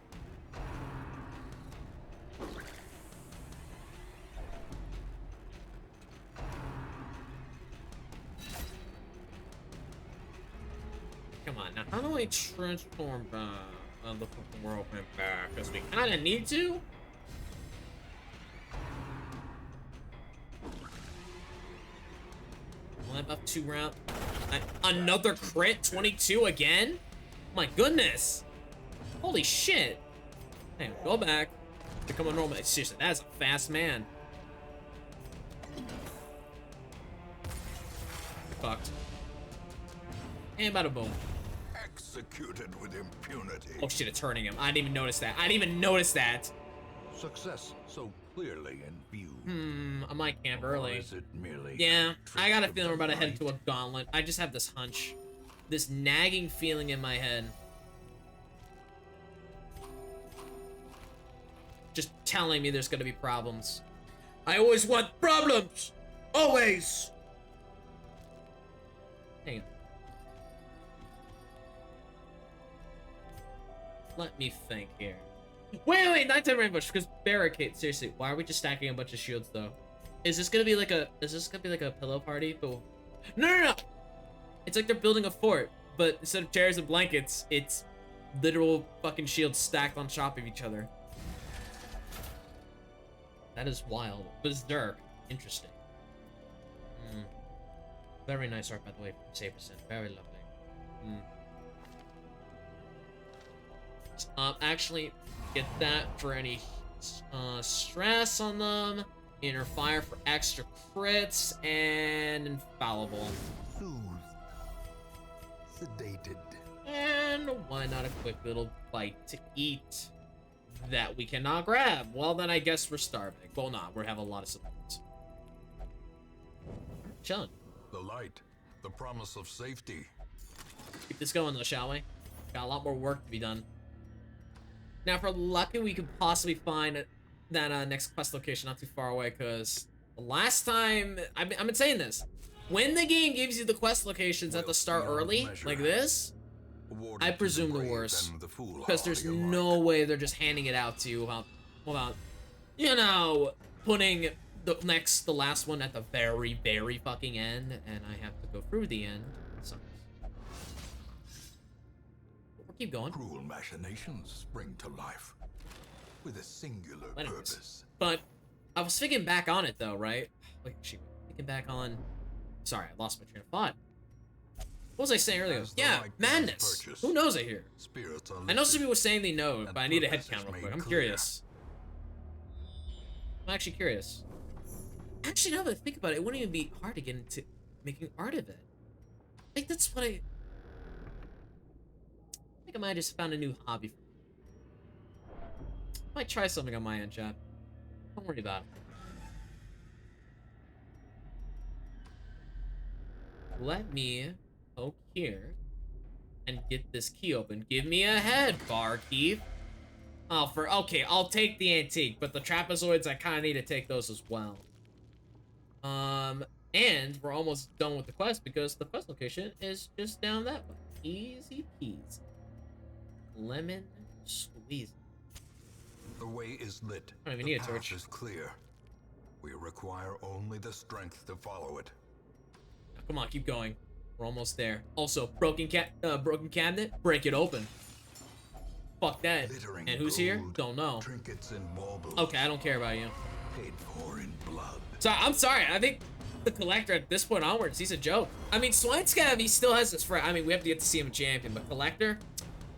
Come on, now how do I transform back the fucking world back? Because we kinda need to? Well, up 2 round. Another crit? 22 again? My goodness. Holy shit. Hey, go back. Become a normal. Seriously, that is a fast man. Fucked. And bada boom. Executed with impunity. Oh shit, it's hurting him. I didn't even notice that. I didn't even notice that. Success so clearly in view. I might camp Or early. is it merely Yeah, I got a trick feeling we're of about the to head night? into a gauntlet. I just have this hunch. This nagging feeling in my head. Just telling me there's gonna be problems. I always want problems! Always! Hang on. Let me think here. Wait, nighttime rainbow, because barricade. Seriously, why are we just stacking a bunch of shields though? Is this gonna be like a pillow party? But no. It's like they're building a fort, but instead of chairs and blankets, it's literal fucking shields stacked on top of each other. That is wild. Berserk. Interesting. Very nice art, by the way, from Saberson. Very lovely. Actually, get that for any stress on them. Inner fire for extra crits, and infallible. Soothed. Sedated. And why not a quick little bite to eat that we cannot grab? Well, then I guess we're starving. Well, not. We have a lot of supplies. Chilling. The light. The promise of safety. Keep this going, though, shall we? Got a lot more work to be done. Now, if we're lucky, we could possibly find that next quest location not too far away, because the last time... I've been saying this. When the game gives you the quest locations at the start early, like this, Awarded I to presume the brave worst. and the Because there's foolhardy no alike. way they're just handing it out to you without, you know, putting the last one at the very, very fucking end, and I have to go through the end. So, we'll keep going. Cruel machinations spring to life with a singular Anyways. purpose. But I was thinking back on it, though, right? Wait, shoot. Thinking back on... Sorry, I lost my train of thought. What was I saying earlier? As the Yeah, right madness. purchase, Who knows it here? Spirits are I know some lifted. people were saying they know, and but I need a head purpose is count real quick. made I'm clear. curious. I'm actually curious. Actually, now that I think about it, it wouldn't even be hard to get into making art of it. I think that's what I think I might have just found a new hobby for me. Might try something on my end, chat. Don't worry about it. Let me poke here and get this key open. Give me a head, barkeep. Oh, okay, I'll take the antique, but the trapezoids, I kind of need to take those as well. And we're almost done with the quest because the quest location is just down that way. Easy peasy. Lemon squeeze. The way is lit. I don't even The need a path torch. is clear. We require only the strength to follow it. Come on, keep going. We're almost there. Also, broken cabinet, break it open. Fuck that. Glittering And who's here? gold, Don't know. Trinkets and baubles. Okay, I don't care about you. Paid for in blood. So I'm sorry. I think the collector at this point onwards, he's a joke. I mean, Swine Scav, he still has his friend. I mean, we have to get to see him a champion, but collector,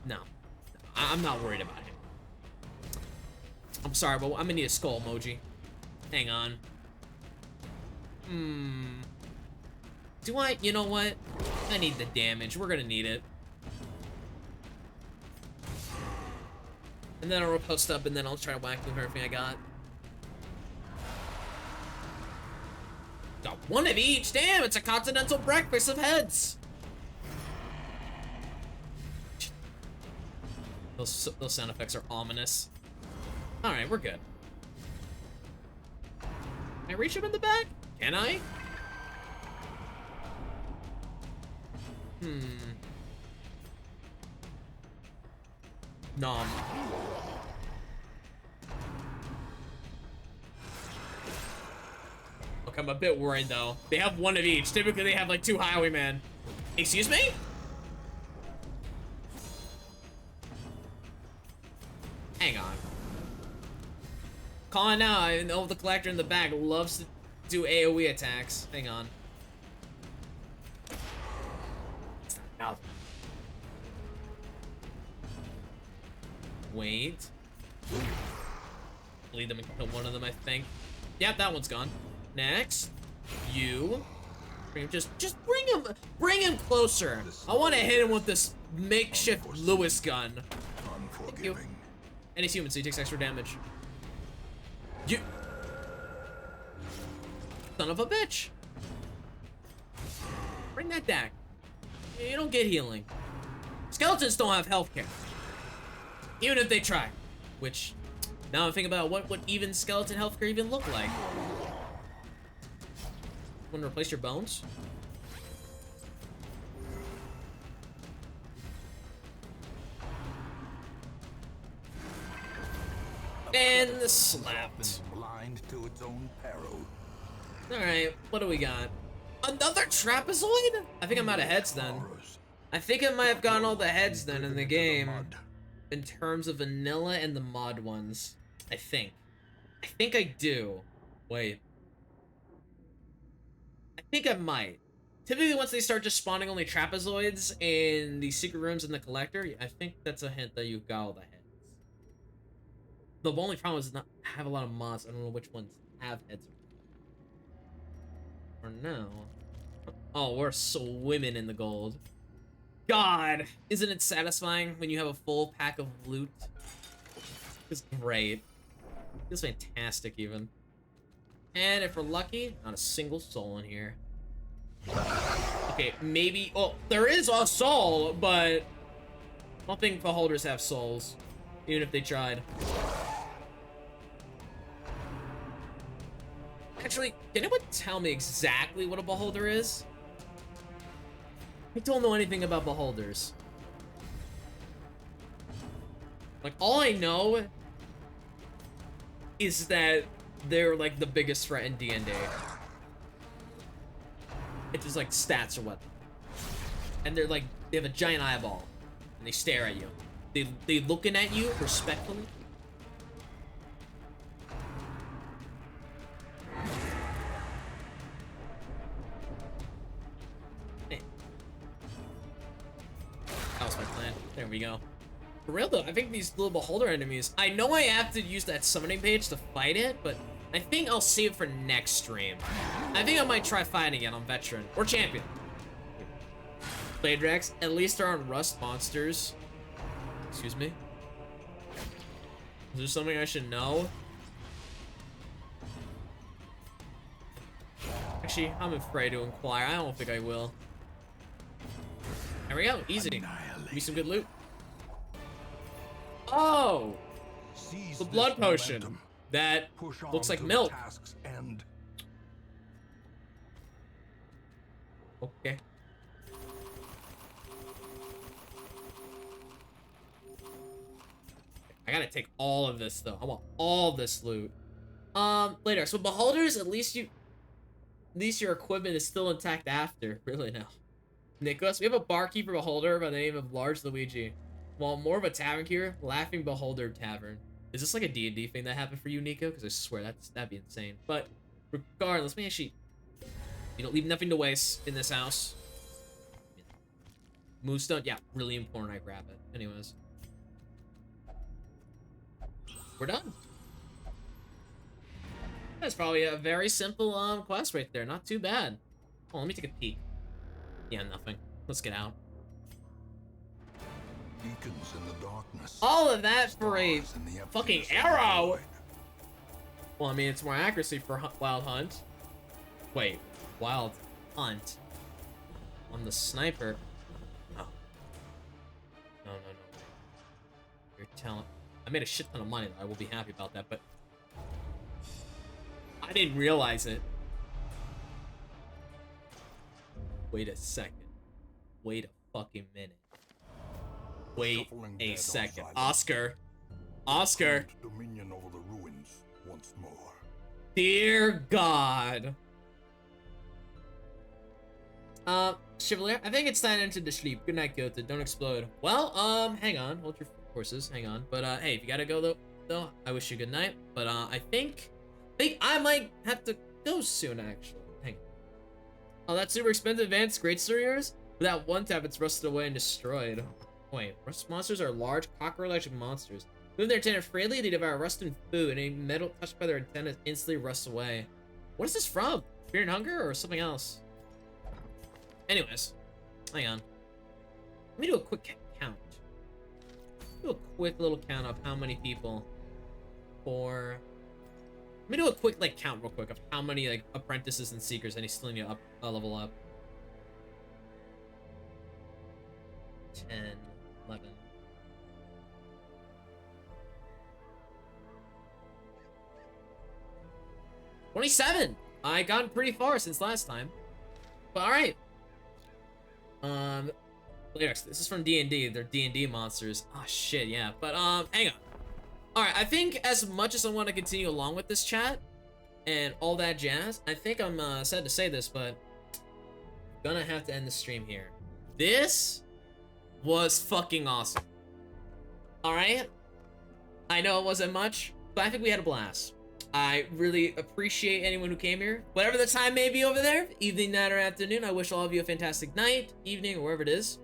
no. I'm not worried about him. I'm sorry, but I'm gonna need a skull emoji. Hang on. Do I? You know what? I need the damage. We're gonna need it. And then I'll post up, and then I'll try to whack with everything I got. Got one of each. Damn, it's a continental breakfast of heads. Those sound effects are ominous. All right, we're good. Can I reach him in the back? Can I? Nom. Look, I'm a bit worried though. They have one of each. Typically they have like 2 highwaymen. Excuse me? Hang on. Calling out. I know the collector in the back loves to do AoE attacks. Hang on. It's not enough. Wait. Lead them and kill one of them, I think. Yep, that one's gone. Next, you. Just bring him closer. I want to hit him with this makeshift Lewis gun. Unforgiving. And he's human, so he takes extra damage. You son of a bitch. Bring that back. You don't get healing. Skeletons don't have healthcare. Even if they try. Which, now I'm thinking about what would even skeleton healthcare even look like. Want to replace your bones? And slapped. Blind to its own peril. Alright, what do we got? Another trapezoid? I think I'm out of heads then. Horrors. I think I might have gotten all the heads then in the game. In terms of vanilla and the mod ones. I think I do. Wait. I think I might. Typically once they start just spawning only trapezoids in the secret rooms in the collector, I think that's a hint that you've got all the heads. The only problem is not have a lot of mods. I don't know which ones have heads. Or no. Oh, we're swimming in the gold. God, isn't it satisfying when you have a full pack of loot? It's great. It's fantastic even. And if we're lucky, not a single soul in here. Okay, maybe, oh, there is a soul, but I don't think beholders have souls, even if they tried. Actually, can anyone tell me exactly what a beholder is? I don't know anything about beholders. Like, all I know is that they're like the biggest threat in D&D. It's just like stats or what. And they're like, they have a giant eyeball. And they stare at you. They looking at you respectfully. That was my plan. There we go. For real though, I think these little beholder enemies, I know I have to use that summoning page to fight it, but I think I'll save it for next stream. I think I might try fighting it on veteran or champion. Blade Rex, at least they're on rust monsters. Excuse me? Is there something I should know? Actually, I'm afraid to inquire. I don't think I will. There we go. Easy. Give me some good loot. Oh! Seize The this blood potion. momentum. That Push on looks like to the milk. task's end. Okay. I gotta take all of this though. I want all this loot. Later. So beholders, at least your equipment is still intact after. Really now. Nicholas, we have a barkeeper beholder by the name of Large Luigi. While more of a tavern here, Laughing Beholder Tavern. Is this like a D&D thing that happened for you, Nico? Because I swear that'd be insane. But regardless, let me actually, you know, leave nothing to waste in this house. Moonstone, yeah, really important I grab it. Anyways. We're done. That's probably a very simple quest right there. Not too bad. Oh, let me take a peek. Yeah, nothing. Let's get out. Beacons in the darkness. All of that for a Stars in the fucking emptiness of the arrow. void. Well, I mean, it's more accuracy for Wild Hunt. Wait, Wild Hunt on the sniper. Oh. No. You're telling. I made a shit ton of money. I will be happy about that, but I didn't realize it. Wait a second. Wait a fucking minute. Wait Shuffling a dead on second. silence. Oscar. Dominion over the ruins once more. Dear God. Chevalier, I think it's time to enter the sleep. Good night, Gota. Don't explode. Well, hang on. Hold your horses. Hang on. But, hey, if you gotta go, though, I wish you good night. But, I think I might have to go soon, actually. Hang on. Oh, that super expensive advanced great yours? Without one tap, it's rusted away and destroyed. Wait, rust monsters are large, cockroach-like monsters. Move their antenna freely, they devour rust and food, and any metal touched by their antenna instantly rusts away. What is this from? Fear and hunger or something else? Anyways, hang on. Let me do a quick count. Do a quick little count of how many people for. Let me do a quick count real quick of how many apprentices and seekers I still need to level up. 10, 11. $27. I gotten pretty far since last time. But all right. Lyrics. This is from D&D. They're D&D monsters. Oh shit, yeah. But hang on. All right. I think as much as I want to continue along with this chat and all that jazz, I think I'm sad to say this, but I'm gonna have to end the stream here. This was fucking awesome. All right. I know it wasn't much, but I think we had a blast. I really appreciate anyone who came here. Whatever the time may be over there, evening, night, or afternoon, I wish all of you a fantastic night, evening, or wherever it is.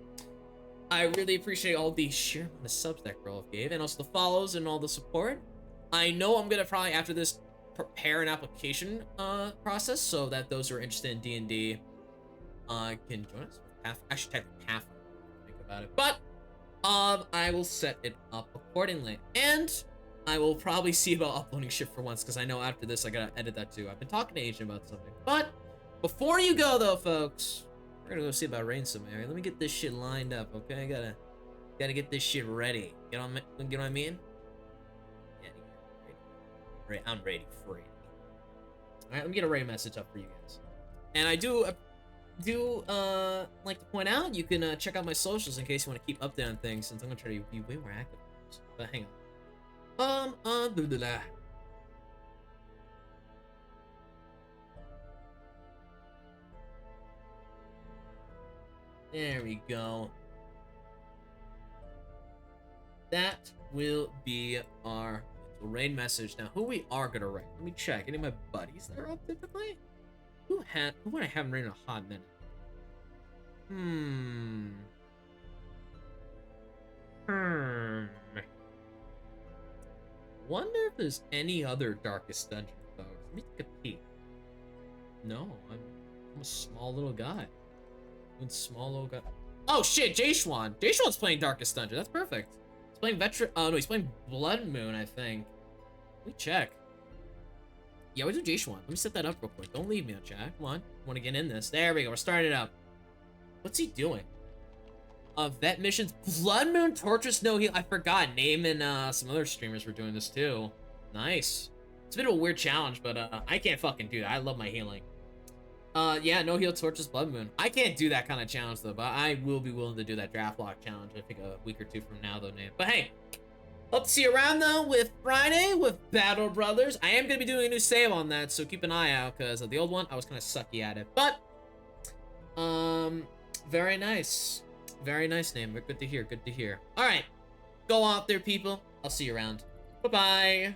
I really appreciate all the sheer amount of subs that girl gave, and also the follows and all the support. I know I'm gonna probably, after this, prepare an application process so that those who are interested in D&D can join us. I should type half. Think about it, but I will set it up accordingly, and I will probably see about uploading shit for once, because I know after this I gotta edit that too. I've been talking to Agent about something. But before you go though, folks, we're gonna go see about rain some area. Let me get this shit lined up, okay? I gotta get this shit ready. You know what I mean? Yeah, ready. I'm ready for it. Alright, let me get a raid message up for you guys. And I do like to point out, you can check out my socials in case you want to keep updated on things, since I'm gonna try to be way more active. But hang on. There we go. That will be our raid message. Now, who we are gonna raid? Let me check. Any of my buddies that are up typically? Who I haven't raided in a hot minute? Wonder if there's any other Darkest Dungeon, folks. Let me take a peek. No, I'm a small little guy. Doing small little guy. Oh shit, Jayshwan. Jayshwan's playing Darkest Dungeon. That's perfect. He's playing Veteran. Oh no, he's playing Blood Moon, I think. Let me check. Yeah, we do Jayshwan. Let me set that up real quick. Don't leave me on chat. Come on. I want to get in this. There we go. We're starting it up. What's he doing? Vet missions. Blood Moon, Torturous No Heal. I forgot. Name and some other streamers were doing this too. Nice. It's a bit of a weird challenge, but I can't fucking do that. I love my healing. Yeah, No Heal, Torturous Blood Moon. I can't do that kind of challenge though, but I will be willing to do that draft lock challenge. I think a week or two from now though, Nate. But hey, hope to see you around though with Friday with Battle Brothers. I am gonna be doing a new save on that, so keep an eye out because of the old one I was kind of sucky at it. But very nice. Very nice name. Good to hear. Good to hear. All right. Go out there, people. I'll see you around. Bye-bye.